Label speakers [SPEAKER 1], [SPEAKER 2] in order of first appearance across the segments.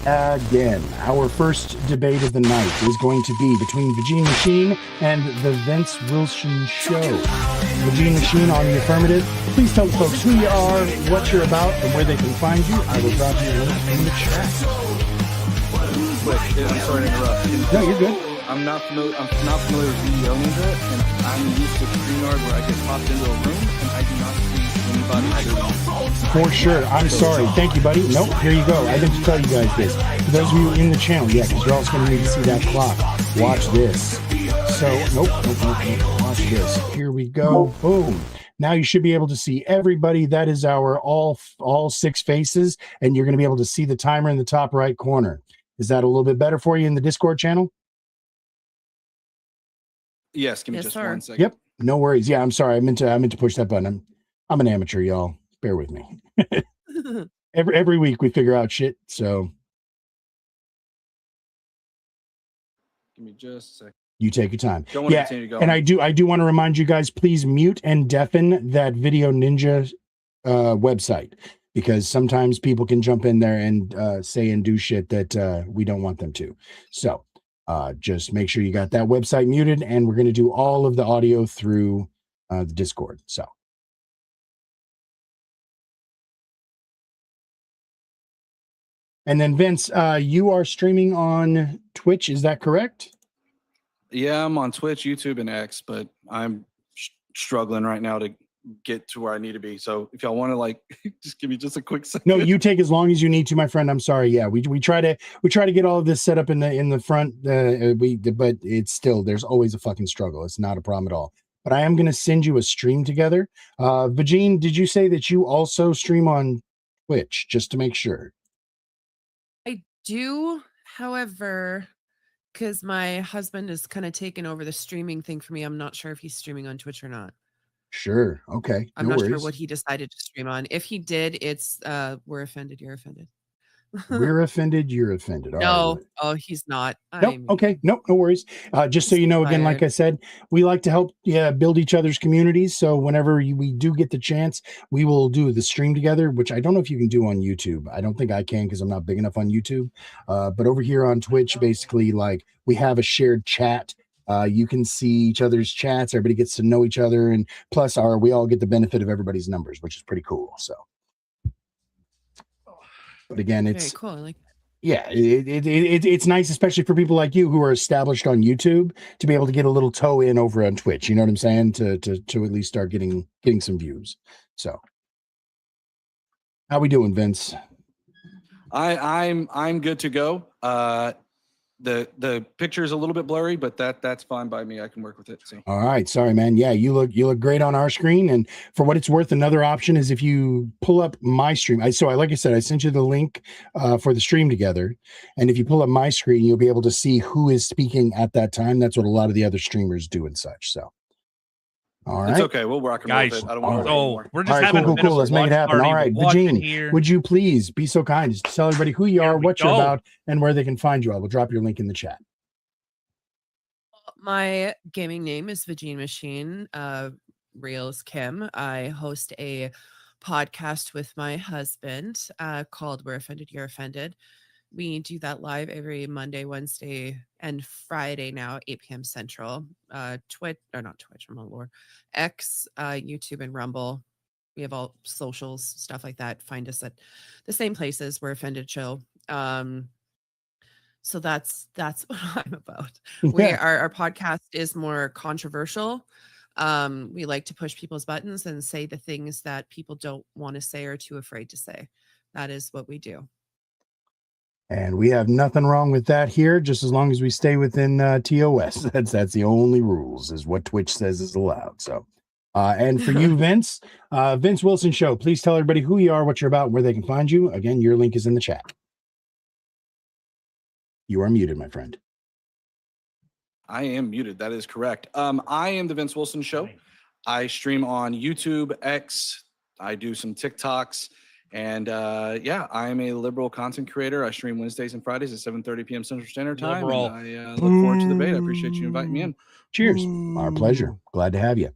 [SPEAKER 1] again. Our first debate of the night is going to be between Vagine Machine and the Vince Wilson Show. Vagine Machine on the affirmative. Please tell the folks who you are, what you're about, and where they can find you. I will drop you a link in the chat.
[SPEAKER 2] Quick, I'm sorry to interrupt.
[SPEAKER 1] No, you're good.
[SPEAKER 2] I'm not familiar with Video Ninja, and I'm used to StreamYard where I get popped into a room and I do not see anybody.
[SPEAKER 1] For sure. I'm sorry. Thank you, buddy. Nope, here you go. I didn't tell you guys this. For those of you in the channel, yeah, because you're also going to need to see that clock. Watch this. So, nope. Watch this. Here we go. Boom. Now you should be able to see everybody. That is our all 6 faces, and you're going to be able to see the timer in the top right corner. Is that a little bit better for you in the Discord channel?
[SPEAKER 2] Yes, give me just 1 second.
[SPEAKER 1] Yep, no worries. Yeah, I'm sorry. I meant to push that button. I'm an amateur, y'all. Bear with me. every week we figure out shit. So
[SPEAKER 2] give me just a second.
[SPEAKER 1] You take your time.
[SPEAKER 2] Don't want to continue to go.
[SPEAKER 1] And I do want to remind you guys, please mute and deafen that Video Ninja website, because sometimes people can jump in there and say and do shit that we don't want them to. So just make sure you got that website muted, and we're going to do all of the audio through the Discord. So. And then Vince, you are streaming on Twitch, is that correct?
[SPEAKER 2] Yeah, I'm on Twitch, YouTube, and X, but I'm struggling right now to get to where I need to be. So if y'all want to just give me just a quick second.
[SPEAKER 1] No, you take as long as you need to, my friend. I'm sorry. Yeah, we try to get all of this set up in the front. But it's still, there's always a fucking struggle. It's not a problem at all. But I am going to send you a stream together. Vagine, did you say that you also stream on Twitch, just to make sure?
[SPEAKER 3] I do, however, because my husband is kind of taking over the streaming thing for me, I'm not sure if he's streaming on Twitch or not.
[SPEAKER 1] Sure. Okay.
[SPEAKER 3] I'm not sure what he decided to stream on. If he did, it's We're Offended, You're Offended.
[SPEAKER 1] We're offended, you're offended. All
[SPEAKER 3] no,
[SPEAKER 1] right.
[SPEAKER 3] oh, he's not.
[SPEAKER 1] Nope. Okay. Nope. No worries. Just so you know, again, like I said, we like to help build each other's communities. So whenever we do get the chance, we will do the stream together, which I don't know if you can do on YouTube. I don't think I can because I'm not big enough on YouTube. But over here on Twitch, basically, we have a shared chat. You can see each other's chats. Everybody gets to know each other. And plus, we all get the benefit of everybody's numbers, which is pretty cool. So. But again, it's
[SPEAKER 3] very cool.
[SPEAKER 1] It's nice, especially for people like you who are established on YouTube, to be able to get a little toe in over on Twitch. You know what I'm saying? To at least start getting some views. So, how we doing, Vince?
[SPEAKER 2] I'm good to go. The picture is a little bit blurry, but that's fine by me. I can work with it. See.
[SPEAKER 1] All right, sorry, man. Yeah, you look great on our screen. And for what it's worth, another option is if you pull up my stream. Like I said, I sent you the link for the stream together, and if you pull up my screen, you'll be able to see who is speaking at that time. That's what a lot of the other streamers do and such. So. All right.
[SPEAKER 2] It's okay. We'll rock and roll with it. I don't want to anymore.
[SPEAKER 4] We're just having
[SPEAKER 1] cool. Let's make it happen. All right, Vagine, would you please be so kind as to tell everybody who you are, what you're about, and where they can find you? I will drop your link in the chat.
[SPEAKER 3] My gaming name is Vagine Machine. Real is Kim. I host a podcast with my husband called We're Offended, You're Offended. We do that live every Monday, Wednesday, and Friday now, 8 p.m. Central. Twitch, or not Twitch, I'm on Lore. X, YouTube, and Rumble. We have all socials, stuff like that. Find us at the same places. We're Offended Show. So that's what I'm about. Our podcast is more controversial. We like to push people's buttons and say the things that people don't want to say or are too afraid to say. That is what we do.
[SPEAKER 1] And we have nothing wrong with that here, just as long as we stay within TOS. That's the only rules, is what Twitch says is allowed. So, and for you, Vince Wilson Show, please tell everybody who you are, what you're about, and where they can find you. Again, your link is in the chat. You are muted, my friend.
[SPEAKER 2] I am muted. That is correct. I am the Vince Wilson Show. I stream on YouTube, X. I do some TikToks. And I'm a liberal content creator. I stream Wednesdays and Fridays at 7:30 p.m. Central Standard Time. And I look forward to the debate. I appreciate you inviting me in.
[SPEAKER 1] Cheers. Our pleasure. Glad to have you.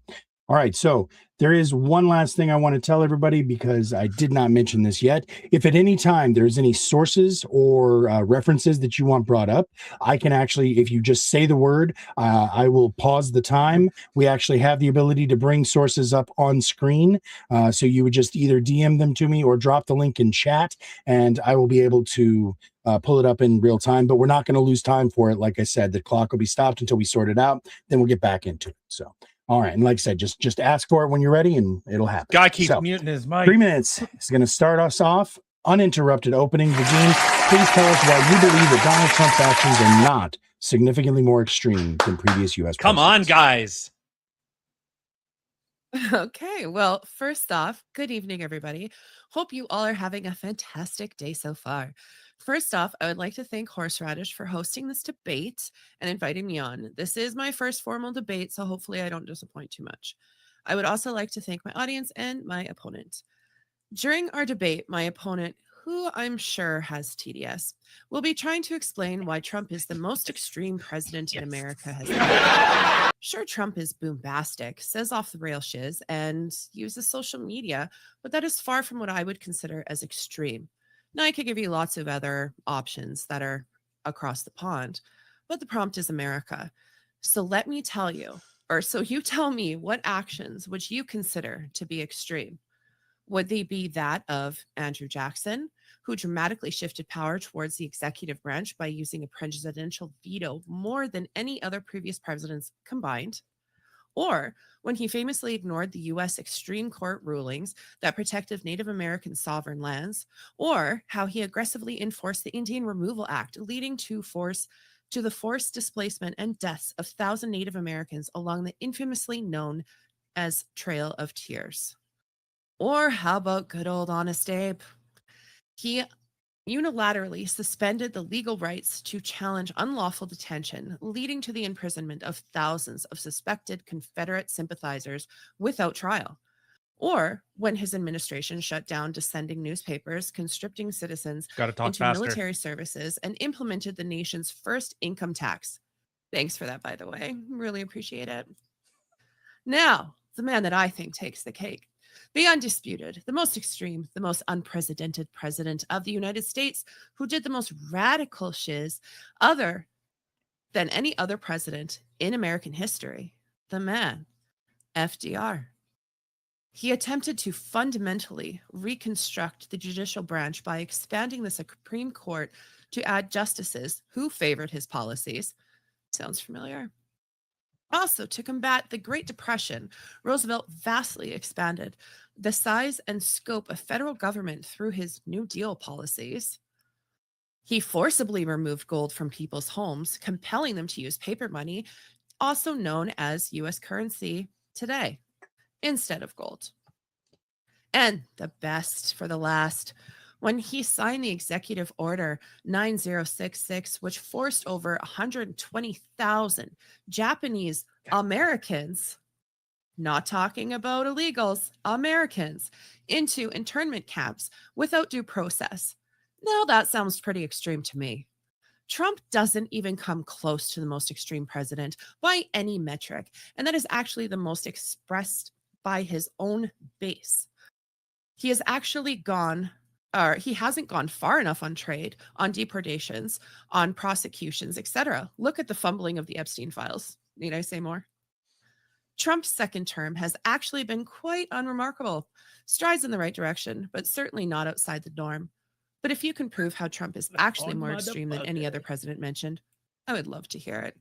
[SPEAKER 1] All right, so there is one last thing I want to tell everybody because I did not mention this yet. If at any time there's any sources or references that you want brought up, I can actually, if you just say the word, I will pause the time. We actually have the ability to bring sources up on screen. So you would just either DM them to me or drop the link in chat, and I will be able to pull it up in real time. But we're not going to lose time for it. Like I said, the clock will be stopped until we sort it out. Then we'll get back into it. So. All right, and like I said, just ask for it when you're ready, and it'll happen.
[SPEAKER 4] Guy keeps muting his mic.
[SPEAKER 1] 3 minutes is going to start us off. Uninterrupted opening. Virginie, please tell us why you believe that Donald Trump's actions are not significantly more extreme than previous U.S.
[SPEAKER 4] Come on,
[SPEAKER 1] presidents.
[SPEAKER 4] guys.
[SPEAKER 3] Okay, well, first off, good evening, everybody. Hope you all are having a fantastic day so far. First off, I would like to thank Horseradish for hosting this debate and inviting me on. This is my first formal debate, so hopefully I don't disappoint too much. I would also like to thank my audience and my opponent. During our debate, my opponent, who I'm sure has TDS, will be trying to explain why Trump is the most extreme president in America has ever. Sure, Trump is bombastic, says off the rail shiz, and uses social media, but that is far from what I would consider as extreme. Now, I could give you lots of other options that are across the pond, but the prompt is America. So let me tell you, or so you tell me, what actions would you consider to be extreme? Would they be that of Andrew Jackson, who dramatically shifted power towards the executive branch by using a presidential veto more than any other previous presidents combined? Or when he famously ignored the U.S. Supreme Court rulings that protected Native American sovereign lands, or how he aggressively enforced the Indian Removal Act, leading to the forced displacement and deaths of 1,000 Native Americans along the infamously known as Trail of Tears. Or how about good old Honest Abe? He unilaterally suspended the legal rights to challenge unlawful detention, leading to the imprisonment of thousands of suspected Confederate sympathizers without trial. Or when his administration shut down dissenting newspapers, conscripting citizens into military services, and implemented the nation's first income tax. Thanks for that, by the way. Really appreciate it. Now, the man that I think takes the cake. The undisputed, the most extreme, the most unprecedented president of the United States, who did the most radical shiz other than any other president in American history, the man, FDR. He attempted to fundamentally reconstruct the judicial branch by expanding the Supreme Court to add justices who favored his policies. Sounds familiar? Also, to combat the Great Depression, Roosevelt vastly expanded the size and scope of federal government through his New Deal policies. He forcibly removed gold from people's homes, compelling them to use paper money, also known as U.S. currency today, instead of gold. And the best for the last, when he signed the Executive Order 9066, which forced over 120,000 Japanese Americans, not talking about illegals, Americans, into internment camps without due process. Now that sounds pretty extreme to me. Trump doesn't even come close to the most extreme president by any metric, and that is actually the most expressed by his own base. He has actually he hasn't gone far enough on trade, on deportations, on prosecutions, etc. Look at the fumbling of the Epstein files. Need I say more? Trump's second term has actually been quite unremarkable. Strides in the right direction, but certainly not outside the norm. But if you can prove how Trump is actually more extreme than any other president mentioned, I would love to hear it.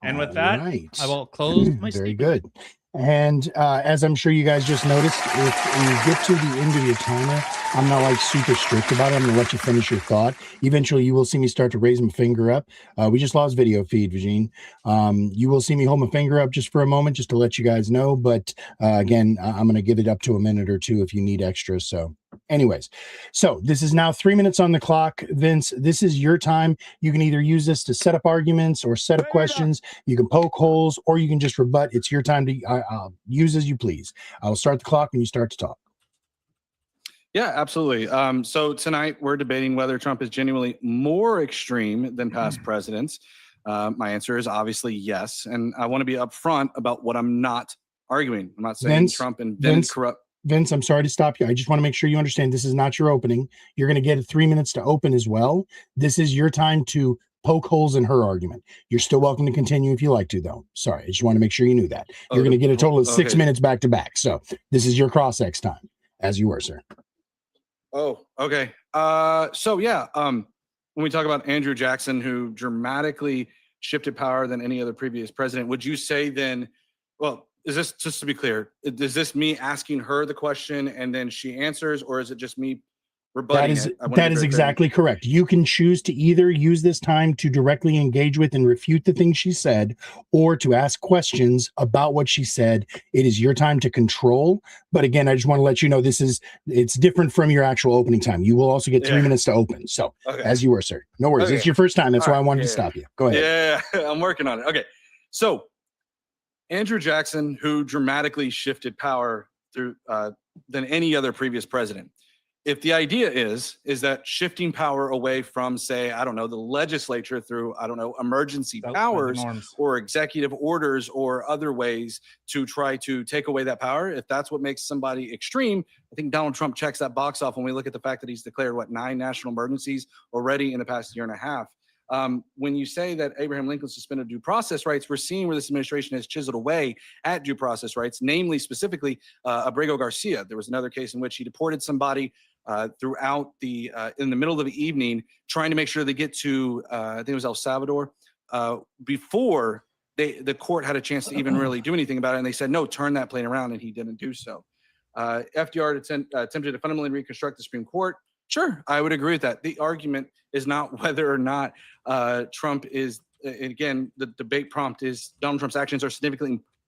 [SPEAKER 4] And with that,
[SPEAKER 1] right.
[SPEAKER 4] I will close my
[SPEAKER 1] Very
[SPEAKER 4] statement.
[SPEAKER 1] good. And as I'm sure you guys just noticed, if you get to the end of your timer, I'm not like super strict about it. I'm going to let you finish your thought. Eventually, you will see me start to raise my finger up. We just lost video feed, Virginie. You will see me hold my finger up just for a moment, just to let you guys know. But again, I'm going to give it up to a minute or two if you need extra. So anyways, so this is now 3 minutes on the clock. Vince, this is your time. You can either use this to set up arguments or set up questions. You can poke holes or you can just rebut. It's your time to use as you please. I'll start the clock when you start to talk.
[SPEAKER 2] Yeah, absolutely. So tonight we're debating whether Trump is genuinely more extreme than past presidents. My answer is obviously yes. And I want to be upfront about what I'm not arguing. I'm not saying
[SPEAKER 1] Vince,
[SPEAKER 2] Trump and then corrupt.
[SPEAKER 1] Vince, I'm sorry to stop you. I just want to make sure you understand this is not your opening. You're going to get 3 minutes to open as well. This is your time to poke holes in her argument. You're still welcome to continue if you like to, though. Sorry, I just want to make sure you knew that. You're going to get a total of 6 minutes back to back. So this is your cross-ex time, as you were, sir.
[SPEAKER 2] Oh, okay. So yeah, when we talk about Andrew Jackson, who dramatically shifted power than any other previous president, would you say then, well, is this, just to be clear, is this me asking her the question and then she answers, or is it just me rebutting it?
[SPEAKER 1] That is exactly correct. You can choose to either use this time to directly engage with and refute the things she said, or to ask questions about what she said. It is your time to control. But again, I just want to let you know it's different from your actual opening time. You will also get 3 minutes to open. So as you were, sir. No worries. It's your first time. That's why I wanted to stop you. Go ahead.
[SPEAKER 2] Yeah, I'm working on it. Okay. So Andrew Jackson, who dramatically shifted power through than any other previous president. If the idea is that shifting power away from, say, I don't know, the legislature through, I don't know, emergency powers or executive orders or other ways to try to take away that power, if that's what makes somebody extreme, I think Donald Trump checks that box off when we look at the fact that he's declared, 9 national emergencies already in the past year and a half. When you say that Abraham Lincoln suspended due process rights, we're seeing where this administration has chiseled away at due process rights, namely specifically Abrego Garcia. There was another case in which he deported somebody throughout in the middle of the evening, trying to make sure they get to, I think it was El Salvador, before the court had a chance to even really do anything about it. And they said, no, turn that plane around. And he didn't do so. FDR attempted to fundamentally reconstruct the Supreme Court. Sure, I would agree with that. The argument is not whether or not Trump is, again, the debate prompt is Donald Trump's actions are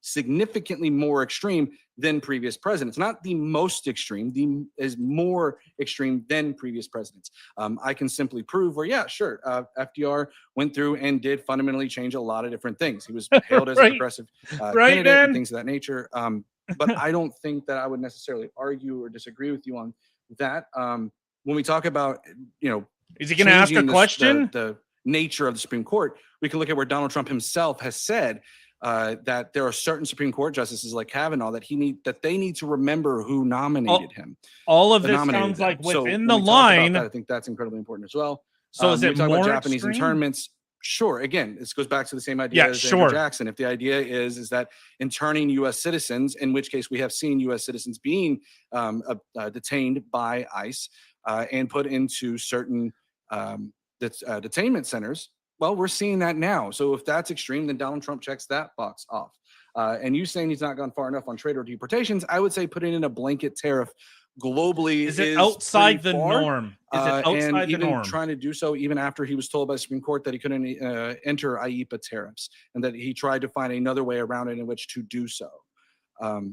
[SPEAKER 2] significantly more extreme than previous presidents. Not the most extreme, is more extreme than previous presidents. I can simply prove where, FDR went through and did fundamentally change a lot of different things. He was hailed as a progressive candidate and things of that nature. But I don't think that I would necessarily argue or disagree with you on that. When we talk about,
[SPEAKER 4] is he going to ask a question?
[SPEAKER 2] The nature of the Supreme Court, we can look at where Donald Trump himself has said that there are certain Supreme Court justices like Kavanaugh that they need to remember who nominated him.
[SPEAKER 4] All of this sounds like within the line.
[SPEAKER 2] I think that's incredibly important as well.
[SPEAKER 4] So is it more
[SPEAKER 2] about Japanese
[SPEAKER 4] extreme?
[SPEAKER 2] Internments? Sure. Again, this goes back to the same idea as Andrew Jackson. If the idea is that interning U.S. citizens, in which case we have seen U.S. citizens being detained by ICE and put into certain detainment centers, well, we're seeing that now. So if that's extreme, then Donald Trump checks that box off. And you saying he's not gone far enough on trade or deportations, I would say putting in a blanket tariff globally
[SPEAKER 4] is outside the norm. Is it outside the norm?
[SPEAKER 2] Trying to do so even after he was told by the Supreme Court that he couldn't enter IEPA tariffs, and that he tried to find another way around it in which to do so.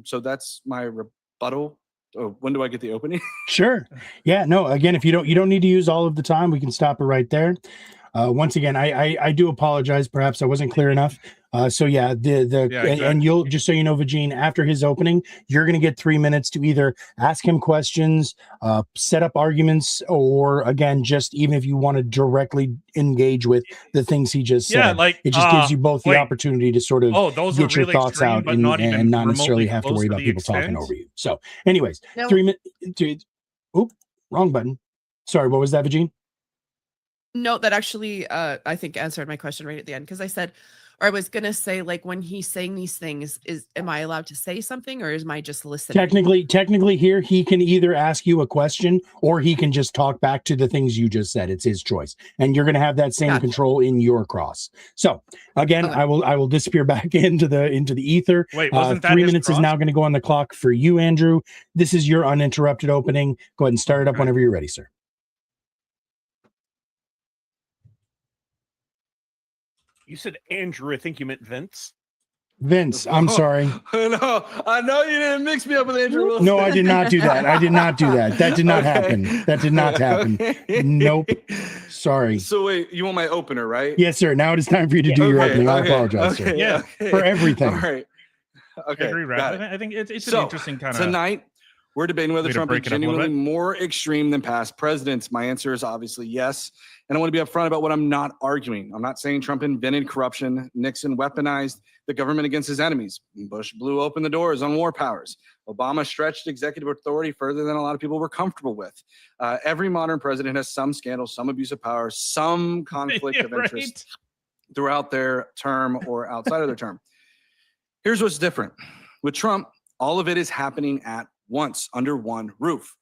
[SPEAKER 2] So that's my rebuttal. Oh, when do I get the opening?
[SPEAKER 1] Sure. Yeah. No. Again, if you don't need to use all of the time, we can stop it right there. Once again, I do apologize. Perhaps I wasn't clear enough. Exactly. And you'll, just so you know, Vagine, after his opening, you're going to get 3 minutes to either ask him questions, set up arguments, or again, just even if you want to directly engage with the things he just said. It just gives you both the opportunity to sort of get your thoughts out and not necessarily have to worry about people talking over you. So anyways, 3 minutes. Oop, wrong button. Sorry, what was that, Vagine?
[SPEAKER 3] No, that actually, I think answered my question right at the end, because I was going to say, when he's saying these things, am I allowed to say something, or am I just listening?
[SPEAKER 1] Technically here, he can either ask you a question or he can just talk back to the things you just said. It's his choice. And you're going to have that same control in your cross. So again, I will disappear back into the ether.
[SPEAKER 4] Wait, wasn't that
[SPEAKER 1] 3 minutes is now going to go on the clock for you, Andrew. This is your uninterrupted opening. Go ahead and start it up whenever you're ready, sir.
[SPEAKER 5] You said Andrew. I think you meant Vince.
[SPEAKER 1] Vince, I'm sorry.
[SPEAKER 2] No, I know you didn't mix me up with Andrew Wilson.
[SPEAKER 1] No, I did not do that. That did not happen. That did not happen. Nope. Sorry.
[SPEAKER 2] So wait, you want my opener, right?
[SPEAKER 1] Yes, sir. Now it is time for you to do your opening. I apologize, sir.
[SPEAKER 4] Yeah.
[SPEAKER 1] For everything.
[SPEAKER 2] All right. Okay.
[SPEAKER 4] I think it's an interesting kind of.
[SPEAKER 2] Tonight, We're debating whether
[SPEAKER 4] Way to
[SPEAKER 2] Trump is
[SPEAKER 4] break it up a little
[SPEAKER 2] genuinely
[SPEAKER 4] bit.
[SPEAKER 2] more extreme than past presidents. My answer is obviously yes. And I want to be upfront about what I'm not arguing. I'm not saying Trump invented corruption. Nixon weaponized the government against his enemies. Bush blew open the doors on war powers. Obama stretched executive authority further than a lot of people were comfortable with. Every modern president has some scandal, some abuse of power, some conflict
[SPEAKER 4] Yeah,
[SPEAKER 2] of interest throughout their term or outside of their term. Here's what's different. With Trump, all of it is happening at once under one roof.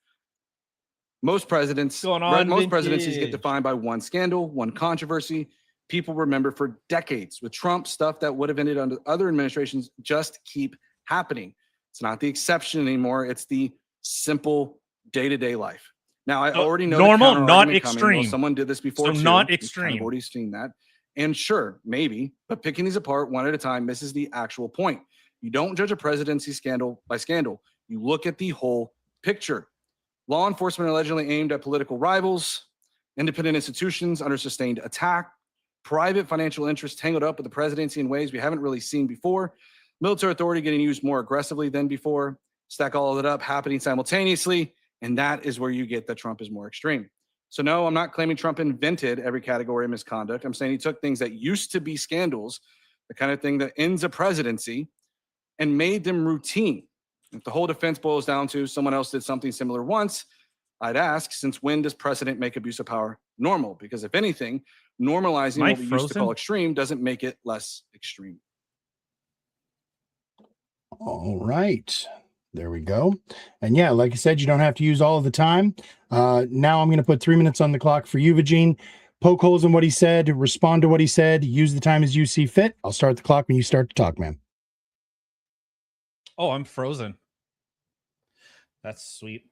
[SPEAKER 2] Most presidencies get defined by one scandal, one controversy. People remember for decades. With Trump, stuff that would have ended under other administrations just keep happening. It's not the exception anymore. It's the simple day-to-day life. Now, I already know
[SPEAKER 4] normal,
[SPEAKER 2] the
[SPEAKER 4] not
[SPEAKER 2] extreme. Well,
[SPEAKER 4] extreme.
[SPEAKER 2] someone did this before,
[SPEAKER 4] So
[SPEAKER 2] too.
[SPEAKER 4] not
[SPEAKER 2] We've
[SPEAKER 4] extreme.
[SPEAKER 2] kind of already seen that. And sure, maybe, but picking these apart one at a time misses the actual point. You don't judge a presidency scandal by scandal. You look at the whole picture. Law enforcement allegedly aimed at political rivals, independent institutions under sustained attack, private financial interests tangled up with the presidency in ways we haven't really seen before, military authority getting used more aggressively than before, stack all of it up happening simultaneously, and that is where you get that Trump is more extreme. So no, I'm not claiming Trump invented every category of misconduct. I'm saying he took things that used to be scandals, the kind of thing that ends a presidency, and made them routine. If the whole defense boils down to someone else did something similar once, I'd ask, since when does precedent make abuse of power normal? Because if anything, normalizing what we used to call extreme doesn't make it less extreme.
[SPEAKER 1] All right. There we go. And yeah, like I said, you don't have to use all of the time. Now I'm going to put 3 minutes on the clock for you, Vagine. Poke holes in what he said, respond to what he said, use the time as you see fit. I'll start the clock when you start to talk, man.
[SPEAKER 4] Oh, I'm frozen. That's sweet.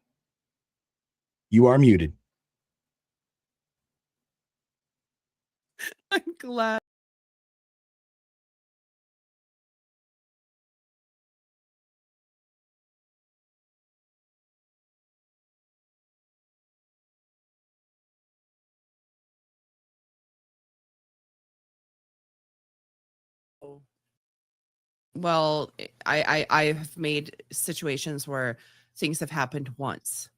[SPEAKER 1] You are muted.
[SPEAKER 3] I'm glad. Well, I've made situations where things have happened once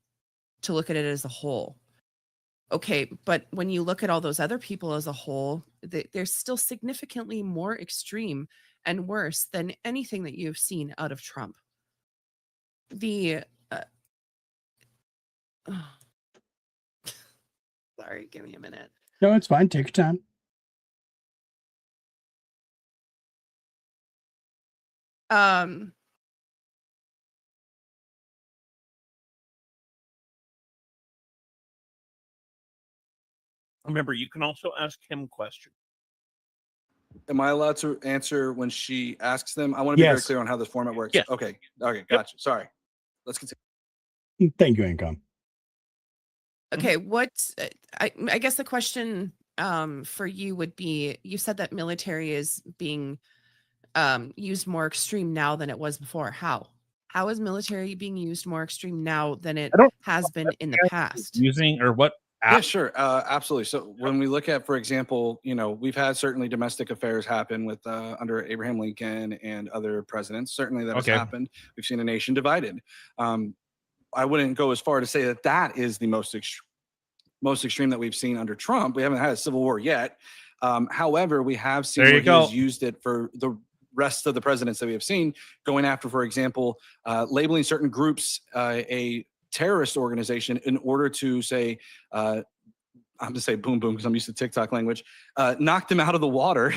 [SPEAKER 3] to look at it as a whole. Okay, but when you look at all those other people as a whole, they're still significantly more extreme and worse than anything that you've seen out of Trump. Sorry, give me a minute.
[SPEAKER 1] No, it's fine. Take your time.
[SPEAKER 5] Remember, you can also ask him questions.
[SPEAKER 2] Am I allowed to answer when she asks them? I want to be very clear on how this format works.
[SPEAKER 5] Yes.
[SPEAKER 2] Okay, gotcha. Sorry. Let's continue.
[SPEAKER 1] Thank you, Income.
[SPEAKER 3] Okay, what I guess the question for you would be, you said that military is being used more extreme now than it was before. How is military being used more extreme now than it has been in the past?
[SPEAKER 4] Using or what?
[SPEAKER 2] Yeah, sure. Absolutely. So when we look at, for example, we've had certainly domestic affairs happen with under Abraham Lincoln and other presidents. Certainly that has happened. We've seen a nation divided. I wouldn't go as far to say that that is the most extreme that we've seen under Trump. We haven't had a civil war yet. However, we have seen where he has used it for the rest of the presidents that we have seen, going after, for example, labeling certain groups a terrorist organization in order to say, I'm going to say boom, boom, because I'm used to TikTok language, knock them out of the water.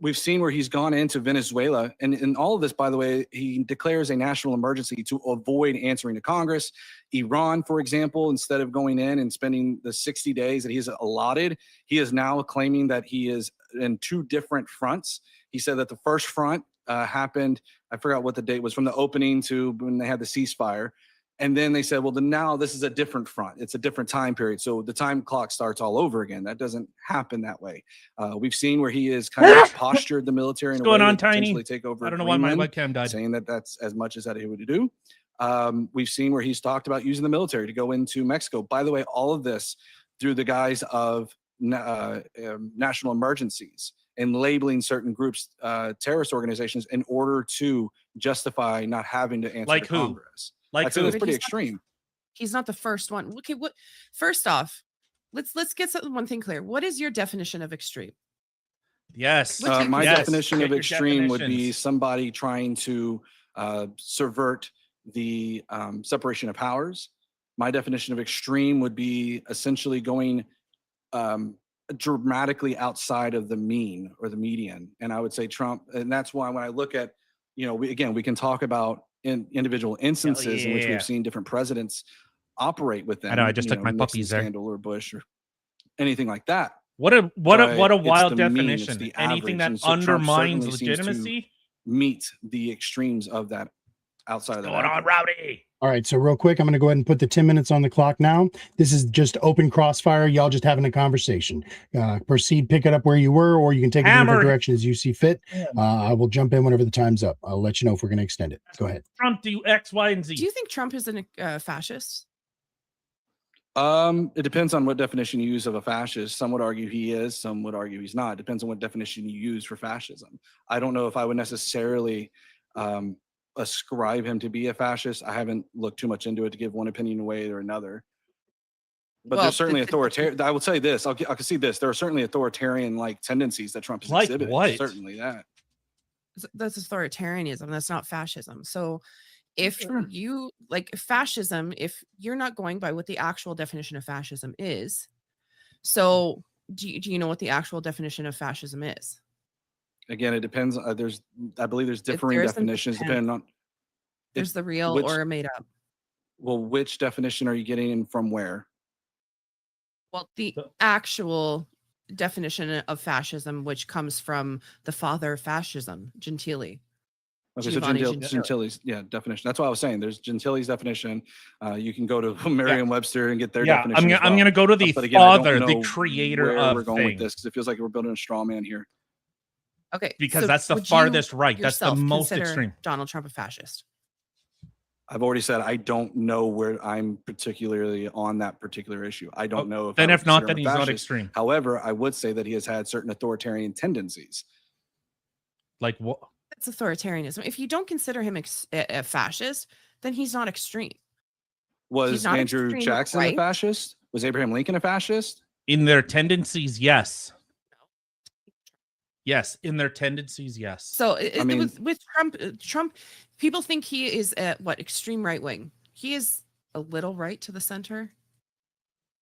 [SPEAKER 2] We've seen where he's gone into Venezuela. And in all of this, by the way, he declares a national emergency to avoid answering to Congress. Iran, for example, instead of going in and spending the 60 days that he's allotted, he is now claiming that he is in two different fronts. He said that the first front happened, I forgot what the date was, from the opening to when they had the ceasefire. And then they said, well, then now this is a different front. It's a different time period. So the time clock starts all over again. That doesn't happen that way. We've seen where he is kind of postured the military in a way to potentially take over.
[SPEAKER 4] I don't know why my webcam died.
[SPEAKER 2] Saying that that's as much as that he would do. We've seen where he's talked about using the military to go into Mexico. By the way, all of this through the guise of national emergencies and labeling certain groups terrorist organizations in order to justify not having to answer to Congress.
[SPEAKER 4] Like
[SPEAKER 2] I'd say
[SPEAKER 4] who?
[SPEAKER 2] that's pretty
[SPEAKER 3] He's not-
[SPEAKER 2] extreme.
[SPEAKER 3] He's not the first one. Okay, what? First off, let's get one thing clear. What is your definition of extreme?
[SPEAKER 4] Yes.
[SPEAKER 3] What do you
[SPEAKER 2] My
[SPEAKER 3] consider-
[SPEAKER 2] definition
[SPEAKER 4] Get
[SPEAKER 2] of
[SPEAKER 4] your
[SPEAKER 2] extreme would be
[SPEAKER 4] definitions.
[SPEAKER 2] somebody trying to subvert the separation of powers. My definition of extreme would be essentially going dramatically outside of the mean or the median. And I would say Trump, and that's why when I look at, we can talk about individual instances in which
[SPEAKER 4] yeah.
[SPEAKER 2] we've seen different presidents operate with them.
[SPEAKER 4] I know, I just took my
[SPEAKER 2] Nixon
[SPEAKER 4] puppies there.
[SPEAKER 2] scandal or Bush or anything like that.
[SPEAKER 4] What a
[SPEAKER 2] But
[SPEAKER 4] wild
[SPEAKER 2] it's the mean, it's
[SPEAKER 4] definition.
[SPEAKER 2] the
[SPEAKER 4] Anything
[SPEAKER 2] average.
[SPEAKER 4] that
[SPEAKER 2] And so Trump
[SPEAKER 4] undermines
[SPEAKER 2] certainly seems to
[SPEAKER 4] legitimacy.
[SPEAKER 2] meet the extremes of that outside of that.
[SPEAKER 4] Going on,
[SPEAKER 2] average.
[SPEAKER 4] Rowdy.
[SPEAKER 1] All right, so real quick, I'm going to go ahead and put the 10 minutes on the clock now. This is just open crossfire. Y'all just having a conversation. Proceed, pick it up where you were, or you can take it in
[SPEAKER 4] Hammered.
[SPEAKER 1] different direction as you see fit. I will jump in whenever the time's up. I'll let you know if we're going to extend it. Go ahead.
[SPEAKER 4] Trump do X, Y, and Z.
[SPEAKER 3] Do you think Trump is a fascist?
[SPEAKER 2] It depends on what definition you use of a fascist. Some would argue he is, some would argue he's not. It depends on what definition you use for fascism. I don't know if I would necessarily ascribe him to be a fascist. I haven't looked too much into it to give one opinion away or another. But
[SPEAKER 3] Well,
[SPEAKER 2] there's certainly authoritarian. I will say this. I can see this. There are certainly authoritarian-like tendencies that Trump has
[SPEAKER 4] Like
[SPEAKER 2] exhibited.
[SPEAKER 4] what?
[SPEAKER 2] Certainly that.
[SPEAKER 3] That's authoritarianism. That's not fascism. So if
[SPEAKER 2] Sure.
[SPEAKER 3] you like fascism, if you're not going by what the actual definition of fascism is, so do you know what the actual definition of fascism is?
[SPEAKER 2] Again, it depends. I believe there's differing
[SPEAKER 3] there isn't
[SPEAKER 2] definitions
[SPEAKER 3] depend-
[SPEAKER 2] depending on.
[SPEAKER 3] There's the real
[SPEAKER 2] which-
[SPEAKER 3] or made up.
[SPEAKER 2] Well, which definition are you getting and from where?
[SPEAKER 3] Well, the actual definition of fascism, which comes from the father of fascism, Gentili.
[SPEAKER 2] Okay,
[SPEAKER 3] Giovanni
[SPEAKER 2] so
[SPEAKER 3] Gentili.
[SPEAKER 2] Gentili's, definition. That's what I was saying. There's Gentili's definition. You can go to Merriam-Webster and get their
[SPEAKER 4] Yeah,
[SPEAKER 2] definition.
[SPEAKER 4] I'm gonna go to the
[SPEAKER 2] But again, I don't
[SPEAKER 4] father, the
[SPEAKER 2] know
[SPEAKER 4] creator
[SPEAKER 2] where
[SPEAKER 4] of
[SPEAKER 2] we're going with
[SPEAKER 4] things.
[SPEAKER 2] this because it feels like we're building a straw man here.
[SPEAKER 3] Okay,
[SPEAKER 4] Because
[SPEAKER 3] so
[SPEAKER 4] that's the
[SPEAKER 3] would you
[SPEAKER 4] farthest right. That's the
[SPEAKER 3] yourself
[SPEAKER 4] most
[SPEAKER 3] consider
[SPEAKER 4] extreme.
[SPEAKER 3] Donald Trump a fascist?
[SPEAKER 2] I've already said I don't know where I'm particularly on that particular issue. I don't know if.
[SPEAKER 4] Then
[SPEAKER 2] I would
[SPEAKER 4] if not,
[SPEAKER 2] consider
[SPEAKER 4] then
[SPEAKER 2] him
[SPEAKER 4] he's
[SPEAKER 2] a
[SPEAKER 4] not
[SPEAKER 2] fascist.
[SPEAKER 4] extreme.
[SPEAKER 2] However, I would say that he has had certain authoritarian tendencies.
[SPEAKER 4] Like what?
[SPEAKER 3] That's authoritarianism. If you don't consider him a fascist, then he's not extreme.
[SPEAKER 2] Was
[SPEAKER 3] not
[SPEAKER 2] Andrew
[SPEAKER 3] extreme,
[SPEAKER 2] Jackson
[SPEAKER 3] right?
[SPEAKER 2] a fascist? Was Abraham Lincoln a fascist?
[SPEAKER 4] In their tendencies, yes. Yes, in their tendencies, yes.
[SPEAKER 3] So
[SPEAKER 2] mean-
[SPEAKER 3] with Trump, people think he is extreme right wing. He is a little right to the center.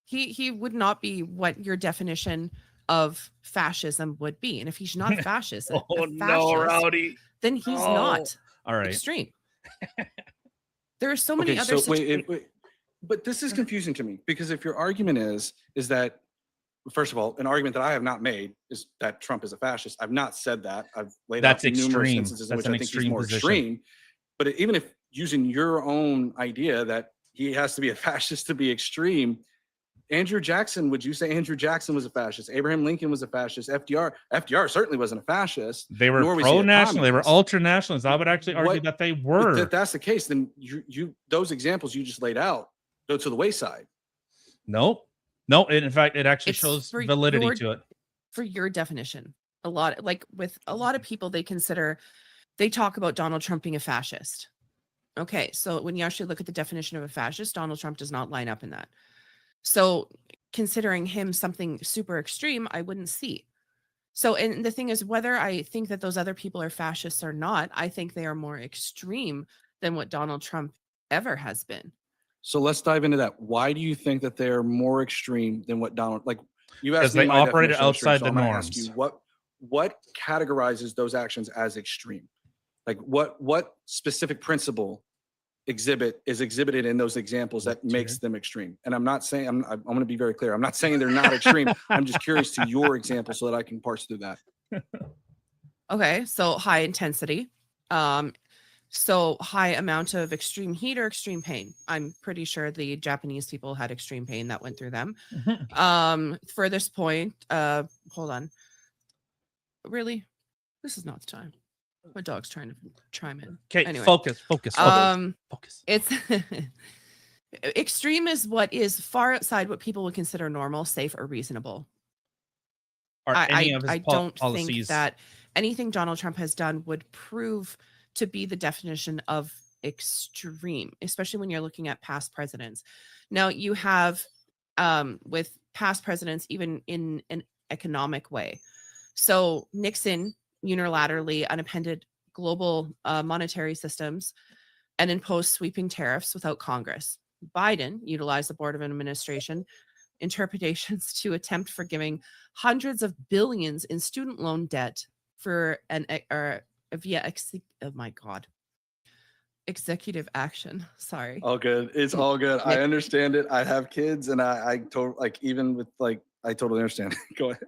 [SPEAKER 3] He would not be what your definition of fascism would be, and if he's not a fascist,
[SPEAKER 5] Rowdy.
[SPEAKER 3] then he's
[SPEAKER 5] Oh.
[SPEAKER 3] not
[SPEAKER 4] All right.
[SPEAKER 3] extreme. There are so many
[SPEAKER 2] Okay,
[SPEAKER 3] other
[SPEAKER 2] so
[SPEAKER 3] situations.
[SPEAKER 2] but this is confusing to me because if your argument is that, first of all, an argument that I have not made is that Trump is a fascist. I've not said that. I've laid
[SPEAKER 4] That's
[SPEAKER 2] out numerous
[SPEAKER 4] extreme.
[SPEAKER 2] instances in
[SPEAKER 4] That's
[SPEAKER 2] which
[SPEAKER 4] an
[SPEAKER 2] I think he's
[SPEAKER 4] extreme
[SPEAKER 2] more
[SPEAKER 4] position.
[SPEAKER 2] extreme. But even if using your own idea that he has to be a fascist to be extreme, Andrew Jackson, would you say Andrew Jackson was a fascist? Abraham Lincoln was a fascist. FDR certainly wasn't a fascist.
[SPEAKER 4] They were
[SPEAKER 2] nor was he a
[SPEAKER 4] pro-national. They were
[SPEAKER 2] communist.
[SPEAKER 4] ultra-nationalists. I would actually argue
[SPEAKER 2] What-
[SPEAKER 4] that they
[SPEAKER 2] If
[SPEAKER 4] were.
[SPEAKER 2] that's the case, then you those examples you just laid out go to the wayside.
[SPEAKER 4] No. In fact, it actually
[SPEAKER 3] It's
[SPEAKER 4] shows
[SPEAKER 3] for
[SPEAKER 4] validity
[SPEAKER 3] your-
[SPEAKER 4] to it.
[SPEAKER 3] For your definition, with a lot of people, they talk about Donald Trump being a fascist. Okay, so when you actually look at the definition of a fascist, Donald Trump does not line up in that. So considering him something super extreme, I wouldn't see. So, and the thing is, whether I think that those other people are fascists or not, I think they are more extreme than what Donald Trump ever has been.
[SPEAKER 2] So let's dive into that. Why do you think that they're more extreme than what Donald, like you
[SPEAKER 4] Because
[SPEAKER 2] asked me
[SPEAKER 4] they
[SPEAKER 2] my
[SPEAKER 4] operated
[SPEAKER 2] definition of extreme,
[SPEAKER 4] outside
[SPEAKER 2] so
[SPEAKER 4] the
[SPEAKER 2] I'm gonna ask
[SPEAKER 4] norms.
[SPEAKER 2] you, what categorizes those actions as extreme? Like what specific principle is exhibited in those examples that makes them extreme? And I'm not saying, I'm going to be very clear. I'm not saying they're not extreme. I'm just curious to your example so that I can parse through that.
[SPEAKER 3] Okay, so high intensity. So high amount of extreme heat or extreme pain. I'm pretty sure the Japanese people had extreme pain that went through them. Furthest point, hold on. Really? This is not the time. My dog's trying to chime in.
[SPEAKER 4] Okay,
[SPEAKER 3] Anyway.
[SPEAKER 4] focus.
[SPEAKER 3] It's extreme is what is far outside what people would consider normal, safe, or reasonable.
[SPEAKER 4] Are any of his
[SPEAKER 3] I don't think
[SPEAKER 4] policies
[SPEAKER 3] that anything Donald Trump has done would prove to be the definition of extreme, especially when you're looking at past presidents. Now you have with past presidents, even in an economic way. So Nixon unilaterally unappended global monetary systems and imposed sweeping tariffs without Congress. Biden utilized the Board of Administration interpretations to attempt forgiving hundreds of billions in student loan debt for executive action. Sorry.
[SPEAKER 2] All good. It's all good. I understand it. I have kids, and I totally I totally understand. Go ahead.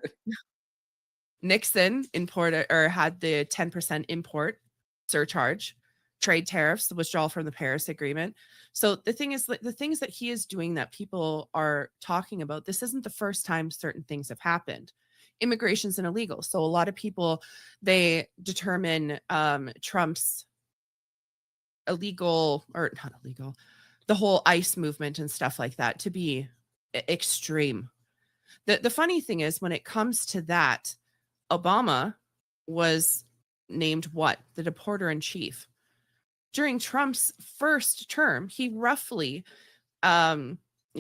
[SPEAKER 3] Nixon imported or had the 10% import surcharge, trade tariffs, the withdrawal from the Paris Agreement. So the thing is, the things that he is doing that people are talking about, this isn't the first time certain things have happened. Immigration's an illegal. So a lot of people, they determine Trump's illegal, or not illegal, the whole ICE movement and stuff like that to be extreme. The funny thing is, when it comes to that, Obama was named what? The deporter in chief. During Trump's first term, he roughly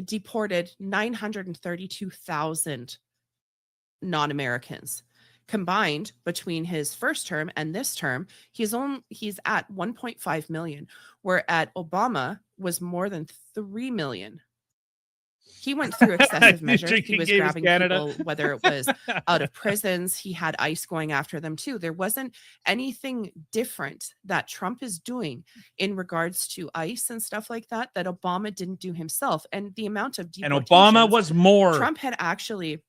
[SPEAKER 3] deported 932,000 non-Americans. Combined between his first term and this term, he's at 1.5 million, where at Obama was more than 3 million. He went through excessive measures. He was grabbing people, whether it was out of prisons. He had ICE going after them too. There wasn't anything different that Trump is doing in regards to ICE and stuff like that Obama didn't do himself. And the amount of deportations,
[SPEAKER 4] and Obama was more.
[SPEAKER 3] Trump had actually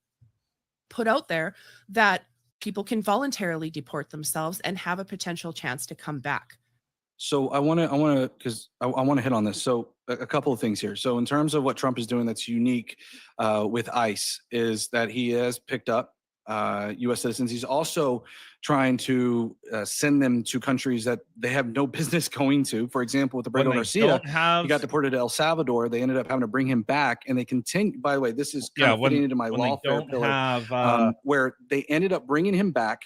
[SPEAKER 3] put out there that people can voluntarily deport themselves and have a potential chance to come back.
[SPEAKER 2] So I want to hit on this. So a couple of things here. So in terms of what Trump is doing that's unique with ICE is that he has picked up U.S. citizens. He's also trying to send them to countries that they have no business going to. For example, with Roberto Garcia, he got deported to El Salvador. They ended up having to bring him back, and they continue. By the way, this is kind of fitting into my lawfare pillar, where they ended up bringing him back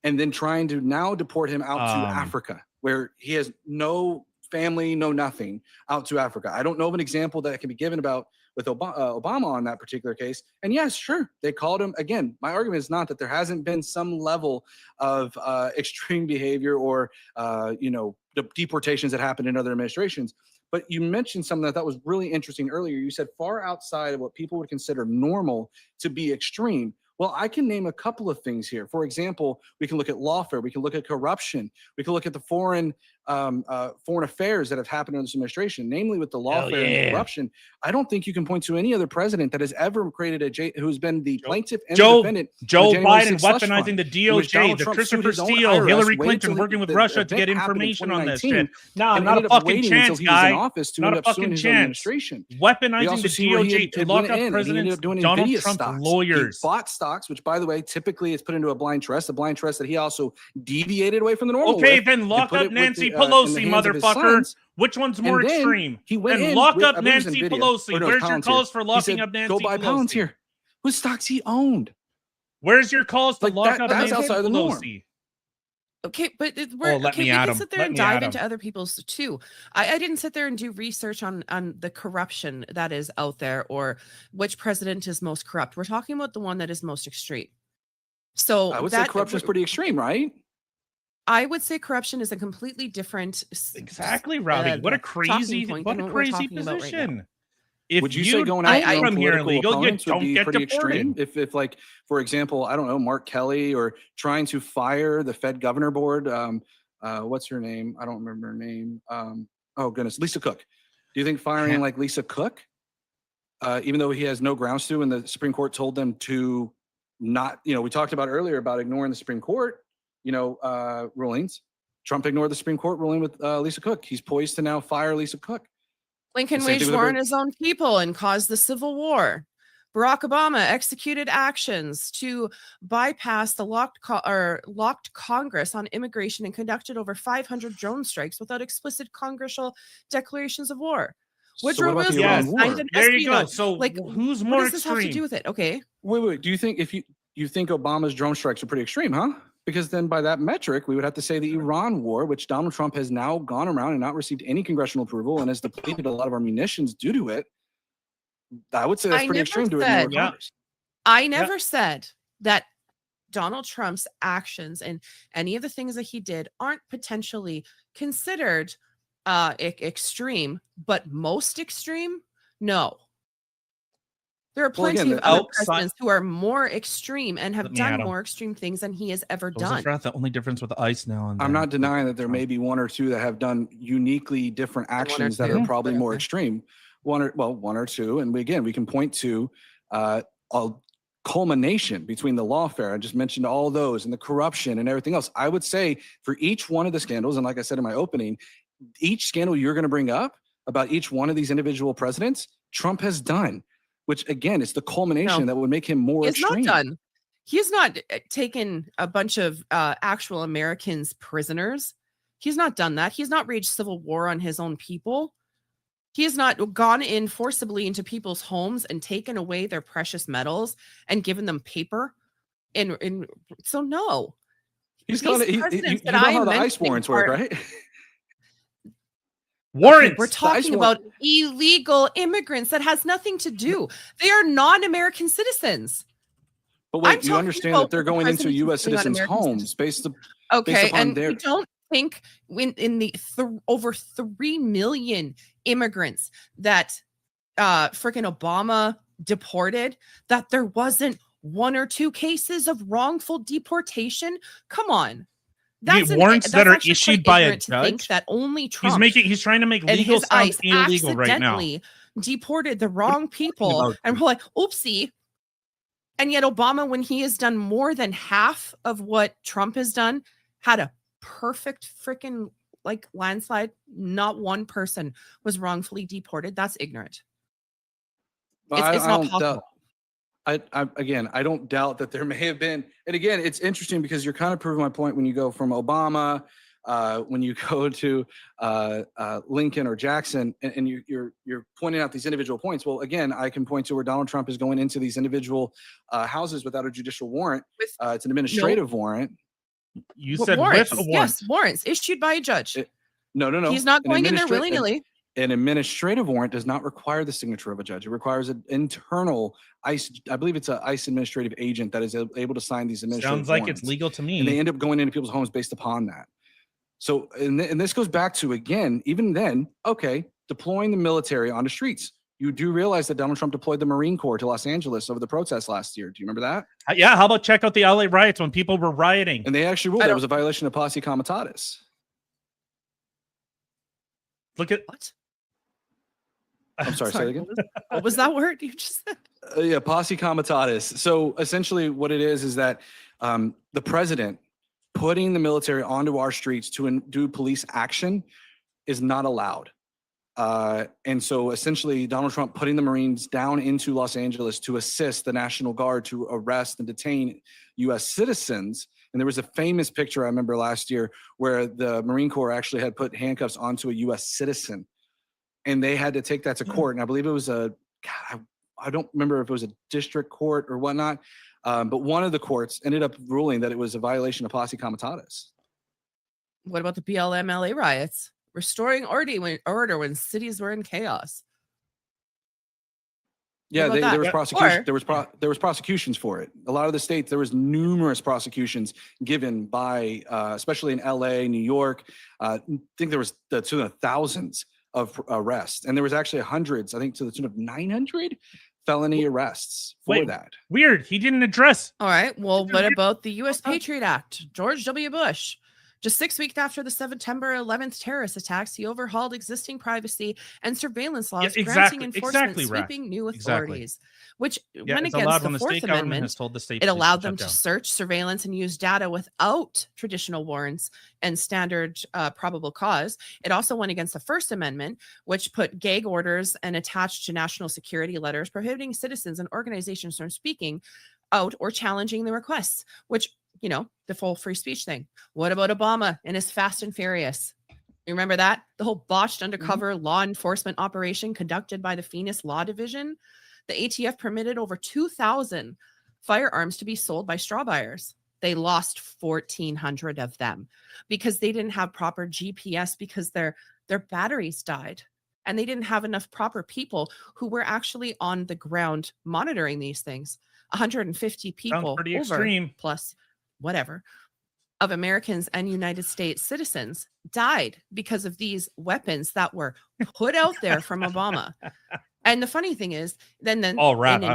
[SPEAKER 2] and then trying to now deport him out to Africa, where he has no family, no nothing, out to Africa. I don't know of an example that can be given about with Obama on that particular case. And yes, sure, they called him. Again, my argument is not that there hasn't been some level of extreme behavior or, the deportations that happened in other administrations. But you mentioned something that I thought was really interesting earlier. You said far outside of what people would consider normal to be extreme. Well, I can name a couple of things here. For example, we can look at lawfare. We can look at corruption. We can look at the foreign affairs that have happened in this administration, namely with the lawfare and corruption. I don't think you can point to any other president that has ever created who's been the plaintiff and the defendant.
[SPEAKER 4] Joe Biden weaponizing the DOJ, the Christopher Steele, Hillary Clinton working with Russia to get information on this shit. No, not a fucking chance, guy. Not a fucking chance. Weaponizing the DOJ to lock up President Donald Trump's lawyers.
[SPEAKER 2] He bought stocks, which, by the way, typically is put into a blind trust that he also deviated away from the normal.
[SPEAKER 4] Okay, then lock up Nancy Pelosi, motherfucker. Which one's more extreme?
[SPEAKER 2] He went
[SPEAKER 4] and lock up Nancy Pelosi. Where's your calls for locking up Nancy Pelosi?
[SPEAKER 2] Go buy Palantir. Whose stocks he owned?
[SPEAKER 4] Where's your calls to lock up Nancy
[SPEAKER 2] outside the norm.
[SPEAKER 4] Pelosi?
[SPEAKER 3] Okay, but we can sit there and dive into other people's too. I didn't sit there and do research on the corruption that is out there or which president is most corrupt. We're talking about the one that is most extreme. So
[SPEAKER 2] I would say corruption is pretty extreme, right?
[SPEAKER 3] I would say corruption is a completely different.
[SPEAKER 4] Exactly, Robbie. What a crazy position. If
[SPEAKER 2] would you say going out
[SPEAKER 4] from here illegal, you
[SPEAKER 2] would
[SPEAKER 4] don't
[SPEAKER 2] be
[SPEAKER 4] get
[SPEAKER 2] pretty extreme?
[SPEAKER 4] deported?
[SPEAKER 2] If like, for example, I don't know, Mark Kelly or trying to fire the Fed Governor Board. What's her name? I don't remember her name. Oh goodness, Lisa Cook. Do you think firing like Lisa Cook, even though he has no grounds to, and the Supreme Court told them to not, we talked about earlier about ignoring the Supreme Court, rulings. Trump ignored the Supreme Court ruling with Lisa Cook. He's poised to now fire Lisa Cook.
[SPEAKER 3] Lincoln waged war on his own people and caused the Civil War. Barack Obama executed actions to bypass the locked Congress on immigration and conducted over 500 drone strikes without explicit congressional declarations of war. Woodrow Wilson signed an
[SPEAKER 4] there you go. So who's more
[SPEAKER 3] what does this
[SPEAKER 4] extreme?
[SPEAKER 3] Have to do with it? Okay.
[SPEAKER 2] Wait. Do you think you think Obama's drone strikes are pretty extreme, huh? Because then by that metric, we would have to say the Iran war, which Donald Trump has now gone around and not received any congressional approval and has depleted a lot of our munitions due to it. I would say that's pretty extreme to ignore Congress.
[SPEAKER 3] I never said that Donald Trump's actions and any of the things that he did aren't potentially considered extreme, but most extreme? No. There are plenty of other presidents who are more extreme and have done more extreme things than he has ever done.
[SPEAKER 4] The only difference with the ice now and then.
[SPEAKER 2] I'm not denying that there may be one or two that have done uniquely different actions that are probably more extreme. One or two. And we can point to a culmination between the lawfare. I just mentioned all those and the corruption and everything else. I would say for each one of the scandals, and like I said in my opening, each scandal you're going to bring up about each one of these individual presidents, Trump has done. Which again is the culmination that would make him more extreme.
[SPEAKER 3] He's not done. He has not taken a bunch of actual Americans prisoners. He's not done that. He's not waged civil war on his own people. He has not gone in forcibly into people's homes and taken away their precious metals and given them paper. So no.
[SPEAKER 2] He's gone. You know how the ICE warrants work, right?
[SPEAKER 4] Warrants.
[SPEAKER 3] We're talking about illegal immigrants. That has nothing to do. They are non-American citizens.
[SPEAKER 2] But wait, you understand that they're going into U.S. citizens' homes based upon their...
[SPEAKER 3] we don't think in the over 3 million immigrants that freaking Obama deported, that there wasn't 1 or 2 cases of wrongful deportation? Come on.
[SPEAKER 4] That's warrants that are issued by a judge.
[SPEAKER 3] That only Trump
[SPEAKER 4] he's trying to make legal sound illegal right now.
[SPEAKER 3] Deported the wrong people, and we're like, oopsie. And yet Obama, when he has done more than half of what Trump has done, had a perfect freaking landslide. Not one person was wrongfully deported. That's ignorant. It's not possible.
[SPEAKER 2] I don't doubt that there may have been, and again, it's interesting because you're kind of proving my point when you go from Obama, when you go to Lincoln or Jackson, and you're pointing out these individual points. Well, again, I can point to where Donald Trump is going into these individual houses without a judicial warrant. It's an administrative warrant.
[SPEAKER 4] You said warrants? With a warrant.
[SPEAKER 3] Yes, warrants issued by a judge.
[SPEAKER 2] No.
[SPEAKER 3] He's not going in there willy-nilly.
[SPEAKER 2] An administrative warrant does not require the signature of a judge. It requires an internal ICE. I believe it's an ICE administrative agent that is able to sign these administrative
[SPEAKER 4] Sounds like
[SPEAKER 2] warrants.
[SPEAKER 4] It's legal to me.
[SPEAKER 2] And they end up going into people's homes based upon that. So, and this goes back to, again, even then, okay, deploying the military onto streets. You do realize that Donald Trump deployed the Marine Corps to Los Angeles over the protests last year. Do you remember that?
[SPEAKER 4] Yeah. How about check out the LA riots when people were rioting?
[SPEAKER 2] And they actually ruled that was a violation of posse comitatus.
[SPEAKER 4] Look at
[SPEAKER 3] what?
[SPEAKER 2] I'm sorry, say that again.
[SPEAKER 3] What was that word you just said?
[SPEAKER 2] Yeah, posse comitatus. So essentially what it is that the president putting the military onto our streets to do police action is not allowed. And so essentially Donald Trump putting the Marines down into Los Angeles to assist the National Guard to arrest and detain U.S. citizens. And there was a famous picture I remember last year where the Marine Corps actually had put handcuffs onto a U.S. citizen. And they had to take that to court. And I believe it was I don't remember if it was a district court or whatnot. But one of the courts ended up ruling that it was a violation of posse comitatus.
[SPEAKER 3] What about the BLM LA riots? Restoring order when cities were in chaos.
[SPEAKER 2] Yeah, there was prosecution. There was prosecutions for it. A lot of the states, there was numerous prosecutions given by, especially in LA, New York. I think there was to the thousands of arrests, and there was actually hundreds. I think to the tune of 900 felony arrests for that.
[SPEAKER 4] Weird. He didn't address.
[SPEAKER 3] All right. Well, what about the U.S. Patriot Act? George W. Bush. Just 6 weeks after the September 11th terrorist attacks, he overhauled existing privacy and surveillance laws, granting enforcement sweeping new authorities, which went against the Fourth Amendment. It allowed them to search, surveillance, and use data without traditional warrants and standard probable cause. It also went against the First Amendment, which put gag orders and attached to national security letters prohibiting citizens and organizations from speaking out or challenging the requests, which, you know, the full free speech thing. What about Obama and his Fast and Furious? You remember that? The whole botched undercover law enforcement operation conducted by the Phoenix Law Division. The ATF permitted over 2,000 firearms to be sold by straw buyers. They lost 1,400 of them because they didn't have proper GPS because their batteries died. And they didn't have enough proper people who were actually on the ground monitoring these things. 150 people
[SPEAKER 4] pretty
[SPEAKER 3] over
[SPEAKER 4] extreme.
[SPEAKER 3] plus whatever of Americans and United States citizens died because of these weapons that were put out there from Obama. And the funny thing is, then in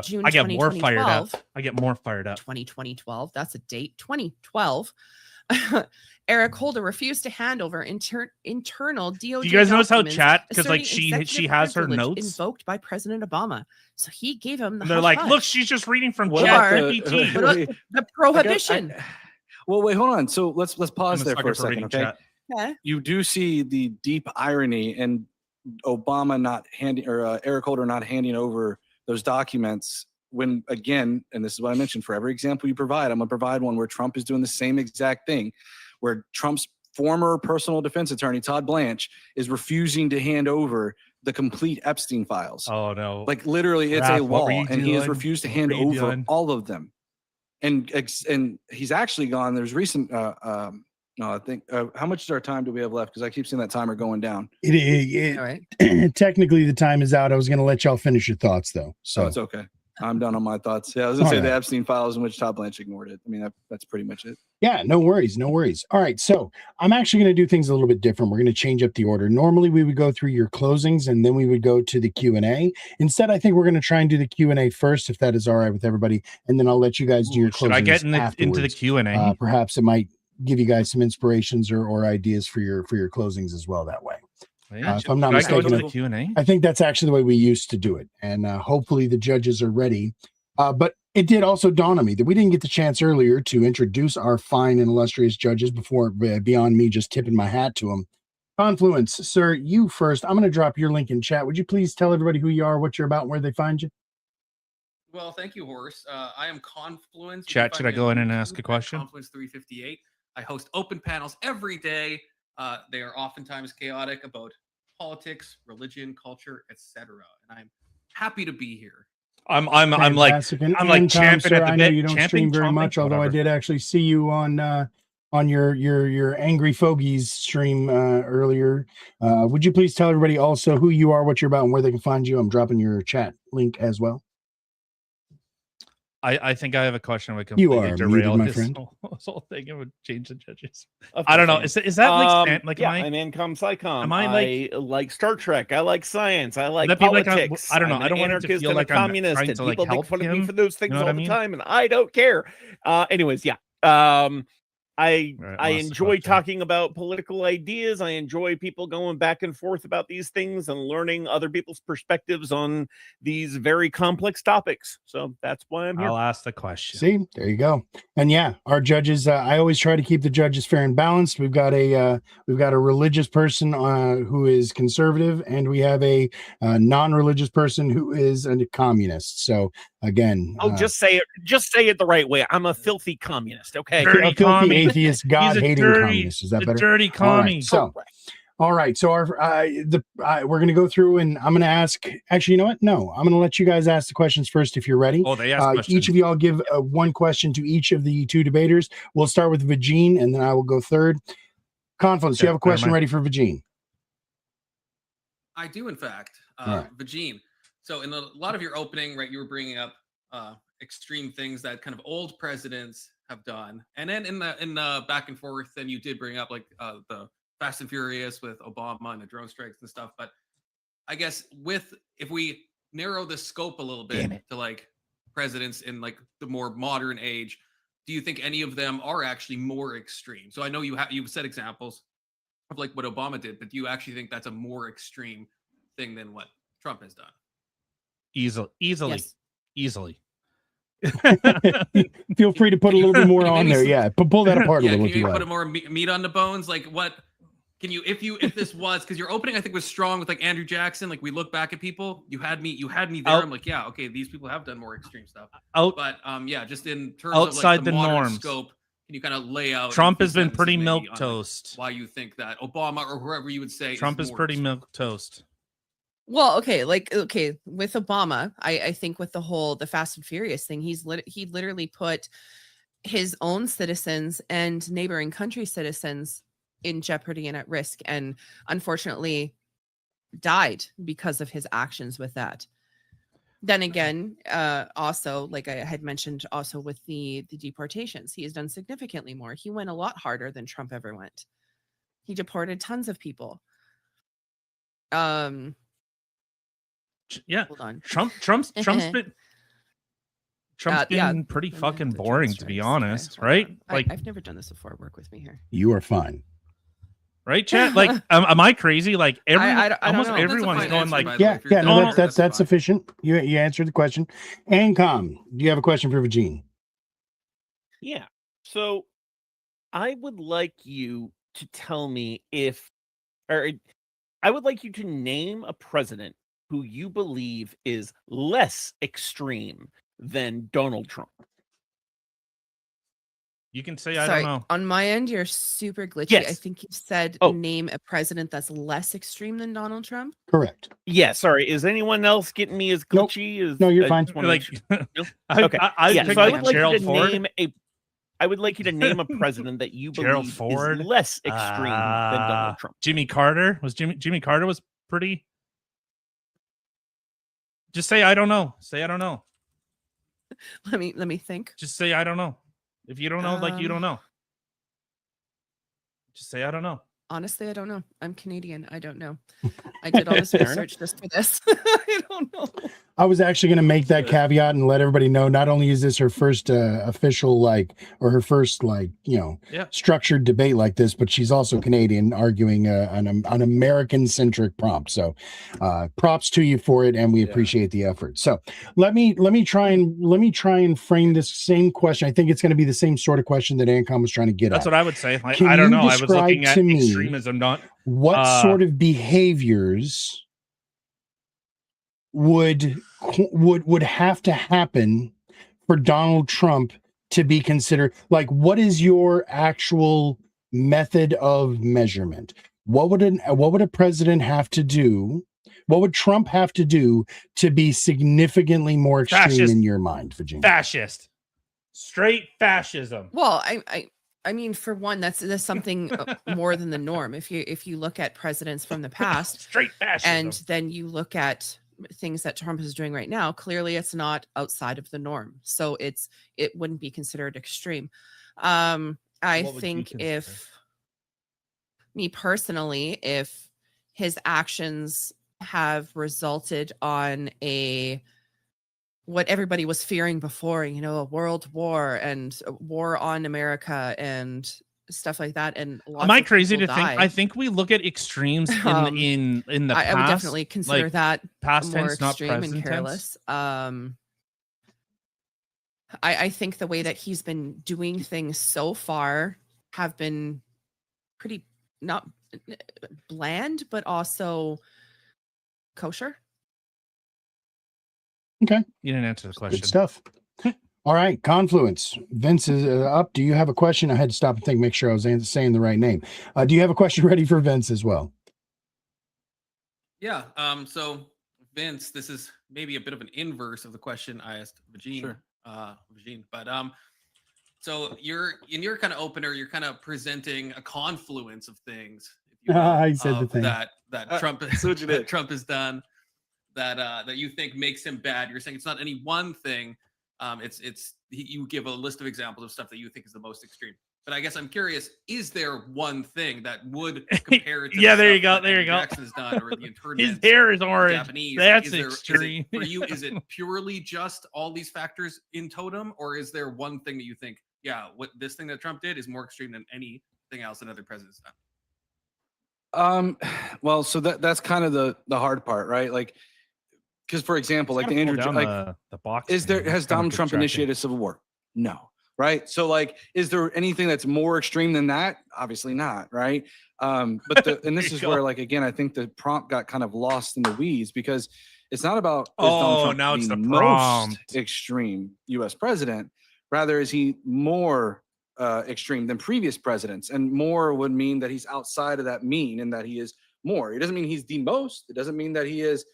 [SPEAKER 3] June
[SPEAKER 4] I get more fired up.
[SPEAKER 3] 2012, 2012, that's a date, 2012. Eric Holder refused to hand over internal DOJ.
[SPEAKER 4] Do you guys notice how chat, because like
[SPEAKER 3] asserting
[SPEAKER 4] she has her
[SPEAKER 3] privilege
[SPEAKER 4] notes
[SPEAKER 3] invoked by President Obama, so he gave him the.
[SPEAKER 4] They're
[SPEAKER 3] hush
[SPEAKER 4] like,
[SPEAKER 3] hush.
[SPEAKER 4] look, she's just reading from
[SPEAKER 2] What
[SPEAKER 4] chat
[SPEAKER 2] about
[SPEAKER 4] GPT.
[SPEAKER 3] What about the prohibition?
[SPEAKER 2] Well, wait, hold on. So let's pause
[SPEAKER 4] I'm a
[SPEAKER 2] there
[SPEAKER 4] sucker
[SPEAKER 2] for a
[SPEAKER 4] for
[SPEAKER 2] second,
[SPEAKER 4] reading
[SPEAKER 2] okay?
[SPEAKER 4] chat.
[SPEAKER 3] Okay.
[SPEAKER 2] You do see the deep irony in Obama not handing, or Eric Holder not handing over those documents when, again, and this is what I mentioned, for every example you provide, I'm going to provide one where Trump is doing the same exact thing, where Trump's former personal defense attorney, Todd Blanche, is refusing to hand over the complete Epstein files.
[SPEAKER 4] Oh, no.
[SPEAKER 2] Like literally, it's
[SPEAKER 4] Raph,
[SPEAKER 2] a
[SPEAKER 4] what
[SPEAKER 2] law,
[SPEAKER 4] were you
[SPEAKER 2] and he has
[SPEAKER 4] doing?
[SPEAKER 2] refused to
[SPEAKER 4] What
[SPEAKER 2] hand
[SPEAKER 4] were you
[SPEAKER 2] over
[SPEAKER 4] doing?
[SPEAKER 2] all of them. And he's actually gone. There's recent. No, I think. How much our time do we have left? Because I keep seeing that timer going down.
[SPEAKER 3] All right.
[SPEAKER 1] Technically, the time is out. I was going to let y'all finish your thoughts, though. So
[SPEAKER 2] it's okay. I'm done on my thoughts. Yeah, I was going to say
[SPEAKER 1] All
[SPEAKER 2] the
[SPEAKER 1] right.
[SPEAKER 2] Epstein files in which Todd Blanche ignored it. I mean, that's pretty much it.
[SPEAKER 1] Yeah, no worries, no worries. All right, so I'm actually going to do things a little bit different. We're going to change up the order. Normally, we would go through your closings and then we would go to the Q&A. Instead, I think we're going to try and do the Q&A first, if that is all right with everybody, and then I'll let you guys do your closings.
[SPEAKER 4] Should I get into the
[SPEAKER 1] afterwards.
[SPEAKER 4] Q&A?
[SPEAKER 1] Perhaps it might give you guys some inspirations or ideas for your closings as well that way. If I'm not mistaken,
[SPEAKER 4] the Q&A?
[SPEAKER 1] I think that's actually the way we used to do it, and hopefully the judges are ready. But it did also dawn on me that we didn't get the chance earlier to introduce our fine and illustrious judges beyond me just tipping my hat to them. Confluence, sir, you first. I'm going to drop your link in chat. Would you please tell everybody who you are, what you're about, and where they find you?
[SPEAKER 6] Well, thank you, Horace. I am Confluence.
[SPEAKER 4] Chat, should I go in and ask a question?
[SPEAKER 6] Confluence 358. I host open panels every day. They are oftentimes chaotic about politics, religion, culture, etc. And I'm happy to be here.
[SPEAKER 4] I'm like champing at the bit.
[SPEAKER 1] I know you don't stream very much, although I did actually see you on your Angry Fogies stream earlier. Would you please tell everybody also who you are, what you're about, and where they can find you? I'm dropping your chat link as well.
[SPEAKER 4] I think I have a question.
[SPEAKER 1] You are muted, my friend.
[SPEAKER 4] This whole thing, it would change the judges. I don't know. Is that like
[SPEAKER 5] yeah,
[SPEAKER 4] am I?
[SPEAKER 5] I'm Incom Psychom.
[SPEAKER 4] Am I
[SPEAKER 5] like Star Trek? I like science. I like
[SPEAKER 4] Like
[SPEAKER 5] politics.
[SPEAKER 4] I don't know.
[SPEAKER 5] I'm
[SPEAKER 4] I don't
[SPEAKER 5] an
[SPEAKER 4] want it to
[SPEAKER 5] anarchist
[SPEAKER 4] feel
[SPEAKER 5] and
[SPEAKER 4] like
[SPEAKER 5] a
[SPEAKER 4] I'm
[SPEAKER 5] communist,
[SPEAKER 4] trying
[SPEAKER 5] and
[SPEAKER 4] to like
[SPEAKER 5] people make
[SPEAKER 4] help
[SPEAKER 5] fun of me
[SPEAKER 4] him.
[SPEAKER 5] for those things
[SPEAKER 4] You know
[SPEAKER 5] all
[SPEAKER 4] what I
[SPEAKER 5] the
[SPEAKER 4] mean?
[SPEAKER 5] time, and I don't care. Anyways, yeah. I enjoy talking about political ideas. I enjoy people going back and forth about these things and learning other people's perspectives on these very complex topics. So that's why I'm here.
[SPEAKER 4] I'll ask the question.
[SPEAKER 1] See, there you go. And yeah, our judges. I always try to keep the judges fair and balanced. We've got a religious person who is conservative, and we have a non-religious person who is a communist. So again,
[SPEAKER 5] just say it the right way. I'm a filthy communist. Okay,
[SPEAKER 1] a filthy atheist, God-hating communist. Is that better?
[SPEAKER 4] Dirty commie.
[SPEAKER 1] All right. So we're going to go through, and I'm going to ask. Actually, you know what? No, I'm going to let you guys ask the questions first if you're ready.
[SPEAKER 4] Oh, they ask questions.
[SPEAKER 1] Each of you, I'll give one question to each of the two debaters. We'll start with Vagine, and then I will go third. Confluence, you have a question ready for Vagine?
[SPEAKER 6] I do, in fact. Vagine. So in a lot of your opening, right, you were bringing up extreme things that kind of old presidents have done, and then in the back and forth, then you did bring up like the Fast and Furious with Obama and the drone strikes and stuff. But I guess if we narrow the scope a little bit to like presidents in like the more modern age, do you think any of them are actually more extreme? So I know you've said examples of like what Obama did, but do you actually think that's a more extreme thing than what Trump has done?
[SPEAKER 4] Easily.
[SPEAKER 1] Feel free to put a little bit more on there. Yeah, pull that apart a little.
[SPEAKER 6] Can you put more meat on the bones? Like what? Can you, if this was, because your opening I think was strong with like Andrew Jackson. Like we look back at people, you had me there. I'm like, yeah, okay, these people have done more extreme stuff. But just in terms
[SPEAKER 4] outside
[SPEAKER 6] of like the
[SPEAKER 4] modern
[SPEAKER 6] norms scope, can you kind of lay out?
[SPEAKER 4] Trump has been pretty milquetoast.
[SPEAKER 6] Why you think that Obama or whoever you would say
[SPEAKER 4] Trump is pretty milquetoast.
[SPEAKER 3] Well, okay, with Obama, I think with the Fast and Furious thing, he literally put his own citizens and neighboring country citizens in jeopardy and at risk, and unfortunately died because of his actions with that. Then again, also, like I had mentioned, also with the deportations, he has done significantly more. He went a lot harder than Trump ever went. He deported tons of people.
[SPEAKER 4] Yeah.
[SPEAKER 3] Hold on.
[SPEAKER 4] Trump's been pretty fucking boring, to be honest, right? Like,
[SPEAKER 3] I've never done this before. Work with me here.
[SPEAKER 1] You are fine.
[SPEAKER 4] Right, chat? Like, am I crazy? Like, almost
[SPEAKER 3] know.
[SPEAKER 4] everyone's going like,
[SPEAKER 1] yeah, no, that's sufficient. You answered the question. Ancom, do you have a question for Vagine?
[SPEAKER 5] Yeah. So I would like you to tell me I would like you to name a president who you believe is less extreme than Donald Trump.
[SPEAKER 4] You can say, I don't know.
[SPEAKER 3] On my end, you're super glitchy.
[SPEAKER 5] Yes.
[SPEAKER 3] I think you said name a president that's less extreme than Donald Trump.
[SPEAKER 1] Correct.
[SPEAKER 5] Yeah, sorry. Is anyone else getting me as glitchy?
[SPEAKER 1] Nope. No, you're fine.
[SPEAKER 4] Like,
[SPEAKER 5] okay.
[SPEAKER 4] I
[SPEAKER 5] so I would like
[SPEAKER 4] Gerald
[SPEAKER 5] you to
[SPEAKER 4] Ford.
[SPEAKER 5] I would like you to name a president that you
[SPEAKER 4] Gerald
[SPEAKER 5] believe
[SPEAKER 4] Ford.
[SPEAKER 5] is less extreme than Donald Trump.
[SPEAKER 4] Jimmy Carter Jimmy Carter was pretty. Just say I don't know. Say I don't know.
[SPEAKER 3] Let me think.
[SPEAKER 4] Just say I don't know. If you don't know, like you don't know. Just say I don't know.
[SPEAKER 3] Honestly, I don't know. I'm Canadian. I don't know. I did all this research just for this. I don't know.
[SPEAKER 1] I was actually going to make that caveat and let everybody know, not only is this her first official, or her first, structured debate like this, but she's also Canadian, arguing an American-centric prompt. So props to you for it, and we appreciate the effort. So let me try and frame this same question. I think it's going to be the same sort of question that Ancom was trying to get at.
[SPEAKER 4] That's what I would say. Like, I don't know. I was looking at extremism, not
[SPEAKER 1] what sort of behaviors would have to happen for Donald Trump to be considered. Like, what is your actual method of measurement? What would a president have to do? What would Trump have to do to be significantly more extreme in your mind, Virginia?
[SPEAKER 4] Fascist, straight fascism.
[SPEAKER 3] Well, I mean, for one, that's something more than the norm. If you look at presidents from the past,
[SPEAKER 4] straight fascism,
[SPEAKER 3] and then you look at things that Trump is doing right now, clearly it's not outside of the norm. So it wouldn't be considered extreme. I think if his actions have resulted on what everybody was fearing before, a world war and a war on America and stuff like that. And
[SPEAKER 4] am I crazy to think? I think we look at extremes in the past.
[SPEAKER 3] I would definitely consider that
[SPEAKER 4] past
[SPEAKER 3] more
[SPEAKER 4] tense, not
[SPEAKER 3] extreme
[SPEAKER 4] present
[SPEAKER 3] and careless. I think the way that he's been doing things so far have been pretty not bland, but also kosher.
[SPEAKER 1] Okay.
[SPEAKER 4] You didn't answer the question.
[SPEAKER 1] Good stuff. All right. Confluence. Vince is up. Do you have a question? I had to stop and think, make sure I was saying the right name. Do you have a question ready for Vince as well?
[SPEAKER 6] Yeah. So Vince, this is maybe a bit of an inverse of the question I asked Vagine.
[SPEAKER 2] Sure.
[SPEAKER 6] Vagine, but so in your kind of opener, you're kind of presenting a confluence of things. If you will,
[SPEAKER 1] I said the thing
[SPEAKER 6] that Trump has done that you think makes him bad. You're saying it's not any one thing. You give a list of examples of stuff that you think is the most extreme. But I guess I'm curious, is there one thing that would compare to
[SPEAKER 4] there you go.
[SPEAKER 6] Jackson's done, or the internment?
[SPEAKER 4] His hair is orange.
[SPEAKER 6] Japanese.
[SPEAKER 4] That's
[SPEAKER 6] extreme. For you, is it purely just all these factors in totem, or is there one thing that you think, what this thing that Trump did is more extreme than anything else another president's done?
[SPEAKER 2] Well, so that's kind of the hard part, right? Like, because for example, like the Andrew,
[SPEAKER 4] the box,
[SPEAKER 2] has Donald Trump initiated a civil war? No, right? So like, is there anything that's more extreme than that? Obviously not, right? But and this is where, like, again, I think the prompt got kind of lost in the weeds, because it's not about Donald Trump
[SPEAKER 4] it's the
[SPEAKER 2] most extreme U.S. president. Rather, is he more extreme than previous presidents? And more would mean that he's outside of that mean, and that he is more. It doesn't mean he's the most. It doesn't mean that he is,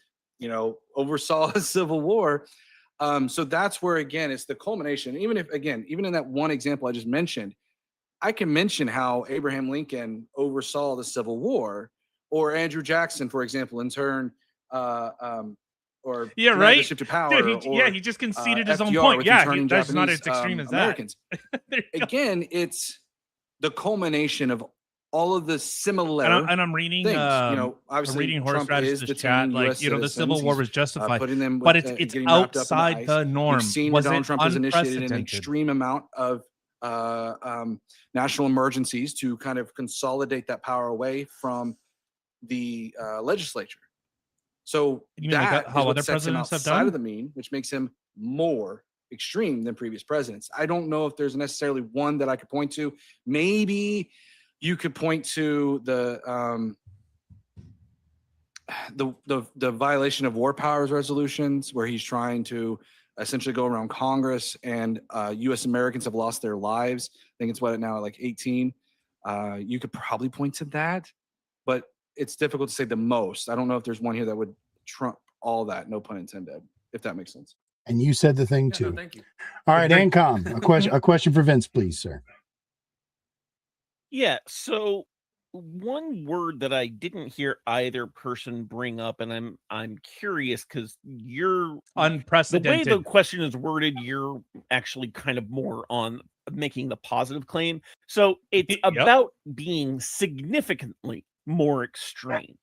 [SPEAKER 2] oversaw a civil war. So that's where, again, it's the culmination. Even in that one example I just mentioned, I can mention how Abraham Lincoln oversaw the Civil War, or Andrew Jackson, for example, in turn, or
[SPEAKER 4] right,
[SPEAKER 2] shift to power.
[SPEAKER 4] Dude, he just conceded his own
[SPEAKER 2] FDR
[SPEAKER 4] point.
[SPEAKER 2] with
[SPEAKER 4] Yeah,
[SPEAKER 2] returning
[SPEAKER 4] that's not
[SPEAKER 2] Japanese,
[SPEAKER 4] as extreme as
[SPEAKER 2] Americans.
[SPEAKER 4] that.
[SPEAKER 2] Again, it's the culmination of all of the similar
[SPEAKER 4] and I'm reading
[SPEAKER 2] things. Obviously,
[SPEAKER 4] I'm reading
[SPEAKER 2] Trump is
[SPEAKER 4] Horseradish chat,
[SPEAKER 2] detaining
[SPEAKER 4] like,
[SPEAKER 2] US
[SPEAKER 4] the Civil War was justified,
[SPEAKER 2] putting them,
[SPEAKER 4] but it's outside the norm.
[SPEAKER 2] We've seen where Donald Trump has initiated an extreme amount of national emergencies to kind of consolidate that power away from the legislature. So that is what sets him outside of the mean, which makes him more extreme than previous presidents. I don't know if there's necessarily one that I could point to. Maybe you could point to the violation of war powers resolutions, where he's trying to essentially go around Congress, and U.S. Americans have lost their lives. I think it's now like 18. You could probably point to that, but it's difficult to say the most. I don't know if there's one here that would trump all that. No pun intended, if that makes sense.
[SPEAKER 1] And you said the thing too.
[SPEAKER 6] No, thank you.
[SPEAKER 1] All right, Ancom, a question for Vince, please, sir.
[SPEAKER 5] Yeah. So one word that I didn't hear either person bring up, and I'm curious because you're
[SPEAKER 4] unprecedented.
[SPEAKER 5] The way the question is worded, you're actually kind of more on making the positive claim. So it's about being significantly more extreme.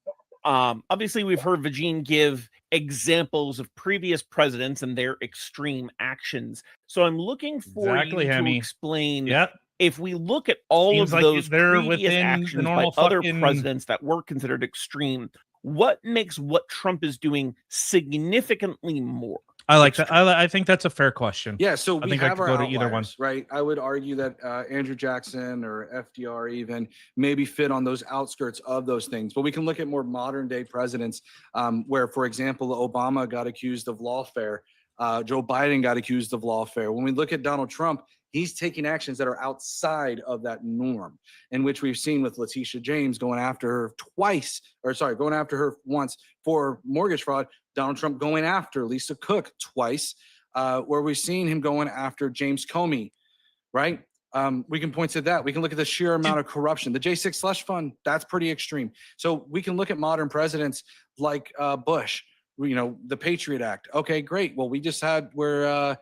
[SPEAKER 5] Obviously, we've heard Vagine give examples of previous presidents and their extreme actions. So I'm looking for you to explain. If we look at all of those previous actions by other presidents that were considered extreme, what makes what Trump is doing significantly more?
[SPEAKER 4] I like that. I think that's a fair question.
[SPEAKER 2] Yeah, so we have our outliers,
[SPEAKER 4] either one.
[SPEAKER 2] Right? I would argue that Andrew Jackson or FDR even maybe fit on those outskirts of those things. But we can look at more modern day presidents where, for example, Obama got accused of lawfare. Joe Biden got accused of lawfare. When we look at Donald Trump, he's taking actions that are outside of that norm, in which we've seen with Letitia James going after her once for mortgage fraud. Donald Trump going after Lisa Cook twice, where we've seen him going after James Comey, right? We can point to that. We can look at the sheer amount of corruption. The J6 slush fund, that's pretty extreme. So we can look at modern presidents like Bush, the Patriot Act. Okay, great. Well, we just had where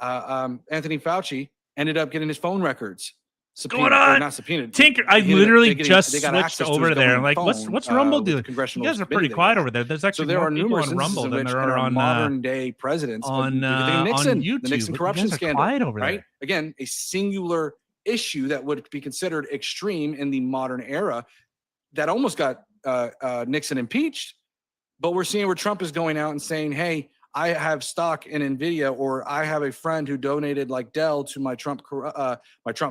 [SPEAKER 2] Anthony Fauci ended up getting his phone records subpoenaed, or not subpoenaed.
[SPEAKER 4] Tinker, I literally just switched over there. I'm like, what's Rumble doing? You guys are pretty quiet over there. There's actually more people on Rumble than there are on
[SPEAKER 2] modern day presidents
[SPEAKER 4] on
[SPEAKER 2] YouTube. The Nixon corruption scandal,
[SPEAKER 4] quiet over
[SPEAKER 2] right?
[SPEAKER 4] There.
[SPEAKER 2] Again, a singular issue that would be considered extreme in the modern era that almost got Nixon impeached. But we're seeing where Trump is going out and saying, hey, I have stock in NVIDIA, or I have a friend who donated like Dell to my Trump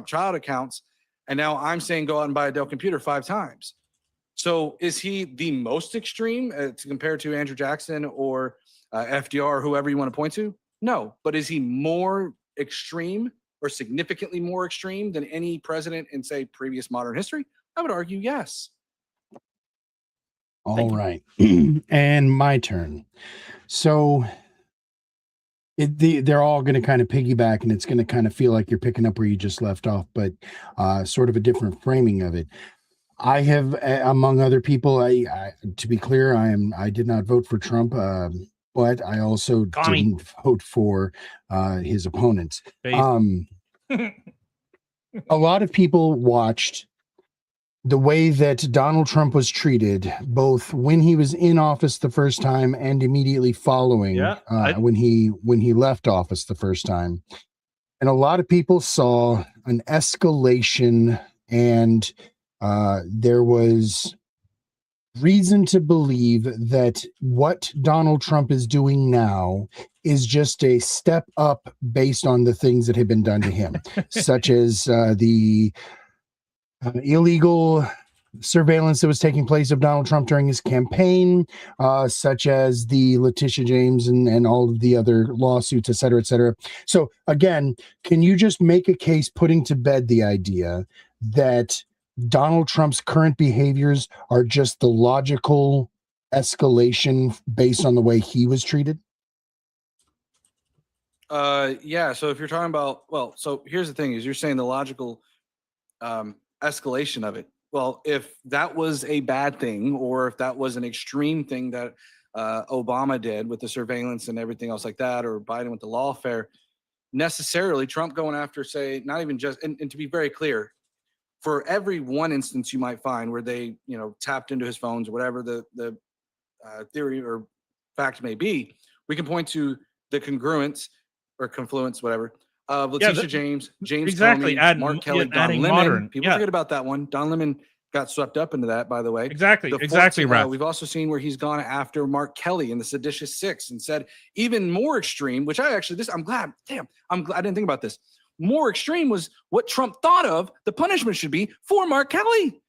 [SPEAKER 2] child accounts. And now I'm saying go out and buy a Dell computer 5 times. So is he the most extreme to compare to Andrew Jackson or FDR, or whoever you want to point to? No. But is he more extreme or significantly more extreme than any president in, say, previous modern history? I would argue yes.
[SPEAKER 1] All right. And my turn. So they're all going to kind of piggyback, and it's going to kind of feel like you're picking up where you just left off, but sort of a different framing of it. I have, among other people, I to be clear, I did not vote for Trump, but I also didn't vote for his opponents. A lot of people watched the way that Donald Trump was treated, both when he was in office the first time and immediately following, when he left office the first time. And a lot of people saw an escalation, and there was reason to believe that what Donald Trump is doing now is just a step up based on the things that have been done to him, such as the illegal surveillance that was taking place of Donald Trump during his campaign, such as the Letitia James and all of the other lawsuits, et cetera, et cetera. So again, can you just make a case putting to bed the idea that Donald Trump's current behaviors are just the logical escalation based on the way he was treated?
[SPEAKER 2] Yeah. So if you're talking about, well, so here's the thing: is you're saying the logical escalation of it. Well, if that was a bad thing, or if that was an extreme thing that Obama did with the surveillance and everything else like that, or Biden with the lawfare, necessarily Trump going after, say, not even just, and to be very clear, for every one instance you might find where they, tapped into his phones or whatever the theory or fact may be, we can point to the congruence or confluence, whatever, of Letitia James Comey, Mark Kelly, Don Lemon. People forget about that one. Don Lemon got swept up into that, by the way.
[SPEAKER 4] Exactly.
[SPEAKER 2] We've also seen where he's gone after Mark Kelly in the Seditious Six and said even more extreme, which I'm glad. I didn't think about this. More extreme was what Trump thought of the punishment should be for Mark Kelly.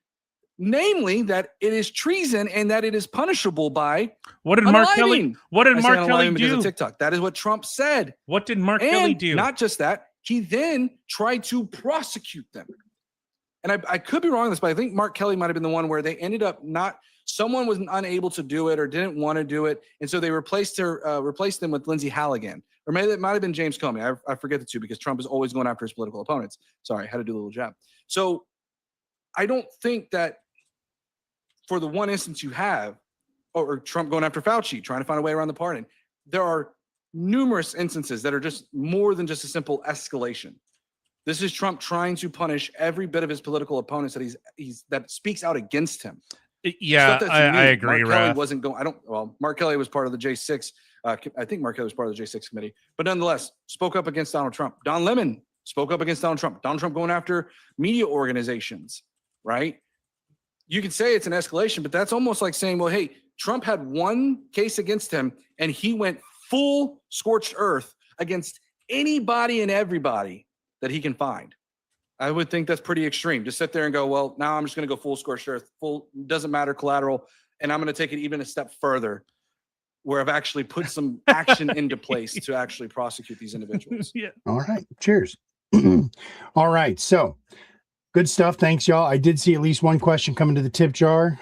[SPEAKER 2] Namely, that it is treason and that it is punishable by
[SPEAKER 4] What did Mark Kelly do?
[SPEAKER 2] Because of TikTok. That is what Trump said.
[SPEAKER 4] What did Mark Kelly do?
[SPEAKER 2] Not just that, he then tried to prosecute them. And I could be wrong on this, but I think Mark Kelly might have been the one where they ended up someone was unable to do it or didn't want to do it, and so they replaced them with Lindsey Halligan, or maybe it might have been James Comey. I forget the two because Trump is always going after his political opponents. Sorry, I had to do a little jab. So I don't think that for the one instance you have, or Trump going after Fauci, trying to find a way around the pardon, there are numerous instances that are just more than just a simple escalation. This is Trump trying to punish every bit of his political opponents that speaks out against him.
[SPEAKER 4] Yeah, I agree.
[SPEAKER 2] Mark Kelly wasn't going. Mark Kelly was part of the J6. I think Mark Kelly was part of the J6 committee, but nonetheless, spoke up against Donald Trump. Don Lemon spoke up against Donald Trump. Donald Trump going after media organizations, right? You can say it's an escalation, but that's almost like saying, well, hey, Trump had one case against him and he went full scorched earth against anybody and everybody that he can find. I would think that's pretty extreme. Just sit there and go, well, now I'm just going to go full scorched earth, doesn't matter, collateral, and I'm going to take it even a step further where I've actually put some action into place to actually prosecute these individuals.
[SPEAKER 4] Yeah.
[SPEAKER 1] All right. Cheers. All right. So good stuff. Thanks, y'all. I did see at least one question come into the tip jar.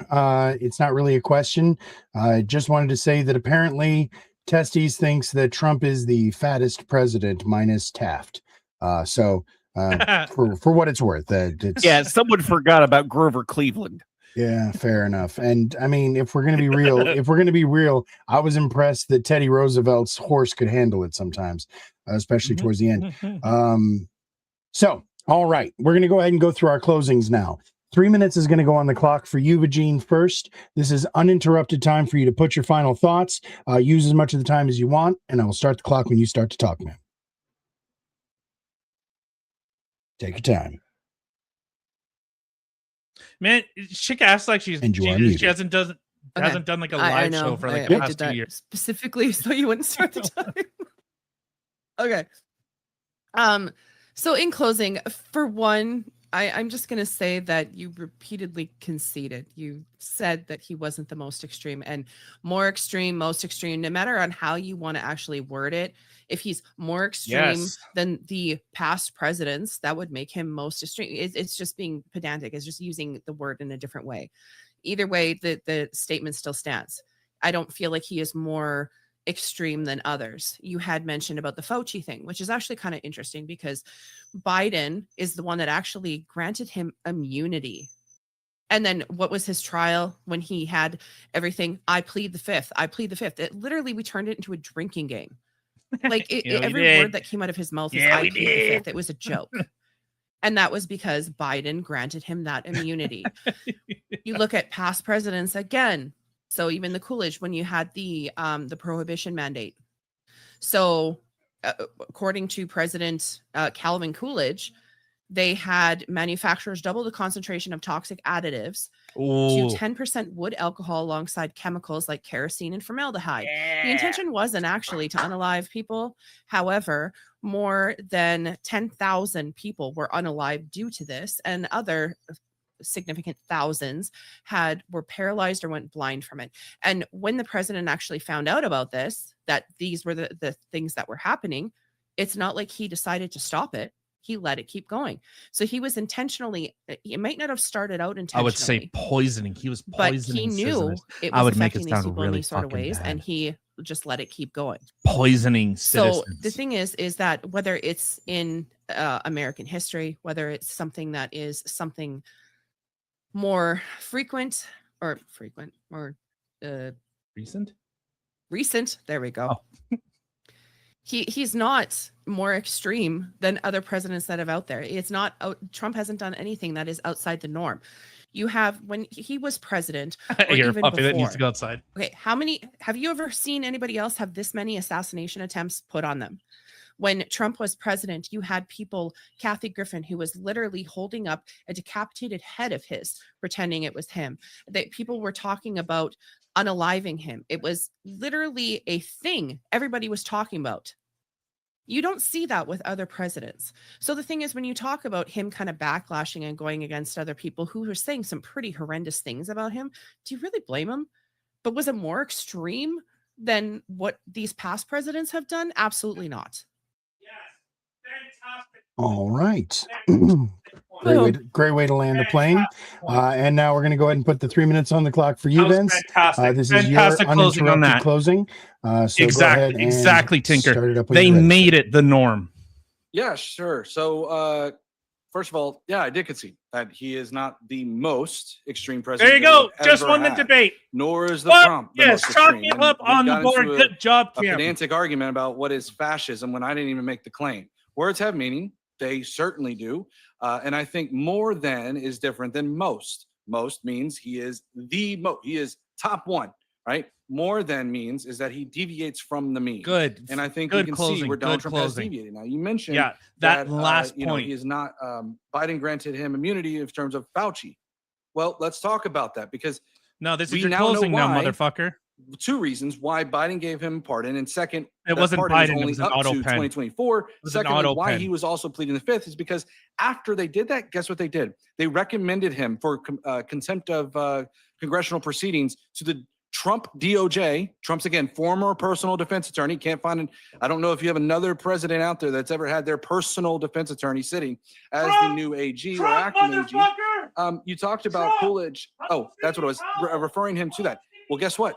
[SPEAKER 1] It's not really a question. I just wanted to say that apparently Testes thinks that Trump is the fattest president minus Taft. For what it's worth,
[SPEAKER 5] someone forgot about Grover Cleveland.
[SPEAKER 1] Yeah, fair enough. And I mean, if we're gonna be real, I was impressed that Teddy Roosevelt's horse could handle it sometimes, especially towards the end. So, all right, we're gonna go ahead and go through our closings now. 3 minutes is going to go on the clock for you, Vagine, first. This is uninterrupted time for you to put your final thoughts. Use as much of the time as you want, and I will start the clock when you start to talk, man. Take your time.
[SPEAKER 4] Man, chick acts like she hasn't done like a live show for like the past 2 years.
[SPEAKER 3] Specifically so you wouldn't start the time. Okay. So in closing, for one, I'm just going to say that you repeatedly conceded. You said that he wasn't the most extreme, and more extreme, most extreme, no matter on how you want to actually word it. If he's more extreme than the past presidents, that would make him most extreme. It's just being pedantic. It's just using the word in a different way. Either way, the statement still stands. I don't feel like he is more extreme than others. You had mentioned about the Fauci thing, which is actually kind of interesting because Biden is the one that actually granted him immunity. And then what was his trial when he had everything? I plead the fifth. I plead the fifth. It literally, we turned it into a drinking game. Like every word that came out of his mouth was I plead the fifth. It was a joke. And that was because Biden granted him that immunity. You look at past presidents again. So even the Coolidge, when you had the prohibition mandate. So according to President Calvin Coolidge, they had manufacturers double the concentration of toxic additives to 10% wood alcohol alongside chemicals like kerosene and formaldehyde. The intention wasn't actually to unalive people. However, more than 10,000 people were unalived due to this, and other significant thousands were paralyzed or went blind from it. And when the president actually found out about this, that these were the things that were happening, it's not like he decided to stop it. he let it keep going. So he was intentionally, it might not have started out intentionally.
[SPEAKER 4] I would say poisoning. He was poisoning.
[SPEAKER 3] But he knew
[SPEAKER 4] citizens.
[SPEAKER 3] it
[SPEAKER 4] I
[SPEAKER 3] was
[SPEAKER 4] would make it
[SPEAKER 3] affecting these
[SPEAKER 4] sound
[SPEAKER 3] people in
[SPEAKER 4] really
[SPEAKER 3] these sort of
[SPEAKER 4] fucking
[SPEAKER 3] ways,
[SPEAKER 4] bad.
[SPEAKER 3] and he just let it keep going.
[SPEAKER 4] Poisoning citizens.
[SPEAKER 3] So the thing is that whether it's in American history, whether it's something that is something more frequent or recent, there we go.
[SPEAKER 4] Oh.
[SPEAKER 3] He's not more extreme than other presidents that have out there. It's not Trump hasn't done anything that is outside the norm. You have, when he was president, or
[SPEAKER 4] You're
[SPEAKER 3] even
[SPEAKER 4] a puppy
[SPEAKER 3] before,
[SPEAKER 4] that needs to go outside.
[SPEAKER 3] Okay, have you ever seen anybody else have this many assassination attempts put on them? When Trump was president, you had people, Kathy Griffin, who was literally holding up a decapitated head of his, pretending it was him. That people were talking about unaliving him. It was literally a thing everybody was talking about. You don't see that with other presidents. So the thing is, when you talk about him kind of backlashing and going against other people who are saying some pretty horrendous things about him, do you really blame him? But was it more extreme than what these past presidents have done? Absolutely not.
[SPEAKER 1] All right. Great way to land the plane. And now we're going to go ahead and put the 3 minutes on the clock for you, Vince. This is your
[SPEAKER 4] closing on that.
[SPEAKER 1] closing. So
[SPEAKER 4] Exactly, Tinker. They made it the norm.
[SPEAKER 2] Yeah, sure. So, first of all, yeah, I did concede that he is not the most extreme president.
[SPEAKER 4] There you go. Just won the debate.
[SPEAKER 2] Nor is the Trump.
[SPEAKER 4] Yes, chalk it up on the board. Good job,
[SPEAKER 2] Cam. A pedantic argument about what is fascism when I didn't even make the claim. Words have meaning. They certainly do. And I think more than is different than most. Most means he is he is top one, right? More than means is that he deviates from the mean.
[SPEAKER 4] Good.
[SPEAKER 2] And I think you can see where Donald Trump has deviated. Now, you mentioned
[SPEAKER 4] that last point.
[SPEAKER 2] He is not, Biden granted him immunity in terms of Fauci. Well, let's talk about that because
[SPEAKER 4] this is your closing now, motherfucker.
[SPEAKER 2] Two reasons why Biden gave him pardon, and second,
[SPEAKER 4] it wasn't Biden,
[SPEAKER 2] only
[SPEAKER 4] it was an
[SPEAKER 2] up
[SPEAKER 4] auto
[SPEAKER 2] to
[SPEAKER 4] pen.
[SPEAKER 2] 2024. Secondly, why he was also pleading the fifth is because after they did that, guess what they did? They recommended him for contempt of congressional proceedings to the Trump DOJ. Trump's, again, former personal defense attorney. Can't find it. I don't know if you have another president out there that's ever had their personal defense attorney sitting as the new AG or acting AG. You talked about Coolidge. Oh, that's what it was. Referring him to that. Well, guess what?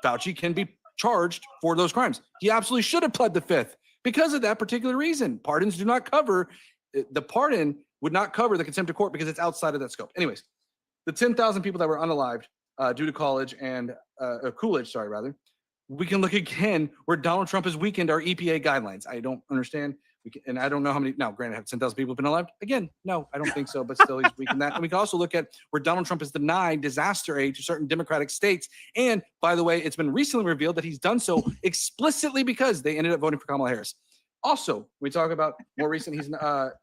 [SPEAKER 2] Fauci can be charged for those crimes. He absolutely should have pled the fifth because of that particular reason. Pardons do not cover, the pardon would not cover the contempt of court because it's outside of that scope. Anyways, the 10,000 people that were unalived due to Coolidge, we can look again where Donald Trump has weakened our EPA guidelines. I don't understand. And I don't know how many. Now, granted, have 10,000 people been alive? Again, no, I don't think so. But still, he's weakened that. And we can also look at where Donald Trump has denied disaster aid to certain Democratic states. And by the way, it's been recently revealed that he's done so explicitly because they ended up voting for Kamala Harris. Also, we talk about more recent. He's not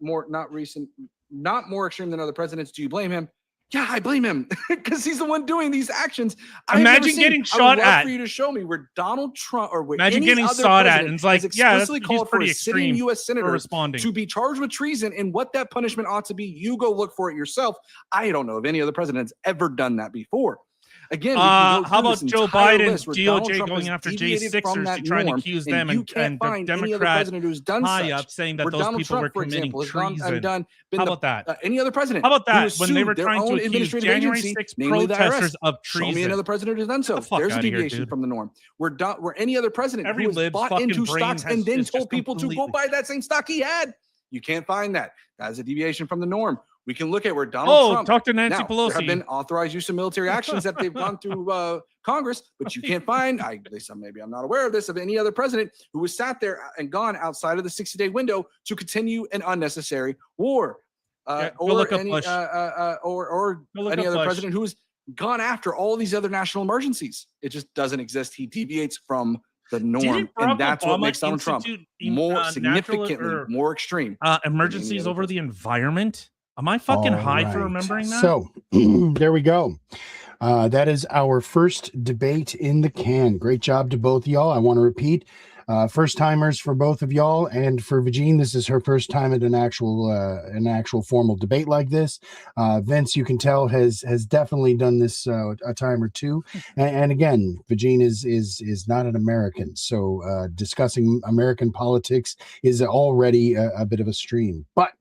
[SPEAKER 2] more extreme than other presidents. Do you blame him? Yeah, I blame him because he's the one doing these actions.
[SPEAKER 4] Imagine getting shot at.
[SPEAKER 2] For you to show me where Donald Trump or where
[SPEAKER 4] imagine
[SPEAKER 2] any
[SPEAKER 4] getting
[SPEAKER 2] other
[SPEAKER 4] shot at, and it's like,
[SPEAKER 2] explicitly
[SPEAKER 4] he's
[SPEAKER 2] called for
[SPEAKER 4] pretty
[SPEAKER 2] a sitting U.S. senator
[SPEAKER 4] responding
[SPEAKER 2] to be charged with treason, and what that punishment ought to be. You go look for it yourself. I don't know if any other president has ever done that before. Again,
[SPEAKER 4] how about Joe Biden, DOJ going after J6ers to try and accuse them, and the Democrat high up saying that those people were committing treason? How about that?
[SPEAKER 2] Any other president?
[SPEAKER 4] How about that? When they were trying to accuse January 6th protesters of treason.
[SPEAKER 2] Show me another president who's done so. There's a deviation from the norm. Where any other president who has bought into stocks and then told people to go buy that same stock he had. You can't find that. That is a deviation from the norm. We can look at where Donald Trump.
[SPEAKER 4] Talk to Nancy Pelosi.
[SPEAKER 2] There have been authorized use of military actions that they've gone through Congress, but you can't find, at least maybe I'm not aware of this, of any other president who was sat there and gone outside of the 60-day window to continue an unnecessary war. Or any other president who has gone after all these other national emergencies. It just doesn't exist. He deviates from the norm, and that's what makes Donald Trump more significantly more extreme.
[SPEAKER 4] Emergencies over the environment. Am I fucking high for remembering that?
[SPEAKER 1] So there we go. That is our first debate in the can. Great job to both of y'all. I want to repeat, First timers for both of y'all, and for Vagine, this is her first time at an actual formal debate like this. Vince, you can tell, has definitely done this a time or two. And again, Vagine is not an American, so discussing American politics is already a bit of a stream. But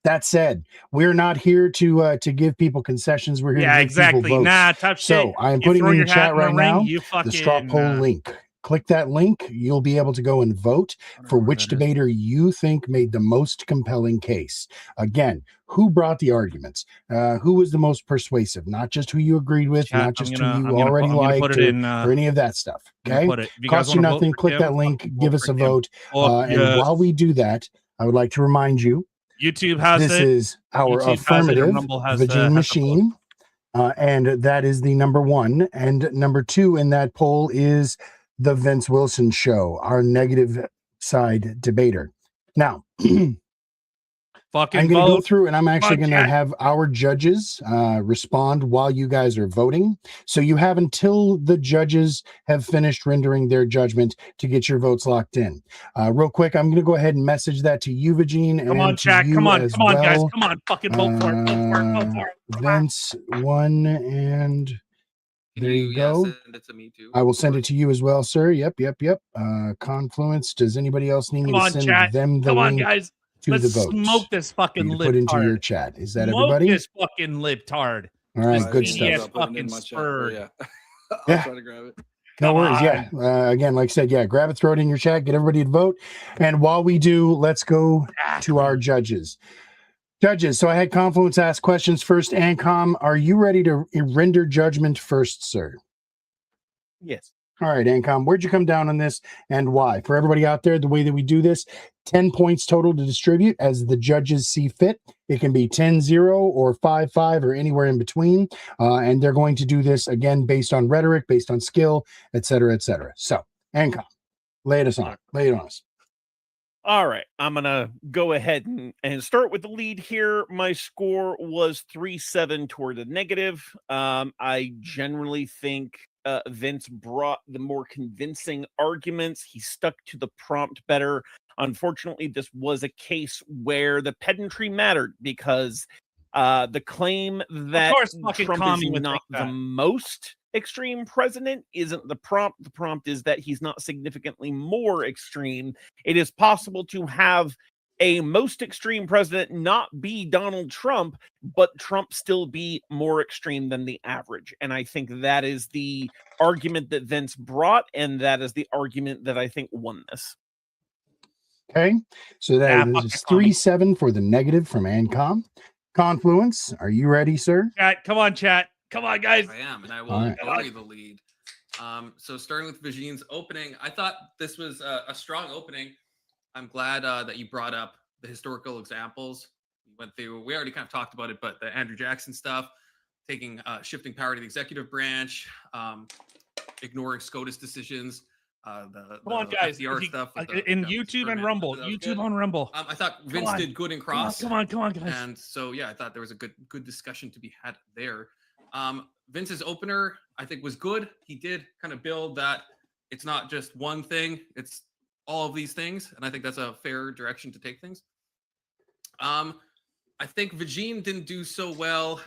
[SPEAKER 1] that said, we're not here to give people concessions. We're here to give people votes.
[SPEAKER 4] Nah, tough shit.
[SPEAKER 1] So I am putting in the chat right now the straw poll link. Click that link. You'll be able to go and vote for which debater you think made the most compelling case. Again, who brought the arguments? Who was the most persuasive? Not just who you agreed with, not just who you already liked, or any of that stuff. Okay? Costs you nothing. Click that link. Give us a vote. And while we do that, I would like to remind you,
[SPEAKER 4] YouTube has
[SPEAKER 1] this is our affirmative Vagine machine. And that is the number 1. And number 2 in that poll is the Vince Wilson Show, our negative side debater. Now, I'm going to go through and I'm actually going to have our judges respond while you guys are voting. So you have until the judges have finished rendering their judgment to get your votes locked in. Real quick, I'm going to go ahead and message that to you, Vagine.
[SPEAKER 4] Come on, chat. Come on, guys. Come on, fucking vote for it. Vote for it.
[SPEAKER 1] Vince 1 and... There you go.
[SPEAKER 6] Send it to me too.
[SPEAKER 1] I will send it to you as well, sir. Yep. Confluence. Does anybody else need me to send them the link
[SPEAKER 4] guys.
[SPEAKER 1] to
[SPEAKER 4] Let's
[SPEAKER 1] the vote?
[SPEAKER 4] Smoke this fucking libtard.
[SPEAKER 1] Put into your chat. Is that everybody?
[SPEAKER 4] This fucking libtard.
[SPEAKER 1] All right, good stuff.
[SPEAKER 4] Fucking spur.
[SPEAKER 2] Yeah.
[SPEAKER 1] I'll
[SPEAKER 2] try to grab it.
[SPEAKER 1] No worries. Yeah. Again, like I said, grab it, throw it in your chat, get everybody to vote. And while we do, let's go to our judges. Judges, so I had Confluence ask questions first. Ancom, are you ready to render judgment first, sir?
[SPEAKER 5] Yes.
[SPEAKER 1] All right, Ancom, where'd you come down on this and why? For everybody out there, the way that we do this, 10 points total to distribute as the judges see fit. It can be 10-0 or 5-5 or anywhere in between. And they're going to do this, again, based on rhetoric, based on skill, et cetera, et cetera. So, Ancom, lay it on us.
[SPEAKER 5] All right, I'm going to go ahead and start with the lead here. My score was 3-7 toward the negative. I generally think Vince brought the more convincing arguments. He stuck to the prompt better. Unfortunately, this was a case where the pedantry mattered because the claim that Trump is not the most extreme president isn't the prompt. The prompt is that he's not significantly more extreme. It is possible to have a most extreme president not be Donald Trump, but Trump still be more extreme than the average. And I think that is the argument that Vince brought, and that is the argument that I think won this.
[SPEAKER 1] Okay, so that is 3-7 for the negative from Ancom. Confluence, are you ready, sir?
[SPEAKER 4] Come on, chat. Come on, guys.
[SPEAKER 6] I am, and I will carry the lead. So starting with Vagine's opening, I thought this was a strong opening. I'm glad that you brought up the historical examples. We already kind of talked about it, but the Andrew Jackson stuff, shifting power to the executive branch, ignoring SCOTUS decisions,
[SPEAKER 4] come on, guys.
[SPEAKER 6] FDR stuff
[SPEAKER 4] in YouTube and Rumble. YouTube on Rumble.
[SPEAKER 6] I thought Vince did good in cross.
[SPEAKER 4] Come on, guys.
[SPEAKER 6] And so I thought there was a good discussion to be had there. Vince's opener, I think, was good. He did kind of build that it's not just one thing, it's all of these things. And I think that's a fair direction to take things. I think Vagine didn't do so well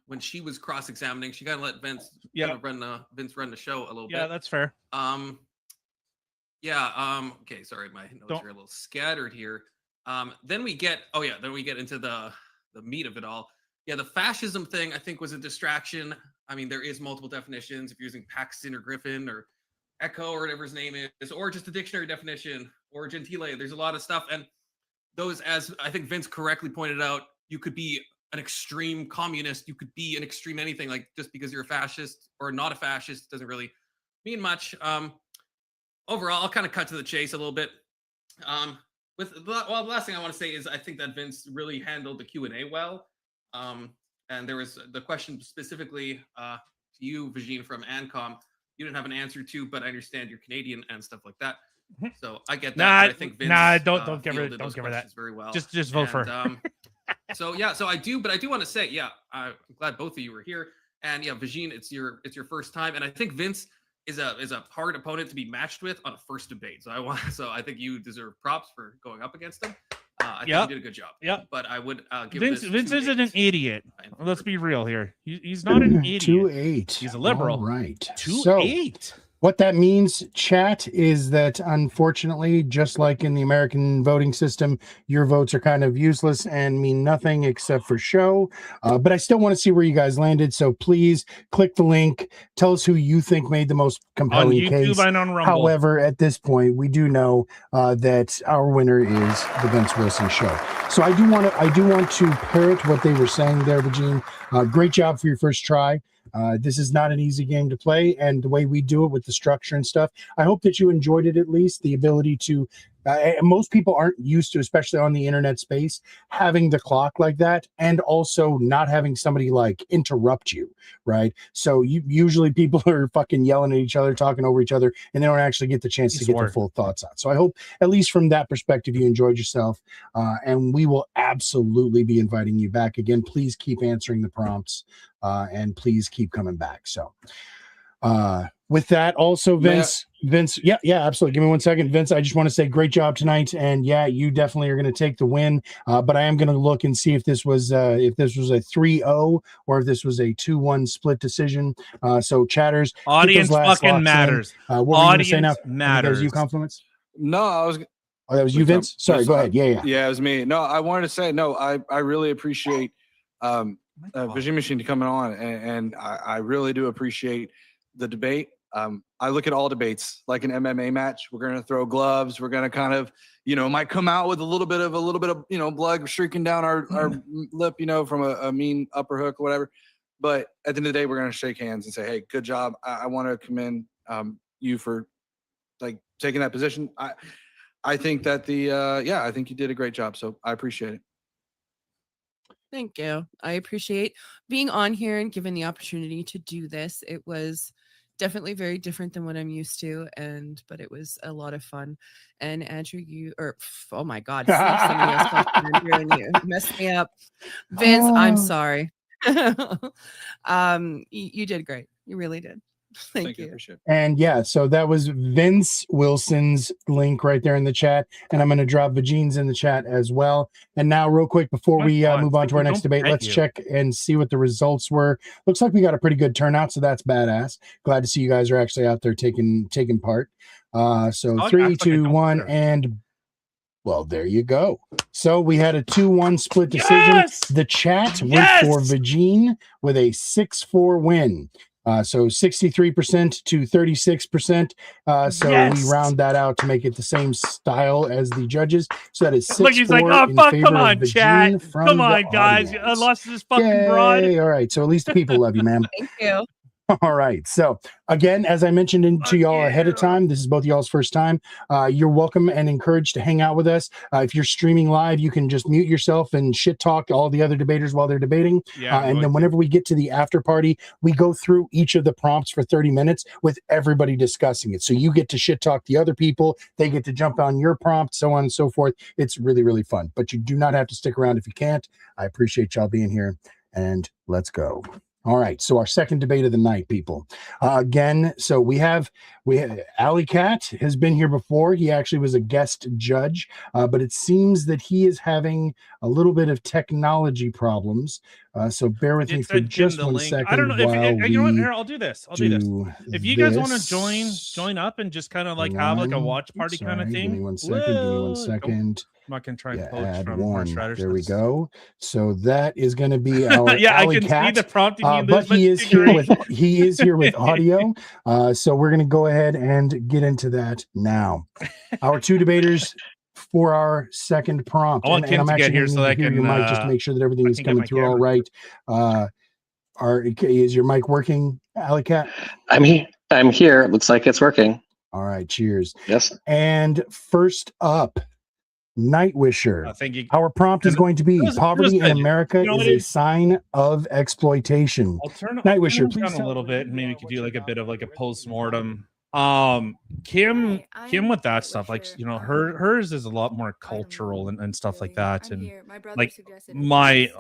[SPEAKER 6] when she was cross-examining. She kind of let Vince run the show a little bit.
[SPEAKER 4] Yeah, that's fair.
[SPEAKER 6] Okay, sorry, my notes are a little scattered here. Then we get into the meat of it all. Yeah, the fascism thing, I think, was a distraction. I mean, there is multiple definitions. If you're using Paxton or Griffin or Echo or whatever his name is, or just a dictionary definition, or Gentile, there's a lot of stuff. And those, as I think Vince correctly pointed out, you could be an extreme communist. You could be an extreme anything. Like, just because you're a fascist or not a fascist doesn't really mean much. Overall, I'll kind of cut to the chase a little bit. The last thing I want to say is I think that Vince really handled the Q&A well. And there was the question specifically to you, Vagine, from Ancom. You didn't have an answer to, but I understand you're Canadian and stuff like that. So I get that. I think Vince
[SPEAKER 4] don't give her that.
[SPEAKER 6] Very well.
[SPEAKER 4] Just vote for her.
[SPEAKER 6] So I do want to say, I'm glad both of you were here. And Vagine, it's your first time, and I think Vince is a hard opponent to be matched with on a first debate. So I think you deserve props for going up against him. I think you did a good job.
[SPEAKER 4] Yeah.
[SPEAKER 6] But I would give
[SPEAKER 4] Vince isn't an idiot. Let's be real here. He's not an idiot.
[SPEAKER 1] 2-8.
[SPEAKER 4] He's a liberal.
[SPEAKER 1] All right.
[SPEAKER 4] 2-8.
[SPEAKER 1] What that means, chat, is that unfortunately, just like in the American voting system, your votes are kind of useless and mean nothing except for show. But I still want to see where you guys landed. So please click the link. Tell us who you think made the most compelling
[SPEAKER 4] on YouTube
[SPEAKER 1] case.
[SPEAKER 4] And on Rumble.
[SPEAKER 1] However, at this point, we do know that our winner is the Vince Wilson Show. So I do want to parrot what they were saying there, Virginie. Great job for your first try. This is not an easy game to play, and the way we do it with the structure and stuff, I hope that you enjoyed it, at least the ability to most people aren't used to, especially on the internet space, having the clock like that, and also not having somebody like interrupt you, right? So usually people are fucking yelling at each other, talking over each other, and they don't actually get the chance to get their full thoughts out. So I hope, at least from that perspective, you enjoyed yourself, and we will absolutely be inviting you back again. Please keep answering the prompts, and please keep coming back. So with that, also, Vince, yeah, absolutely. Give me 1 second, Vince. I just want to say great job tonight, and yeah, you definitely are going to take the win. But I am going to look and see if this was a 3-0 or if this was a 2-1 split decision. So, chatters,
[SPEAKER 4] audience fucking matters.
[SPEAKER 1] What were you going to say now?
[SPEAKER 4] Matters.
[SPEAKER 1] Those you compliments?
[SPEAKER 2] No, I was.
[SPEAKER 1] Oh, that was you, Vince. Sorry, go ahead. Yeah,
[SPEAKER 2] it was me. No, I wanted to say no. I really appreciate Vision Machine coming on, and I really do appreciate the debate. I look at all debates like an MMA match. We're going to throw gloves. We're going to kind of, might come out with a little bit of, blood streaking down our lip, from a mean upper hook or whatever. But at the end of the day, we're going to shake hands and say, hey, good job. I want to commend you for like taking that position. I think that I think you did a great job. So I appreciate it.
[SPEAKER 3] Thank you. I appreciate being on here and given the opportunity to do this. It was definitely very different than what I'm used to, but it was a lot of fun. And Andrew, oh my God, see, somebody else called Andrew and you messed me up. Vince, I'm sorry. You did great. You really did. Thank you.
[SPEAKER 1] And yeah, so that was Vince Wilson's link right there in the chat, and I'm going to drop Virginie's in the chat as well. And now, real quick, before we move on to our next debate, let's check and see what the results were. Looks like we got a pretty good turnout, so that's badass. Glad to see you guys are actually out there taking part. So 3, 2, 1, and well, there you go. So we had a 2-1 split decision.
[SPEAKER 4] Yes!
[SPEAKER 1] The chat went for Virginie with a 6-4 win. So 63% to 36%. We round that out to make it the same style as the judges. So that is 6-4.
[SPEAKER 4] Look, he's like, oh, fuck, come on, chat. Come on, guys. I lost this fucking broad.
[SPEAKER 1] All right. So at least the people love you, ma'am.
[SPEAKER 3] Thank you.
[SPEAKER 1] All right. So again, as I mentioned to y'all ahead of time, this is both y'all's first time. You're welcome and encouraged to hang out with us. If you're streaming live, you can just mute yourself and shit talk all the other debaters while they're debating. And then whenever we get to the after party, we go through each of the prompts for 30 minutes with everybody discussing it. So you get to shit talk the other people. They get to jump on your prompt, so on and so forth. It's really, really fun. But you do not have to stick around if you can't. I appreciate y'all being here. And let's go. All right, so our second debate of the night, people. Again, so we have Alley Cat has been here before. He actually was a guest judge, but it seems that he is having a little bit of technology problems. So bear with me for just 1 second.
[SPEAKER 4] I don't know if you know what, here, I'll do this. If you guys want to join up and just kind of like have like a watch party kind of thing.
[SPEAKER 1] Give me 1 second. Give me 1 second.
[SPEAKER 4] I'm not gonna try and poach
[SPEAKER 1] add
[SPEAKER 4] from
[SPEAKER 1] one.
[SPEAKER 4] Shredders.
[SPEAKER 1] There we go. So that is going to be our
[SPEAKER 4] I
[SPEAKER 1] Alley
[SPEAKER 4] can
[SPEAKER 1] Cat.
[SPEAKER 4] see the prompting.
[SPEAKER 1] But he is here with audio. So we're going to go ahead and get into that now. Our two debaters for our second prompt.
[SPEAKER 4] I want Kim to get here so I can
[SPEAKER 1] your mic just to make sure that everything is coming through all right. Is your mic working, Alley Cat?
[SPEAKER 7] I'm here. It looks like it's working.
[SPEAKER 1] All right. Cheers.
[SPEAKER 7] Yes.
[SPEAKER 1] And first up, Nightwisher.
[SPEAKER 4] Thank you.
[SPEAKER 1] Our prompt is going to be poverty in America is a sign of exploitation. Nightwisher, please
[SPEAKER 4] a little bit, and maybe we could do like a bit of like a post-mortem. Kim with that stuff, like hers is a lot more cultural and stuff like that, and like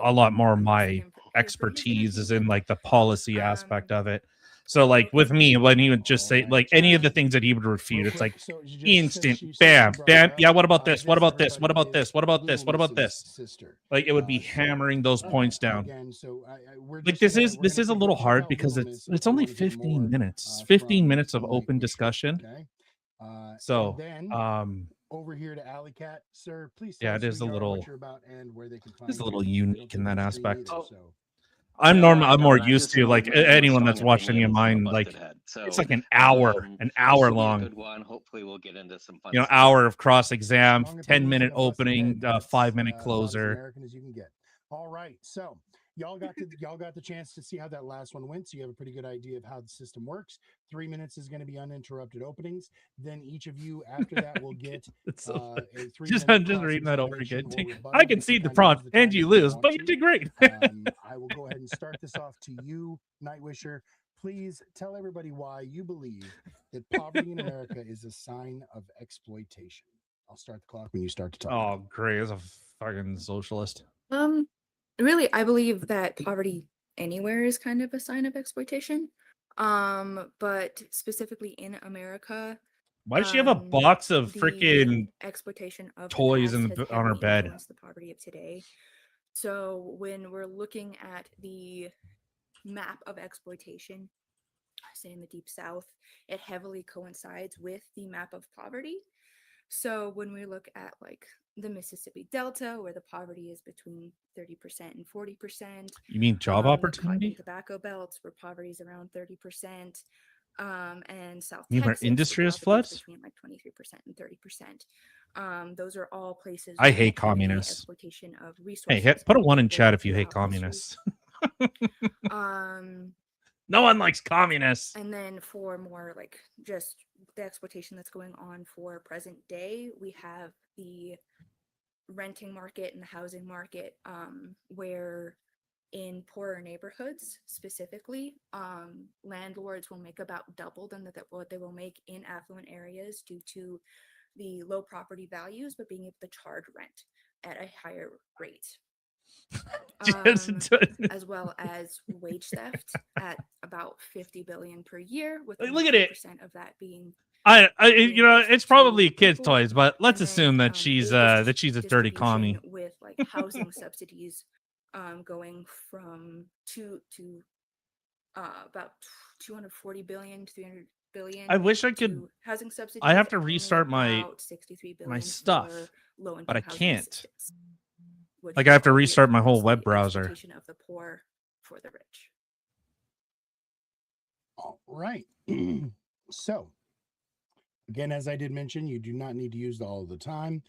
[SPEAKER 4] a lot more my expertise is in like the policy aspect of it. So like with me, when he would just say like any of the things that he would refute, it's like instant, bam, bam. Yeah, what about this? What about this? What about this? What about this? What about this? Like it would be hammering those points down. Like this is a little hard because it's only 15 minutes. 15 minutes of open discussion. So
[SPEAKER 1] over here to Alley Cat, sir, please.
[SPEAKER 4] Yeah, it is a little unique in that aspect.
[SPEAKER 1] So.
[SPEAKER 4] I'm more used to like anyone that's watched any of mine, like it's like an hour long.
[SPEAKER 7] Good one. Hopefully we'll get into some fun
[SPEAKER 4] Hour of cross exam, 10-minute opening, 5-minute closer.
[SPEAKER 1] American as you can get. All right, so y'all got the chance to see how that last one went, so you have a pretty good idea of how the system works. 3 minutes is going to be uninterrupted openings. Then each of you after that will get a 3
[SPEAKER 4] just reading that over again. I concede the prompt and you lose, but you did great.
[SPEAKER 1] I will go ahead and start this off to you, Nightwisher. Please tell everybody why you believe that poverty in America is a sign of exploitation. I'll start the clock when you start to talk.
[SPEAKER 4] Oh, great. As a fucking socialist.
[SPEAKER 8] Really, I believe that poverty anywhere is kind of a sign of exploitation. But specifically in America,
[SPEAKER 4] why does she have a box of freaking
[SPEAKER 8] exploitation of
[SPEAKER 4] toys on her bed?
[SPEAKER 8] The poverty of today. So when we're looking at the map of exploitation, say in the Deep South, it heavily coincides with the map of poverty. So when we look at like the Mississippi Delta, where the poverty is between 30% and 40%.
[SPEAKER 4] You mean job opportunity?
[SPEAKER 8] Tobacco belts, where poverty is around 30%. And South
[SPEAKER 4] you mean
[SPEAKER 8] Texas,
[SPEAKER 4] where industry is floods?
[SPEAKER 8] Between like 23% and 30%. Those are all places.
[SPEAKER 4] I hate communists.
[SPEAKER 8] Exploitation of resources.
[SPEAKER 4] Hey, put a 1 in chat if you hate communists. No one likes communists.
[SPEAKER 8] And then for more like just the exploitation that's going on for present day, we have the renting market and the housing market, where in poorer neighborhoods specifically, landlords will make about double than what they will make in affluent areas due to the low property values, but being able to charge rent at a higher rate. As well as wage theft at about 50 billion per year, with
[SPEAKER 4] look at it
[SPEAKER 8] of that being
[SPEAKER 4] it's probably kids' toys, but let's assume that she's a dirty commie
[SPEAKER 8] with like housing subsidies going from about 240 billion to 300 billion.
[SPEAKER 4] I wish I could
[SPEAKER 8] housing subsidies.
[SPEAKER 4] I have to restart my
[SPEAKER 8] 63 billion
[SPEAKER 4] my stuff, but I can't.
[SPEAKER 8] Like
[SPEAKER 4] I have to restart my whole web browser.
[SPEAKER 8] Of the poor for the rich.
[SPEAKER 1] All right. So, again, as I did mention, you do not need to use all the time.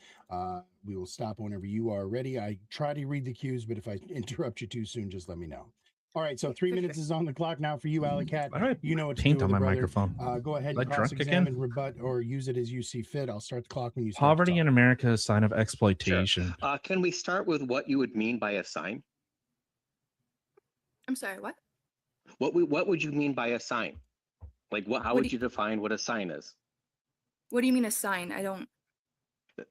[SPEAKER 1] We will stop whenever you are ready. I try to read the cues, but if I interrupt you too soon, just let me know. All right, so 3 minutes is on the clock now for you, Alley Cat. You know what to
[SPEAKER 4] paint
[SPEAKER 1] do
[SPEAKER 4] on my
[SPEAKER 1] brother.
[SPEAKER 4] microphone.
[SPEAKER 1] Go ahead and cross-examine, rebut, or use it as you see fit. I'll start the clock when you start.
[SPEAKER 4] Poverty in America is a sign of exploitation.
[SPEAKER 7] Sure. Can we start with what you would mean by a sign?
[SPEAKER 8] I'm sorry, what?
[SPEAKER 7] What would you mean by a sign? Like how would you define what a sign is?
[SPEAKER 8] What do you mean a sign? I don't.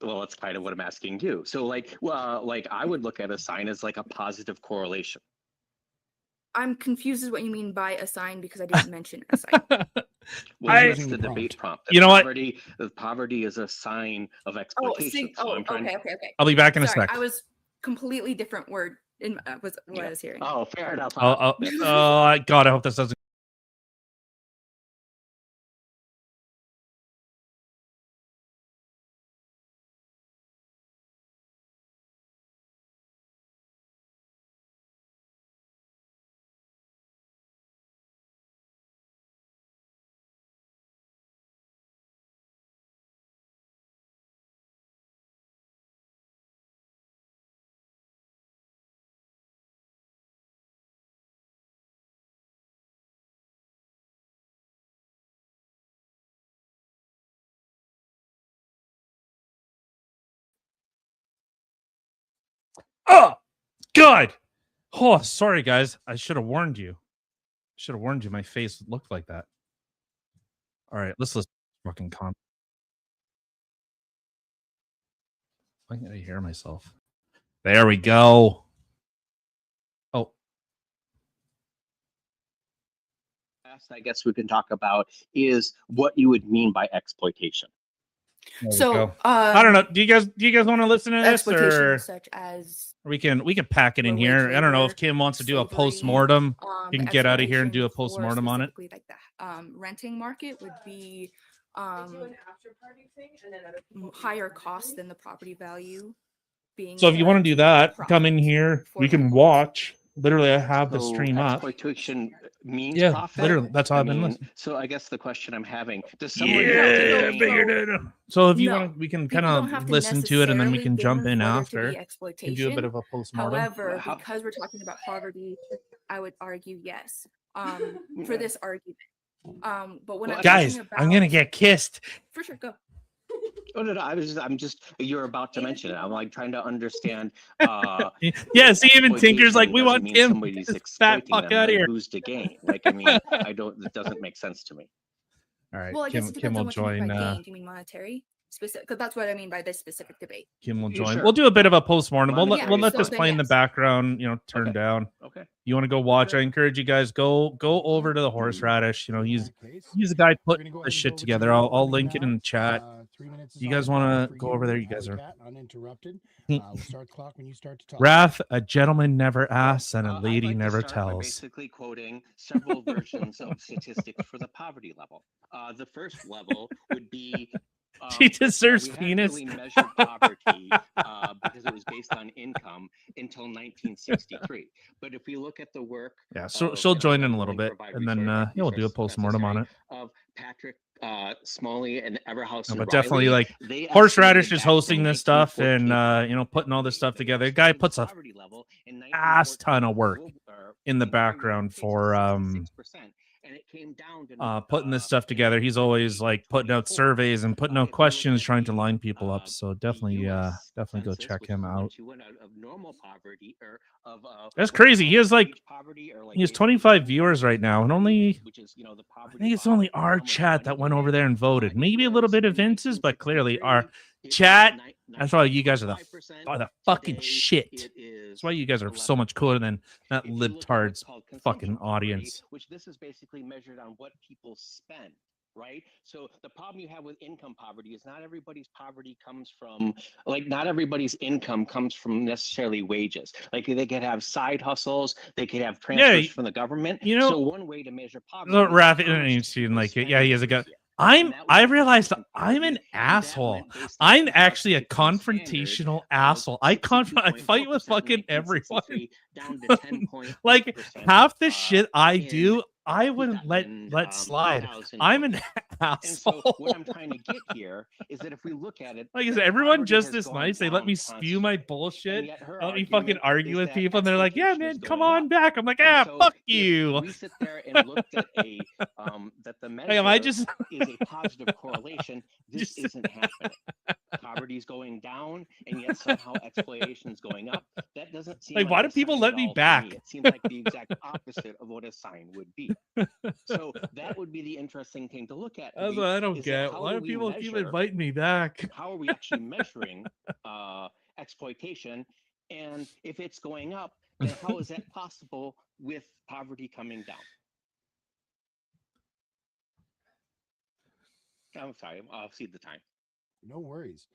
[SPEAKER 7] Well, that's kind of what I'm asking you. So like I would look at a sign as like a positive correlation.
[SPEAKER 8] I'm confused as what you mean by a sign because I didn't mention a sign.
[SPEAKER 7] Well, that's the debate prompt.
[SPEAKER 4] You know what?
[SPEAKER 7] Poverty is a sign of exploitation.
[SPEAKER 8] Okay.
[SPEAKER 4] I'll be back in a sec.
[SPEAKER 8] I was completely different word in what I was hearing.
[SPEAKER 7] Oh, fair enough.
[SPEAKER 4] God, I hope this doesn't. Oh, God. Oh, sorry, guys. I should have warned you. My face looked like that. All right, let's listen to fucking comment. Why can't I hear myself? There we go. Oh.
[SPEAKER 7] last I guess we can talk about is what you would mean by exploitation.
[SPEAKER 3] So
[SPEAKER 4] I don't know. Do you guys want to listen to this,
[SPEAKER 8] exploitation
[SPEAKER 4] or
[SPEAKER 8] such as
[SPEAKER 4] we can pack it in
[SPEAKER 8] the
[SPEAKER 4] here?
[SPEAKER 8] wage
[SPEAKER 4] I don't know if
[SPEAKER 8] labor,
[SPEAKER 4] Kim wants to do a
[SPEAKER 8] slavery,
[SPEAKER 4] post-mortem. You can
[SPEAKER 8] the
[SPEAKER 4] get out of here and do a
[SPEAKER 8] exploitation for
[SPEAKER 4] post-mortem on it.
[SPEAKER 8] specifically like the renting market would be higher cost than the property value being
[SPEAKER 4] So if you want to do that, come in here.
[SPEAKER 8] for
[SPEAKER 4] You can
[SPEAKER 8] landlords.
[SPEAKER 4] watch. Literally, I have the
[SPEAKER 7] So
[SPEAKER 4] stream up.
[SPEAKER 7] exploitation means
[SPEAKER 4] Yeah,
[SPEAKER 7] profit.
[SPEAKER 4] literally, that's how I've been listening.
[SPEAKER 7] So I guess the question I'm having: does someone
[SPEAKER 4] Yeah, figured it. So if you
[SPEAKER 8] No,
[SPEAKER 4] want, we can
[SPEAKER 8] people
[SPEAKER 4] kind
[SPEAKER 8] don't have
[SPEAKER 4] of
[SPEAKER 8] to
[SPEAKER 4] listen to it, and then we can jump in
[SPEAKER 8] necessarily
[SPEAKER 4] after.
[SPEAKER 8] be
[SPEAKER 4] And
[SPEAKER 8] exploitation.
[SPEAKER 4] do a bit of a post-mortem.
[SPEAKER 8] However, because we're talking about poverty, I would argue yes. For this argument. But when
[SPEAKER 4] Guys, I'm gonna get kissed.
[SPEAKER 8] For sure, go.
[SPEAKER 7] Oh no, I'm just you're about to mention it. I'm like trying to understand.
[SPEAKER 4] Yeah, see, even Tinker's like, we want Kim,
[SPEAKER 7] somebody's
[SPEAKER 4] this fat
[SPEAKER 7] exploiting
[SPEAKER 4] fuck
[SPEAKER 7] them,
[SPEAKER 4] out of
[SPEAKER 7] like,
[SPEAKER 4] here.
[SPEAKER 7] who's to gain? Like, I mean, it doesn't make sense to me.
[SPEAKER 4] All right,
[SPEAKER 8] Well, I guess it
[SPEAKER 4] Kim
[SPEAKER 8] depends
[SPEAKER 4] will
[SPEAKER 8] on what you mean
[SPEAKER 4] join.
[SPEAKER 8] by gain. Do you mean monetary? Specific, because that's what I mean by this specific debate.
[SPEAKER 4] Kim will
[SPEAKER 7] Yeah,
[SPEAKER 4] join.
[SPEAKER 7] sure.
[SPEAKER 4] We'll do a bit of a post-mortem. We'll
[SPEAKER 7] Monetary.
[SPEAKER 4] let
[SPEAKER 8] So
[SPEAKER 4] this
[SPEAKER 8] then
[SPEAKER 4] play in the
[SPEAKER 8] yes.
[SPEAKER 4] background. Turn down.
[SPEAKER 7] Okay.
[SPEAKER 4] You want to go watch? I encourage you guys go over to the horseradish. He's the guy putting this shit together. I'll link it in the chat.
[SPEAKER 1] 3 minutes.
[SPEAKER 4] You guys want to go over there? You guys are
[SPEAKER 1] uninterrupted. We'll start the clock when you start to talk.
[SPEAKER 4] Wrath. A gentleman never asks, and a
[SPEAKER 7] I'd
[SPEAKER 4] lady
[SPEAKER 7] like to
[SPEAKER 4] never
[SPEAKER 7] start by
[SPEAKER 4] tells.
[SPEAKER 7] basically quoting several versions of statistics for the poverty level. The first level would be.
[SPEAKER 4] She deserves
[SPEAKER 7] we
[SPEAKER 4] penis.
[SPEAKER 7] hadn't really measured poverty because it was based on income until 1963. But if we look at the work,
[SPEAKER 4] Yeah, so she'll join in a little bit, and then we'll do a post-mortem on it.
[SPEAKER 7] Of Patrick Smalley and Everhouse,
[SPEAKER 4] But definitely, like, Horseradish is hosting this stuff and putting all this stuff together. The guy puts a ass ton of work in the background for putting this stuff together. He's always like putting out surveys and putting out questions, trying to line people up. So definitely go check him out. That's crazy. He has 25 viewers right now, and only I think it's only our chat that went over there and voted. Maybe a little bit of Vince's, but clearly our chat. That's why you guys are the fucking shit. That's why you guys are so much cooler than that libtard's fucking audience.
[SPEAKER 7] Which this is basically measured on what people spend, right? So the problem you have with income poverty is not everybody's poverty comes from, not everybody's income comes from necessarily wages. Like they could have side hustles, they could have transfers from the government. So one way to measure poverty.
[SPEAKER 4] So Raph, you've seen yeah, he has a guy. I realized I'm an asshole. I'm actually a confrontational asshole. I fight with fucking everyone. Like half the shit I do, I wouldn't let slide. I'm an asshole.
[SPEAKER 7] So what I'm trying to get here is that if we look at it,
[SPEAKER 4] like, is everyone just this nice? They let me spew my bullshit. Let me fucking argue with people, and they're like, "Yeah, man, come on back." I'm like, fuck you.
[SPEAKER 7] We sit there and look at that the measure is a positive correlation. This isn't happening. Poverty is going down, and yet somehow exploitation is going up. That doesn't seem
[SPEAKER 4] like why do people let me back?
[SPEAKER 7] It seems like the exact opposite of what a sign would be. So that would be the interesting thing to look at.
[SPEAKER 4] That's what I don't get. Why do people keep inviting me back?
[SPEAKER 7] How are we actually measuring exploitation? And if it's going up, then how is that possible with poverty coming down? I'm sorry, I'll see the time.
[SPEAKER 1] No worries.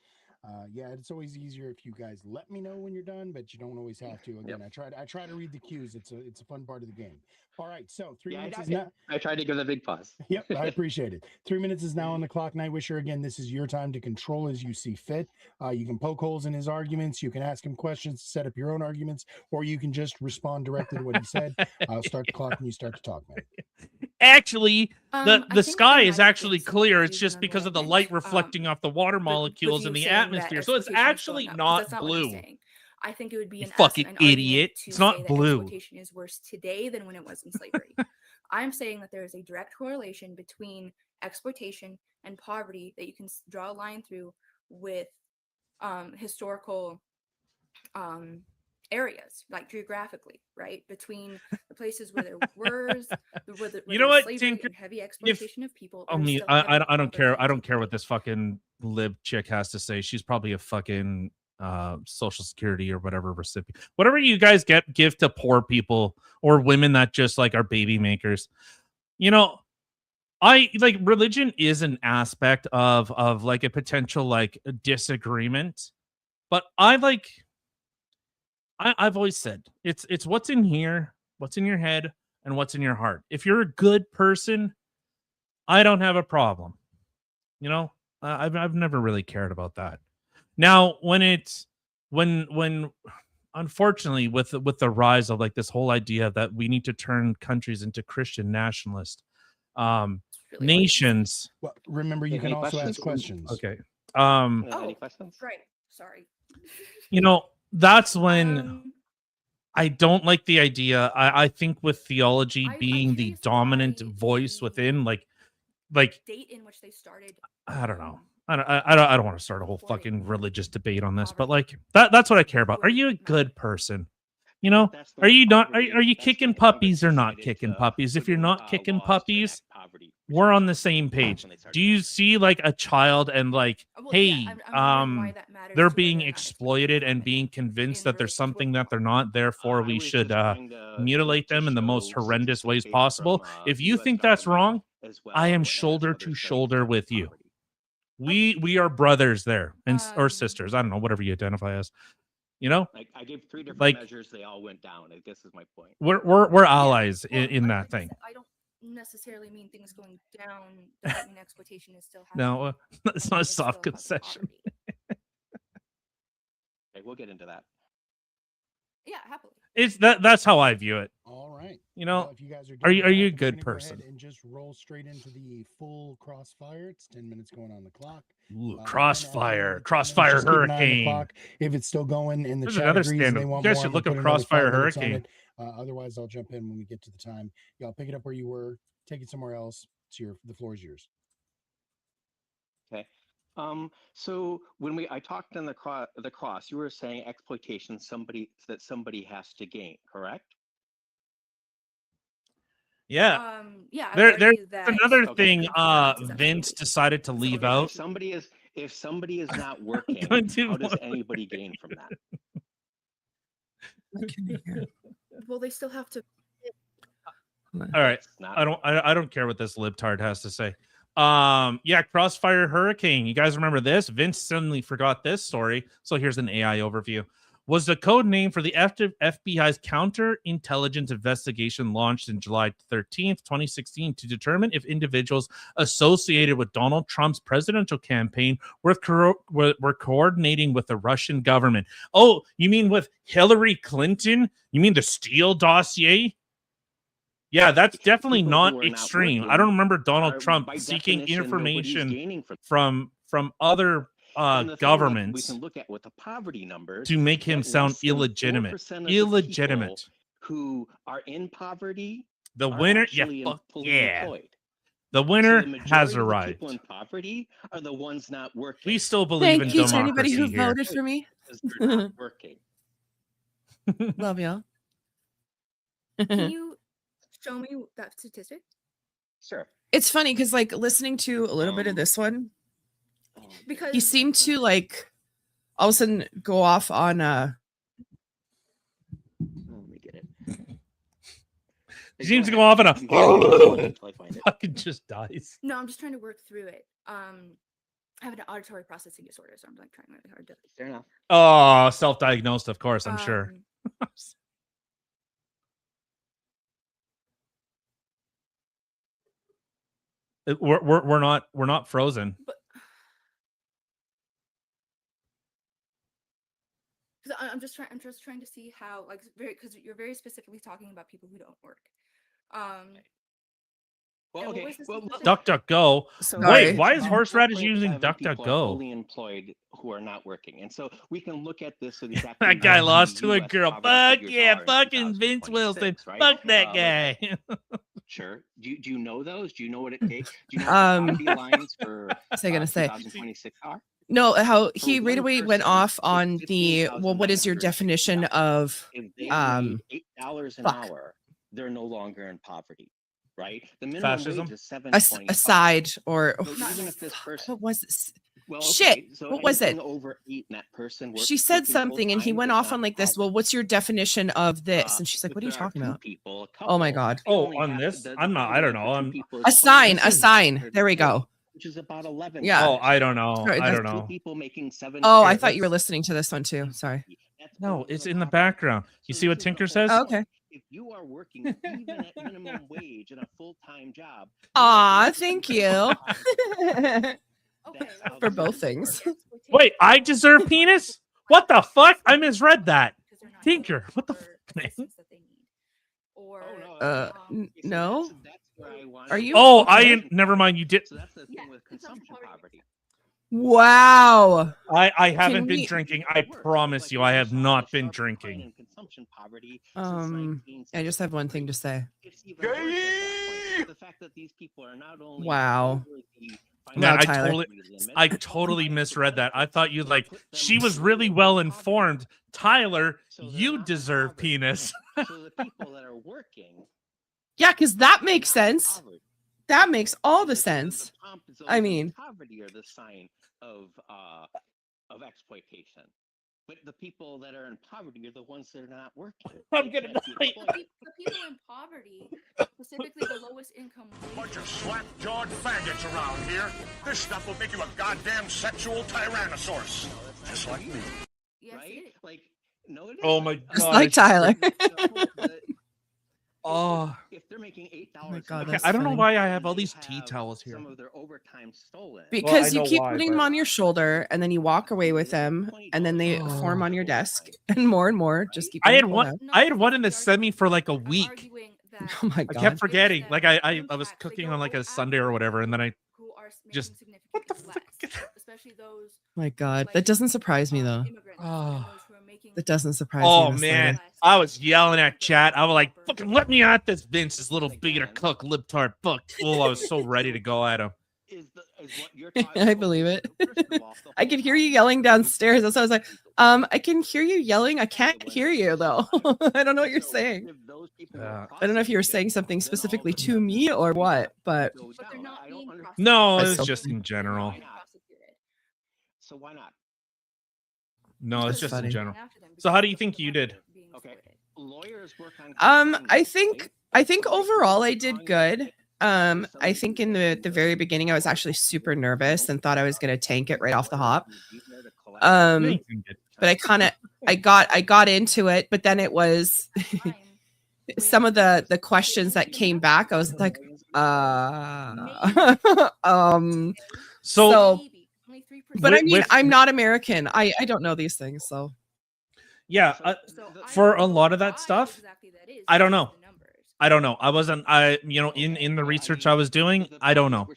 [SPEAKER 1] Yeah, it's always easier if you guys let me know when you're done, but you don't always have to. Again, I try to read the cues. It's a fun part of the game. All right, so 3 minutes is now.
[SPEAKER 7] I tried to give a big pause.
[SPEAKER 1] Yep, I appreciate it. 3 minutes is now on the clock. Nightwisher, again, this is your time to control as you see fit. You can poke holes in his arguments. You can ask him questions, set up your own arguments, or you can just respond directly to what he said. Start the clock when you start to talk, man.
[SPEAKER 4] Actually, the sky is actually clear. It's just because of the light reflecting off the water molecules in the atmosphere. So it's actually not blue.
[SPEAKER 8] I think it would be
[SPEAKER 4] an fucking idiot. It's not blue.
[SPEAKER 8] Exploitation is worse today than when it was in slavery. I'm saying that there is a direct correlation between exploitation and poverty that you can draw a line through with historical areas, like geographically, right? Between the places where there was,
[SPEAKER 4] you know what,
[SPEAKER 8] Tinker, and heavy exploitation of people.
[SPEAKER 4] I don't care. I don't care what this fucking lib chick has to say. She's probably a fucking social security or whatever recipient, whatever you guys give to poor people or women that just like are baby makers. you know, I like religion is an aspect of like a potential like disagreement, but I've always said it's what's in here, what's in your head, and what's in your heart. If you're a good person, I don't have a problem. You know, I've never really cared about that. Now, when unfortunately with the rise of like this whole idea that we need to turn countries into Christian nationalist
[SPEAKER 8] Really
[SPEAKER 4] nations.
[SPEAKER 1] Well, remember, you
[SPEAKER 7] Okay,
[SPEAKER 1] can
[SPEAKER 7] any
[SPEAKER 1] also
[SPEAKER 7] questions?
[SPEAKER 1] ask questions.
[SPEAKER 4] Okay.
[SPEAKER 7] Any questions?
[SPEAKER 8] Right. Sorry.
[SPEAKER 4] You know, that's when
[SPEAKER 8] Um,
[SPEAKER 4] I don't like the idea. I think with theology
[SPEAKER 8] I'm
[SPEAKER 4] being the
[SPEAKER 8] curious
[SPEAKER 4] dominant
[SPEAKER 8] why
[SPEAKER 4] voice
[SPEAKER 8] the
[SPEAKER 4] within, like
[SPEAKER 8] date in which they started.
[SPEAKER 4] I don't know. I don't want to start a whole
[SPEAKER 8] reporting
[SPEAKER 4] fucking religious debate on this, but
[SPEAKER 8] poverty
[SPEAKER 4] like that's what I care about. Are
[SPEAKER 8] was
[SPEAKER 4] you a
[SPEAKER 8] not-
[SPEAKER 4] good person? You
[SPEAKER 7] But
[SPEAKER 4] know,
[SPEAKER 7] that's the
[SPEAKER 4] are
[SPEAKER 7] way
[SPEAKER 4] you not? Are
[SPEAKER 7] poverty-
[SPEAKER 4] you
[SPEAKER 7] that's the way
[SPEAKER 4] kicking
[SPEAKER 7] Congress
[SPEAKER 4] puppies or not
[SPEAKER 7] decided
[SPEAKER 4] kicking
[SPEAKER 7] to
[SPEAKER 4] puppies? If
[SPEAKER 7] put
[SPEAKER 4] you're not kicking
[SPEAKER 7] laws to
[SPEAKER 4] puppies,
[SPEAKER 7] enact poverty
[SPEAKER 4] we're on the
[SPEAKER 7] restrictions.
[SPEAKER 4] same page.
[SPEAKER 7] When they started
[SPEAKER 4] Do you
[SPEAKER 7] doing
[SPEAKER 4] see like a child and like,
[SPEAKER 8] Well, yeah,
[SPEAKER 4] hey,
[SPEAKER 8] I'm wondering why that matters
[SPEAKER 4] they're
[SPEAKER 8] to
[SPEAKER 4] being
[SPEAKER 8] whether or not it's
[SPEAKER 4] exploited and
[SPEAKER 8] happening
[SPEAKER 4] being convinced
[SPEAKER 8] in
[SPEAKER 4] that there's
[SPEAKER 8] relations
[SPEAKER 4] something
[SPEAKER 8] with
[SPEAKER 4] that they're not, therefore
[SPEAKER 7] I
[SPEAKER 4] we
[SPEAKER 7] was
[SPEAKER 4] should
[SPEAKER 7] just trying to
[SPEAKER 4] mutilate them in the most
[SPEAKER 7] show
[SPEAKER 4] horrendous ways
[SPEAKER 7] statistics
[SPEAKER 4] possible.
[SPEAKER 7] from,
[SPEAKER 4] If
[SPEAKER 7] the
[SPEAKER 4] you
[SPEAKER 7] US
[SPEAKER 4] think that's
[SPEAKER 7] government
[SPEAKER 4] wrong,
[SPEAKER 7] as
[SPEAKER 4] I am
[SPEAKER 7] well as
[SPEAKER 4] shoulder
[SPEAKER 7] other
[SPEAKER 4] to
[SPEAKER 7] studies
[SPEAKER 4] shoulder
[SPEAKER 7] looking at
[SPEAKER 4] with you.
[SPEAKER 7] poverty.
[SPEAKER 4] We are brothers there, and or
[SPEAKER 8] Um,
[SPEAKER 4] sisters. I don't know, whatever you identify as. You know,
[SPEAKER 7] I gave 3 different
[SPEAKER 4] like
[SPEAKER 7] measures. They all went down. I guess is my point.
[SPEAKER 4] we're allies
[SPEAKER 8] well,
[SPEAKER 4] in that
[SPEAKER 8] like I
[SPEAKER 4] thing.
[SPEAKER 8] said, I don't necessarily mean things going down. Doesn't mean exploitation is still happening.
[SPEAKER 4] No, it's not a
[SPEAKER 8] It's still
[SPEAKER 4] soft
[SPEAKER 8] causing
[SPEAKER 4] concession.
[SPEAKER 8] poverty.
[SPEAKER 7] Okay, we'll get into that.
[SPEAKER 8] Yeah, happily.
[SPEAKER 4] It's that's how I view it.
[SPEAKER 1] All right.
[SPEAKER 4] You know,
[SPEAKER 1] Well, if you guys are
[SPEAKER 4] are
[SPEAKER 1] done
[SPEAKER 4] you
[SPEAKER 1] with that,
[SPEAKER 4] a
[SPEAKER 1] then we're
[SPEAKER 4] good
[SPEAKER 1] gonna go ahead
[SPEAKER 4] person?
[SPEAKER 1] and just roll straight into the full crossfire. It's 10 minutes going on the clock.
[SPEAKER 4] Ooh,
[SPEAKER 1] Again, as you know,
[SPEAKER 4] crossfire,
[SPEAKER 1] the 10 minutes,
[SPEAKER 4] crossfire
[SPEAKER 1] just keep an eye on the
[SPEAKER 4] hurricane.
[SPEAKER 1] clock. If it's still going and the
[SPEAKER 4] There's
[SPEAKER 1] chat
[SPEAKER 4] another
[SPEAKER 1] agrees and
[SPEAKER 4] stand
[SPEAKER 1] they
[SPEAKER 4] up.
[SPEAKER 1] want
[SPEAKER 4] You guys
[SPEAKER 1] more, I'm
[SPEAKER 4] should
[SPEAKER 1] gonna
[SPEAKER 4] look
[SPEAKER 1] put
[SPEAKER 4] up
[SPEAKER 1] another
[SPEAKER 4] crossfire
[SPEAKER 1] 5 minutes on
[SPEAKER 4] hurricane.
[SPEAKER 1] it. Otherwise, I'll jump in when we get to the time. Y'all pick it up where you were. Take it somewhere else. The floor is yours.
[SPEAKER 7] Okay. So when I talked on the cross, you were saying exploitation somebody has to gain, correct?
[SPEAKER 4] Yeah.
[SPEAKER 8] Yeah, I would
[SPEAKER 4] There's
[SPEAKER 8] argue that
[SPEAKER 4] another
[SPEAKER 7] Okay.
[SPEAKER 4] thing
[SPEAKER 8] It's exactly
[SPEAKER 4] Vince
[SPEAKER 8] what
[SPEAKER 4] decided to
[SPEAKER 8] So,
[SPEAKER 4] leave
[SPEAKER 8] okay,
[SPEAKER 4] out.
[SPEAKER 7] If somebody is not working,
[SPEAKER 4] Going too
[SPEAKER 7] how does
[SPEAKER 4] far.
[SPEAKER 7] anybody gain from that?
[SPEAKER 8] Well, they still have to.
[SPEAKER 4] All right.
[SPEAKER 7] It's not
[SPEAKER 4] I don't care what this libtard has to say. Yeah, crossfire hurricane. You guys remember this? Vince suddenly forgot this story. So here's an AI overview. Was the code name for the FBI's counterintelligence investigation launched in July 13th, 2016 to determine if individuals associated with Donald Trump's presidential campaign were coordinating with the Russian government. Oh, you mean with Hillary Clinton? You mean the Steele dossier? Yeah, that's definitely
[SPEAKER 7] People
[SPEAKER 4] not
[SPEAKER 7] who are not
[SPEAKER 4] extreme. I
[SPEAKER 7] working
[SPEAKER 4] don't remember Donald
[SPEAKER 7] are,
[SPEAKER 4] Trump
[SPEAKER 7] by
[SPEAKER 4] seeking
[SPEAKER 7] definition, nobody's
[SPEAKER 4] information
[SPEAKER 7] gaining
[SPEAKER 4] from other
[SPEAKER 7] And the thing that we
[SPEAKER 4] governments
[SPEAKER 7] can look at with the poverty numbers
[SPEAKER 4] to make him
[SPEAKER 7] that
[SPEAKER 4] sound
[SPEAKER 7] less than
[SPEAKER 4] illegitimate.
[SPEAKER 7] 4% of the
[SPEAKER 4] Illegitimate.
[SPEAKER 7] people who are in poverty
[SPEAKER 4] The
[SPEAKER 7] are
[SPEAKER 4] winner,
[SPEAKER 7] actually fully
[SPEAKER 4] yeah.
[SPEAKER 7] employed.
[SPEAKER 4] The
[SPEAKER 7] So
[SPEAKER 4] winner
[SPEAKER 7] the majority
[SPEAKER 4] has
[SPEAKER 7] of the
[SPEAKER 4] arrived.
[SPEAKER 7] people in poverty are the ones not working.
[SPEAKER 4] We still believe in
[SPEAKER 3] Thank you to anybody
[SPEAKER 4] democracy
[SPEAKER 3] who
[SPEAKER 4] here.
[SPEAKER 3] voted for me.
[SPEAKER 7] because they're not working.
[SPEAKER 3] Love y'all.
[SPEAKER 8] Can you show me that statistic?
[SPEAKER 7] Sure.
[SPEAKER 3] It's funny because like listening to a little bit of
[SPEAKER 7] Um,
[SPEAKER 3] this one,
[SPEAKER 8] Because
[SPEAKER 3] he seemed to like all of a sudden go off on
[SPEAKER 7] Let me get it.
[SPEAKER 4] He seems to
[SPEAKER 7] Go
[SPEAKER 4] go off on a
[SPEAKER 7] ahead. You can until I find it.
[SPEAKER 4] fucking just dies.
[SPEAKER 8] no, I'm just trying to work through it. I have an auditory processing disorder, so I'm like trying really hard to.
[SPEAKER 7] Fair enough.
[SPEAKER 4] Oh, self-diagnosed, of course, I'm sure. We're not frozen.
[SPEAKER 8] But because I'm just trying to see how like because you're very specifically talking about people who don't work.
[SPEAKER 7] Well,
[SPEAKER 8] and what
[SPEAKER 7] okay.
[SPEAKER 8] was the
[SPEAKER 7] Well,
[SPEAKER 8] statistic?
[SPEAKER 4] DuckDuckGo.
[SPEAKER 3] Sorry.
[SPEAKER 4] Wait, why is
[SPEAKER 7] about
[SPEAKER 4] horseradish
[SPEAKER 7] 4.7
[SPEAKER 4] using
[SPEAKER 7] people are
[SPEAKER 4] DuckDuckGo?
[SPEAKER 7] fully employed who are not working, and so we can look at this exactly.
[SPEAKER 4] That guy
[SPEAKER 7] how
[SPEAKER 4] lost
[SPEAKER 7] the
[SPEAKER 4] to a
[SPEAKER 7] US
[SPEAKER 4] girl.
[SPEAKER 7] poverty
[SPEAKER 4] Fuck
[SPEAKER 7] figures
[SPEAKER 4] yeah,
[SPEAKER 7] are in
[SPEAKER 4] fucking Vince Wilson.
[SPEAKER 7] 2026, right?
[SPEAKER 4] Fuck that
[SPEAKER 7] Like,
[SPEAKER 4] guy.
[SPEAKER 7] sure. Do you know those? Do you know what it takes? Do you know what the poverty lines for
[SPEAKER 3] what's I gonna say?
[SPEAKER 7] 2026 are?
[SPEAKER 3] No, how he
[SPEAKER 7] For
[SPEAKER 3] right
[SPEAKER 7] one
[SPEAKER 3] away went
[SPEAKER 7] person,
[SPEAKER 3] off
[SPEAKER 7] it's
[SPEAKER 3] on the well, what is your definition
[SPEAKER 7] $15,950.
[SPEAKER 3] of
[SPEAKER 7] If they
[SPEAKER 3] um
[SPEAKER 7] made $8 an
[SPEAKER 3] fuck.
[SPEAKER 7] hour, they're no longer in poverty, right? The minimum
[SPEAKER 4] Fascism?
[SPEAKER 7] wage is 7.25.
[SPEAKER 3] aside or
[SPEAKER 7] So even if this person
[SPEAKER 3] what was this?
[SPEAKER 7] Well,
[SPEAKER 3] Shit.
[SPEAKER 7] so
[SPEAKER 3] What was it?
[SPEAKER 7] anything over 8 and that person
[SPEAKER 3] She said something and he went off on like this. Well, what's your definition of this? And she's like, what are you talking about? Oh my God.
[SPEAKER 4] Oh, on this? I'm not, I don't know. I'm
[SPEAKER 3] a sign. There we go.
[SPEAKER 7] Which is about 11.
[SPEAKER 3] Yeah.
[SPEAKER 4] Oh, I don't know.
[SPEAKER 3] Sorry,
[SPEAKER 4] I don't
[SPEAKER 3] that's-
[SPEAKER 4] know.
[SPEAKER 7] People making 7.
[SPEAKER 3] Oh, I thought you were listening to this one too. Sorry.
[SPEAKER 4] No, it's in the background. You see what Tinker says?
[SPEAKER 3] Oh, okay.
[SPEAKER 7] If you are working even at minimum wage in a full-time job.
[SPEAKER 3] Aw, thank you.
[SPEAKER 8] Okay,
[SPEAKER 3] For both things.
[SPEAKER 4] Wait, I deserve penis? What the fuck? I misread that. Tinker, what the fuck, man?
[SPEAKER 8] Or
[SPEAKER 3] No. Are you?
[SPEAKER 4] Oh,
[SPEAKER 3] okay?
[SPEAKER 4] never mind. You did.
[SPEAKER 7] So that's the thing with consumption poverty.
[SPEAKER 3] Wow.
[SPEAKER 4] I haven't been
[SPEAKER 3] we-
[SPEAKER 4] drinking. I promise you, I have not been drinking.
[SPEAKER 3] I just have one thing to say.
[SPEAKER 7] The fact that these people are not only
[SPEAKER 3] Wow.
[SPEAKER 4] Man,
[SPEAKER 3] Tyler.
[SPEAKER 4] I totally misread that. I thought you she was really well informed. Tyler, you deserve penis.
[SPEAKER 7] So the people that are working.
[SPEAKER 3] Yeah, because that makes sense. That makes all the sense. I mean,
[SPEAKER 7] poverty are the sign of exploitation. But the people that are in poverty are the ones that are not working.
[SPEAKER 4] I'm gonna die.
[SPEAKER 8] the people in poverty, specifically the lowest income.
[SPEAKER 9] Bunch of slap-jawed faggots around here. This stuff will make you a goddamn sexual tyrannosaurus. Just like me.
[SPEAKER 8] Yes,
[SPEAKER 7] Right?
[SPEAKER 8] it is.
[SPEAKER 7] Like, no, it
[SPEAKER 4] Oh my
[SPEAKER 7] isn't.
[SPEAKER 3] just
[SPEAKER 4] God.
[SPEAKER 3] like Tyler.
[SPEAKER 4] Oh.
[SPEAKER 7] If they're making $8
[SPEAKER 3] my God,
[SPEAKER 7] an
[SPEAKER 3] that's
[SPEAKER 7] hour,
[SPEAKER 4] I don't know
[SPEAKER 3] funny.
[SPEAKER 4] why I have all
[SPEAKER 7] they
[SPEAKER 4] these tea
[SPEAKER 7] have
[SPEAKER 4] towels here.
[SPEAKER 7] Some of their overtime stolen.
[SPEAKER 3] Because
[SPEAKER 4] I
[SPEAKER 3] you
[SPEAKER 4] know
[SPEAKER 3] keep
[SPEAKER 4] why,
[SPEAKER 3] putting them
[SPEAKER 4] but-
[SPEAKER 3] on your shoulder and then you walk away with them and then they form on your desk and more just keep
[SPEAKER 4] I
[SPEAKER 3] getting
[SPEAKER 4] had
[SPEAKER 3] pulled
[SPEAKER 4] one.
[SPEAKER 3] out.
[SPEAKER 4] I had one in the semi for like a
[SPEAKER 8] I'm
[SPEAKER 4] week.
[SPEAKER 8] arguing that
[SPEAKER 3] Oh my
[SPEAKER 4] I
[SPEAKER 3] God.
[SPEAKER 4] kept forgetting. Like I was
[SPEAKER 8] impacts, they
[SPEAKER 4] cooking
[SPEAKER 8] go
[SPEAKER 4] on like a
[SPEAKER 8] out
[SPEAKER 4] Sunday or whatever, and then I
[SPEAKER 8] who are
[SPEAKER 4] just-
[SPEAKER 8] making
[SPEAKER 4] what the
[SPEAKER 8] significantly
[SPEAKER 4] fuck?
[SPEAKER 8] less, especially those
[SPEAKER 3] My God.
[SPEAKER 8] like,
[SPEAKER 3] That doesn't surprise me though.
[SPEAKER 8] immigrants and
[SPEAKER 4] Oh.
[SPEAKER 8] those who are making
[SPEAKER 3] That doesn't surprise me.
[SPEAKER 4] Oh
[SPEAKER 3] in the
[SPEAKER 4] man,
[SPEAKER 3] slightest.
[SPEAKER 4] I was yelling at chat. I was like, "Fucking let me at this Vince's little beater cook libtard fuck." Oh, I was so ready to go at him.
[SPEAKER 7] Is what you're talking
[SPEAKER 3] I
[SPEAKER 7] about.
[SPEAKER 3] believe it.
[SPEAKER 7] First of all, the
[SPEAKER 3] I
[SPEAKER 7] whole
[SPEAKER 3] could hear you
[SPEAKER 7] problem
[SPEAKER 3] yelling
[SPEAKER 7] is
[SPEAKER 3] downstairs. That's why I was like,
[SPEAKER 7] people.
[SPEAKER 3] I can hear you yelling. I can't hear you though. I don't know what you're saying.
[SPEAKER 7] If those people
[SPEAKER 4] Yeah.
[SPEAKER 7] were
[SPEAKER 3] I don't know if you were saying
[SPEAKER 7] prosecuted,
[SPEAKER 3] something
[SPEAKER 7] then all of
[SPEAKER 3] specifically
[SPEAKER 7] a
[SPEAKER 3] to
[SPEAKER 7] sudden
[SPEAKER 3] me or what, but
[SPEAKER 7] goes
[SPEAKER 8] but they're
[SPEAKER 7] down.
[SPEAKER 8] not
[SPEAKER 7] I don't
[SPEAKER 8] being
[SPEAKER 7] understand.
[SPEAKER 4] No,
[SPEAKER 3] I
[SPEAKER 4] it's
[SPEAKER 3] still-
[SPEAKER 4] just in general.
[SPEAKER 7] Why not?
[SPEAKER 8] prosecuted.
[SPEAKER 7] So why not?
[SPEAKER 4] No, it's
[SPEAKER 3] That's
[SPEAKER 4] just
[SPEAKER 3] funny.
[SPEAKER 4] in general.
[SPEAKER 8] After them
[SPEAKER 4] So how
[SPEAKER 8] because
[SPEAKER 4] do you
[SPEAKER 8] of
[SPEAKER 4] think
[SPEAKER 8] the
[SPEAKER 4] you
[SPEAKER 8] money
[SPEAKER 4] did?
[SPEAKER 8] being
[SPEAKER 7] Okay.
[SPEAKER 8] exploited.
[SPEAKER 7] Lawyers work on.
[SPEAKER 3] I
[SPEAKER 7] confinement,
[SPEAKER 3] think
[SPEAKER 7] right?
[SPEAKER 3] overall I did good. I think in the very beginning I was actually super nervous and thought I was gonna tank it right off the hop. But I got into it, but then it was
[SPEAKER 8] Time
[SPEAKER 3] some of the questions that came back. I was like, so
[SPEAKER 8] maybe 23%.
[SPEAKER 3] but I mean
[SPEAKER 4] With-
[SPEAKER 3] I'm not American. I don't know these things, so
[SPEAKER 4] Yeah,
[SPEAKER 8] So I
[SPEAKER 4] for
[SPEAKER 8] don't
[SPEAKER 4] a
[SPEAKER 8] know
[SPEAKER 4] lot of that
[SPEAKER 8] why
[SPEAKER 4] stuff,
[SPEAKER 8] exactly that is,
[SPEAKER 4] I don't
[SPEAKER 8] just
[SPEAKER 4] know.
[SPEAKER 8] the numbers.
[SPEAKER 4] I don't know. I wasn't. In the research I was doing, I don't know.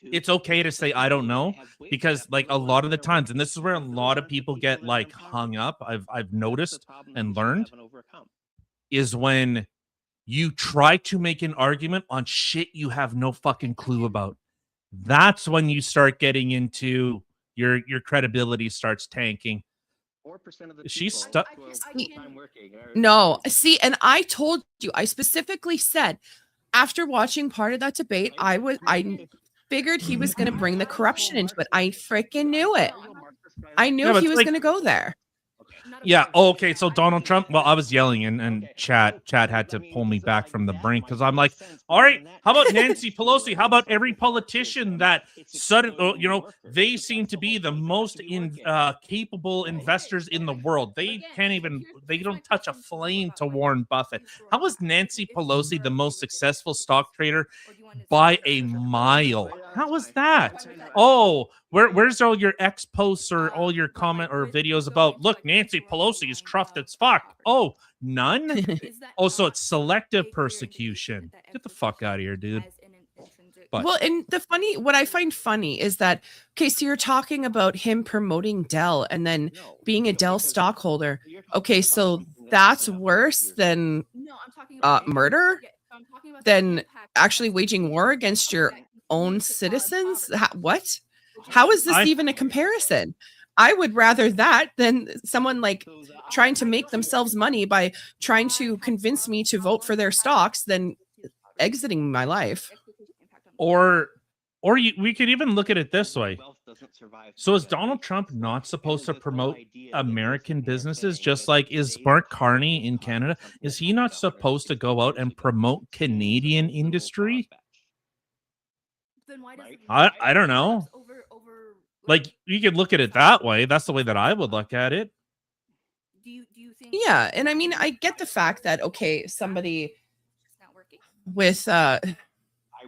[SPEAKER 4] It's okay to say I don't know because like a lot of the times, and this is where a lot of people get like hung up. I've noticed and learned is when you try to make an argument on shit you have no fucking clue about. That's when you start getting into your credibility starts tanking.
[SPEAKER 7] 4% of the
[SPEAKER 4] She's
[SPEAKER 7] people
[SPEAKER 4] stuck-
[SPEAKER 7] who are
[SPEAKER 8] I
[SPEAKER 7] full-time working are-
[SPEAKER 3] no. See, and I told you, I specifically said after watching part of that debate, I figured he was going to bring the corruption into it. I freaking knew it. I knew
[SPEAKER 4] Yeah, but
[SPEAKER 3] he
[SPEAKER 4] it's
[SPEAKER 3] was
[SPEAKER 4] like-
[SPEAKER 3] going to go there.
[SPEAKER 8] Not a
[SPEAKER 4] Yeah.
[SPEAKER 8] person.
[SPEAKER 4] Oh, okay. So Donald Trump. Well, I was yelling, and Chad had to pull me back from the brink because I'm like, all right. How about Nancy Pelosi? How about every politician that suddenly, they seem to be the most capable investors in the world. They can't even. They don't touch a flame to Warren Buffett. How is Nancy Pelosi the most successful stock trader by a mile? How is that? Oh, where's all your ex posts or all your comment or videos about? Look, Nancy Pelosi is truffed as fuck. Oh, none. Oh, so it's selective persecution. Get the fuck out of here, dude. But-
[SPEAKER 3] Well, and what I find funny is that, okay, so you're talking about him promoting Dell and then being a Dell stockholder. Okay, so that's worse than
[SPEAKER 8] No, I'm talking about
[SPEAKER 3] murder?
[SPEAKER 8] Yeah, so I'm talking about the
[SPEAKER 3] Than
[SPEAKER 8] impact
[SPEAKER 3] actually
[SPEAKER 8] that
[SPEAKER 3] waging war against your
[SPEAKER 8] okay,
[SPEAKER 3] own
[SPEAKER 8] used to cause
[SPEAKER 3] citizens.
[SPEAKER 8] poverty.
[SPEAKER 3] What? How is this
[SPEAKER 4] I-
[SPEAKER 3] even a comparison? I would rather that than someone like trying to make themselves money by trying to convince me to vote for their stocks than exiting my life.
[SPEAKER 4] Or we could even look at it this way.
[SPEAKER 7] doesn't survive.
[SPEAKER 4] So is Donald Trump not supposed to promote American businesses, just like is Mark Carney in Canada? Is he not supposed to go out and promote Canadian industry?
[SPEAKER 8] Then why does
[SPEAKER 4] I don't know. Like, you could look at it that way. That's the way that I would look at it.
[SPEAKER 8] do you think
[SPEAKER 3] Yeah, and I mean, I get the fact that okay, somebody
[SPEAKER 8] it's not working?
[SPEAKER 3] with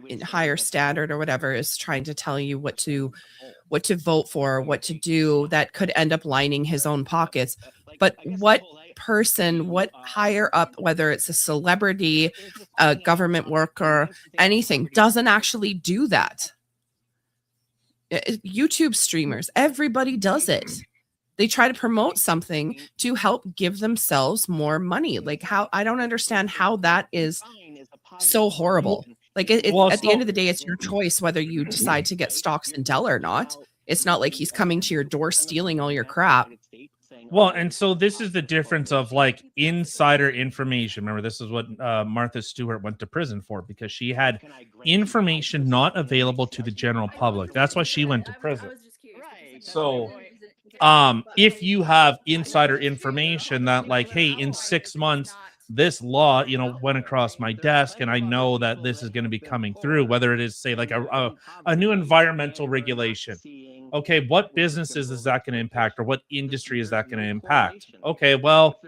[SPEAKER 3] in higher standard or whatever is trying to tell you what to vote for, what to do, that could end up lining his own pockets. But what person, what higher up, whether it's a celebrity, a government worker, anything, doesn't actually do that? YouTube streamers, everybody does it. They try to promote something to help give themselves more money. Like, how, I don't understand how that is so horrible. Like, at the end of the day, it's your choice whether you decide to get stocks in Dell or not. It's not like he's coming to your door stealing all your crap.
[SPEAKER 4] Well, and so this is the difference of like insider information. Remember, this is what Martha Stewart went to prison for, because she had information not available to the general public. That's why she went to prison. So if you have insider information that like, hey, in 6 months, this law, went across my desk, and I know that this is going to be coming through, whether it is, say, like a new environmental regulation. Okay, what businesses is that going to impact, or what industry is that going to impact? Okay, well,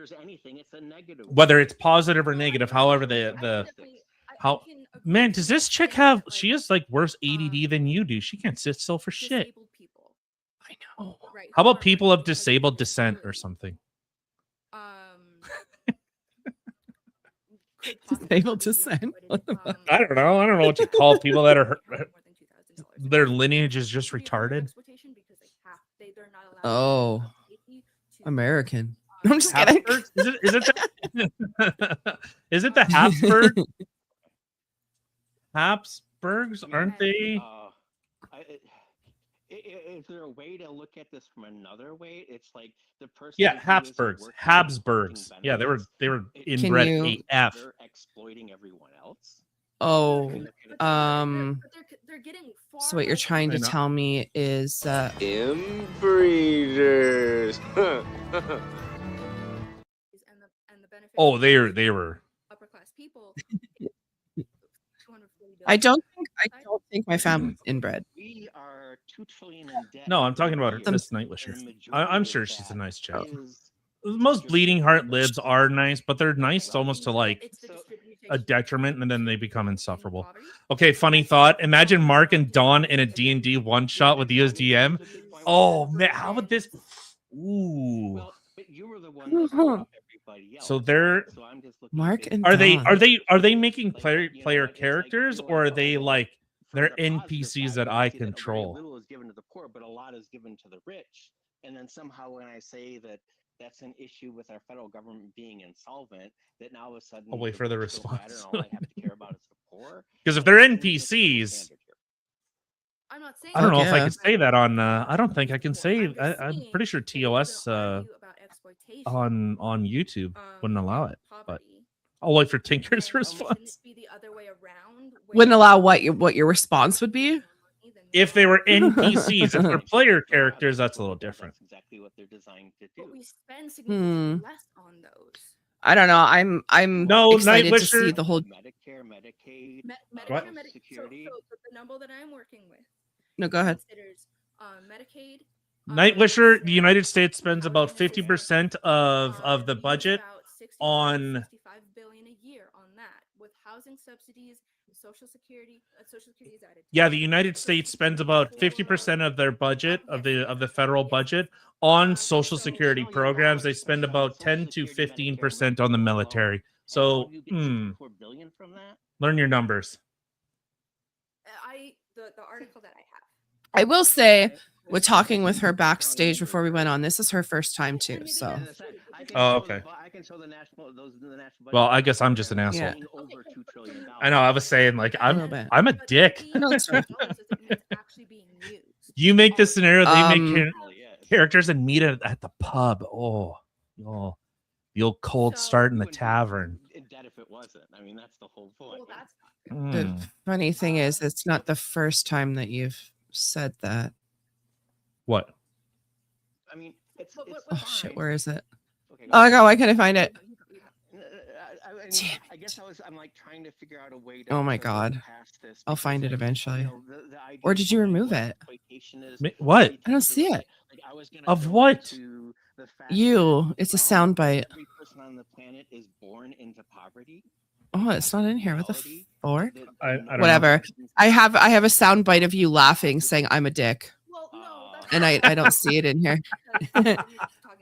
[SPEAKER 4] whether it's positive or negative, however man, does this chick have? She has like worse ADD than you do. She can't sit still for shit. I know. How about people of disabled descent or something?
[SPEAKER 3] Disabled descent.
[SPEAKER 4] I don't know. I don't know what you call people that are their lineage is just retarded.
[SPEAKER 3] Oh, American. I'm just kidding.
[SPEAKER 4] Is it the Habsburg? Habsburgs, aren't they?
[SPEAKER 7] Is there a way to look at this from another way? It's like the person.
[SPEAKER 4] Yeah, Habsburgs. Yeah, they were inbred AF.
[SPEAKER 7] They're exploiting everyone else.
[SPEAKER 3] Oh, so what you're trying to tell me is
[SPEAKER 10] inbreeders.
[SPEAKER 4] Oh, they were
[SPEAKER 8] upper class people.
[SPEAKER 3] I don't think my family's inbred.
[SPEAKER 7] We are $2 trillion in debt.
[SPEAKER 4] No, I'm talking about Miss Nightwisher. I'm sure she's a nice child. Most bleeding heart libs are nice, but they're nice almost to like a detriment, and then they become insufferable. Okay, funny thought. Imagine Mark and Dawn in a D&D one-shot with USDM. Oh, man, how would this... Ooh.
[SPEAKER 7] But you were the one that brought up everybody else.
[SPEAKER 4] So they're...
[SPEAKER 7] So I'm just
[SPEAKER 3] Mark and
[SPEAKER 4] Are
[SPEAKER 3] Dawn.
[SPEAKER 4] they making player characters, or are they like they're NPCs that I control?
[SPEAKER 7] Little is given to the poor, but a lot is given to the rich. And then somehow when I say that that's an issue with our federal government being insolvent, that now all of a sudden
[SPEAKER 4] I'll wait for the response.
[SPEAKER 7] All I have to care about is the poor.
[SPEAKER 4] Because if they're NPCs,
[SPEAKER 8] I'm not saying
[SPEAKER 4] I don't know if I can say that on. I don't think I can say. I'm pretty sure TOS on YouTube wouldn't allow it. But I'll wait for Tinker's response.
[SPEAKER 3] Wouldn't allow what your response would be?
[SPEAKER 4] If they were NPCs, if they're player characters, that's a little different.
[SPEAKER 7] That's exactly what they're designed to do.
[SPEAKER 8] But we spend significantly less on those.
[SPEAKER 3] I don't know. I'm excited to see the whole
[SPEAKER 7] Medicare, Medicaid,
[SPEAKER 8] Medicare,
[SPEAKER 7] Social Security.
[SPEAKER 8] So the number that I'm working with.
[SPEAKER 3] No, go ahead.
[SPEAKER 8] Considers Medicaid.
[SPEAKER 4] Nightwisher, the United States spends about 50% of the budget on
[SPEAKER 8] 65 billion a year on that, with housing subsidies, Social Security is added.
[SPEAKER 4] Yeah, the United States spends about 50% of their budget of the federal budget on Social Security programs. They spend about 10 to 15% on the military. So, learn your numbers.
[SPEAKER 8] The article that I have.
[SPEAKER 3] I will say, we're talking with her backstage before we went on. This is her first time too. So,
[SPEAKER 4] oh, okay. Well, I guess I'm just an asshole.
[SPEAKER 3] Yeah.
[SPEAKER 4] I know. I was saying like I'm a dick.
[SPEAKER 3] No, that's right.
[SPEAKER 4] You make the scenario, they make characters and meet at the pub. Oh, the old cold start in the tavern.
[SPEAKER 7] If it wasn't, I mean, that's the whole point.
[SPEAKER 3] The funny thing is, it's not the first time that you've said that.
[SPEAKER 4] What?
[SPEAKER 7] I mean, it's
[SPEAKER 3] Oh shit, where is it?
[SPEAKER 7] Okay,
[SPEAKER 3] Oh god, why can't I find it?
[SPEAKER 7] I guess I'm like trying to figure out a way to.
[SPEAKER 3] Oh my
[SPEAKER 7] to
[SPEAKER 3] god.
[SPEAKER 7] look past this
[SPEAKER 3] I'll
[SPEAKER 7] because,
[SPEAKER 3] find it
[SPEAKER 7] like,
[SPEAKER 3] eventually.
[SPEAKER 7] you know, the idea
[SPEAKER 3] Or did you
[SPEAKER 7] behind
[SPEAKER 3] remove
[SPEAKER 7] what
[SPEAKER 3] it?
[SPEAKER 7] exploitation is
[SPEAKER 4] What?
[SPEAKER 7] really
[SPEAKER 3] I don't
[SPEAKER 7] takes
[SPEAKER 3] see
[SPEAKER 7] away.
[SPEAKER 3] it.
[SPEAKER 7] Like, I was gonna
[SPEAKER 4] Of
[SPEAKER 7] go
[SPEAKER 4] what?
[SPEAKER 7] to the fact
[SPEAKER 3] You.
[SPEAKER 7] that,
[SPEAKER 3] It's a soundbite.
[SPEAKER 7] every person on the planet is born into poverty.
[SPEAKER 3] Oh, it's not in here. What the
[SPEAKER 7] Reality,
[SPEAKER 3] fork?
[SPEAKER 4] I don't know.
[SPEAKER 3] Whatever. I have a soundbite of you laughing saying I'm a dick.
[SPEAKER 8] Well, no, that's
[SPEAKER 3] And I don't see it in here.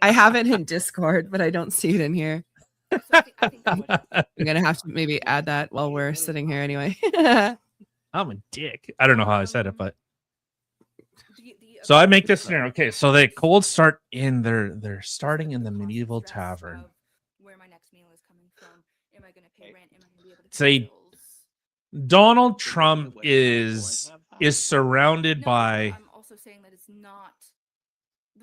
[SPEAKER 3] I have it in Discord, but I don't see it in here.
[SPEAKER 8] So I think that's what
[SPEAKER 3] I'm gonna have to maybe add that while we're sitting here anyway.
[SPEAKER 4] I'm a dick. I don't know how I said it, but
[SPEAKER 8] the
[SPEAKER 4] so I make this scenario. Okay, so they cold start in they're starting in the medieval
[SPEAKER 8] stress
[SPEAKER 4] tavern.
[SPEAKER 8] of where my next meal is coming from. Am I going to pay rent? Am I going to be able to
[SPEAKER 4] Say
[SPEAKER 8] pay bills?
[SPEAKER 4] Donald Trump is surrounded
[SPEAKER 8] No,
[SPEAKER 4] by
[SPEAKER 8] I'm also saying that it's not.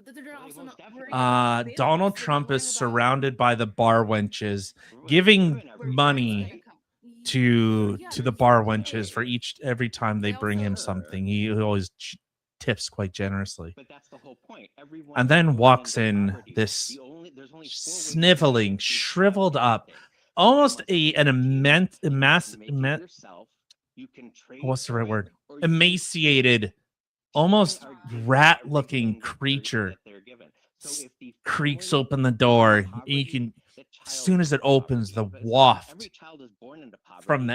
[SPEAKER 8] But they're also not worrying about the
[SPEAKER 4] Donald
[SPEAKER 8] bills. They're not
[SPEAKER 4] Trump is
[SPEAKER 8] worrying about
[SPEAKER 4] surrounded by the bar wenches, giving
[SPEAKER 8] where it's
[SPEAKER 4] money
[SPEAKER 8] gonna come.
[SPEAKER 4] to
[SPEAKER 8] Yeah,
[SPEAKER 4] the
[SPEAKER 8] they're
[SPEAKER 4] bar
[SPEAKER 8] giving
[SPEAKER 4] wenches
[SPEAKER 8] it.
[SPEAKER 4] for every time they
[SPEAKER 8] They
[SPEAKER 4] bring him
[SPEAKER 8] also-
[SPEAKER 4] something. He always tips quite generously.
[SPEAKER 7] But that's the whole point. Everyone
[SPEAKER 4] And
[SPEAKER 7] is
[SPEAKER 4] then
[SPEAKER 7] born
[SPEAKER 4] walks
[SPEAKER 7] into
[SPEAKER 4] in
[SPEAKER 7] poverty.
[SPEAKER 4] this
[SPEAKER 7] There's only 4 ways to
[SPEAKER 4] sniveling,
[SPEAKER 7] get through
[SPEAKER 4] shriveled
[SPEAKER 7] poverty,
[SPEAKER 4] up,
[SPEAKER 7] okay?
[SPEAKER 4] almost
[SPEAKER 7] You
[SPEAKER 4] an
[SPEAKER 7] can
[SPEAKER 4] immense,
[SPEAKER 7] make it yourself. You can trade
[SPEAKER 4] what's the
[SPEAKER 7] for
[SPEAKER 4] right
[SPEAKER 7] it,
[SPEAKER 4] word?
[SPEAKER 7] or you can
[SPEAKER 4] Emaciated, almost rat-looking creature creaks open the door. You can, as soon as it opens, the waft from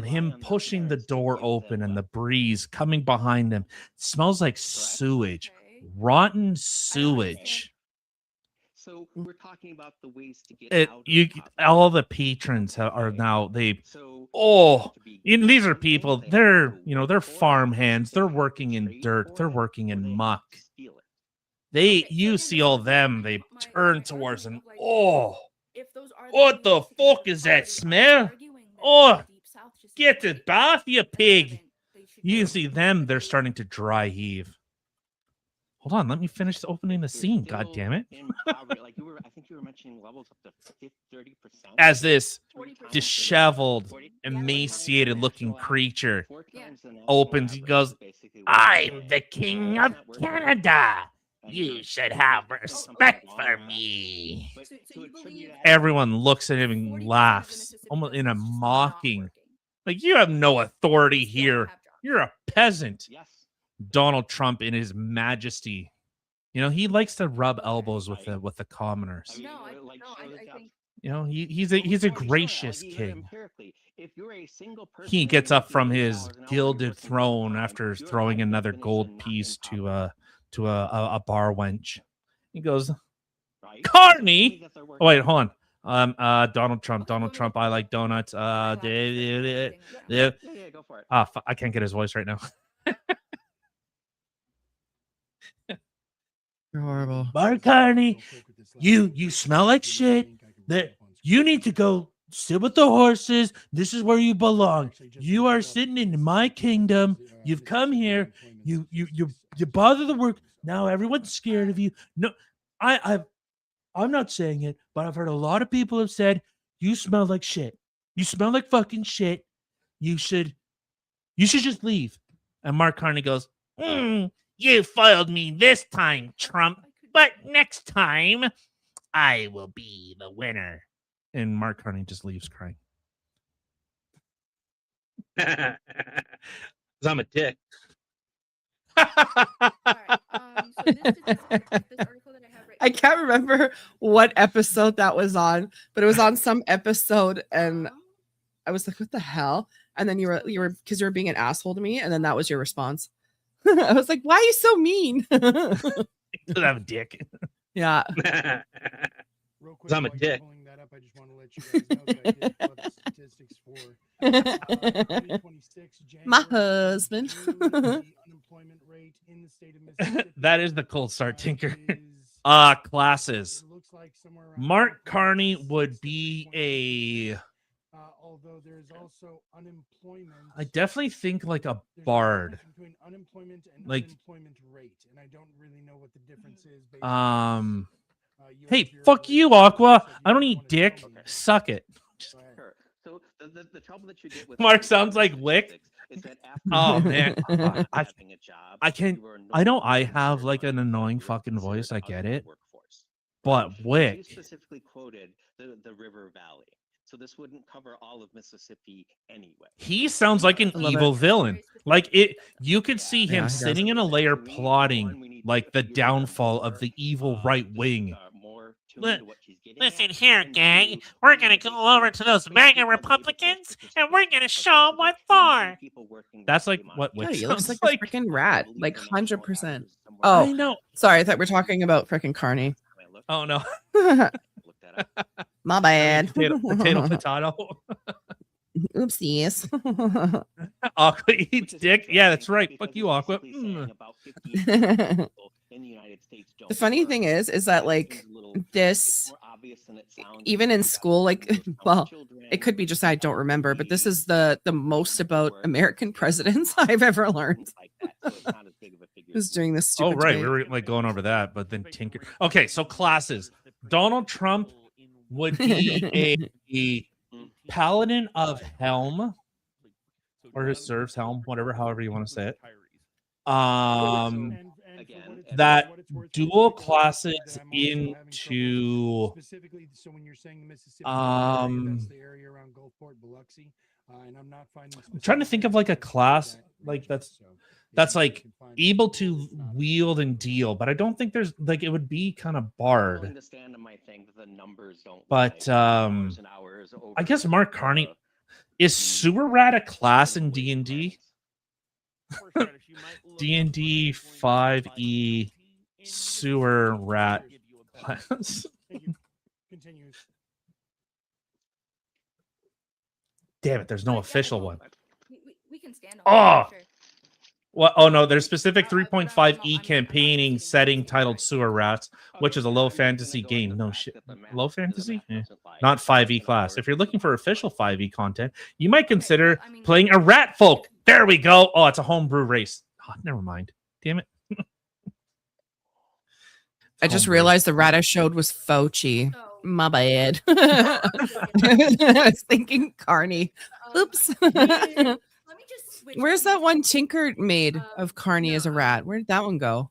[SPEAKER 4] him pushing the door open and the breeze coming behind him smells like sewage, rotten sewage.
[SPEAKER 7] So we're talking about the ways to get out of poverty.
[SPEAKER 4] All the patrons are now these are people. They're farm hands. They're working in dirt. They're working in muck. You see all them. They turn towards and what the fuck is that smell? Oh, get it bath, you pig! You see them. They're starting to dry heave. Hold on, let me finish opening the scene. God damn it!
[SPEAKER 7] I think you were mentioning levels up to 30%.
[SPEAKER 4] As this disheveled, emaciated-looking creature opens, he goes, "I'm the king of Canada. You should have respect for me." Everyone looks at him and laughs, almost in a mocking. Like, you have no authority here. You're a peasant. Donald Trump in his majesty. He likes to rub elbows with the commoners. He's a gracious king. He gets up from his gilded throne after throwing another gold piece to a bar wench. He goes, "Carney." Oh wait, hold on. Donald Trump. I like donuts.
[SPEAKER 7] Yeah, go for it.
[SPEAKER 4] I can't get his voice right now.
[SPEAKER 3] You're horrible.
[SPEAKER 4] Mark Carney, you smell like shit. You need to go sit with the horses. This is where you belong. You are sitting in my kingdom. You've come here. You bother the work. Now everyone's scared of you. No, I'm not saying it, but I've heard a lot of people have said you smell like shit. You smell like fucking shit. You should just leave. And Mark Carney goes, "You foiled me this time, Trump, but next time I will be the winner." And Mark Carney just leaves crying. Because I'm a dick.
[SPEAKER 3] I can't remember what episode that was on, but it was on some episode, and I was like, "What the hell?" And then you were because you were being an asshole to me, and then that was your response. I was like, "Why are you so mean?"
[SPEAKER 4] Because I'm a dick.
[SPEAKER 3] Yeah.
[SPEAKER 1] Real quick,
[SPEAKER 4] I'm a dick.
[SPEAKER 1] Pulling that up, I just want to let you guys know that I did pull up the statistics for 2026 January.
[SPEAKER 3] My husband.
[SPEAKER 1] The unemployment rate in the state of Mississippi.
[SPEAKER 4] That is the cold start, Tinker. Classes.
[SPEAKER 1] It looks like somewhere around
[SPEAKER 4] Mark Carney would be
[SPEAKER 1] although there's also unemployment.
[SPEAKER 4] I definitely think like a
[SPEAKER 1] There's a
[SPEAKER 4] bard.
[SPEAKER 1] difference between unemployment and
[SPEAKER 4] Like-
[SPEAKER 1] unemployment rate, and I don't really know what the difference is. Based
[SPEAKER 4] Hey, fuck you, Aqua. I don't eat dick. Suck it.
[SPEAKER 1] Go ahead.
[SPEAKER 7] So the trouble that you get with
[SPEAKER 4] Mark sounds like Wick.
[SPEAKER 7] is that
[SPEAKER 4] Oh man,
[SPEAKER 7] having a job,
[SPEAKER 4] I can't. I know I have like an annoying fucking voice. I get it, but
[SPEAKER 7] you
[SPEAKER 4] Wick.
[SPEAKER 7] specifically quoted the River Valley, so this wouldn't cover all of Mississippi anyway.
[SPEAKER 4] He sounds like an evil villain. Like it, you could see him sitting in a lair plotting like the downfall of the evil right wing.
[SPEAKER 10] Listen here, gang. We're gonna go over to those MAGA Republicans and we're gonna show them what for.
[SPEAKER 4] That's like what
[SPEAKER 3] Yeah,
[SPEAKER 4] Wick
[SPEAKER 3] he looks
[SPEAKER 4] sounds
[SPEAKER 3] like
[SPEAKER 4] like.
[SPEAKER 3] a freaking rat, like 100%.
[SPEAKER 4] I
[SPEAKER 3] Oh,
[SPEAKER 4] know.
[SPEAKER 3] sorry, I thought we were talking about freaking Carney.
[SPEAKER 4] Oh no.
[SPEAKER 3] My bad.
[SPEAKER 4] Potato.
[SPEAKER 3] Oopsies.
[SPEAKER 4] Aqua eats dick. Yeah, that's right. Fuck you, Aqua.
[SPEAKER 3] The funny thing is that like this, even in school, like, well, it could be just I don't remember, but this is the most about American presidents I've ever learned. Who's doing this stupid
[SPEAKER 4] Oh right,
[SPEAKER 3] debate.
[SPEAKER 4] we were like going over that, but then Tinker. Okay, so classes. Donald Trump would be a paladin of Helm, or his serves Helm, whatever, however you want to say it. That dual classes into I'm trying to think of like a class like that's like able to wield and deal, but I don't think there's like it would be kind of barred. But I guess Mark Carney is Sewer Rat a class in D&D? D&D 5e Sewer Rat class. Damn it, there's no official one.
[SPEAKER 8] We can stand on
[SPEAKER 4] Oh!
[SPEAKER 8] that, sure.
[SPEAKER 4] Well, oh no, there's specific 3.5e campaigning setting titled Sewer Rats, which is a low fantasy game. No shit. Low fantasy? Not 5e class. If you're looking for official 5e content, you might consider playing a rat folk. There we go. Oh, it's a homebrew race. Oh, never mind. Damn it.
[SPEAKER 3] I just realized the rat I showed was Fauci. My bad. I was thinking Carney. Oops. Where's that one Tinker made of Carney as a rat? Where did that one go?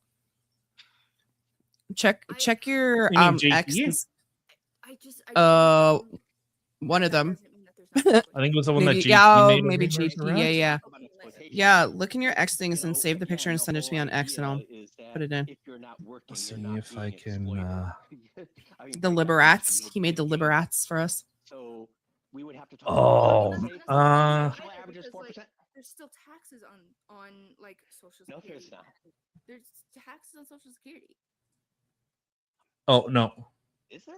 [SPEAKER 3] Check your X's. One of them.
[SPEAKER 4] I think it was the one
[SPEAKER 3] maybe,
[SPEAKER 4] that JP
[SPEAKER 3] yeah,
[SPEAKER 4] made.
[SPEAKER 3] maybe JP. Yeah. Look in your X things and save the picture and send it to me on X, and I'll put it in.
[SPEAKER 4] Let's see if I can.
[SPEAKER 3] The Liberats. He made the Liberats for us.
[SPEAKER 7] We would have to
[SPEAKER 4] talk
[SPEAKER 8] There's still taxes on like Social Security.
[SPEAKER 7] No, there's not.
[SPEAKER 8] There's taxes on Social Security.
[SPEAKER 4] Oh no.
[SPEAKER 7] Is there?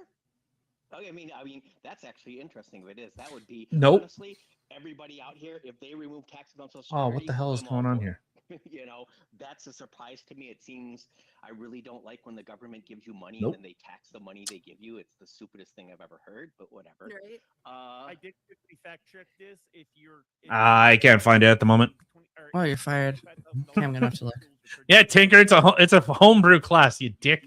[SPEAKER 7] Okay, I mean, that's actually interesting. If it is, that would be
[SPEAKER 4] honestly
[SPEAKER 7] everybody out here. If they remove taxes on Social
[SPEAKER 4] Oh,
[SPEAKER 7] Security,
[SPEAKER 4] what the hell is going on here?
[SPEAKER 7] You know, that's a surprise to me. It seems I really don't like when the government gives you money
[SPEAKER 4] Nope.
[SPEAKER 7] and then they tax the money they give you. It's the stupidest thing I've ever heard, but whatever.
[SPEAKER 8] Right.
[SPEAKER 5] I did quickly fact check this. If
[SPEAKER 4] I can't find it at the moment.
[SPEAKER 3] Oh, you're fired. Okay, I'm gonna have to look.
[SPEAKER 4] Yeah, Tinker, it's a homebrew class, you dick.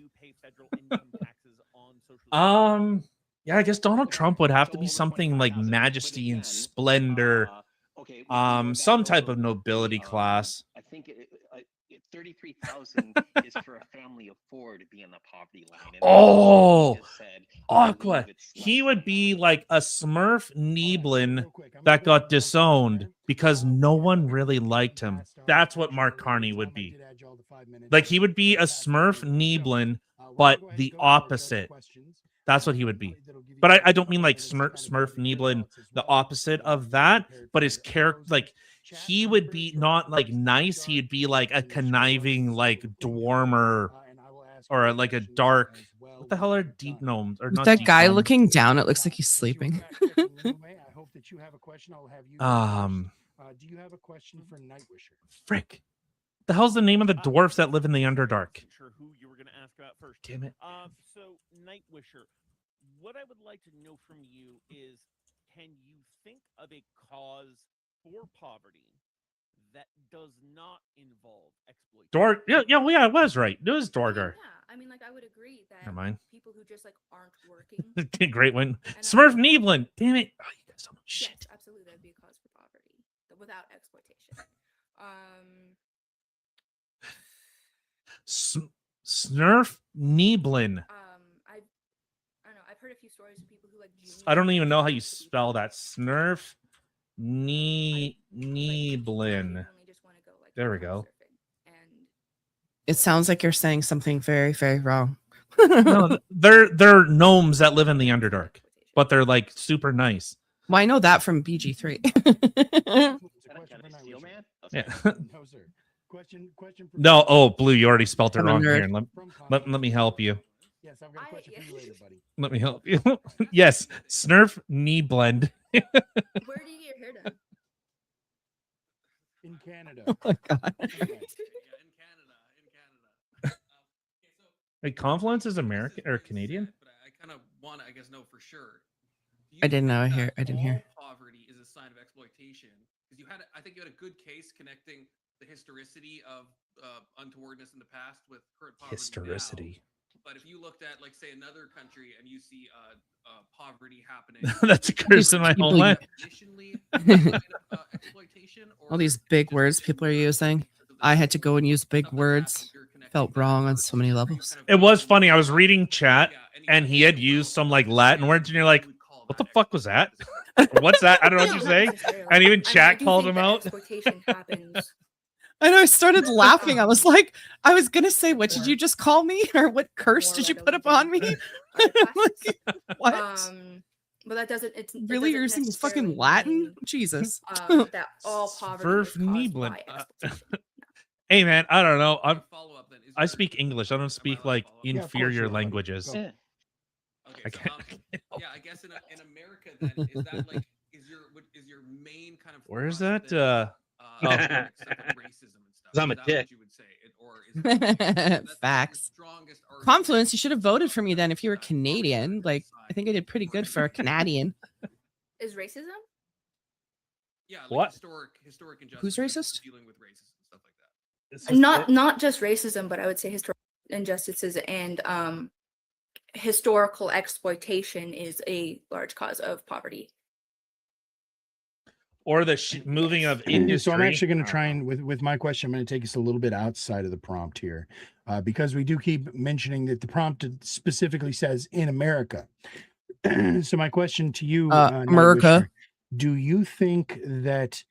[SPEAKER 4] Yeah, I guess Donald Trump would have to be something like majesty and splendor. Some type of nobility class.
[SPEAKER 7] I think 33,000 is for a family of 4 to be in the poverty line. And
[SPEAKER 4] Oh,
[SPEAKER 7] said,
[SPEAKER 4] Aqua. He would be like a Smurf Neblin that got disowned because no one really liked him. That's what Mark Carney would be. Like he would be a Smurf Neblin, but the opposite. That's what he would be. But I don't mean like Smurf Neblin, the opposite of that, but his character, like he would be not like nice. He'd be like a conniving, like dwarmer or like a dark. What the hell are deep gnomes? Or not
[SPEAKER 3] That
[SPEAKER 4] deep
[SPEAKER 3] guy
[SPEAKER 4] gnomes.
[SPEAKER 3] looking down, it looks like he's sleeping.
[SPEAKER 1] I hope that you have a question. I'll have you. Do you have a question for Nightwisher?
[SPEAKER 4] Frick. The hell's the name of the dwarfs that live in the Underdark?
[SPEAKER 5] Sure who you were going to ask about first.
[SPEAKER 4] Damn it.
[SPEAKER 5] So Nightwisher, what I would like to know from you is, can you think of a cause for poverty that does not involve exploitation?
[SPEAKER 4] Yeah, it was right. It was Dorgar.
[SPEAKER 8] Yeah, I mean, like I would agree that
[SPEAKER 4] Never mind.
[SPEAKER 8] people who just like aren't working.
[SPEAKER 4] Great one. Smurf Neblin. Damn it. Oh, you guys don't know
[SPEAKER 8] Yes, absolutely, that'd be a cause for poverty without exploitation.
[SPEAKER 4] Snurf Nieblin.
[SPEAKER 8] I don't know. I've heard a few stories of people who like.
[SPEAKER 4] I don't even know how you spell that. Snurf Nieblin. There we go.
[SPEAKER 3] It sounds like you're saying something very, very wrong.
[SPEAKER 4] No, they're gnomes that live in the Underdark, but they're like super nice.
[SPEAKER 3] Well, I know that from BG3.
[SPEAKER 4] Yeah.
[SPEAKER 1] No, sir. Question.
[SPEAKER 4] No, oh, Blue, you already spelled it wrong here. Let me help you.
[SPEAKER 1] Yes, I've got a question for you later, buddy.
[SPEAKER 4] Let me help you. Yes, Snurf Knee Blend.
[SPEAKER 8] Where do you get your hair done?
[SPEAKER 1] In Canada.
[SPEAKER 3] Oh my God.
[SPEAKER 6] In Canada.
[SPEAKER 4] Wait, Confluence is American or Canadian?
[SPEAKER 6] But I kind of want to, I guess, know for sure.
[SPEAKER 3] I didn't know.
[SPEAKER 6] I
[SPEAKER 3] didn't hear.
[SPEAKER 6] Poverty is a sign of exploitation because I think you had a good case connecting the historicity of untowardness in the past with current poverty.
[SPEAKER 4] Historicity.
[SPEAKER 6] Now. But if you looked at, like, say, another country and you see poverty happening,
[SPEAKER 4] that's a curse in my homeland.
[SPEAKER 3] All these big words people are using. I had to go and use big words. Felt wrong on so many levels.
[SPEAKER 4] It was funny. I was reading chat and he had used some like Latin words and you're like, what the fuck was that? What's that? I don't know what you're saying. And even chat called him out.
[SPEAKER 3] I know. I started laughing. I was like, I was going to say, what did you just call me? Or what curse did you put upon me? Like, what?
[SPEAKER 8] But that doesn't. It's
[SPEAKER 3] really using fucking Latin? Jesus.
[SPEAKER 8] That all poverty is caused by exploitation.
[SPEAKER 4] Hey man, I don't know. I speak English. I don't speak like inferior languages.
[SPEAKER 6] Yeah. Okay, so, I guess in America, then is that like is your main kind of
[SPEAKER 4] where's that?
[SPEAKER 6] Racism and stuff.
[SPEAKER 7] I'm a dick.
[SPEAKER 6] You would say it, or is
[SPEAKER 3] Facts. Confluence. You should have voted for me then if you were Canadian. Like I think I did pretty good for a Canadian.
[SPEAKER 8] Is racism?
[SPEAKER 6] Yeah. Like
[SPEAKER 4] what?
[SPEAKER 6] Historic injustice.
[SPEAKER 3] Who's racist?
[SPEAKER 6] Dealing with racism and stuff like that.
[SPEAKER 8] Not just racism, but I would say historical injustices and historical exploitation is a large cause of poverty.
[SPEAKER 4] Or the moving of industry.
[SPEAKER 1] So I'm actually going to try and with my question, I'm going to take us a little bit outside of the prompt here, because we do keep mentioning that the prompt specifically says in America. So my question to you,
[SPEAKER 3] America,
[SPEAKER 1] do you think that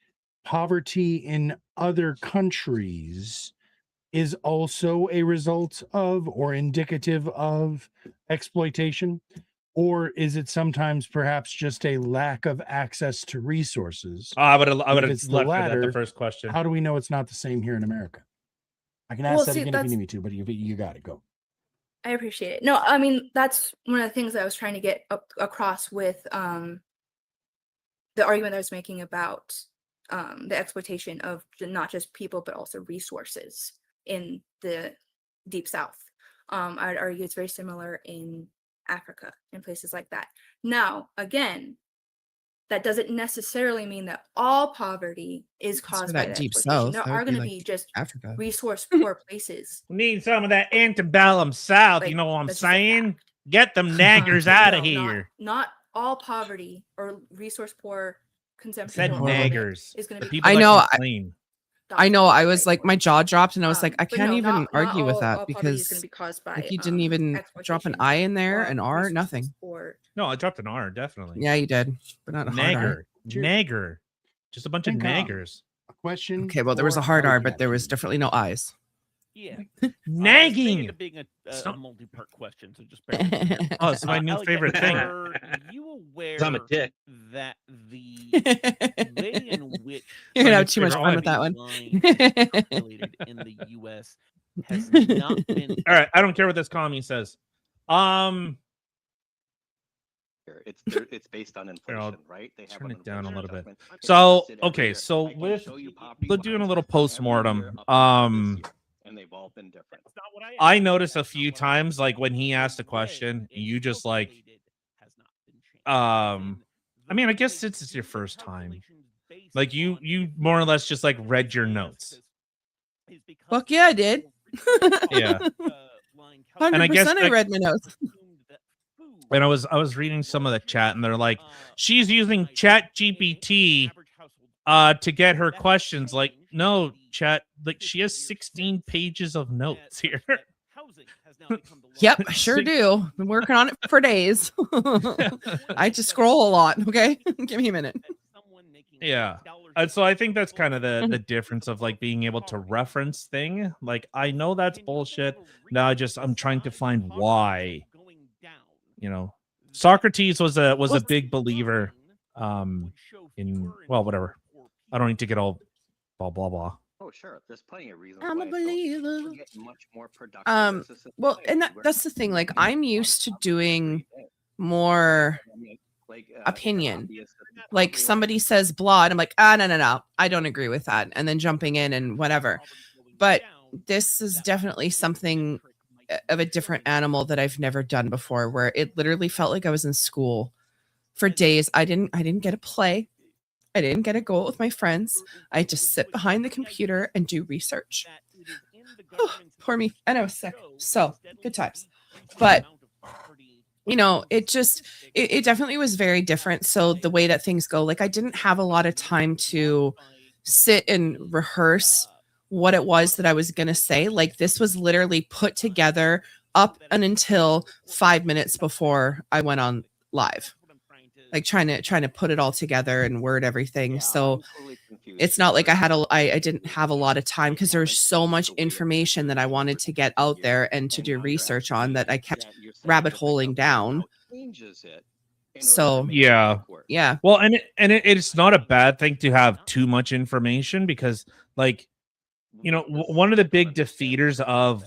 [SPEAKER 1] poverty in other countries is also a result of or indicative of exploitation? Or is it sometimes perhaps just a lack of access to resources?
[SPEAKER 4] I would have left
[SPEAKER 1] that
[SPEAKER 4] the first question.
[SPEAKER 1] How do we know it's not the same here in America? I can ask that again if you need me to, but you got it. Go.
[SPEAKER 8] I appreciate it. No, I mean, that's one of the things that I was trying to get across with the argument I was making about the exploitation of not just people, but also resources in the Deep South. I'd argue it's very similar in Africa and places like that. Now, again, that doesn't necessarily mean that all poverty is caused by that
[SPEAKER 3] Deep
[SPEAKER 8] exploitation.
[SPEAKER 3] South.
[SPEAKER 8] There are going to be just resource poor places.
[SPEAKER 4] We need some of that antebellum South.
[SPEAKER 8] Like,
[SPEAKER 4] you know what I'm saying? Get them naggers out of here.
[SPEAKER 8] Not all poverty or resource poor consumption.
[SPEAKER 4] Said naggers.
[SPEAKER 8] Is going to be.
[SPEAKER 3] I know. I know. I was like, my jaw dropped, and I was like, I can't even argue with that because like you didn't even drop an I in there, an R, nothing.
[SPEAKER 4] No, I dropped an R, definitely.
[SPEAKER 3] Yeah, you did, but not a hard R.
[SPEAKER 4] Nagger, just a bunch of naggers.
[SPEAKER 1] A question.
[SPEAKER 3] Okay, well, there was a hard R, but there was definitely no I's.
[SPEAKER 5] Yeah,
[SPEAKER 4] nagging.
[SPEAKER 5] Being a multi-part question, so just bear with me.
[SPEAKER 4] Oh, it's my new favorite thing.
[SPEAKER 5] Are you aware
[SPEAKER 7] I'm a dick.
[SPEAKER 5] that the way in which
[SPEAKER 3] you're gonna have too much fun with that one
[SPEAKER 5] in the U.S. has not been?
[SPEAKER 4] All right, I don't care what this commie says.
[SPEAKER 7] It's based on inflation, right? They have
[SPEAKER 4] turn it down a little bit.
[SPEAKER 7] adjustment.
[SPEAKER 4] So okay, so with doing a little postmortem,
[SPEAKER 7] and they've all been different.
[SPEAKER 4] I noticed a few times, like when he asked a question, you just like, I mean, I guess since it's your first time, like you more or less just like read your notes.
[SPEAKER 3] Fuck yeah, I did.
[SPEAKER 4] Yeah.
[SPEAKER 3] 100% I read my notes.
[SPEAKER 4] And I was reading some of the chat, and they're like, she's using Chat GPT to get her questions. Like, no, chat, like she has 16 pages of notes here.
[SPEAKER 3] Yep, I sure do. Been working on it for days. I just scroll a lot. Okay, give me a minute.
[SPEAKER 4] Yeah. And so I think that's kind of the difference of like being able to reference thing. Like, I know that's bullshit. Now I'm trying to find why. You know, Socrates was a big believer in, well, whatever. I don't need to get all blah blah blah.
[SPEAKER 7] Oh, sure. There's plenty of reasons.
[SPEAKER 3] I'm a believer.
[SPEAKER 7] Much more productive.
[SPEAKER 3] Well, and that's the thing. Like, I'm used to doing more opinion. Like, somebody says blah, and I'm like, no, I don't agree with that, and then jumping in and whatever. But this is definitely something of a different animal that I've never done before, where it literally felt like I was in school for days. I didn't get to play. I didn't get to go out with my friends. I had to sit behind the computer and do research. Oh, poor me. And I was sick. So good times. But you know, it definitely was very different. So the way that things go, like, I didn't have a lot of time to sit and rehearse what it was that I was going to say. Like, this was literally put together up and until 5 minutes before I went on live, like trying to put it all together and word everything. So it's not like I didn't have a lot of time, because there's so much information that I wanted to get out there and to do research on that I kept rabbit holing down. So
[SPEAKER 4] yeah. Well, and it's not a bad thing to have too much information, because, like, you know, one of the big defeaters of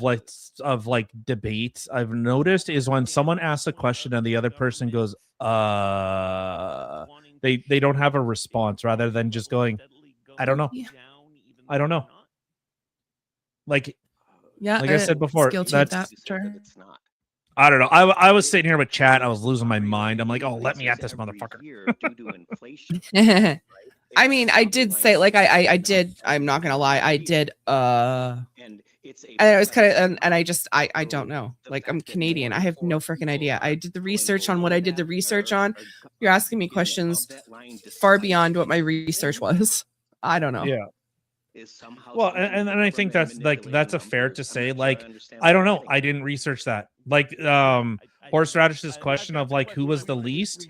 [SPEAKER 4] debates I've noticed is when someone asks a question and the other person goes, they don't have a response, rather than just going, I don't know.
[SPEAKER 3] Yeah.
[SPEAKER 4] I don't know. Like,
[SPEAKER 3] yeah,
[SPEAKER 4] like I said before, that's
[SPEAKER 7] it's not.
[SPEAKER 4] I don't know. I was sitting here with chat. I was losing my mind. I'm like, oh, let me at this motherfucker.
[SPEAKER 3] I mean, I did say, like, I did. I'm not gonna lie. I did. And it was kind of, and I don't know. Like, I'm Canadian. I have no freaking idea. I did the research on what I did the research on. You're asking me questions far beyond what my research was. I don't know.
[SPEAKER 4] Yeah. Well, and I think that's a fair to say. Like, I don't know. I didn't research that. Like, Horseradish's question of like who was the least,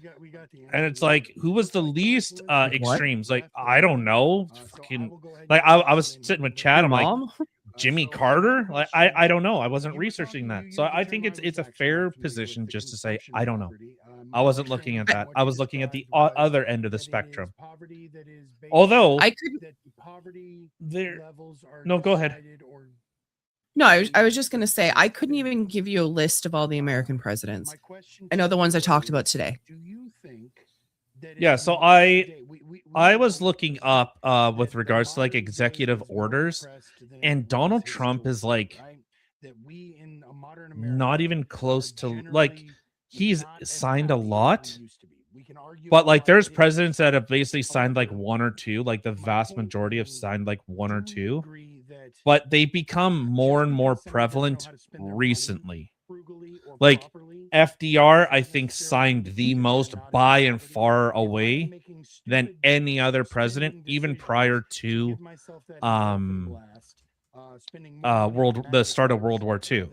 [SPEAKER 4] and it's like, who was the least extremes? Like, I don't know. Fucking, like, I was sitting with Chad. I'm like, Jimmy Carter. Like, I don't know. I wasn't researching that, so I think it's a fair position just to say I don't know. I wasn't looking at that. I was looking at the other end of the spectrum. Although
[SPEAKER 3] I could.
[SPEAKER 4] No, go ahead.
[SPEAKER 3] No, I was just going to say, I couldn't even give you a list of all the American presidents. I know the ones I talked about today.
[SPEAKER 4] Yeah, so I was looking up with regards to like executive orders, and Donald Trump is like not even close to, like, he's signed a lot, but like there's presidents that have basically signed like one or two, like the vast majority have signed like one or two, but they become more and more prevalent recently. Like FDR, I think, signed the most by and far away than any other president, even prior to the start of World War II.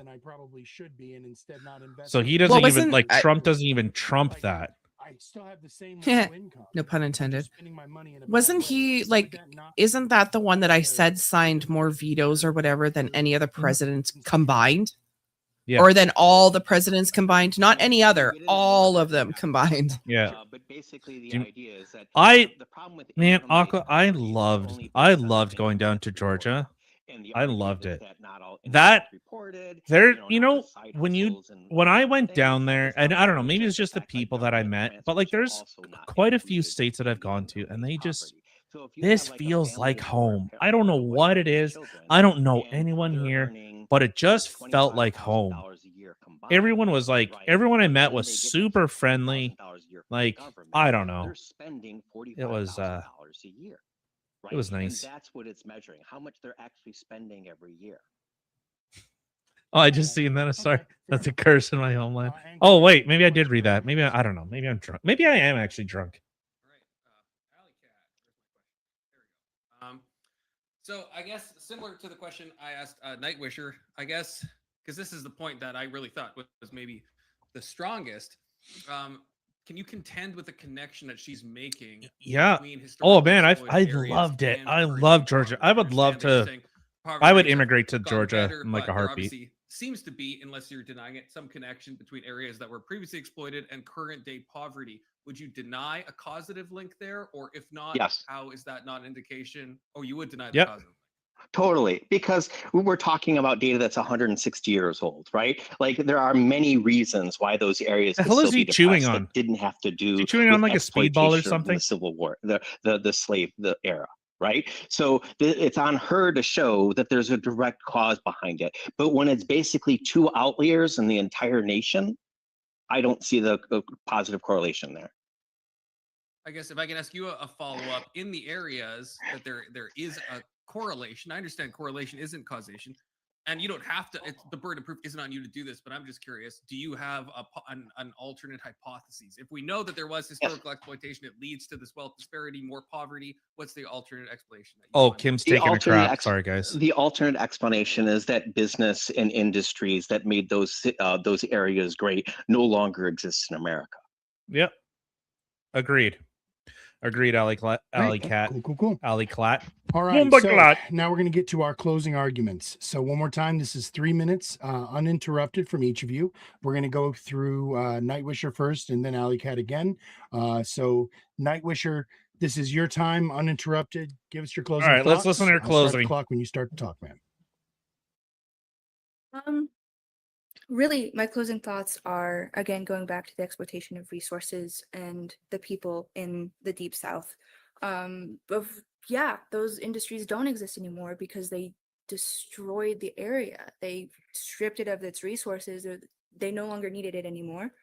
[SPEAKER 4] So he doesn't even like Trump doesn't even trump that.
[SPEAKER 1] I still have the same income.
[SPEAKER 3] No pun intended. Wasn't he like, isn't that the one that I said signed more vetoes or whatever than any other president combined? Yeah. Or than all the presidents combined? Not any other, all of them combined.
[SPEAKER 4] Yeah.
[SPEAKER 7] But basically the idea is that
[SPEAKER 4] the problem with Aqua, I loved going down to Georgia. I loved it. That there, you know, when I went down there, and I don't know, maybe it's just the people that I met, but like there's quite a few states that I've gone to, and they just, this feels like home. I don't know what it is. I don't know anyone here, but it just felt like home. Everyone I met was super friendly. Like, I don't know. It was
[SPEAKER 7] Right?
[SPEAKER 4] It was nice.
[SPEAKER 7] And that's what it's measuring, how much they're actually spending every year.
[SPEAKER 4] Oh, I just seen that. Sorry. That's a curse in my homeland. Oh, wait. Maybe I did read that. Maybe I don't know. Maybe I'm drunk. Maybe I am actually drunk.
[SPEAKER 6] So I guess similar to the question I asked Nightwisher, I guess, because this is the point that I really thought was maybe the strongest. Can you contend with the connection that she's making?
[SPEAKER 4] Yeah.
[SPEAKER 6] Between
[SPEAKER 4] Oh man, I
[SPEAKER 6] areas
[SPEAKER 4] loved it.
[SPEAKER 6] and
[SPEAKER 4] I love Georgia. I would love to. I would immigrate to Georgia
[SPEAKER 6] better,
[SPEAKER 4] in like
[SPEAKER 6] but
[SPEAKER 4] a
[SPEAKER 6] there
[SPEAKER 4] heartbeat.
[SPEAKER 6] obviously seems to be, unless you're denying it, some connection between areas that were previously exploited and current day poverty. Would you deny a causative link there? Or if not,
[SPEAKER 7] Yes.
[SPEAKER 6] how is that not an indication? Oh, you would deny the
[SPEAKER 4] Yep.
[SPEAKER 6] causative link.
[SPEAKER 7] Totally, because we're talking about data that's 160 years old, right? Like there are many reasons why those areas
[SPEAKER 4] The
[SPEAKER 7] could
[SPEAKER 4] hell is
[SPEAKER 7] still
[SPEAKER 4] he
[SPEAKER 7] be
[SPEAKER 4] chewing
[SPEAKER 7] depressed
[SPEAKER 4] on?
[SPEAKER 7] that didn't have to do
[SPEAKER 4] Is he chewing on
[SPEAKER 7] with
[SPEAKER 4] like a speedball or
[SPEAKER 7] exploitation in
[SPEAKER 4] something?
[SPEAKER 7] the Civil War, the era, right? So it's on her to show that there's a direct cause behind it. But when it's basically two outliers in the entire nation, I don't see the positive correlation there.
[SPEAKER 6] I guess if I can ask you a follow-up, in the areas that there is a correlation, I understand correlation isn't causation, and you don't have to, the burden of proof isn't on you to do this, but I'm just curious, do you have an alternate hypothesis? If we know that there was historical exploitation, it leads to this wealth disparity, more poverty, what's the alternate explanation?
[SPEAKER 4] Oh, Kim's taking a crap. Sorry, guys.
[SPEAKER 7] The alternate explanation is that business and industries that made those areas great no longer exist in America.
[SPEAKER 4] Yep. Agreed. Agreed, Alley Cat.
[SPEAKER 1] Cool.
[SPEAKER 4] Alley Clat.
[SPEAKER 1] All right, so now we're going to get to our closing arguments. So one more time, this is 3 minutes uninterrupted from each of you. We're going to go through Nightwisher first and then Alley Cat again. So Nightwisher, this is your time, uninterrupted. Give us your closing
[SPEAKER 4] All right,
[SPEAKER 1] thoughts.
[SPEAKER 4] let's listen to your
[SPEAKER 1] I'll start
[SPEAKER 4] closing.
[SPEAKER 1] the clock when you start to talk, man.
[SPEAKER 8] Really, my closing thoughts are, again, going back to the exploitation of resources and the people in the Deep South. Those industries don't exist anymore because they destroyed the area. They stripped it of its resources. They no longer needed it anymore.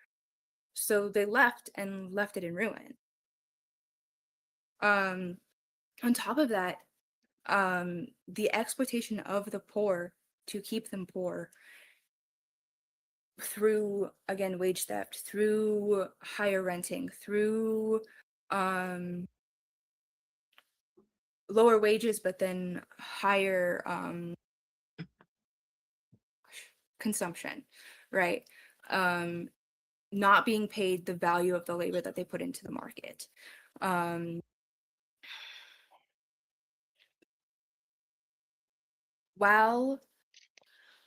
[SPEAKER 8] So they left it in ruin. On top of that, the exploitation of the poor to keep them poor through, again, wage theft, through higher renting, through lower wages, but then higher consumption, right? Not being paid the value of the labor that they put into the market. While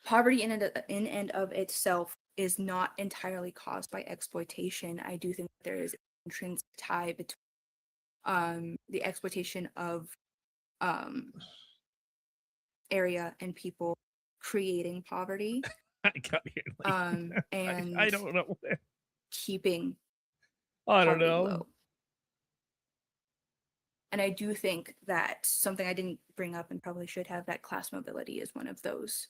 [SPEAKER 8] poverty in and of itself is not entirely caused by exploitation, I do think there is an intrinsic tie between the exploitation of area and people creating poverty.
[SPEAKER 4] I got here.
[SPEAKER 8] And
[SPEAKER 4] I don't know.
[SPEAKER 8] Keeping
[SPEAKER 4] I don't
[SPEAKER 8] poverty
[SPEAKER 4] know.
[SPEAKER 8] low. And I do think that something I didn't bring up and probably should have, that class mobility is one of those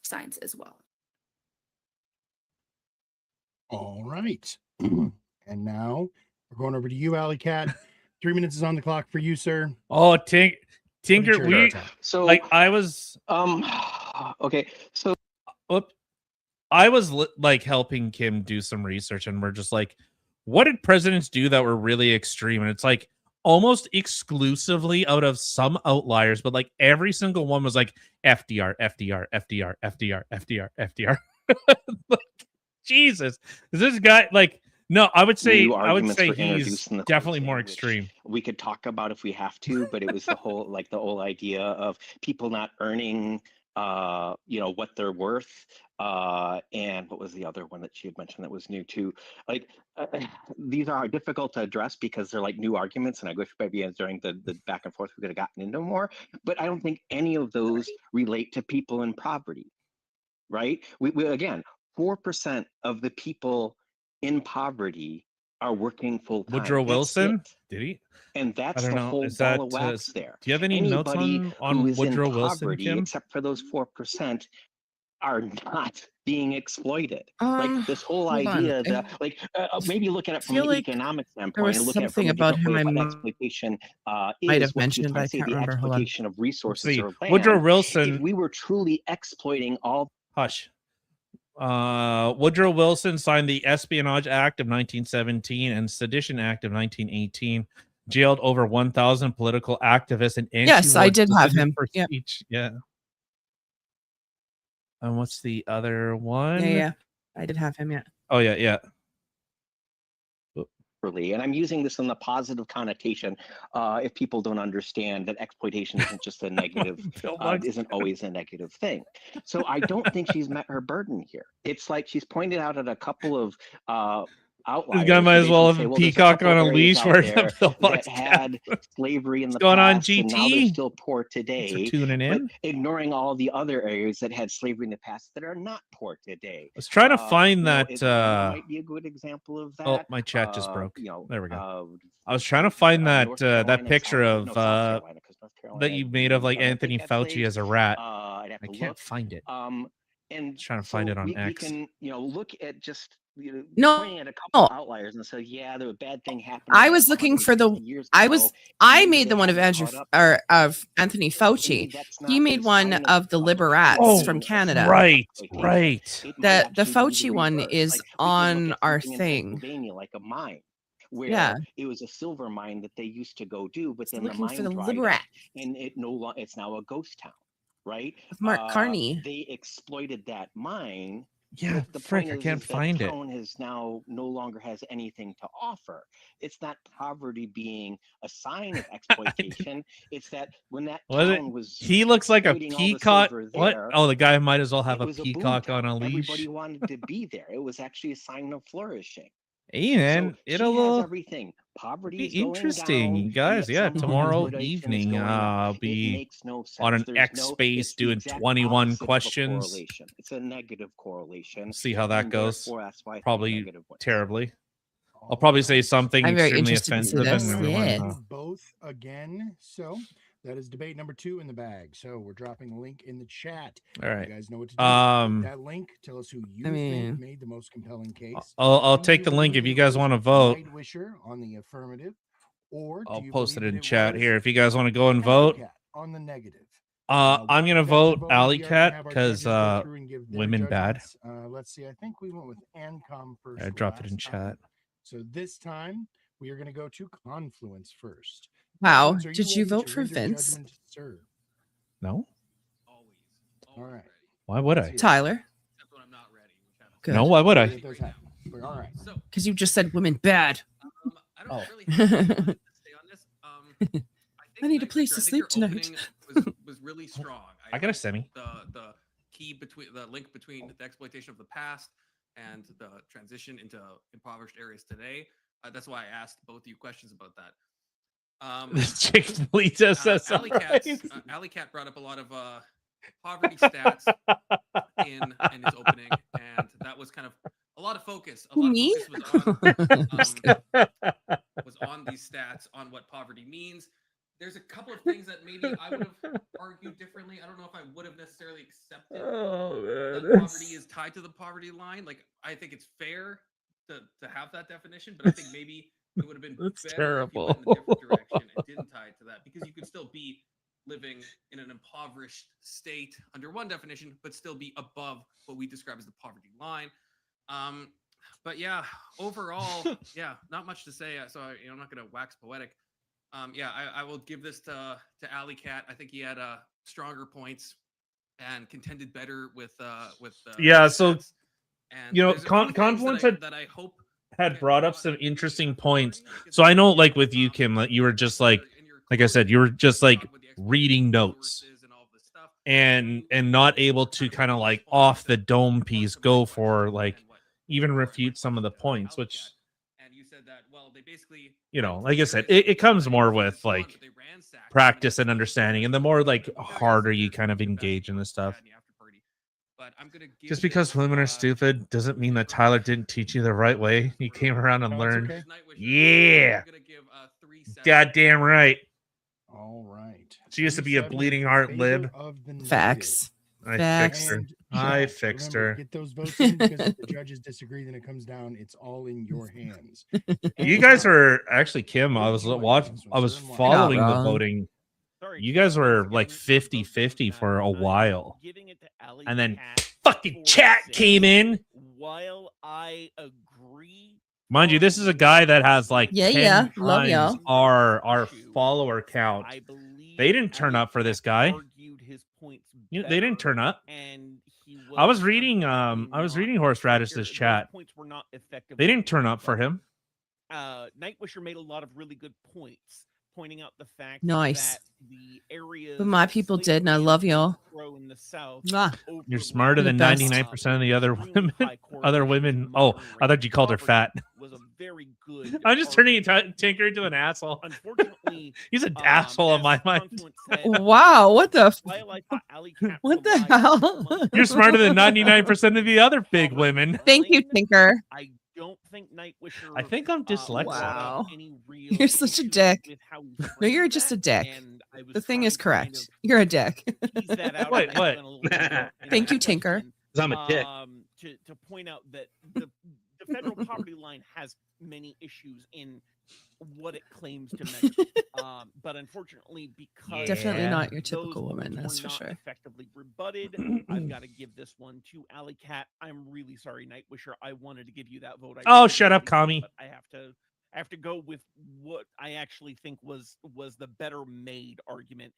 [SPEAKER 8] signs as well.
[SPEAKER 1] All right. And now we're going over to you, Alley Cat. 3 minutes is on the clock for you, sir.
[SPEAKER 4] Oh, Tinker,
[SPEAKER 7] so
[SPEAKER 4] like I was
[SPEAKER 7] okay. So
[SPEAKER 4] I was like helping Kim do some research, and we're just like, what did presidents do that were really extreme? And it's like almost exclusively out of some outliers, but like every single one was like FDR, FDR, FDR, FDR, FDR, FDR. Like, Jesus, is this guy like? No, I would say he's definitely more extreme.
[SPEAKER 7] We could talk about if we have to, but it was the whole idea of people not earning what they're worth, and what was the other one that she had mentioned that was new too? Like these are difficult to address because they're like new arguments, and I wish maybe during the back and forth we could have gotten into more, but I don't think any of those relate to people in poverty, right? We again, 4% of the people in poverty are working full time.
[SPEAKER 4] Woodrow Wilson, did he?
[SPEAKER 7] And that's the whole ball of wax there.
[SPEAKER 4] Do you have any notes on Woodrow Wilson, Kim?
[SPEAKER 7] Except for those 4%, are not being exploited. Like this whole idea that, maybe look at it from an economic standpoint, and look at it from a different way about exploitation.
[SPEAKER 3] Might have mentioned, but I can't remember.
[SPEAKER 7] Exploitation of resources.
[SPEAKER 4] Woodrow Wilson.
[SPEAKER 7] If we were truly exploiting all.
[SPEAKER 4] Hush. Woodrow Wilson signed the Espionage Act of 1917 and Sedition Act of 1918. Jailed over 1,000 political activists and
[SPEAKER 3] Yes, I did have him.
[SPEAKER 4] for speech. Yeah. And what's the other one?
[SPEAKER 3] Yeah, I did have him. Yeah.
[SPEAKER 4] Oh yeah.
[SPEAKER 7] And I'm using this in the positive connotation. If people don't understand that exploitation isn't just a negative, isn't always a negative thing. So I don't think she's met her burden here. It's like she's pointed out at a couple of outliers.
[SPEAKER 4] This guy might as well have a peacock on a leash where
[SPEAKER 7] that had slavery in the
[SPEAKER 4] going
[SPEAKER 7] past,
[SPEAKER 4] on,
[SPEAKER 7] and now they're still poor today.
[SPEAKER 4] Tuning in,
[SPEAKER 7] but ignoring all the other areas that had slavery in the past that are not poor today.
[SPEAKER 4] I was trying to find that.
[SPEAKER 7] Might be a good example of that.
[SPEAKER 4] Oh, my chat just broke. There we go. I was trying to find that that picture of that you made of like Anthony Fauci as a rat. I can't find it.
[SPEAKER 7] And
[SPEAKER 4] trying to find it on
[SPEAKER 7] X.
[SPEAKER 4] We
[SPEAKER 7] can look at just
[SPEAKER 3] no
[SPEAKER 7] at a couple outliers and say, yeah, there was a bad thing happened.
[SPEAKER 3] I was looking for I made the one of of Anthony Fauci. He made one of the Liberats from Canada.
[SPEAKER 4] Right.
[SPEAKER 3] The Fauci one is on our thing.
[SPEAKER 7] Like a mine. Where it was a silver mine that they used to go do, but then the mine dried up, and it's now a ghost town, right?
[SPEAKER 3] Mark Carney.
[SPEAKER 7] They exploited that mine.
[SPEAKER 4] Yeah, frick, I can't find it.
[SPEAKER 7] Town has now no longer has anything to offer. It's not poverty being a sign of exploitation. It's that when that town was,
[SPEAKER 4] he looks like a peacock. What? Oh, the guy might as well have a peacock on a leash.
[SPEAKER 7] Everybody wanted to be there. It was actually a sign of flourishing.
[SPEAKER 4] Hey man,
[SPEAKER 7] so
[SPEAKER 4] it'll
[SPEAKER 7] everything. Poverty
[SPEAKER 4] be
[SPEAKER 7] is
[SPEAKER 4] interesting, you guys. Yeah, tomorrow evening I'll be on an X space doing 21 questions.
[SPEAKER 7] It's a negative correlation.
[SPEAKER 4] See how that goes. Probably terribly. I'll probably say something extremely offensive.
[SPEAKER 1] Both again. So that is debate number 2 in the bag. So we're dropping a link in the chat.
[SPEAKER 4] All right.
[SPEAKER 1] You guys know what to do. That link, tell us who you think made the most compelling case.
[SPEAKER 4] I'll take the link if you guys want to vote.
[SPEAKER 1] On the affirmative, or
[SPEAKER 4] I'll post it in chat here if you guys want to go and vote.
[SPEAKER 1] On the negative.
[SPEAKER 4] I'm gonna vote Alley Cat because women bad.
[SPEAKER 1] Let's see. I think we went with Ancom first.
[SPEAKER 4] I dropped it in chat.
[SPEAKER 1] So this time we are going to go to Confluence first.
[SPEAKER 3] Wow. Did you vote for Vince?
[SPEAKER 4] No.
[SPEAKER 1] All right.
[SPEAKER 4] Why would I?
[SPEAKER 3] Tyler.
[SPEAKER 4] Good. No, why would I?
[SPEAKER 1] All right.
[SPEAKER 3] Because you just said women bad.
[SPEAKER 6] I don't really have to say on this.
[SPEAKER 3] I need a place to sleep tonight.
[SPEAKER 6] was really strong.
[SPEAKER 4] I got a semi.
[SPEAKER 6] The key between the link between the exploitation of the past and the transition into impoverished areas today. That's why I asked both of you questions about that.
[SPEAKER 4] This chick Lita says
[SPEAKER 6] Alley Cat brought up a lot of poverty stats in his opening, and that was kind of a lot of focus. A lot of focus was on these stats, on what poverty means. There's a couple of things that maybe I would have argued differently. I don't know if I would have necessarily accepted that poverty is tied to the poverty line. Like, I think it's fair to have that definition, but I think maybe it would have been better
[SPEAKER 4] terrible.
[SPEAKER 6] if you went in a different direction and didn't tie it to that, because you could still be living in an impoverished state under one definition, but still be above what we describe as the poverty line. But yeah, overall, not much to say. So I'm not going to wax poetic. I will give this to Alley Cat. I think he had stronger points and contended better with
[SPEAKER 4] so Confluence
[SPEAKER 6] that I hope
[SPEAKER 4] had brought up some interesting points. So I know, like with you, Kim, that you were just like I said, you were just like reading notes and not able to kind of like off the dome piece go for like even refute some of the points, which like I said, it comes more with like practice and understanding, and the more like harder you kind of engage in this stuff. Just because women are stupid doesn't mean that Tyler didn't teach you the right way. He came around and learned. Okay. Yeah. Goddamn right.
[SPEAKER 1] All right.
[SPEAKER 4] She used to be a bleeding heart lib.
[SPEAKER 3] Facts.
[SPEAKER 4] I fixed her.
[SPEAKER 1] Get those votes in, because if the judges disagree, then it comes down. It's all in your hands.
[SPEAKER 4] You guys are actually, Kim. I was following the voting. You guys were like 50-50 for a while, and then fucking chat came in.
[SPEAKER 5] While I agree,
[SPEAKER 4] mind you, this is a guy that has like 10
[SPEAKER 3] love
[SPEAKER 4] times
[SPEAKER 3] y'all.
[SPEAKER 4] our follower count. They didn't turn up for this guy. They didn't turn up.
[SPEAKER 5] And
[SPEAKER 4] I was reading Horseradish's chat. They didn't turn up for him.
[SPEAKER 5] Nightwisher made a lot of really good points, pointing out the fact
[SPEAKER 3] Nice.
[SPEAKER 5] that the areas
[SPEAKER 3] But my people did, and I love y'all.
[SPEAKER 5] in the South
[SPEAKER 4] You're smarter than
[SPEAKER 3] You're the best.
[SPEAKER 4] 99% of the other women. Other women. Oh, I thought you called her fat.
[SPEAKER 5] was a very good
[SPEAKER 4] I'm just turning Tinker into an asshole.
[SPEAKER 5] Unfortunately,
[SPEAKER 4] he's an asshole in my mind.
[SPEAKER 3] Wow, what the
[SPEAKER 5] While I thought Alley Cat
[SPEAKER 3] what the hell?
[SPEAKER 4] You're smarter than 99% of the other big women.
[SPEAKER 3] Thank you, Tinker.
[SPEAKER 5] I don't think Nightwisher.
[SPEAKER 4] I think I'm dyslexic.
[SPEAKER 3] Wow. You're such a dick. No, you're just a dick. The thing is correct. You're a dick.
[SPEAKER 4] Wait, what?
[SPEAKER 3] Thank you, Tinker.
[SPEAKER 11] I'm a dick.
[SPEAKER 5] To point out that the federal poverty line has many issues in what it claims to measure. But unfortunately, because
[SPEAKER 3] Definitely not your
[SPEAKER 5] those
[SPEAKER 3] typical woman,
[SPEAKER 5] points
[SPEAKER 3] that's
[SPEAKER 5] were
[SPEAKER 3] for
[SPEAKER 5] not
[SPEAKER 3] sure.
[SPEAKER 5] effectively rebutted, I've got to give this one to Alley Cat. I'm really sorry, Nightwisher. I wanted to give you that vote.
[SPEAKER 4] Oh, shut up, commie.
[SPEAKER 5] But I have to go with what I actually think was the better made argument,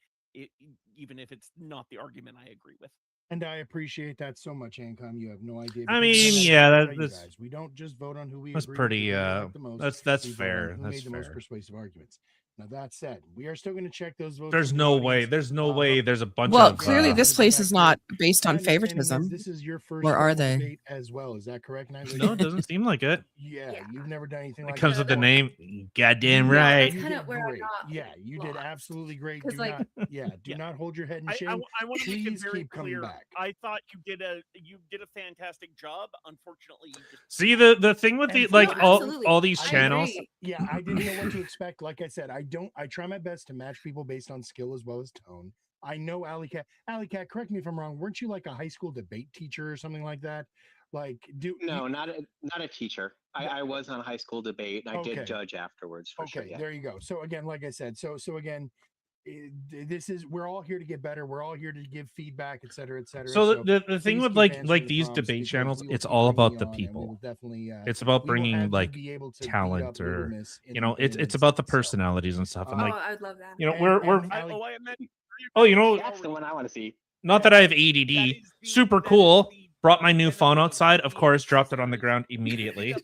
[SPEAKER 5] even if it's not the argument I agree with.
[SPEAKER 1] And I appreciate that so much, Ancom. You have no idea.
[SPEAKER 4] I mean,
[SPEAKER 1] because
[SPEAKER 4] yeah,
[SPEAKER 1] that's
[SPEAKER 4] that's
[SPEAKER 1] we don't just vote on who we
[SPEAKER 4] that's
[SPEAKER 1] agree
[SPEAKER 4] pretty.
[SPEAKER 1] with, who we like the most.
[SPEAKER 4] That's
[SPEAKER 1] We vote on
[SPEAKER 4] fair.
[SPEAKER 1] who
[SPEAKER 4] That's
[SPEAKER 1] made the most
[SPEAKER 4] fair.
[SPEAKER 1] persuasive arguments. Now that said, we are still going to check those votes.
[SPEAKER 4] There's
[SPEAKER 1] from the
[SPEAKER 4] no
[SPEAKER 1] audience.
[SPEAKER 4] way. There's no way. There's a bunch
[SPEAKER 3] Well,
[SPEAKER 4] of.
[SPEAKER 3] clearly this place is not based
[SPEAKER 1] My
[SPEAKER 3] on
[SPEAKER 1] understanding
[SPEAKER 3] favoritism.
[SPEAKER 1] is this is your first
[SPEAKER 3] Or are
[SPEAKER 1] formal
[SPEAKER 3] they?
[SPEAKER 1] debate as well. Is that correct? Nightly?
[SPEAKER 4] No, it doesn't seem like it.
[SPEAKER 1] Yeah, you've never done anything
[SPEAKER 4] It
[SPEAKER 1] like
[SPEAKER 4] comes
[SPEAKER 1] that.
[SPEAKER 4] with the
[SPEAKER 1] before.
[SPEAKER 4] name. Goddamn
[SPEAKER 1] Yeah,
[SPEAKER 4] right.
[SPEAKER 1] you
[SPEAKER 8] kind
[SPEAKER 1] did
[SPEAKER 8] of where I
[SPEAKER 1] great.
[SPEAKER 8] got
[SPEAKER 1] Yeah, you did
[SPEAKER 8] lost.
[SPEAKER 1] absolutely great.
[SPEAKER 8] 'Cause,
[SPEAKER 1] Do
[SPEAKER 8] like-
[SPEAKER 1] not, do not hold your head in shame.
[SPEAKER 5] I want to make it
[SPEAKER 1] Please
[SPEAKER 5] very
[SPEAKER 1] keep coming
[SPEAKER 5] clear.
[SPEAKER 1] back.
[SPEAKER 5] I thought you did a fantastic job. Unfortunately, you just
[SPEAKER 4] See the thing with the
[SPEAKER 1] And
[SPEAKER 4] like
[SPEAKER 1] for-
[SPEAKER 4] all these
[SPEAKER 8] I
[SPEAKER 4] channels.
[SPEAKER 8] agree.
[SPEAKER 1] Yeah, I didn't know what to expect. Like I said, I try my best to match people based on skill as well as tone. I know Alley Cat, correct me if I'm wrong. Weren't you like a high school debate teacher or something like that? Like,
[SPEAKER 7] No, not a teacher. I was on high school debate. And I
[SPEAKER 1] Okay.
[SPEAKER 7] did judge afterwards for sure.
[SPEAKER 1] Okay,
[SPEAKER 7] Yeah.
[SPEAKER 1] there you go. So again, like I said, so again, this is we're all here to get better. We're all here to give feedback, et cetera, et cetera.
[SPEAKER 4] So the thing
[SPEAKER 1] please
[SPEAKER 4] with
[SPEAKER 1] keep
[SPEAKER 4] like
[SPEAKER 1] answering
[SPEAKER 4] these
[SPEAKER 1] prompts
[SPEAKER 4] debate
[SPEAKER 1] because
[SPEAKER 4] channels,
[SPEAKER 1] we will
[SPEAKER 4] it's
[SPEAKER 1] keep
[SPEAKER 4] all
[SPEAKER 1] bringing
[SPEAKER 4] about
[SPEAKER 1] you
[SPEAKER 4] the
[SPEAKER 1] on, and we
[SPEAKER 4] people.
[SPEAKER 1] will definitely,
[SPEAKER 4] It's about
[SPEAKER 1] we will
[SPEAKER 4] bringing
[SPEAKER 1] have you
[SPEAKER 4] like
[SPEAKER 1] be able to beat
[SPEAKER 4] talent
[SPEAKER 1] up
[SPEAKER 4] or
[SPEAKER 1] Loomis in
[SPEAKER 4] you know,
[SPEAKER 1] the
[SPEAKER 4] it's about the
[SPEAKER 1] itself.
[SPEAKER 4] personalities and stuff. And like,
[SPEAKER 8] Oh, I'd love that.
[SPEAKER 4] you know,
[SPEAKER 1] And-
[SPEAKER 4] we're
[SPEAKER 1] and
[SPEAKER 5] I,
[SPEAKER 1] Alley-
[SPEAKER 5] oh, I meant.
[SPEAKER 4] oh, you know,
[SPEAKER 7] That's the one I want to see.
[SPEAKER 4] not that I have ADD. Super cool. Brought my new phone outside. Of course, dropped it on the ground immediately.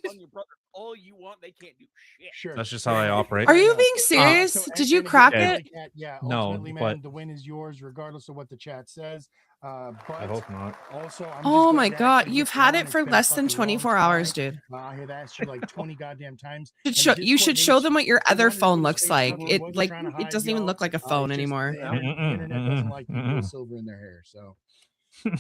[SPEAKER 5] All you want, they can't do shit.
[SPEAKER 1] Sure.
[SPEAKER 4] That's just how I operate.
[SPEAKER 3] Are you
[SPEAKER 1] No.
[SPEAKER 3] being serious?
[SPEAKER 1] So,
[SPEAKER 3] Did you
[SPEAKER 1] again,
[SPEAKER 3] crack
[SPEAKER 4] Yeah.
[SPEAKER 3] it?
[SPEAKER 1] Alley Cat, yeah,
[SPEAKER 4] No,
[SPEAKER 1] ultimately, man,
[SPEAKER 4] but-
[SPEAKER 1] the win is yours, regardless of what the chat says.
[SPEAKER 4] I
[SPEAKER 1] But
[SPEAKER 4] hope not.
[SPEAKER 1] also, I'm just
[SPEAKER 3] Oh
[SPEAKER 1] glad
[SPEAKER 3] my
[SPEAKER 1] to
[SPEAKER 3] god,
[SPEAKER 1] actually
[SPEAKER 3] you've
[SPEAKER 1] get
[SPEAKER 3] had
[SPEAKER 1] on.
[SPEAKER 3] it
[SPEAKER 1] It's
[SPEAKER 3] for
[SPEAKER 1] been a
[SPEAKER 3] less than
[SPEAKER 1] fucking
[SPEAKER 3] 24
[SPEAKER 1] long
[SPEAKER 3] hours,
[SPEAKER 1] time.
[SPEAKER 3] dude.
[SPEAKER 1] I have asked you like 20 goddamn times.
[SPEAKER 3] You
[SPEAKER 1] and
[SPEAKER 3] should
[SPEAKER 1] Discord
[SPEAKER 3] show
[SPEAKER 1] hates
[SPEAKER 3] them what your
[SPEAKER 1] I
[SPEAKER 3] other
[SPEAKER 1] wanted to
[SPEAKER 3] phone
[SPEAKER 1] put a
[SPEAKER 3] looks
[SPEAKER 1] face
[SPEAKER 3] like.
[SPEAKER 1] cover.
[SPEAKER 3] It
[SPEAKER 1] Wasn't
[SPEAKER 3] like
[SPEAKER 1] trying to
[SPEAKER 3] it
[SPEAKER 1] hide
[SPEAKER 3] doesn't even
[SPEAKER 1] y'all.
[SPEAKER 3] look like a
[SPEAKER 1] It's
[SPEAKER 3] phone
[SPEAKER 1] just
[SPEAKER 3] anymore.
[SPEAKER 1] the internet doesn't like people with silver in their hair. So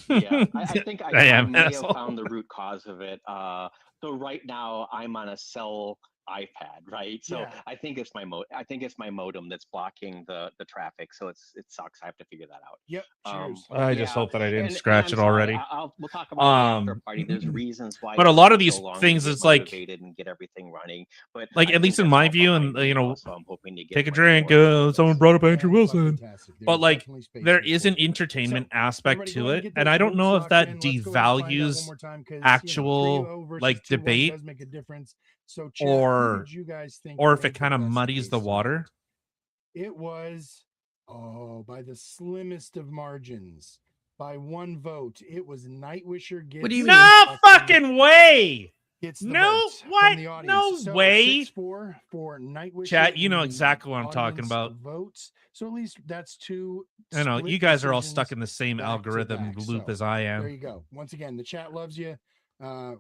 [SPEAKER 7] Yeah, I think
[SPEAKER 4] I am,
[SPEAKER 7] may have
[SPEAKER 4] asshole.
[SPEAKER 7] found the root cause of it. So right now I'm on a cell iPad, right? So
[SPEAKER 1] Yeah.
[SPEAKER 7] I think it's my modem that's blocking the traffic. So it sucks. I have to figure that out.
[SPEAKER 1] yep. Cheers.
[SPEAKER 7] But
[SPEAKER 4] I just
[SPEAKER 7] yeah,
[SPEAKER 4] hope that I didn't
[SPEAKER 7] and
[SPEAKER 4] scratch
[SPEAKER 7] I'm
[SPEAKER 4] it
[SPEAKER 7] sorry,
[SPEAKER 4] already.
[SPEAKER 7] we'll talk about the after
[SPEAKER 4] Um,
[SPEAKER 7] party. There's reasons why.
[SPEAKER 4] but a
[SPEAKER 7] it
[SPEAKER 4] lot of
[SPEAKER 7] took
[SPEAKER 4] these
[SPEAKER 7] so long to
[SPEAKER 4] things,
[SPEAKER 7] get
[SPEAKER 4] it's like-
[SPEAKER 7] motivated and get everything running. But
[SPEAKER 4] Like,
[SPEAKER 7] I
[SPEAKER 4] at
[SPEAKER 7] think
[SPEAKER 4] least in
[SPEAKER 7] that's
[SPEAKER 4] my
[SPEAKER 7] all
[SPEAKER 4] view, and,
[SPEAKER 7] behind me
[SPEAKER 4] you know,
[SPEAKER 7] now, so I'm hoping to get
[SPEAKER 4] take a
[SPEAKER 7] much
[SPEAKER 4] drink.
[SPEAKER 7] more
[SPEAKER 4] Someone brought up Andrew
[SPEAKER 1] Yeah,
[SPEAKER 4] Wilson.
[SPEAKER 1] fantastic. There's
[SPEAKER 4] But like,
[SPEAKER 1] definitely space
[SPEAKER 4] there
[SPEAKER 1] here
[SPEAKER 4] is
[SPEAKER 1] for
[SPEAKER 4] an
[SPEAKER 1] you.
[SPEAKER 4] entertainment
[SPEAKER 1] So,
[SPEAKER 4] aspect
[SPEAKER 1] everybody,
[SPEAKER 4] to
[SPEAKER 1] go ahead
[SPEAKER 4] it,
[SPEAKER 1] and get
[SPEAKER 4] and
[SPEAKER 1] those
[SPEAKER 4] I don't
[SPEAKER 1] votes
[SPEAKER 4] know if
[SPEAKER 1] locked
[SPEAKER 4] that
[SPEAKER 1] in. Let's go ahead and find out one
[SPEAKER 4] devalues
[SPEAKER 1] more time, 'cause,
[SPEAKER 4] actual
[SPEAKER 1] 3-0 versus
[SPEAKER 4] like
[SPEAKER 1] 2-1
[SPEAKER 4] debate,
[SPEAKER 1] does make a difference. So, chat, who
[SPEAKER 4] or
[SPEAKER 1] did you guys think
[SPEAKER 4] or if
[SPEAKER 1] was
[SPEAKER 4] it kind of
[SPEAKER 1] the best
[SPEAKER 4] muddies the
[SPEAKER 1] case
[SPEAKER 4] water.
[SPEAKER 1] tonight? It was by the slimmest of margins, by one vote. It was Nightwisher gets.
[SPEAKER 3] What do you
[SPEAKER 1] the
[SPEAKER 3] mean?
[SPEAKER 4] No fucking way.
[SPEAKER 1] Gets the
[SPEAKER 4] No,
[SPEAKER 1] vote from
[SPEAKER 4] what?
[SPEAKER 1] the audience.
[SPEAKER 4] No
[SPEAKER 1] So,
[SPEAKER 4] way.
[SPEAKER 1] 6-4 for Nightwisher.
[SPEAKER 4] Chat, you
[SPEAKER 1] in
[SPEAKER 4] know
[SPEAKER 1] the
[SPEAKER 4] exactly what I'm talking
[SPEAKER 1] audience
[SPEAKER 4] about.
[SPEAKER 1] Votes. So at least that's two.
[SPEAKER 4] I know you
[SPEAKER 1] split
[SPEAKER 4] guys are all stuck
[SPEAKER 1] decisions
[SPEAKER 4] in the same
[SPEAKER 1] back to
[SPEAKER 4] algorithm
[SPEAKER 1] back.
[SPEAKER 4] loop
[SPEAKER 1] So,
[SPEAKER 4] as I
[SPEAKER 1] there
[SPEAKER 4] am.
[SPEAKER 1] you go. Once again, the chat loves you.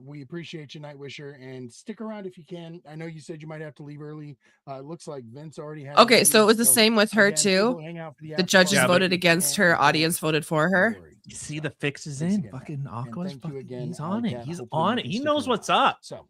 [SPEAKER 1] We appreciate you, Nightwisher, and stick around if you can. I know you said you might have to leave early. It looks like Vince already had.
[SPEAKER 3] Okay,
[SPEAKER 1] to
[SPEAKER 3] so it
[SPEAKER 1] leave,
[SPEAKER 3] was the same with her
[SPEAKER 1] again, people
[SPEAKER 3] too.
[SPEAKER 1] hang out for
[SPEAKER 3] The
[SPEAKER 1] after
[SPEAKER 3] judges
[SPEAKER 1] party.
[SPEAKER 4] but-
[SPEAKER 3] voted
[SPEAKER 1] If you
[SPEAKER 3] against
[SPEAKER 1] can't,
[SPEAKER 3] her,
[SPEAKER 1] you don't.
[SPEAKER 3] audience voted for
[SPEAKER 1] Don't
[SPEAKER 3] her.
[SPEAKER 1] worry.
[SPEAKER 4] You see
[SPEAKER 1] So,
[SPEAKER 4] the fix is
[SPEAKER 1] thanks
[SPEAKER 4] in.
[SPEAKER 1] again,
[SPEAKER 4] Fucking
[SPEAKER 1] man. And
[SPEAKER 4] Aqua's
[SPEAKER 1] thank you
[SPEAKER 4] fucking.
[SPEAKER 1] again,
[SPEAKER 4] He's
[SPEAKER 1] Alley
[SPEAKER 4] on it.
[SPEAKER 1] Cat.
[SPEAKER 4] He's
[SPEAKER 1] Hopefully
[SPEAKER 4] on
[SPEAKER 1] you
[SPEAKER 4] it.
[SPEAKER 1] can
[SPEAKER 4] He
[SPEAKER 1] stick
[SPEAKER 4] knows
[SPEAKER 1] around.
[SPEAKER 4] what's up.
[SPEAKER 1] So,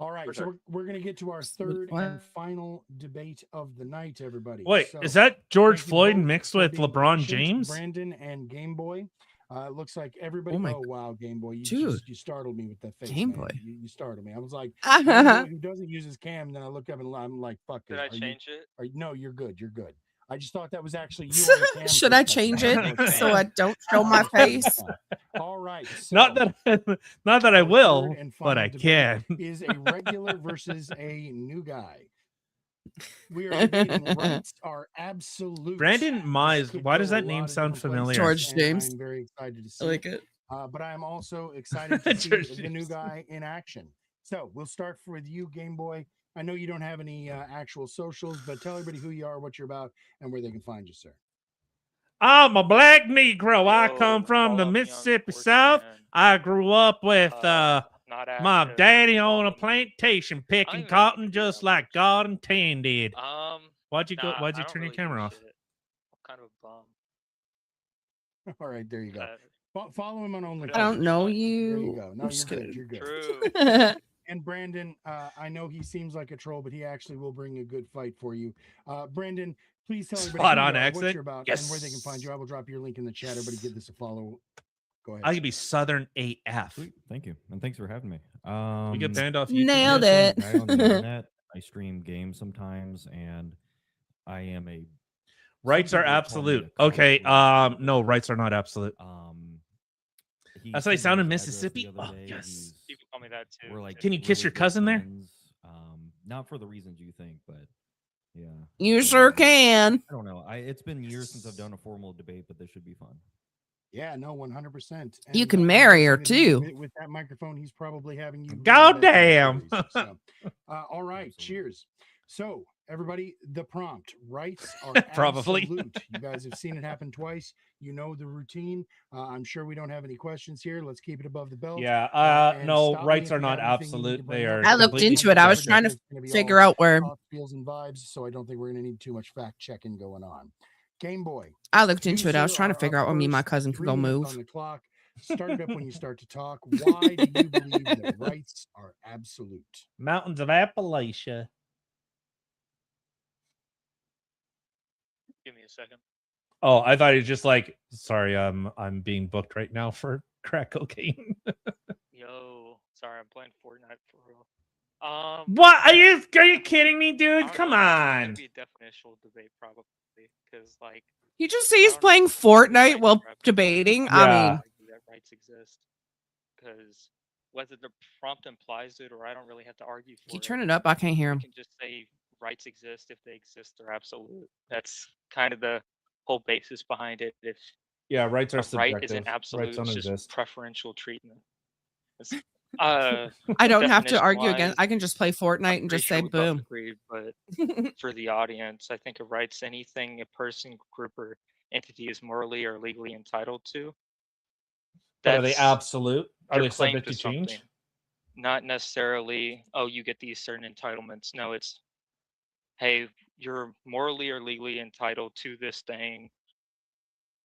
[SPEAKER 1] all right.
[SPEAKER 7] For
[SPEAKER 1] So
[SPEAKER 7] sure.
[SPEAKER 1] we're gonna get to our third
[SPEAKER 3] What?
[SPEAKER 1] and final debate of the night, everybody.
[SPEAKER 4] Wait,
[SPEAKER 1] So,
[SPEAKER 4] is that George
[SPEAKER 1] thank you
[SPEAKER 4] Floyd
[SPEAKER 1] both
[SPEAKER 4] mixed
[SPEAKER 1] for
[SPEAKER 4] with
[SPEAKER 1] being
[SPEAKER 4] LeBron
[SPEAKER 1] patient,
[SPEAKER 4] James?
[SPEAKER 1] Brandon and Game Boy. It looks like everybody.
[SPEAKER 3] Oh my
[SPEAKER 1] wow, Game Boy,
[SPEAKER 3] dude.
[SPEAKER 1] you startled me with that face.
[SPEAKER 3] Game
[SPEAKER 1] man.
[SPEAKER 3] Boy.
[SPEAKER 1] You startled me. I was like, Game Boy,
[SPEAKER 3] That's
[SPEAKER 1] who doesn't use his cam? Then I looked up and I'm like, fuck.
[SPEAKER 12] Did I change it?
[SPEAKER 1] No, you're good. You're good. I just thought that was actually you on camera.
[SPEAKER 3] Should I change it so I don't show my face?
[SPEAKER 1] All right. So
[SPEAKER 4] not that I will, but I can.
[SPEAKER 1] Is a regular versus a new guy. We are debating rights are absolute.
[SPEAKER 4] Brandon Mize. Why does that name sound familiar?
[SPEAKER 3] George James.
[SPEAKER 1] I'm very excited to see.
[SPEAKER 3] I like it.
[SPEAKER 1] But I am also excited to see the new guy in action. So we'll start with you, Game Boy. I know you don't have any actual socials, but tell everybody who you are, what you're about, and where they can find you, sir.
[SPEAKER 11] I'm a black Negro. I come from the Mississippi South. I grew up with my daddy on a plantation picking cotton just like God intended. Why'd you turn your camera off?
[SPEAKER 12] I'm kind of a bum.
[SPEAKER 1] All right, there you go. Follow him on OnlyFans.
[SPEAKER 3] I don't know you.
[SPEAKER 1] There you go. No, you're good. You're good.
[SPEAKER 12] True.
[SPEAKER 1] And Brandon, I know he seems like a troll, but he actually will bring a good fight for you. Brandon, please tell everybody
[SPEAKER 4] Spot on
[SPEAKER 1] what
[SPEAKER 4] accent.
[SPEAKER 1] you're about and where they can find you. I will drop your link in the chat. Everybody give this a follow. Go ahead.
[SPEAKER 4] I could be Southern AF.
[SPEAKER 13] Sweet. Thank you. And thanks for having me.
[SPEAKER 4] We get banned off YouTube.
[SPEAKER 3] Nailed it.
[SPEAKER 13] Guy on the internet. I stream games sometimes, and I am a...
[SPEAKER 4] Rights are absolute. Okay, no, rights are not absolute. That's how they sound in Mississippi. Oh, yes.
[SPEAKER 12] People call me that too.
[SPEAKER 13] We're like,
[SPEAKER 4] can you kiss your cousin there?
[SPEAKER 13] Not for the reasons you think, but yeah.
[SPEAKER 3] You sure can.
[SPEAKER 13] I don't know. It's been years since I've done a formal debate, but this should be fun.
[SPEAKER 1] Yeah, no, 100%.
[SPEAKER 3] You can marry her too.
[SPEAKER 1] With that microphone, he's probably having you.
[SPEAKER 4] Goddamn.
[SPEAKER 1] So, all right, cheers. So, everybody, the prompt rights are
[SPEAKER 4] probably.
[SPEAKER 1] absolute. You guys have seen it happen twice. You know the routine. I'm sure we don't have any questions here. Let's keep it above the belt.
[SPEAKER 4] Yeah. No, rights are not absolute. They are.
[SPEAKER 3] I looked into it. I was trying to figure out where.
[SPEAKER 1] Feels and vibes. So I don't think we're going to need too much fact checking going on. Game Boy.
[SPEAKER 3] I looked into it. I was trying to figure out when me and my cousin could go move.
[SPEAKER 1] On the clock. Start it up when you start to talk. Why do you believe that rights are absolute?
[SPEAKER 11] Mountains of Appalachia.
[SPEAKER 12] Give me a second.
[SPEAKER 4] Oh, I thought he was just like, sorry, I'm being booked right now for crack cocaine.
[SPEAKER 12] Yo, sorry, I'm playing Fortnite for real.
[SPEAKER 11] What are you kidding me, dude? Come on.
[SPEAKER 12] It'd be a definitional debate probably because like
[SPEAKER 3] you just say he's playing Fortnite while debating.
[SPEAKER 4] Yeah.
[SPEAKER 12] I mean, that rights exist because whether the prompt implies it or I don't really have to argue for
[SPEAKER 3] Can you
[SPEAKER 12] it.
[SPEAKER 3] turn it up? I can't hear him.
[SPEAKER 12] You can just say rights exist. If they exist, they're absolute. That's kind of the whole basis behind it. If
[SPEAKER 4] rights are
[SPEAKER 12] right
[SPEAKER 4] subjective.
[SPEAKER 12] isn't absolute,
[SPEAKER 4] Rights don't
[SPEAKER 12] it's just
[SPEAKER 4] exist.
[SPEAKER 12] preferential treatment.
[SPEAKER 3] I don't have to argue again. I can just play Fortnite and just say boom.
[SPEAKER 12] Agreed, but for the audience, I think it writes anything a person, group, or entity is morally or legally entitled to.
[SPEAKER 4] Are they absolute? Are they
[SPEAKER 12] claim
[SPEAKER 4] subject to change?
[SPEAKER 12] something. Not necessarily, oh, you get these certain entitlements. No, it's, hey, you're morally or legally entitled to this thing.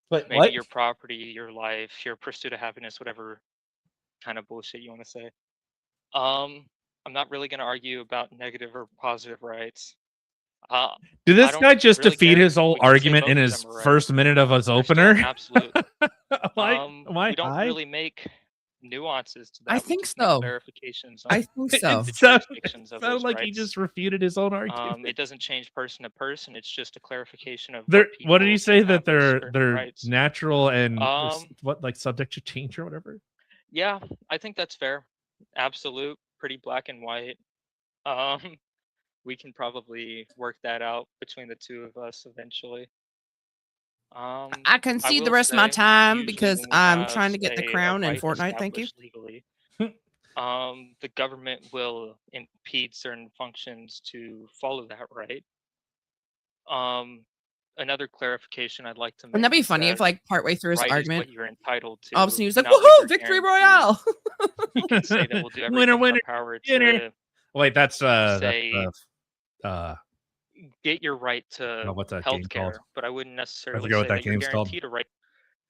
[SPEAKER 4] But
[SPEAKER 12] maybe your property, your life, your pursuit of happiness, whatever kind of bullshit you want to say. I'm not really going to argue about negative or positive rights.
[SPEAKER 4] Did this guy just defeat his whole argument in his first minute of his opener?
[SPEAKER 12] Absolute.
[SPEAKER 4] Why?
[SPEAKER 12] We don't really make nuances to that.
[SPEAKER 3] I think so.
[SPEAKER 12] Clarifications.
[SPEAKER 3] I think so.
[SPEAKER 4] It sounded like he just refuted his own argument.
[SPEAKER 12] It doesn't change person to person. It's just a clarification of
[SPEAKER 4] what did he say that they're
[SPEAKER 12] rights.
[SPEAKER 4] natural and like subject to change or whatever?
[SPEAKER 12] Yeah, I think that's fair. Absolute, pretty black and white. We can probably work that out between the two of us eventually.
[SPEAKER 3] I can see the rest of my time because I'm trying to get the crown in Fortnite. Thank you.
[SPEAKER 12] Legally, the government will impede certain functions to follow that right. Another clarification I'd like to make.
[SPEAKER 3] Wouldn't that be funny if, like, partway through his argument,
[SPEAKER 12] you're entitled to,
[SPEAKER 3] all of a sudden he was like, "Woohoo! Victory Royale!"
[SPEAKER 12] You can say that we'll do everything
[SPEAKER 4] winner,
[SPEAKER 12] in our power to
[SPEAKER 4] wait, that's
[SPEAKER 12] get your right to
[SPEAKER 4] what's that game
[SPEAKER 12] healthcare,
[SPEAKER 4] called?
[SPEAKER 12] but I wouldn't necessarily
[SPEAKER 4] forget what
[SPEAKER 12] say
[SPEAKER 4] that
[SPEAKER 12] you're
[SPEAKER 4] game's called.
[SPEAKER 12] guaranteed a right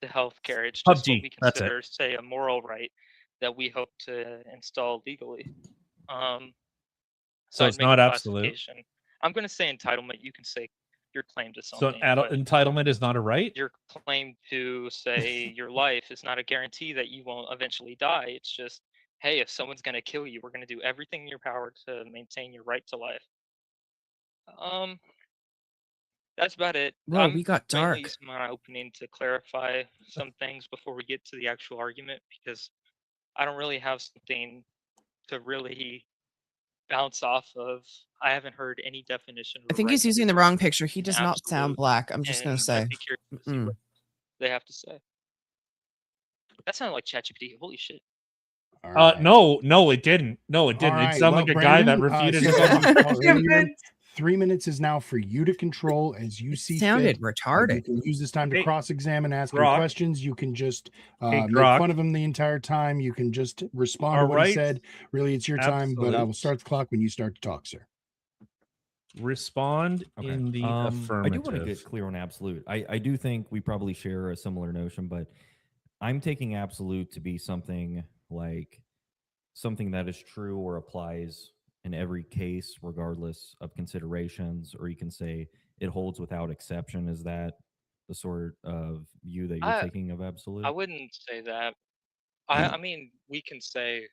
[SPEAKER 12] to healthcare. It's just what
[SPEAKER 4] PUBG,
[SPEAKER 12] we
[SPEAKER 4] that's
[SPEAKER 12] consider, say, a moral right that we hope to install legally.
[SPEAKER 4] So
[SPEAKER 12] I'd
[SPEAKER 4] it's
[SPEAKER 12] make
[SPEAKER 4] not
[SPEAKER 12] a
[SPEAKER 4] absolute.
[SPEAKER 12] classification. I'm going to say entitlement. You can say your claim to
[SPEAKER 4] So
[SPEAKER 12] something.
[SPEAKER 4] entitlement is not a right?
[SPEAKER 12] Your claim to, say, your life is not a guarantee that you won't eventually die. It's just, hey, if someone's going to kill you, we're going to do everything in your power to maintain your right to life. That's about it.
[SPEAKER 3] Whoa, we got
[SPEAKER 12] mainly
[SPEAKER 3] dark.
[SPEAKER 12] using my opening to clarify some things before we get to the actual argument, because I don't really have something to really bounce off of. I haven't heard any definition of
[SPEAKER 3] I think he's using the wrong picture. He does not sound black. I'm just going to say.
[SPEAKER 12] I'd be curious to see what they have to say. That sounded like ChatGPT. Holy shit.
[SPEAKER 11] No, it didn't. No, it didn't. It sounded like a guy that refuted his own.
[SPEAKER 1] 3 minutes is now for you to control as you see
[SPEAKER 3] sounded
[SPEAKER 1] fit.
[SPEAKER 3] retarded.
[SPEAKER 1] You can use this time to cross-examine, ask him
[SPEAKER 11] Grok.
[SPEAKER 1] questions. You can just
[SPEAKER 11] Hey,
[SPEAKER 1] make
[SPEAKER 11] Grok.
[SPEAKER 1] fun of him the entire time. You can just respond to
[SPEAKER 11] All
[SPEAKER 1] what he
[SPEAKER 11] right.
[SPEAKER 1] said. Really, it's your time, but I will
[SPEAKER 11] Absolute.
[SPEAKER 1] start the clock when you start to talk, sir.
[SPEAKER 11] Respond in the affirmative.
[SPEAKER 13] I do want to get clear on absolute. I do think we probably share a similar notion, but I'm taking absolute to be something like something that is true or applies in every case, regardless of considerations, or you can say it holds without exception. Is that the sort of view that you're taking of absolute?
[SPEAKER 12] I wouldn't say that. I mean, we can say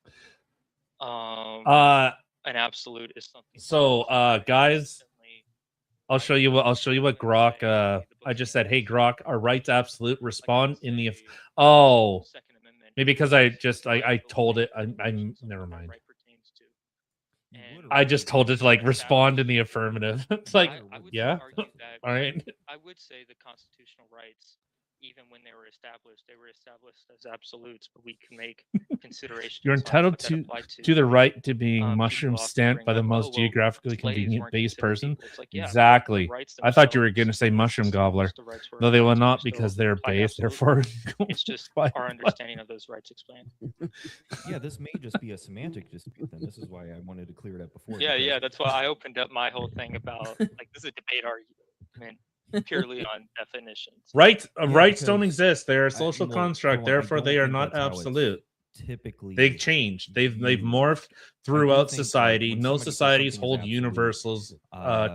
[SPEAKER 12] an absolute is something.
[SPEAKER 11] So, guys, I'll show you what Grok. I just said, hey, Grok, our right to absolute. Respond in the. Maybe because I told it. I'm never mind. I just told it to like respond in the affirmative. It's like, yeah, all right.
[SPEAKER 12] I would say the constitutional rights, even when they were established as absolutes, but we can make considerations.
[SPEAKER 11] You're entitled to the right to being mushroom stamped by the most geographically convenient based person. Exactly. I thought you were going to say mushroom gobbler. No, they will not because they're based. Therefore,
[SPEAKER 12] it's just our understanding of those rights explained.
[SPEAKER 13] Yeah, this may just be a semantic dispute. Then this is why I wanted to clear it up before.
[SPEAKER 12] Yeah. That's why I opened up my whole thing about like this is a debate argument purely on definitions.
[SPEAKER 11] Rights don't exist. They're a social construct. Therefore, they are not absolute.
[SPEAKER 13] Typically,
[SPEAKER 11] they change. They've morphed throughout society. No societies hold universals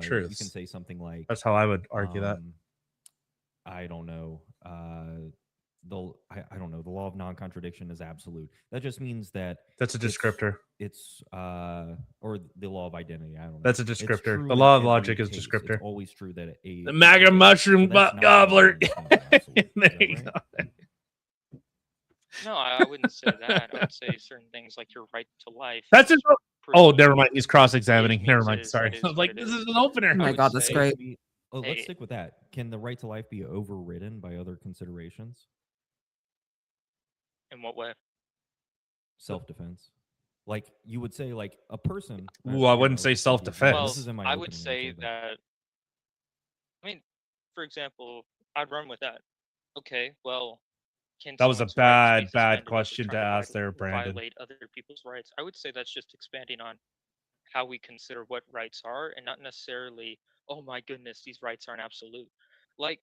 [SPEAKER 11] truths.
[SPEAKER 13] You can say something like,
[SPEAKER 11] that's how I would argue that.
[SPEAKER 13] I don't know. I don't know. The law of non-contradiction is absolute. That just means that
[SPEAKER 11] that's a descriptor.
[SPEAKER 13] It's or the law of identity. I don't know.
[SPEAKER 11] That's a descriptor. The law of logic is descriptor.
[SPEAKER 13] It's always true that
[SPEAKER 11] the MAGA mushroom gobbler. There you go.
[SPEAKER 12] No, I wouldn't say that. I would say certain things like your right to life.
[SPEAKER 11] That's it. Oh, never mind. He's cross-examining. Never mind. Sorry. I was like, this is an opener.
[SPEAKER 3] Oh my God, that's great.
[SPEAKER 13] Let's stick with that. Can the right to life be overridden by other considerations?
[SPEAKER 12] In what way?
[SPEAKER 13] Self-defense. Like you would say, like a person.
[SPEAKER 11] Ooh, I wouldn't say self-defense.
[SPEAKER 12] Well, I would say that. I mean, for example, I'd run with that. Okay, well,
[SPEAKER 11] that was a bad question to ask there, Brandon.
[SPEAKER 12] Violate other people's rights. I would say that's just expanding on how we consider what rights are, and not necessarily, oh my goodness, these rights aren't absolute. Like,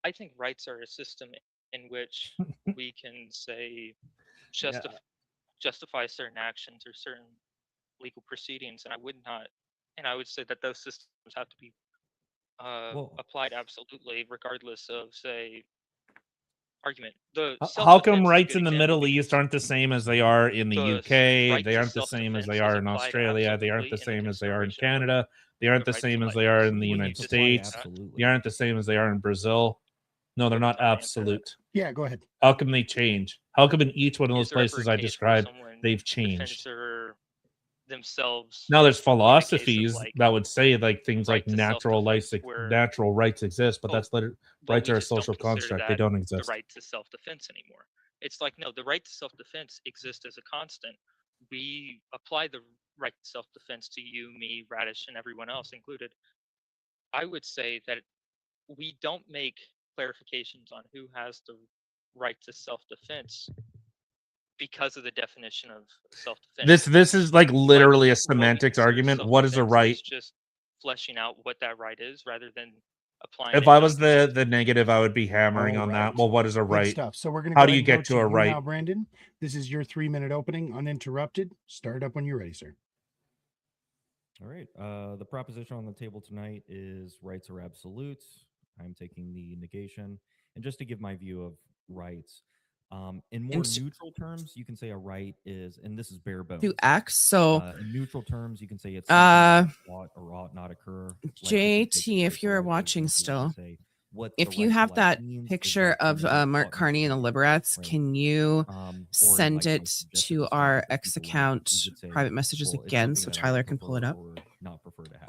[SPEAKER 12] I think rights are a system in which we can say justify certain actions or certain legal proceedings, and I would say that those systems have to be applied absolutely, regardless of, say, argument.
[SPEAKER 11] How come rights in the Middle East aren't the same as they are in the UK? They aren't the same as they are in Australia. They aren't the same as they are in Canada. They aren't the same as they are in the United States. They aren't the same as they are in Brazil. No, they're not absolute.
[SPEAKER 1] Yeah, go ahead.
[SPEAKER 11] How come they change? How come in each one of those places I described, they've changed?
[SPEAKER 12] Themselves.
[SPEAKER 11] Now there's philosophies that would say like things like natural rights exist, but that's rights are a social construct. They don't exist.
[SPEAKER 12] The right to self-defense anymore. It's like, no, the right to self-defense exists as a constant. We apply the right to self-defense to you, me, Radish, and everyone else included. I would say that we don't make clarifications on who has the right to self-defense because of the definition of self-defense.
[SPEAKER 11] This is like literally a semantics argument. What is a right?
[SPEAKER 12] It's just fleshing out what that right is rather than applying.
[SPEAKER 11] If I was the negative, I would be hammering on that. Well, what is a right?
[SPEAKER 1] Stuff. So we're gonna.
[SPEAKER 11] How do you get to a right?
[SPEAKER 1] Now, Brandon, this is your 3-minute opening, uninterrupted. Start up when you're ready, sir.
[SPEAKER 13] All right. The proposition on the table tonight is rights are absolute. I'm taking the negation, and just to give my view of rights. In more neutral terms, you can say a right is, and this is bare bones.
[SPEAKER 3] To X. So
[SPEAKER 13] in neutral terms, you can say it's something that ought or ought not occur.
[SPEAKER 3] JT, if you're watching still, if you have that picture of Mark Carney and the Liberates, can you send it to our X account private messages again so Tyler can pull it up?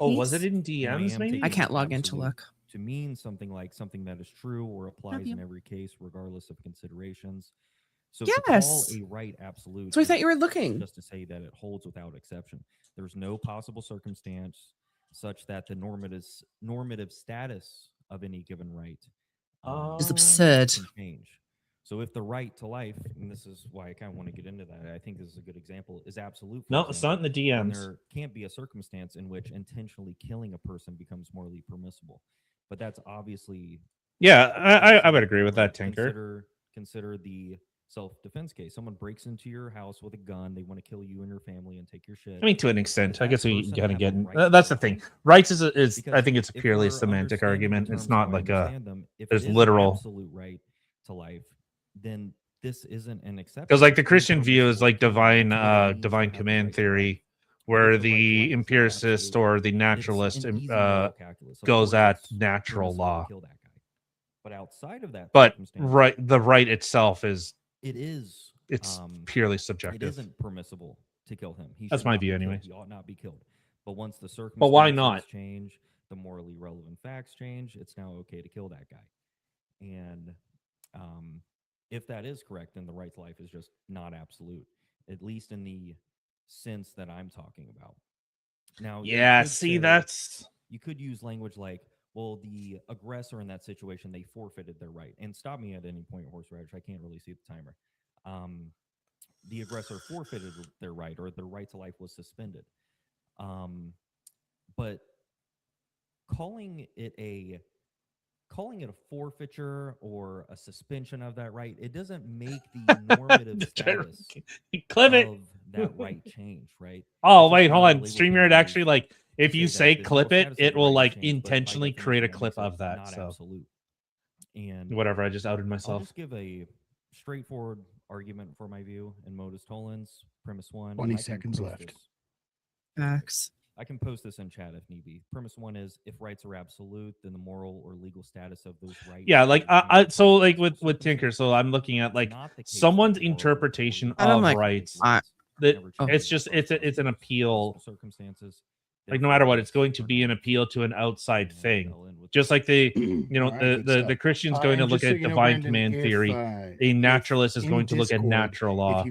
[SPEAKER 11] Oh, was it in DMs maybe?
[SPEAKER 3] I can't log in to look.
[SPEAKER 13] To mean something like something that is true or applies in every case, regardless of considerations. So to call a right absolute,
[SPEAKER 3] so I thought you were looking.
[SPEAKER 13] Just to say that it holds without exception. There's no possible circumstance such that the normative status of any given right
[SPEAKER 3] is absurd.
[SPEAKER 13] Can change. So if the right to life, and this is why I kind of want to get into that, I think this is a good example, is absolute.
[SPEAKER 11] No, it's not in the DMs.
[SPEAKER 13] There can't be a circumstance in which intentionally killing a person becomes morally permissible. But that's obviously...
[SPEAKER 11] Yeah, I would agree with that, Tinker.
[SPEAKER 13] Consider the self-defense case. Someone breaks into your house with a gun. They want to kill you and your family and take your shit.
[SPEAKER 11] I mean, to an extent. I guess we gotta get in. That's the thing. Rights is I think it's a purely semantic argument. It's not like there's literal
[SPEAKER 13] absolute right to life. Then this isn't an exception.
[SPEAKER 11] Because like the Christian view is like divine command theory, where the empiricist or the naturalist goes at natural law.
[SPEAKER 13] But outside of that,
[SPEAKER 11] but the right itself is it's purely subjective.
[SPEAKER 13] It isn't permissible to kill him.
[SPEAKER 11] That's my view anyway.
[SPEAKER 13] He ought not be killed. But once the circumstances
[SPEAKER 11] but why not
[SPEAKER 13] change, the morally relevant facts change, it's now okay to kill that guy. And if that is correct, then the right to life is just not absolute, at least in the sense that I'm talking about. Now,
[SPEAKER 11] yeah, see,
[SPEAKER 13] you could use language like, well, the aggressor in that situation, they forfeited their right. And stop me at any point, Horseradish. I can't really see the timer. The aggressor forfeited their right, or their right to life was suspended. But calling it a forfeiture or a suspension of that right, it doesn't make the normative status of that right change, right?
[SPEAKER 11] Oh, wait, hold on. StreamYard actually, like, if you say clip it, it will like intentionally create a clip of that. So
[SPEAKER 13] absolute. And
[SPEAKER 11] whatever, I just outed myself.
[SPEAKER 13] I'll just give a straightforward argument for my view in modus tollens. Premise 1.
[SPEAKER 1] 20 seconds left.
[SPEAKER 3] Facts.
[SPEAKER 13] I can post this in chat if need be. Premise 1 is, if rights are absolute, then the moral or legal status of those rights.
[SPEAKER 11] Yeah, like so like with Tinker, so I'm looking at like someone's interpretation of rights. It's an appeal.
[SPEAKER 13] Circumstances.
[SPEAKER 11] Like no matter what, it's going to be an appeal to an outside thing. Just like the Christian's going to look at divine command theory, a naturalist is going to look at natural law.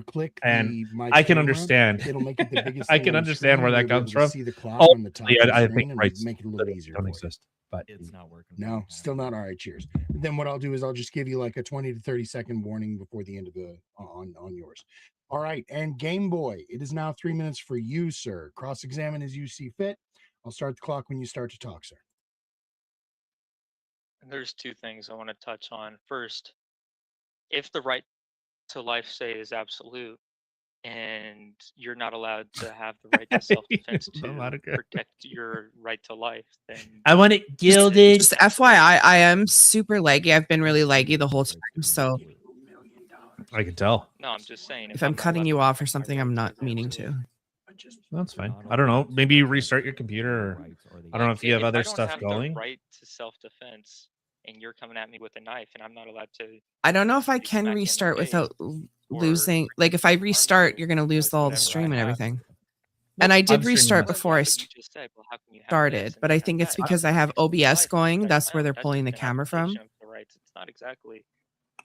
[SPEAKER 11] And I can understand. I can understand where that comes from. Ultimately, I think rights don't exist, but
[SPEAKER 13] it's not working.
[SPEAKER 1] No, still not. All right, cheers. Then what I'll do is I'll just give you like a 20 to 30 second warning before the end of the on yours. All right, and Game Boy, it is now 3 minutes for you, sir. Cross-examine as you see fit. I'll start the clock when you start to talk, sir.
[SPEAKER 12] And there's two things I want to touch on. First, if the right to life, say, is absolute, and you're not allowed to have the right to self-defense to protect your right to life, then
[SPEAKER 11] I want it gilded.
[SPEAKER 3] Just FYI, I am super laggy. I've been really laggy the whole time, so
[SPEAKER 11] I can tell.
[SPEAKER 12] No, I'm just saying.
[SPEAKER 3] If I'm cutting you off or something, I'm not meaning to.
[SPEAKER 11] That's fine. I don't know. Maybe you restart your computer. Or, I don't know if you have other stuff going.
[SPEAKER 12] The right to self-defense, and you're coming at me with a knife, and I'm not allowed to.
[SPEAKER 3] I don't know if I can restart without losing. Like if I restart, you're going to lose all the stream and everything. And I did restart before I started, but I think it's because I have OBS going. That's where they're pulling the camera from.
[SPEAKER 12] It's not exactly.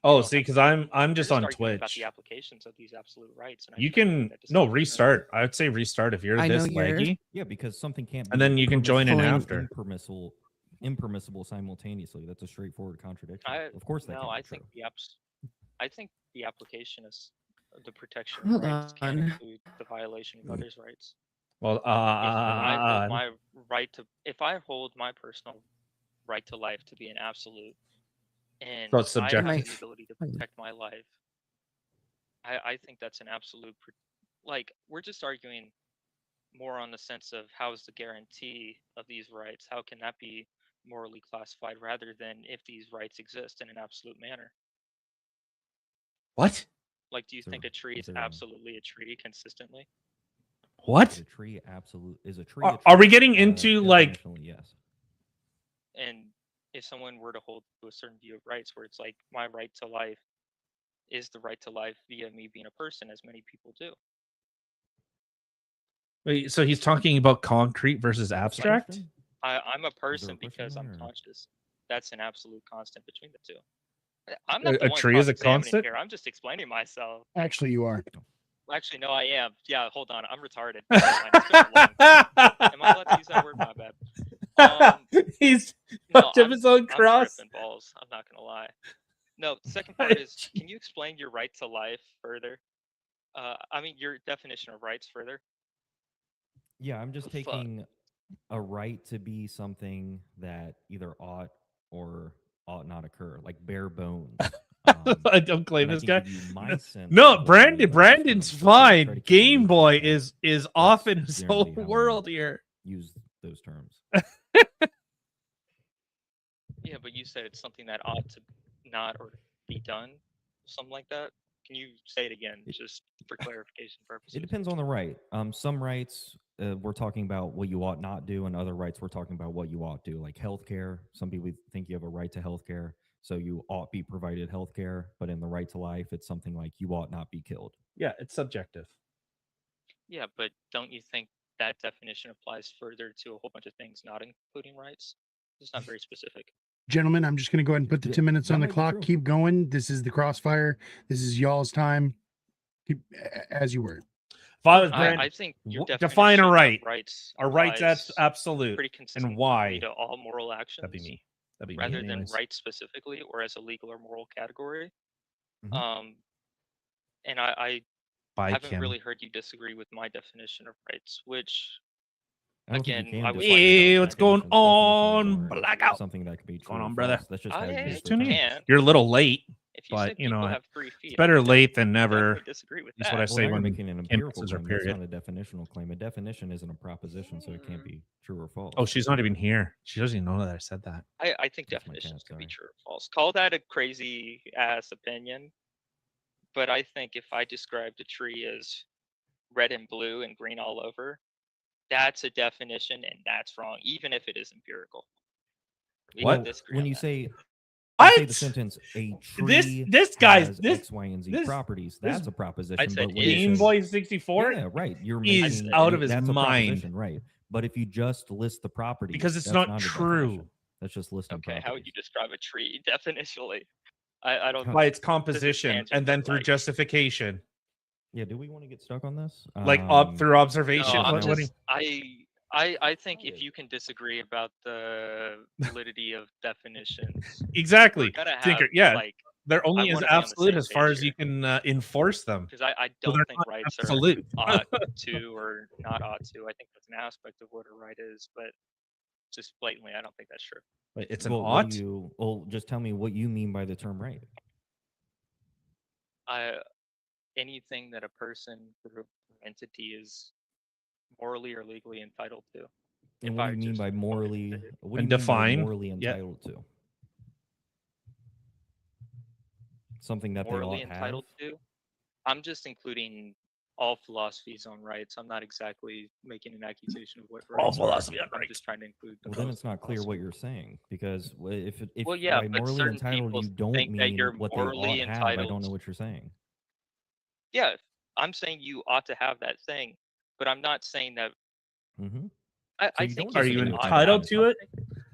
[SPEAKER 11] Oh, see, because I'm just on Twitch.
[SPEAKER 12] About the applications of these absolute rights. And
[SPEAKER 11] you can restart. I would say restart if you're this laggy.
[SPEAKER 13] Yeah, because something can't.
[SPEAKER 11] And then you can join in after.
[SPEAKER 13] Impermissible simultaneously. That's a straightforward contradiction. Of course, that
[SPEAKER 12] no.
[SPEAKER 13] I
[SPEAKER 12] think the application is the protection of rights can include the violation of others' rights.
[SPEAKER 11] Well,
[SPEAKER 12] if I hold my personal right to life to be an absolute. And
[SPEAKER 11] so it's subjective.
[SPEAKER 12] I have the ability to protect my life. I think that's an absolute. Like we're just arguing more on the sense of how is the guarantee of these rights? How can that be morally classified rather than if these rights exist in an absolute manner?
[SPEAKER 11] What?
[SPEAKER 12] Like, do you think a tree is absolutely a tree consistently?
[SPEAKER 11] What?
[SPEAKER 13] A tree is a tree.
[SPEAKER 11] Are we getting into like?
[SPEAKER 13] Yes.
[SPEAKER 12] And if someone were to hold to a certain view of rights, where it's like my right to life is the right to life via me being a person, as many people do.
[SPEAKER 11] Wait, so he's talking about concrete versus abstract?
[SPEAKER 12] I'm a person because I'm conscious. That's an absolute constant between the two. I'm not the
[SPEAKER 11] A
[SPEAKER 12] one
[SPEAKER 11] tree is a
[SPEAKER 12] cross-examining
[SPEAKER 11] constant?
[SPEAKER 12] here. I'm just explaining myself.
[SPEAKER 1] Actually, you are.
[SPEAKER 12] Actually, no, I am. Yeah, hold on. I'm retarded. It's been a long time. Am I allowed to use that word? My bad.
[SPEAKER 11] He's fucked up his own cross.
[SPEAKER 12] I'm tripping balls. I'm not gonna lie. No, the second part is, can you explain your right to life further? I mean, your definition of rights further.
[SPEAKER 13] Yeah, I'm just taking a right to be something that either ought or ought not occur, like bare bones.
[SPEAKER 11] I don't claim this guy.
[SPEAKER 13] No,
[SPEAKER 11] Brandon's fine. Game Boy is off in his whole world here.
[SPEAKER 13] Use those terms.
[SPEAKER 12] Yeah, but you said it's something that ought to not or be done, something like that. Can you say it again, just for clarification purposes?
[SPEAKER 13] It depends on the right. Some rights we're talking about what you ought not do, and other rights we're talking about what you ought do, like healthcare. Some people think you have a right to healthcare, so you ought be provided healthcare. But in the right to life, it's something like you ought not be killed.
[SPEAKER 11] Yeah, it's subjective.
[SPEAKER 12] Yeah, but don't you think that definition applies further to a whole bunch of things, not including rights? It's not very specific.
[SPEAKER 1] Gentlemen, I'm just going to go ahead and put the 2 minutes on the clock. Keep going. This is the crossfire. This is y'all's time. Keep as you were.
[SPEAKER 11] If I was
[SPEAKER 12] I think
[SPEAKER 11] define a right.
[SPEAKER 12] Rights.
[SPEAKER 11] A right that's absolute. And why?
[SPEAKER 12] To all moral actions.
[SPEAKER 11] That'd be me. That'd be
[SPEAKER 12] rather
[SPEAKER 11] me.
[SPEAKER 12] Than rights specifically, or as a legal or moral category.
[SPEAKER 13] Mm-hmm.
[SPEAKER 12] And I haven't really heard you disagree with my definition of rights, which. Again,
[SPEAKER 11] hey, what's going on? Blackout.
[SPEAKER 13] Something that could be true.
[SPEAKER 11] Going on, brother.
[SPEAKER 13] That's just
[SPEAKER 11] You're a little late,
[SPEAKER 12] if you
[SPEAKER 11] but you know,
[SPEAKER 12] have 3 feet,
[SPEAKER 11] it's better late than never.
[SPEAKER 12] Disagree with
[SPEAKER 11] That's
[SPEAKER 12] that.
[SPEAKER 11] what I say when
[SPEAKER 13] making an empirical
[SPEAKER 11] emphasis are
[SPEAKER 13] claim. That's
[SPEAKER 11] period.
[SPEAKER 13] not a definitional claim. A definition isn't a proposition, so it can't be true or false.
[SPEAKER 11] Oh, she's not even here. She doesn't even know that I said that.
[SPEAKER 12] I think definitions can be true or false. Call that a crazy ass opinion, but I think if I described a tree as red and blue and green all over, that's a definition, and that's wrong, even if it is empirical.
[SPEAKER 13] When you say the sentence "a tree
[SPEAKER 11] this guy's
[SPEAKER 13] has X, Y, and Z properties," that's a proposition.
[SPEAKER 12] I said
[SPEAKER 11] Game Boy 64.
[SPEAKER 13] Yeah, right. You're
[SPEAKER 11] is out of his mind,
[SPEAKER 13] right? But if you just list the properties,
[SPEAKER 11] because it's not true.
[SPEAKER 13] That's just listing.
[SPEAKER 12] Okay, how would you describe a tree definitionally? I don't.
[SPEAKER 11] By its composition, and then through justification.
[SPEAKER 13] Yeah, do we want to get stuck on this?
[SPEAKER 11] Like through observation?
[SPEAKER 12] No, I think if you can disagree about the validity of definitions,
[SPEAKER 11] exactly. Yeah,
[SPEAKER 12] like,
[SPEAKER 11] they're only as absolute as far as you can enforce them.
[SPEAKER 12] Because I don't think rights
[SPEAKER 11] absolute.
[SPEAKER 12] Are ought to or not ought to. I think that's an aspect of what a right is, but just blatantly, I don't think that's true.
[SPEAKER 11] Wait, it's an ought?
[SPEAKER 13] Just tell me what you mean by the term right.
[SPEAKER 12] Anything that a person or entity is morally or legally entitled to.
[SPEAKER 13] And what do you mean by morally? What do you
[SPEAKER 11] define
[SPEAKER 13] mean by morally entitled to? Something that
[SPEAKER 12] morally
[SPEAKER 13] they ought
[SPEAKER 12] entitled
[SPEAKER 13] have?
[SPEAKER 12] to. I'm just including all philosophies on rights. I'm not exactly making an accusation of what
[SPEAKER 11] all
[SPEAKER 12] rights
[SPEAKER 11] philosophy
[SPEAKER 12] are.
[SPEAKER 11] on rights.
[SPEAKER 12] I'm just trying to include.
[SPEAKER 13] Well, then it's not clear what you're saying, because if
[SPEAKER 12] well, yeah,
[SPEAKER 13] by
[SPEAKER 12] but
[SPEAKER 13] morally
[SPEAKER 12] certain
[SPEAKER 13] entitled
[SPEAKER 12] people
[SPEAKER 13] you don't
[SPEAKER 12] think that
[SPEAKER 13] mean
[SPEAKER 12] you're
[SPEAKER 13] what they
[SPEAKER 12] morally
[SPEAKER 13] ought have, I
[SPEAKER 12] entitled.
[SPEAKER 13] don't know what you're saying.
[SPEAKER 12] Yeah, I'm saying you ought to have that thing, but I'm not saying that.
[SPEAKER 13] Mm-hmm.
[SPEAKER 12] I think.
[SPEAKER 11] Are you entitled to it?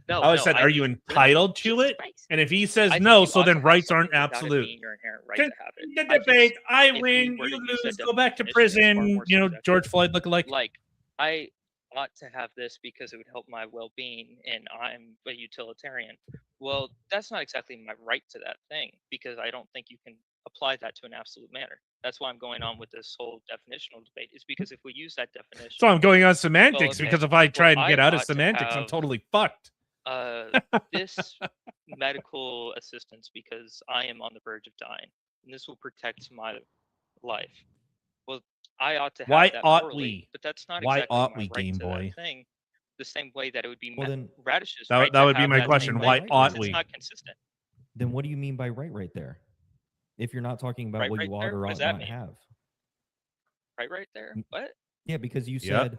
[SPEAKER 12] No,
[SPEAKER 11] I said, are you entitled to it? And if he says no, so then rights aren't absolute. The debate, I win, you lose, go back to prison. You know, George Floyd look alike.
[SPEAKER 12] Like, I ought to have this because it would help my well-being, and I'm a utilitarian. Well, that's not exactly my right to that thing, because I don't think you can apply that to an absolute manner. That's why I'm going on with this whole definitional debate, is because if we use that definition.
[SPEAKER 11] So I'm going on semantics, because if I try and get out of semantics, I'm totally fucked.
[SPEAKER 12] This medical assistance because I am on the verge of dying, and this will protect my life. Well, I ought to have
[SPEAKER 11] why
[SPEAKER 12] that
[SPEAKER 11] ought
[SPEAKER 12] morally,
[SPEAKER 11] we?
[SPEAKER 12] But that's not
[SPEAKER 11] why
[SPEAKER 12] exactly
[SPEAKER 11] ought
[SPEAKER 12] my
[SPEAKER 11] we,
[SPEAKER 12] right
[SPEAKER 11] Game
[SPEAKER 12] to
[SPEAKER 11] Boy?
[SPEAKER 12] That thing. The same way that it would be Radish's
[SPEAKER 11] that
[SPEAKER 12] right
[SPEAKER 11] would
[SPEAKER 12] to
[SPEAKER 11] be
[SPEAKER 12] have
[SPEAKER 11] my
[SPEAKER 12] that
[SPEAKER 11] question.
[SPEAKER 12] same
[SPEAKER 11] Why
[SPEAKER 12] thing,
[SPEAKER 11] ought
[SPEAKER 12] because
[SPEAKER 11] we?
[SPEAKER 12] It's not consistent.
[SPEAKER 13] Then what do you mean by right there? if you're not talking about what you ought or ought not have.
[SPEAKER 12] Right there. What?
[SPEAKER 13] Yeah, because you said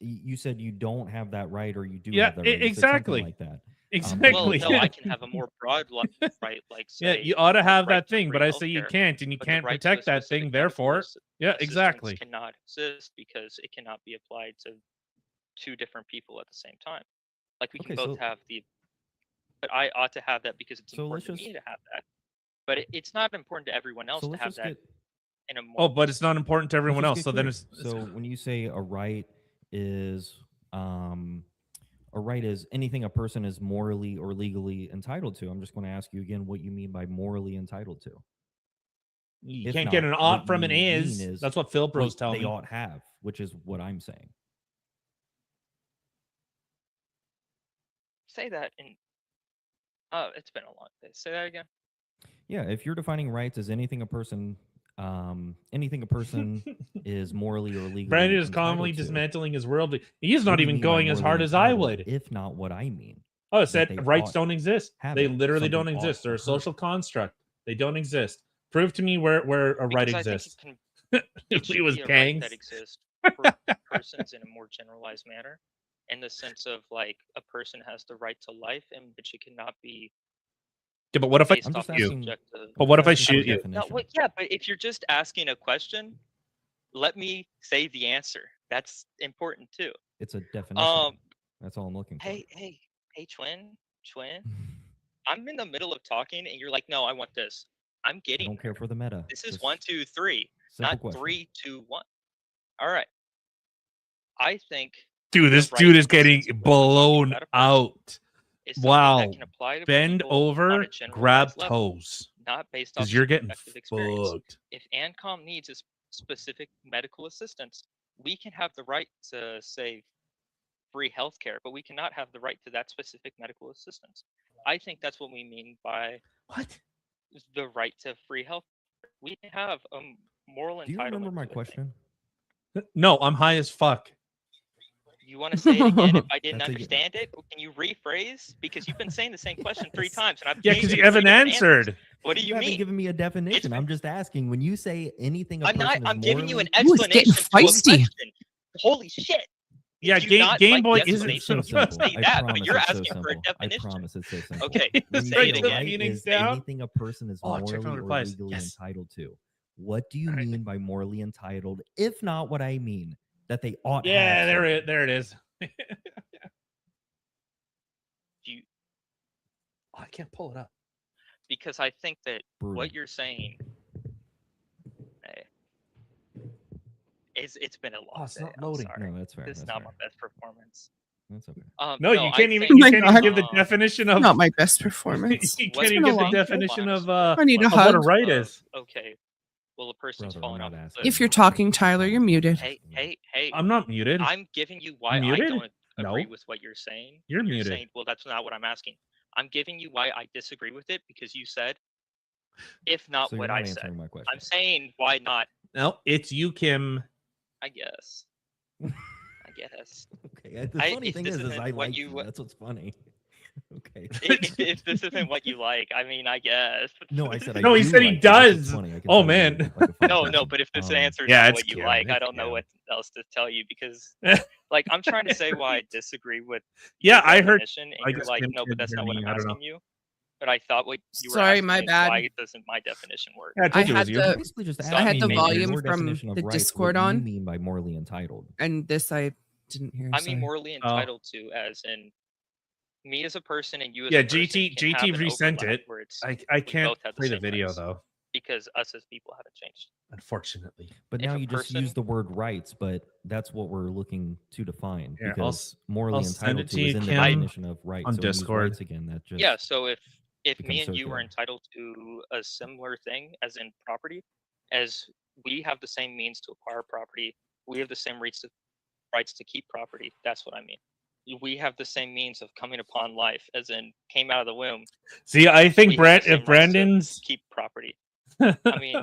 [SPEAKER 13] you don't have that right, or you do
[SPEAKER 11] Yeah,
[SPEAKER 13] have that right.
[SPEAKER 11] exactly.
[SPEAKER 13] Like that.
[SPEAKER 11] Exactly.
[SPEAKER 12] Well, no, I can have a more broad right, like say,
[SPEAKER 11] yeah, you ought to have
[SPEAKER 12] right
[SPEAKER 11] that thing, but I say you can't, and you can't protect that thing. Therefore, yeah, exactly.
[SPEAKER 12] Cannot exist because it cannot be applied to two different people at the same time. Like we can both have the, but I ought to have that because it's important to me to have that. But it's not important to everyone else to have that. In a more
[SPEAKER 11] but it's not important to everyone else. So then it's
[SPEAKER 13] when you say a right is anything a person is morally or legally entitled to. I'm just going to ask you again what you mean by morally entitled to.
[SPEAKER 11] You can't get an ought from an is. That's what Phil Bro's telling me.
[SPEAKER 13] They ought have, which is what I'm saying.
[SPEAKER 12] Say that in. It's been a long day. Say that again.
[SPEAKER 13] Yeah, if you're defining rights as anything a person is morally or legally.
[SPEAKER 11] Brandon is calmly dismantling his world. He's not even going as hard as I would.
[SPEAKER 13] If not what I mean.
[SPEAKER 11] Oh, it said rights don't exist. They literally don't exist. They're a social construct. They don't exist. Prove to me where a right exists. If he was gangs.
[SPEAKER 12] That exists for persons in a more generalized manner, in the sense of like a person has the right to life, and which it cannot be.
[SPEAKER 11] Yeah, but what if I shoot you? But what if I shoot you?
[SPEAKER 12] No, yeah, but if you're just asking a question, let me say the answer. That's important too.
[SPEAKER 13] It's a definition. That's all I'm looking for.
[SPEAKER 12] Hey, twin. I'm in the middle of talking, and you're like, "No, I want this." I'm getting.
[SPEAKER 13] I don't care for the meta.
[SPEAKER 12] This is 1, 2, 3, not 3, 2, 1. All right. I think.
[SPEAKER 11] Dude, this dude is getting blown out. Wow. Bend over, grab toes.
[SPEAKER 12] Not based
[SPEAKER 11] off you're getting
[SPEAKER 12] experience.
[SPEAKER 11] Fucked.
[SPEAKER 12] If ANCOM needs a specific medical assistance, we can have the right to say free healthcare, but we cannot have the right to that specific medical assistance. I think that's what we mean by the right to free health. We have a moral entitlement.
[SPEAKER 13] Do you remember my question?
[SPEAKER 11] No, I'm high as fuck.
[SPEAKER 12] You want to say it again if I didn't understand it? Can you rephrase? Because you've been saying the same question 3 times. And I've
[SPEAKER 11] because you haven't answered.
[SPEAKER 12] What do you mean?
[SPEAKER 13] You haven't given me a definition. I'm just asking. When you say anything,
[SPEAKER 12] I'm giving you an explanation to a question. Holy shit.
[SPEAKER 11] Yeah, Game Boy isn't
[SPEAKER 13] so simple.
[SPEAKER 12] But you're asking for a definition.
[SPEAKER 13] I promise it's so simple.
[SPEAKER 12] Okay,
[SPEAKER 13] say it again. Is anything a person is morally or legally entitled to. What do you mean by morally entitled? If not what I mean. That they ought to have.
[SPEAKER 11] There it is. I can't pull it up.
[SPEAKER 12] Because I think that what you're saying it's been a long
[SPEAKER 11] it's not loading.
[SPEAKER 13] No, that's fair.
[SPEAKER 12] This is not my best performance.
[SPEAKER 13] That's okay.
[SPEAKER 11] No, you can't even give the definition of
[SPEAKER 14] not my best performance.
[SPEAKER 11] You can't even give the definition of
[SPEAKER 14] I need a hug.
[SPEAKER 11] What a right is.
[SPEAKER 12] Okay. Well, a person's falling off.
[SPEAKER 14] If you're talking, Tyler, you're muted.
[SPEAKER 12] Hey.
[SPEAKER 11] I'm not muted.
[SPEAKER 12] I'm giving you why I don't agree with what you're saying.
[SPEAKER 11] You're muted.
[SPEAKER 12] Saying, well, that's not what I'm asking. I'm giving you why I disagree with it because you said, if not what I said. I'm saying why not.
[SPEAKER 11] No, it's you, Kim.
[SPEAKER 12] I guess.
[SPEAKER 13] Okay. The funny thing is I like you. That's what's funny. Okay.
[SPEAKER 12] If this isn't what you like, I mean, I guess.
[SPEAKER 13] No, I said.
[SPEAKER 11] No, he said he does. Oh man.
[SPEAKER 12] No, but if this answer is not what you like, I don't know what else to tell you because, like, I'm trying to say why I disagree with.
[SPEAKER 11] Yeah, I heard.
[SPEAKER 12] And you're like, no, but that's not what I'm asking you. But I thought what you were
[SPEAKER 14] Sorry,
[SPEAKER 12] asking
[SPEAKER 14] my
[SPEAKER 12] is
[SPEAKER 14] bad.
[SPEAKER 12] why doesn't my definition work?
[SPEAKER 11] Yeah,
[SPEAKER 14] I had the volume from the Discord on.
[SPEAKER 13] What do you mean by morally entitled?
[SPEAKER 14] And this I didn't hear.
[SPEAKER 12] I mean morally entitled to, as in me as a person and you as a person.
[SPEAKER 11] GT resent it. I can't play the video though
[SPEAKER 12] because us as people haven't changed.
[SPEAKER 11] Unfortunately.
[SPEAKER 13] But now you just use the word rights, but that's what we're looking to define.
[SPEAKER 11] Yeah,
[SPEAKER 13] because morally entitled to is in the definition of rights.
[SPEAKER 11] On Discord.
[SPEAKER 13] Rights again, that just
[SPEAKER 12] so if me and you are entitled to a similar thing, as in property, as we have the same means to acquire property, we have the same rights to keep property. That's what I mean. We have the same means of coming upon life, as in came out of the womb.
[SPEAKER 11] See, I think if Brandon's
[SPEAKER 12] keep property, I mean,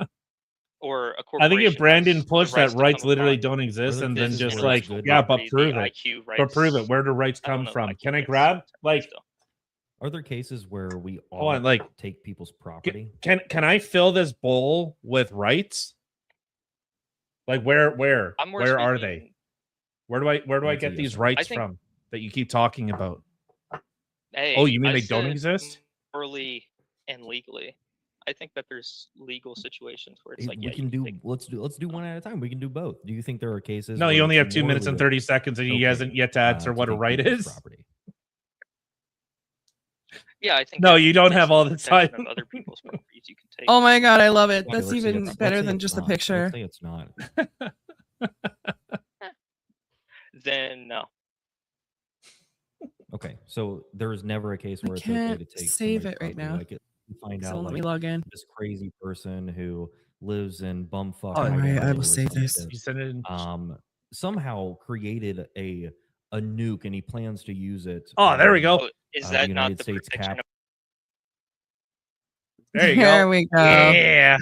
[SPEAKER 12] or a corporation.
[SPEAKER 11] I think if Brandon pushed that rights literally don't exist, and then just like, yeah, but prove it. But prove it. Where do rights come from? Can I grab like?
[SPEAKER 13] Are there cases where we
[SPEAKER 11] Hold on,
[SPEAKER 13] all
[SPEAKER 11] like,
[SPEAKER 13] take people's property?
[SPEAKER 11] Can I fill this bowl with rights? Like where are they? Where do I
[SPEAKER 13] That's a
[SPEAKER 11] get
[SPEAKER 13] yes
[SPEAKER 11] these
[SPEAKER 13] or no.
[SPEAKER 11] rights
[SPEAKER 12] I think-
[SPEAKER 11] from that you keep talking about?
[SPEAKER 12] Hey,
[SPEAKER 11] Oh, you mean
[SPEAKER 12] I
[SPEAKER 11] they don't
[SPEAKER 12] said
[SPEAKER 11] exist?
[SPEAKER 12] morally and legally. I think that there's legal situations where it's like,
[SPEAKER 13] we
[SPEAKER 12] yeah,
[SPEAKER 13] can
[SPEAKER 12] you
[SPEAKER 13] do.
[SPEAKER 12] take-
[SPEAKER 13] Let's do one at a time. We can do both. Do you think there are cases?
[SPEAKER 11] No, you
[SPEAKER 13] where
[SPEAKER 11] only
[SPEAKER 13] it's
[SPEAKER 11] have 2 minutes and
[SPEAKER 13] morally
[SPEAKER 11] 30 seconds, and he
[SPEAKER 13] okay,
[SPEAKER 11] hasn't yet to answer what a
[SPEAKER 13] take
[SPEAKER 11] right
[SPEAKER 13] people's
[SPEAKER 11] is.
[SPEAKER 13] property?
[SPEAKER 12] Yeah, I think.
[SPEAKER 11] No,
[SPEAKER 12] if
[SPEAKER 11] you
[SPEAKER 12] it
[SPEAKER 11] don't
[SPEAKER 12] takes
[SPEAKER 11] have all the
[SPEAKER 12] protection
[SPEAKER 11] time.
[SPEAKER 12] of other people's properties, you can take.
[SPEAKER 3] Oh my god, I love it.
[SPEAKER 13] Okay,
[SPEAKER 3] That's
[SPEAKER 13] let's say
[SPEAKER 3] even
[SPEAKER 13] it's-
[SPEAKER 3] better
[SPEAKER 13] let's say
[SPEAKER 3] than
[SPEAKER 13] it's
[SPEAKER 3] just a
[SPEAKER 13] not.
[SPEAKER 3] picture.
[SPEAKER 13] Let's say it's not.
[SPEAKER 12] Then no.
[SPEAKER 13] Okay, so there's never a case
[SPEAKER 3] I
[SPEAKER 13] where it's okay
[SPEAKER 3] can't
[SPEAKER 13] to take
[SPEAKER 3] save
[SPEAKER 13] somebody's
[SPEAKER 3] it right
[SPEAKER 13] property.
[SPEAKER 3] now.
[SPEAKER 13] Like you find
[SPEAKER 3] So
[SPEAKER 13] out
[SPEAKER 3] let me
[SPEAKER 13] like
[SPEAKER 3] log in.
[SPEAKER 13] this crazy person who lives in bumfuck.
[SPEAKER 11] Oh,
[SPEAKER 3] Alright, I
[SPEAKER 13] Idaho
[SPEAKER 3] will
[SPEAKER 13] or
[SPEAKER 3] save
[SPEAKER 13] some
[SPEAKER 3] this.
[SPEAKER 13] shit,
[SPEAKER 11] You send it in.
[SPEAKER 13] somehow created a nuke and he plans to use it.
[SPEAKER 11] Oh, there we go.
[SPEAKER 12] So is
[SPEAKER 13] the
[SPEAKER 12] that
[SPEAKER 13] United
[SPEAKER 12] not the
[SPEAKER 13] States
[SPEAKER 12] protection
[SPEAKER 13] cap.
[SPEAKER 12] of?
[SPEAKER 11] There you
[SPEAKER 3] There
[SPEAKER 11] go.
[SPEAKER 3] we go.
[SPEAKER 11] Yeah.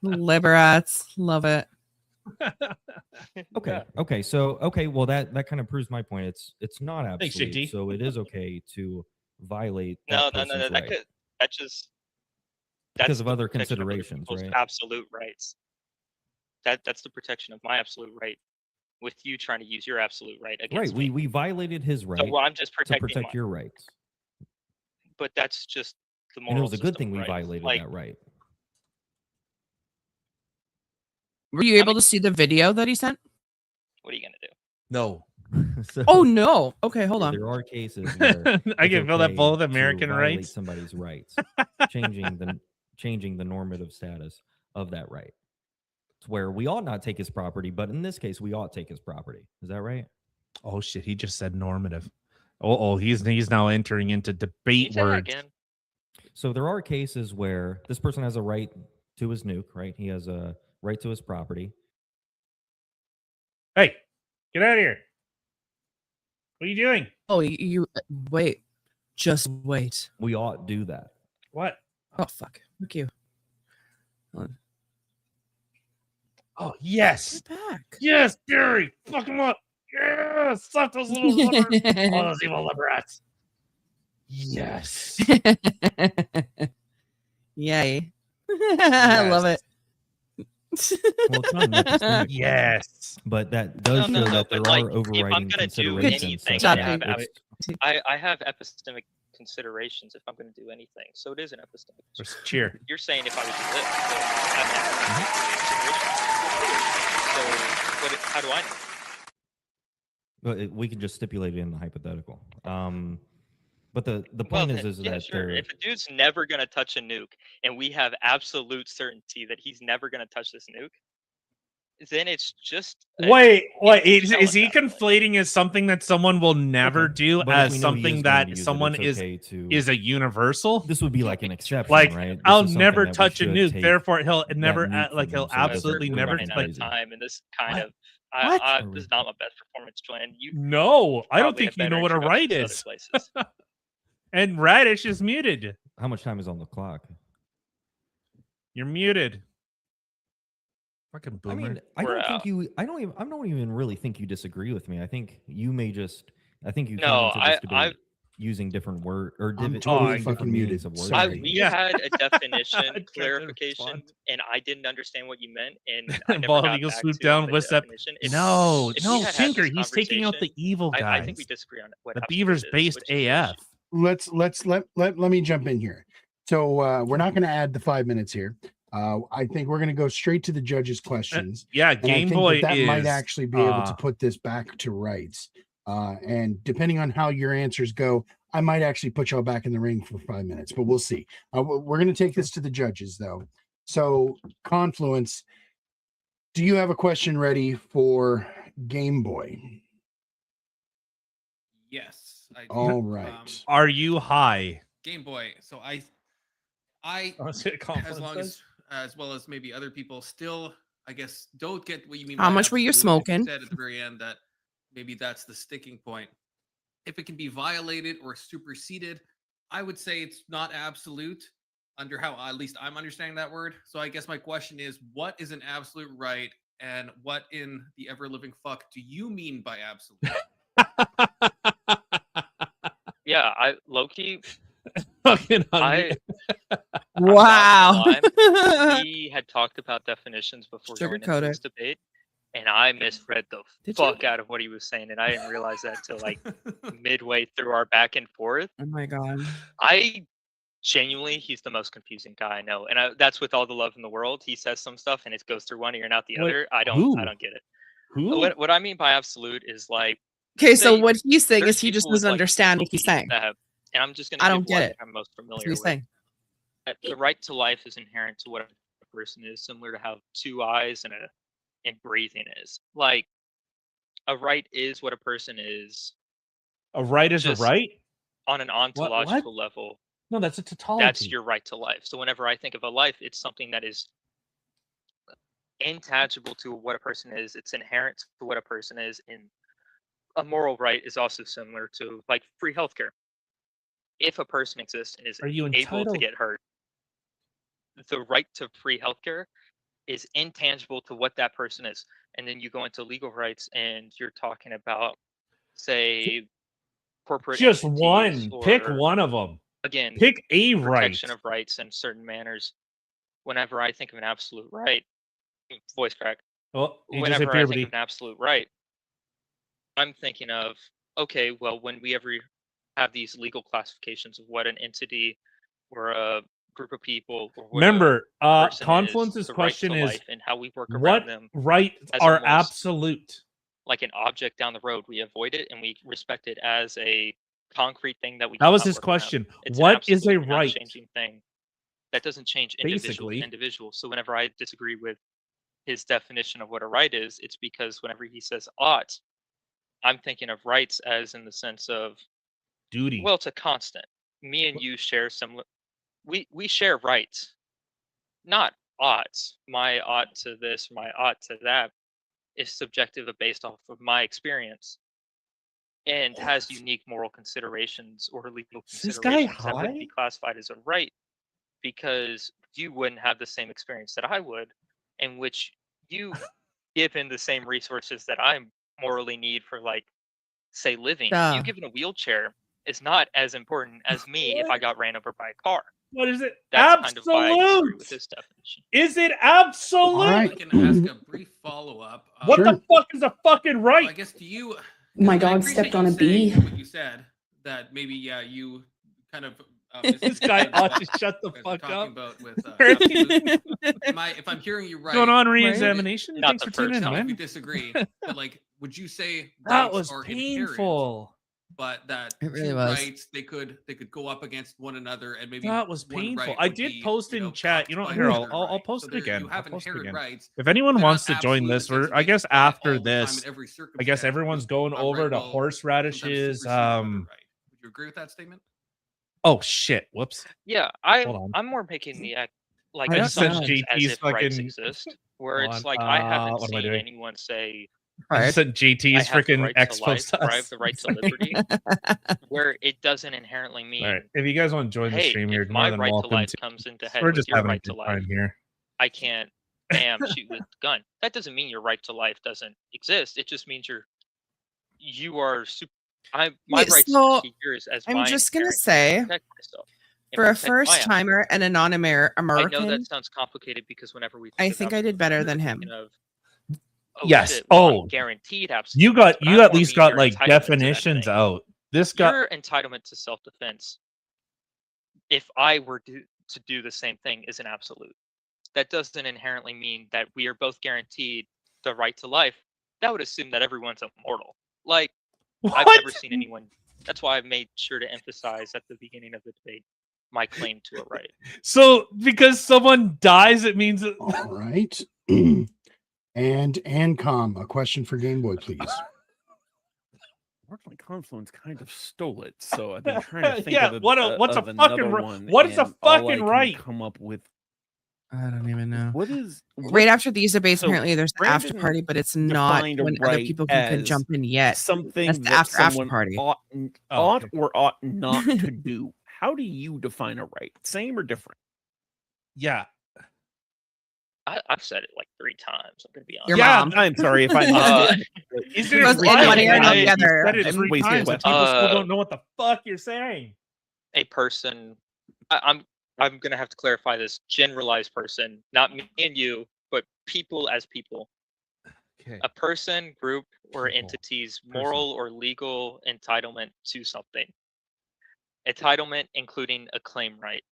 [SPEAKER 3] Liberats. Love it.
[SPEAKER 13] Okay. Okay. So well that kind of proves my point. It's not
[SPEAKER 11] Thanks,
[SPEAKER 13] absolute.
[SPEAKER 11] JT.
[SPEAKER 13] So it is okay to violate
[SPEAKER 12] No,
[SPEAKER 13] that person's
[SPEAKER 12] that
[SPEAKER 13] right
[SPEAKER 12] could that just
[SPEAKER 13] because
[SPEAKER 12] that's
[SPEAKER 13] of
[SPEAKER 12] the
[SPEAKER 13] other
[SPEAKER 12] protection of other
[SPEAKER 13] considerations,
[SPEAKER 12] people's
[SPEAKER 13] right?
[SPEAKER 12] absolute rights. That's the protection of my absolute right. With you trying to use your absolute right against
[SPEAKER 13] Right.
[SPEAKER 12] me.
[SPEAKER 13] We violated his right
[SPEAKER 12] So I'm just
[SPEAKER 13] to
[SPEAKER 12] protecting
[SPEAKER 13] protect
[SPEAKER 12] mine.
[SPEAKER 13] your rights.
[SPEAKER 12] But that's just the moral
[SPEAKER 13] And it was a good
[SPEAKER 12] system,
[SPEAKER 13] thing we
[SPEAKER 12] right?
[SPEAKER 13] violated
[SPEAKER 12] Like,
[SPEAKER 13] that right.
[SPEAKER 3] Were you able to see the video that he sent?
[SPEAKER 12] what are you gonna do?
[SPEAKER 11] No.
[SPEAKER 13] So
[SPEAKER 3] Oh no. Okay, hold on.
[SPEAKER 13] there are cases where
[SPEAKER 11] I
[SPEAKER 13] it's
[SPEAKER 11] can fill that
[SPEAKER 13] okay
[SPEAKER 11] bowl with
[SPEAKER 13] to
[SPEAKER 11] American
[SPEAKER 13] violate
[SPEAKER 11] rights.
[SPEAKER 13] somebody's rights, changing the normative status of that right. It's where we ought not take his property, but in this case, we ought take his property. Is that right?
[SPEAKER 11] Oh shit, he just said normative. Oh, he's now entering into
[SPEAKER 12] Can you
[SPEAKER 11] debate
[SPEAKER 12] say that
[SPEAKER 11] words.
[SPEAKER 12] again?
[SPEAKER 13] So there are cases where this person has a right to his nuke, right? He has a right to his property.
[SPEAKER 11] Hey, get out of here. What are you doing?
[SPEAKER 3] Oh, you wait. Just wait.
[SPEAKER 13] We ought do that.
[SPEAKER 11] What?
[SPEAKER 3] Oh fuck. Fuck you. Hold on.
[SPEAKER 11] Oh, yes.
[SPEAKER 3] Get back.
[SPEAKER 11] Yes, Gary. Fuck him up. Yes. Slap those little liver. All those evil liver rats. Yes.
[SPEAKER 3] Yay. I love it.
[SPEAKER 13] Well, it's not an epistemic
[SPEAKER 11] Yes.
[SPEAKER 13] but that does show that there
[SPEAKER 12] but like,
[SPEAKER 13] are
[SPEAKER 12] if I'm
[SPEAKER 13] overriding
[SPEAKER 12] gonna do
[SPEAKER 13] considerations.
[SPEAKER 12] anything,
[SPEAKER 13] such
[SPEAKER 12] I
[SPEAKER 13] that
[SPEAKER 12] have,
[SPEAKER 13] it's-
[SPEAKER 12] I have epistemic considerations if I'm going to do anything. So it is an epistemic.
[SPEAKER 11] Just cheer.
[SPEAKER 12] You're saying if I was to live, so I have considerations. So how do I know?
[SPEAKER 13] But we can just stipulate it in the hypothetical. But the
[SPEAKER 12] Well,
[SPEAKER 13] point
[SPEAKER 12] then,
[SPEAKER 13] is
[SPEAKER 12] yeah,
[SPEAKER 13] that
[SPEAKER 12] sure.
[SPEAKER 13] there.
[SPEAKER 12] If a dude's never going to touch a nuke, and we have absolute certainty that he's never going to touch this nuke, then it's just
[SPEAKER 11] Wait. Is
[SPEAKER 12] tell
[SPEAKER 11] he
[SPEAKER 12] at that point.
[SPEAKER 11] conflating as something that someone will never
[SPEAKER 13] Okay.
[SPEAKER 11] do
[SPEAKER 13] But if
[SPEAKER 11] as
[SPEAKER 13] we know he
[SPEAKER 11] something
[SPEAKER 13] is going
[SPEAKER 11] that
[SPEAKER 13] to use it,
[SPEAKER 11] someone
[SPEAKER 13] it's okay to-
[SPEAKER 11] is a universal?
[SPEAKER 13] This would be like an exception,
[SPEAKER 11] Like,
[SPEAKER 13] right? This
[SPEAKER 11] I'll
[SPEAKER 13] is something
[SPEAKER 11] never
[SPEAKER 13] that we
[SPEAKER 11] touch a
[SPEAKER 13] should
[SPEAKER 11] nuke,
[SPEAKER 13] take
[SPEAKER 11] therefore he'll
[SPEAKER 13] that
[SPEAKER 11] never
[SPEAKER 13] nuke
[SPEAKER 11] like
[SPEAKER 13] from
[SPEAKER 11] he'll
[SPEAKER 13] him so that
[SPEAKER 11] absolutely
[SPEAKER 12] We're
[SPEAKER 11] never
[SPEAKER 12] running out of
[SPEAKER 11] like.
[SPEAKER 12] time, and this kind
[SPEAKER 11] What?
[SPEAKER 12] of
[SPEAKER 11] What?
[SPEAKER 12] this is not my best performance plan. You
[SPEAKER 11] No, I don't
[SPEAKER 12] probably
[SPEAKER 11] think
[SPEAKER 12] have
[SPEAKER 11] you know
[SPEAKER 12] better
[SPEAKER 11] what a right
[SPEAKER 12] introductions
[SPEAKER 11] is.
[SPEAKER 12] to other places.
[SPEAKER 11] And Radish is muted.
[SPEAKER 13] How much time is on the clock?
[SPEAKER 11] You're muted. Fucking boomer.
[SPEAKER 13] I mean, I don't even really think you disagree with me. I think you may just. I think you come
[SPEAKER 12] No,
[SPEAKER 13] into this debate using different word or
[SPEAKER 1] I'm
[SPEAKER 13] using
[SPEAKER 1] totally
[SPEAKER 13] different
[SPEAKER 1] fucking
[SPEAKER 13] meanings
[SPEAKER 1] muted.
[SPEAKER 13] of words.
[SPEAKER 1] Sorry.
[SPEAKER 12] We had a definition
[SPEAKER 11] to
[SPEAKER 12] clarification,
[SPEAKER 11] respond.
[SPEAKER 12] and I didn't understand what you meant, and I never
[SPEAKER 11] Bald
[SPEAKER 12] got
[SPEAKER 11] Eagle
[SPEAKER 12] back
[SPEAKER 11] swoop
[SPEAKER 12] to
[SPEAKER 11] down,
[SPEAKER 12] the
[SPEAKER 11] whisk up.
[SPEAKER 12] definition. If
[SPEAKER 11] No,
[SPEAKER 12] we
[SPEAKER 11] no,
[SPEAKER 12] had
[SPEAKER 11] Tinker,
[SPEAKER 12] this
[SPEAKER 11] he's taking out the
[SPEAKER 12] conversation,
[SPEAKER 11] evil guys.
[SPEAKER 12] I think we disagree on what
[SPEAKER 11] The
[SPEAKER 12] absolute
[SPEAKER 11] beaver's
[SPEAKER 12] is,
[SPEAKER 11] based
[SPEAKER 12] which is the
[SPEAKER 11] AF.
[SPEAKER 12] issue.
[SPEAKER 1] Let me jump in here. So we're not going to add the 5 minutes here. I think we're going to go straight to the judges' questions.
[SPEAKER 11] Yeah,
[SPEAKER 1] And I
[SPEAKER 11] Game
[SPEAKER 1] think
[SPEAKER 11] Boy
[SPEAKER 1] that
[SPEAKER 11] is
[SPEAKER 1] might actually be able to put this back to rights. And depending on how your answers go, I might actually put y'all back in the ring for 5 minutes, but we'll see. We're going to take this to the judges, though. So, Confluence, do you have a question ready for Game Boy?
[SPEAKER 6] Yes. I do.
[SPEAKER 1] All right.
[SPEAKER 11] Are you high?
[SPEAKER 6] Game Boy. So I
[SPEAKER 11] Oh, is it Confluence
[SPEAKER 6] as long
[SPEAKER 11] does?
[SPEAKER 6] as well as maybe other people still, I guess, don't get what you mean.
[SPEAKER 3] How
[SPEAKER 6] by
[SPEAKER 3] much were you
[SPEAKER 6] absolute.
[SPEAKER 3] smoking?
[SPEAKER 6] Said at the very end that maybe that's the sticking point. If it can be violated or superseded, I would say it's not absolute under how at least I'm understanding that word. So I guess my question is, what is an absolute right, and what in the ever living fuck do you mean by absolute?
[SPEAKER 12] Yeah, I low-key,
[SPEAKER 11] Fucking hungry.
[SPEAKER 3] Wow.
[SPEAKER 12] We had talked about definitions before going into
[SPEAKER 3] Sugarcoat
[SPEAKER 12] this
[SPEAKER 3] it.
[SPEAKER 12] debate, and I misread the
[SPEAKER 3] Did you?
[SPEAKER 12] fuck out of what he was saying, and I didn't realize that till like midway through our back and forth.
[SPEAKER 3] Oh my god.
[SPEAKER 12] Genuinely, he's the most confusing guy I know, and that's with all the love in the world. He says some stuff, and it goes through one ear and out the other. I don't get it.
[SPEAKER 11] Who?
[SPEAKER 12] What I mean by absolute is like.
[SPEAKER 3] Okay, so what he's saying
[SPEAKER 12] there's
[SPEAKER 3] is he just
[SPEAKER 12] people with,
[SPEAKER 3] doesn't
[SPEAKER 12] like,
[SPEAKER 3] understand what he's saying.
[SPEAKER 12] and I'm just gonna.
[SPEAKER 3] I don't
[SPEAKER 12] give one
[SPEAKER 3] get it.
[SPEAKER 12] that I'm most
[SPEAKER 3] That's
[SPEAKER 12] familiar
[SPEAKER 3] what he's
[SPEAKER 12] with.
[SPEAKER 3] saying.
[SPEAKER 12] That the right to life is inherent to what a person is, similar to how 2 eyes and breathing is. Like a right is what a person is.
[SPEAKER 11] A right is a right?
[SPEAKER 12] On an ontological level.
[SPEAKER 11] No, that's a tautology.
[SPEAKER 12] That's your right to life. So whenever I think of a life, it's something that is intangible to what a person is. It's inherent to what a person is. And a moral right is also similar to like free healthcare. If a person exists and is able to get hurt, the right to free healthcare is intangible to what that person is. And then you go into legal rights and you're talking about, say, corporate
[SPEAKER 11] just
[SPEAKER 12] entities
[SPEAKER 11] one. Pick
[SPEAKER 12] or,
[SPEAKER 11] one of them.
[SPEAKER 12] Again,
[SPEAKER 11] pick a right.
[SPEAKER 12] Protection of rights in certain manners. Whenever I think of an absolute right, voice crack.
[SPEAKER 11] Oh,
[SPEAKER 12] whenever I think of an absolute right, I'm thinking of, okay, well, when we ever have these legal classifications of what an entity or a group of people or
[SPEAKER 11] remember,
[SPEAKER 12] person
[SPEAKER 11] Confluence's
[SPEAKER 12] the
[SPEAKER 11] question
[SPEAKER 12] right to
[SPEAKER 11] is
[SPEAKER 12] life and how we work around
[SPEAKER 11] what
[SPEAKER 12] them
[SPEAKER 11] rights
[SPEAKER 12] as
[SPEAKER 11] are
[SPEAKER 12] almost
[SPEAKER 11] absolute?
[SPEAKER 12] like an object down the road. We avoid it and we respect it as a concrete thing that we
[SPEAKER 11] That was
[SPEAKER 12] cannot
[SPEAKER 11] his
[SPEAKER 12] work
[SPEAKER 11] question.
[SPEAKER 12] around. It's
[SPEAKER 11] What
[SPEAKER 12] an
[SPEAKER 11] is a
[SPEAKER 12] absolute,
[SPEAKER 11] right?
[SPEAKER 12] non-changing thing that doesn't change individual to
[SPEAKER 11] Basically.
[SPEAKER 12] individual. So whenever I disagree with his definition of what a right is, it's because whenever he says ought, I'm thinking of rights as in the sense of
[SPEAKER 11] duty.
[SPEAKER 12] Well, it's a constant. Me and you share similar. We share rights, not oughts. My ought to this, my ought to that, is subjective based off of my experience, and has unique moral considerations or legal
[SPEAKER 11] This guy
[SPEAKER 12] considerations that wouldn't be classified as a right because you wouldn't have the same experience that I would, in which you given the same resources that I morally need for, like, say, living. You given a wheelchair is not as important as me if I got ran over by a car.
[SPEAKER 11] What is it?
[SPEAKER 12] That's
[SPEAKER 11] absolute.
[SPEAKER 12] kind of why I disagree with this definition.
[SPEAKER 11] Is it absolute?
[SPEAKER 6] I can ask a brief follow-up.
[SPEAKER 11] What the fuck is a fucking right?
[SPEAKER 6] I guess to you.
[SPEAKER 15] My
[SPEAKER 6] I
[SPEAKER 15] dog
[SPEAKER 6] appreciate
[SPEAKER 15] stepped on
[SPEAKER 6] you
[SPEAKER 15] a bee.
[SPEAKER 6] saying What you said that maybe you kind of
[SPEAKER 11] this guy ought to shut the fuck up.
[SPEAKER 6] About with, if I'm hearing you right,
[SPEAKER 11] Going on re-examination?
[SPEAKER 6] Not
[SPEAKER 11] Thanks
[SPEAKER 6] the
[SPEAKER 11] for tuning in,
[SPEAKER 6] first time.
[SPEAKER 11] man.
[SPEAKER 6] If you disagree, but like, would you say
[SPEAKER 11] That
[SPEAKER 6] rights
[SPEAKER 11] was
[SPEAKER 6] are
[SPEAKER 11] painful.
[SPEAKER 6] inherent, but that
[SPEAKER 3] It really
[SPEAKER 6] two
[SPEAKER 3] was.
[SPEAKER 6] rights they could go up against one another, and maybe
[SPEAKER 11] That was
[SPEAKER 6] one
[SPEAKER 11] painful.
[SPEAKER 6] right
[SPEAKER 11] I
[SPEAKER 6] would
[SPEAKER 11] did
[SPEAKER 6] be,
[SPEAKER 11] post in chat. You know,
[SPEAKER 6] by
[SPEAKER 11] here
[SPEAKER 6] the
[SPEAKER 11] I'll
[SPEAKER 6] other
[SPEAKER 11] I'll
[SPEAKER 6] right.
[SPEAKER 11] post
[SPEAKER 6] So
[SPEAKER 11] it again.
[SPEAKER 6] you have
[SPEAKER 11] I'll post it
[SPEAKER 6] inherent
[SPEAKER 11] again.
[SPEAKER 6] rights.
[SPEAKER 11] If anyone
[SPEAKER 6] They're
[SPEAKER 11] wants
[SPEAKER 6] not
[SPEAKER 11] to join
[SPEAKER 6] absolute
[SPEAKER 11] this,
[SPEAKER 6] in the sense
[SPEAKER 11] I
[SPEAKER 6] of
[SPEAKER 11] guess
[SPEAKER 6] they apply
[SPEAKER 11] after
[SPEAKER 6] all the time
[SPEAKER 11] this,
[SPEAKER 6] in every
[SPEAKER 11] I guess
[SPEAKER 6] circumstance,
[SPEAKER 11] everyone's going
[SPEAKER 6] one
[SPEAKER 11] over
[SPEAKER 6] right
[SPEAKER 11] to
[SPEAKER 6] will
[SPEAKER 11] horseradishes.
[SPEAKER 6] supersede another right. Would you agree with that statement?
[SPEAKER 11] Oh shit! Whoops.
[SPEAKER 12] Yeah,
[SPEAKER 11] Hold on.
[SPEAKER 12] I'm more making the like
[SPEAKER 11] I just sent
[SPEAKER 12] assumptions as
[SPEAKER 11] JT's
[SPEAKER 12] if rights
[SPEAKER 11] fucking-
[SPEAKER 12] exist, where
[SPEAKER 11] Hold
[SPEAKER 12] it's
[SPEAKER 11] on,
[SPEAKER 12] like I haven't
[SPEAKER 11] what am I
[SPEAKER 12] seen
[SPEAKER 11] doing?
[SPEAKER 12] anyone say
[SPEAKER 11] I just sent JT's
[SPEAKER 12] I have the
[SPEAKER 11] freaking
[SPEAKER 12] right to
[SPEAKER 11] X
[SPEAKER 12] life,
[SPEAKER 11] post to
[SPEAKER 12] or I have
[SPEAKER 11] us.
[SPEAKER 12] the right to liberty, where it doesn't inherently mean.
[SPEAKER 11] All right. If you guys want to join the
[SPEAKER 12] Hey,
[SPEAKER 11] stream,
[SPEAKER 12] if
[SPEAKER 11] you're
[SPEAKER 12] my
[SPEAKER 11] more than
[SPEAKER 12] right to
[SPEAKER 11] welcome
[SPEAKER 12] life
[SPEAKER 11] to.
[SPEAKER 12] comes into head
[SPEAKER 11] We're
[SPEAKER 12] with
[SPEAKER 11] just
[SPEAKER 12] your
[SPEAKER 11] having a
[SPEAKER 12] right to
[SPEAKER 11] good
[SPEAKER 12] life,
[SPEAKER 11] time here.
[SPEAKER 12] I can't, bam, shoot with the gun. That doesn't mean your right to life doesn't exist. It just means you are super. My
[SPEAKER 3] Wait,
[SPEAKER 12] rights
[SPEAKER 3] so
[SPEAKER 12] to yours as
[SPEAKER 3] I'm
[SPEAKER 12] my
[SPEAKER 3] just gonna
[SPEAKER 12] inherent
[SPEAKER 3] say,
[SPEAKER 12] to protect myself and
[SPEAKER 3] for a
[SPEAKER 12] protect my
[SPEAKER 3] first
[SPEAKER 12] assets.
[SPEAKER 3] timer and a
[SPEAKER 12] I know
[SPEAKER 3] non-American,
[SPEAKER 12] that sounds complicated because whenever we
[SPEAKER 3] I
[SPEAKER 12] think
[SPEAKER 3] think
[SPEAKER 12] of
[SPEAKER 3] I did better than
[SPEAKER 12] absolute,
[SPEAKER 3] him.
[SPEAKER 12] we're thinking of,
[SPEAKER 11] Yes.
[SPEAKER 12] shit, well, I'm
[SPEAKER 11] Oh,
[SPEAKER 12] guaranteed absolute.
[SPEAKER 11] you got
[SPEAKER 12] but
[SPEAKER 11] you
[SPEAKER 12] I
[SPEAKER 11] at
[SPEAKER 12] more
[SPEAKER 11] least
[SPEAKER 12] mean
[SPEAKER 11] got
[SPEAKER 12] your
[SPEAKER 11] like
[SPEAKER 12] entitlement to that
[SPEAKER 11] definitions
[SPEAKER 12] thing.
[SPEAKER 11] out. This got
[SPEAKER 12] Your entitlement to self-defense, if I were to do the same thing, is an absolute. That doesn't inherently mean that we are both guaranteed the right to life. That would assume that everyone's immortal. Like, I've never seen anyone. That's why I made sure to emphasize at the beginning of the debate my claim to a right.
[SPEAKER 11] so because someone dies, it means that...
[SPEAKER 1] All right. And Ancom, a question for Game Boy, please.
[SPEAKER 5] Unfortunately, Confluence kind of stole it, so I've been trying to think
[SPEAKER 11] Yeah,
[SPEAKER 5] of
[SPEAKER 11] what's a
[SPEAKER 5] of
[SPEAKER 11] fucking
[SPEAKER 5] another
[SPEAKER 11] right?
[SPEAKER 5] one.
[SPEAKER 11] What is a
[SPEAKER 5] and all I
[SPEAKER 11] fucking
[SPEAKER 5] can
[SPEAKER 11] right?
[SPEAKER 5] Come up with
[SPEAKER 3] I don't even know.
[SPEAKER 5] what is
[SPEAKER 3] Right after these debates,
[SPEAKER 5] so
[SPEAKER 3] apparently there's the after
[SPEAKER 5] Brandon
[SPEAKER 3] party, but it's not
[SPEAKER 5] defined a
[SPEAKER 3] when other
[SPEAKER 5] right
[SPEAKER 3] people can
[SPEAKER 5] as
[SPEAKER 3] jump in yet.
[SPEAKER 5] something
[SPEAKER 3] That's the
[SPEAKER 5] that
[SPEAKER 3] after
[SPEAKER 5] someone
[SPEAKER 3] party.
[SPEAKER 5] ought
[SPEAKER 11] Oh, okay.
[SPEAKER 5] or ought not to do. How do you define a right? Same or different?
[SPEAKER 11] Yeah.
[SPEAKER 12] I've said it like 3 times. I'm gonna be honest.
[SPEAKER 3] Your mom.
[SPEAKER 5] I'm sorry if I missed it.
[SPEAKER 11] Is it
[SPEAKER 3] Goes in money or not together?
[SPEAKER 11] Said it 3 times, and people still don't know what the fuck you're saying.
[SPEAKER 12] A person, I'm gonna have to clarify this. Generalized person, not me and you, but people as people.
[SPEAKER 11] Okay.
[SPEAKER 12] A person, group, or
[SPEAKER 11] People.
[SPEAKER 12] entity's moral or legal entitlement to something. Entitlement including a claim right.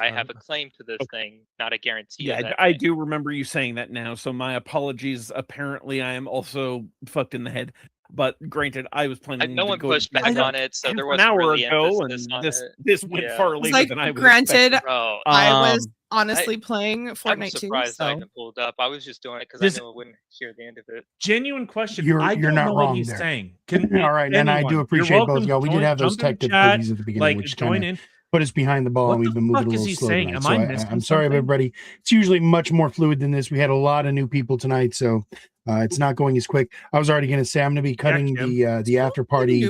[SPEAKER 12] I have a claim to this thing, not a guarantee.
[SPEAKER 5] Yeah,
[SPEAKER 12] of that
[SPEAKER 5] I
[SPEAKER 12] thing.
[SPEAKER 5] do remember you saying that now. So my apologies. Apparently, I am also fucked in the head. But granted, I was planning.
[SPEAKER 12] No
[SPEAKER 5] to
[SPEAKER 12] one
[SPEAKER 5] go
[SPEAKER 12] pushed back on it, so there
[SPEAKER 5] an
[SPEAKER 12] wasn't
[SPEAKER 5] hour
[SPEAKER 12] really
[SPEAKER 5] ago,
[SPEAKER 12] emphasis
[SPEAKER 5] and
[SPEAKER 12] on
[SPEAKER 5] this
[SPEAKER 12] it.
[SPEAKER 5] this went
[SPEAKER 12] Yeah.
[SPEAKER 5] far
[SPEAKER 3] It's
[SPEAKER 5] later
[SPEAKER 3] like,
[SPEAKER 5] than I was.
[SPEAKER 3] granted,
[SPEAKER 5] expecting.
[SPEAKER 12] Bro,
[SPEAKER 3] I was
[SPEAKER 5] Um,
[SPEAKER 3] honestly playing
[SPEAKER 12] I'm
[SPEAKER 3] Fortnite too,
[SPEAKER 12] surprised I
[SPEAKER 3] so
[SPEAKER 12] even pulled up. I was just doing it because
[SPEAKER 11] Does-
[SPEAKER 12] I knew I wouldn't hear the end of it.
[SPEAKER 11] Genuine question.
[SPEAKER 1] You're
[SPEAKER 11] I don't
[SPEAKER 1] not
[SPEAKER 11] know what
[SPEAKER 1] wrong
[SPEAKER 11] he's
[SPEAKER 1] there.
[SPEAKER 11] saying. Can
[SPEAKER 1] All right, and I do
[SPEAKER 11] anyone, you're
[SPEAKER 1] appreciate both
[SPEAKER 11] welcome
[SPEAKER 1] y'all.
[SPEAKER 11] to
[SPEAKER 1] We did have those
[SPEAKER 11] jump in
[SPEAKER 1] tech
[SPEAKER 11] chat,
[SPEAKER 1] difficulties at the beginning,
[SPEAKER 11] like,
[SPEAKER 1] which
[SPEAKER 11] join
[SPEAKER 1] kind of
[SPEAKER 11] in.
[SPEAKER 1] put us behind the ball,
[SPEAKER 11] What
[SPEAKER 1] and
[SPEAKER 11] the
[SPEAKER 1] we've been moving
[SPEAKER 11] fuck
[SPEAKER 1] a
[SPEAKER 11] is
[SPEAKER 1] little
[SPEAKER 11] he
[SPEAKER 1] slow
[SPEAKER 11] saying?
[SPEAKER 1] tonight.
[SPEAKER 11] Am
[SPEAKER 1] So
[SPEAKER 11] I missing
[SPEAKER 1] I'm sorry,
[SPEAKER 11] something?
[SPEAKER 1] everybody. It's usually much more fluid than this. We had a lot of new people tonight, so it's not going as quick. I was already going to say I'm going to be cutting the after party,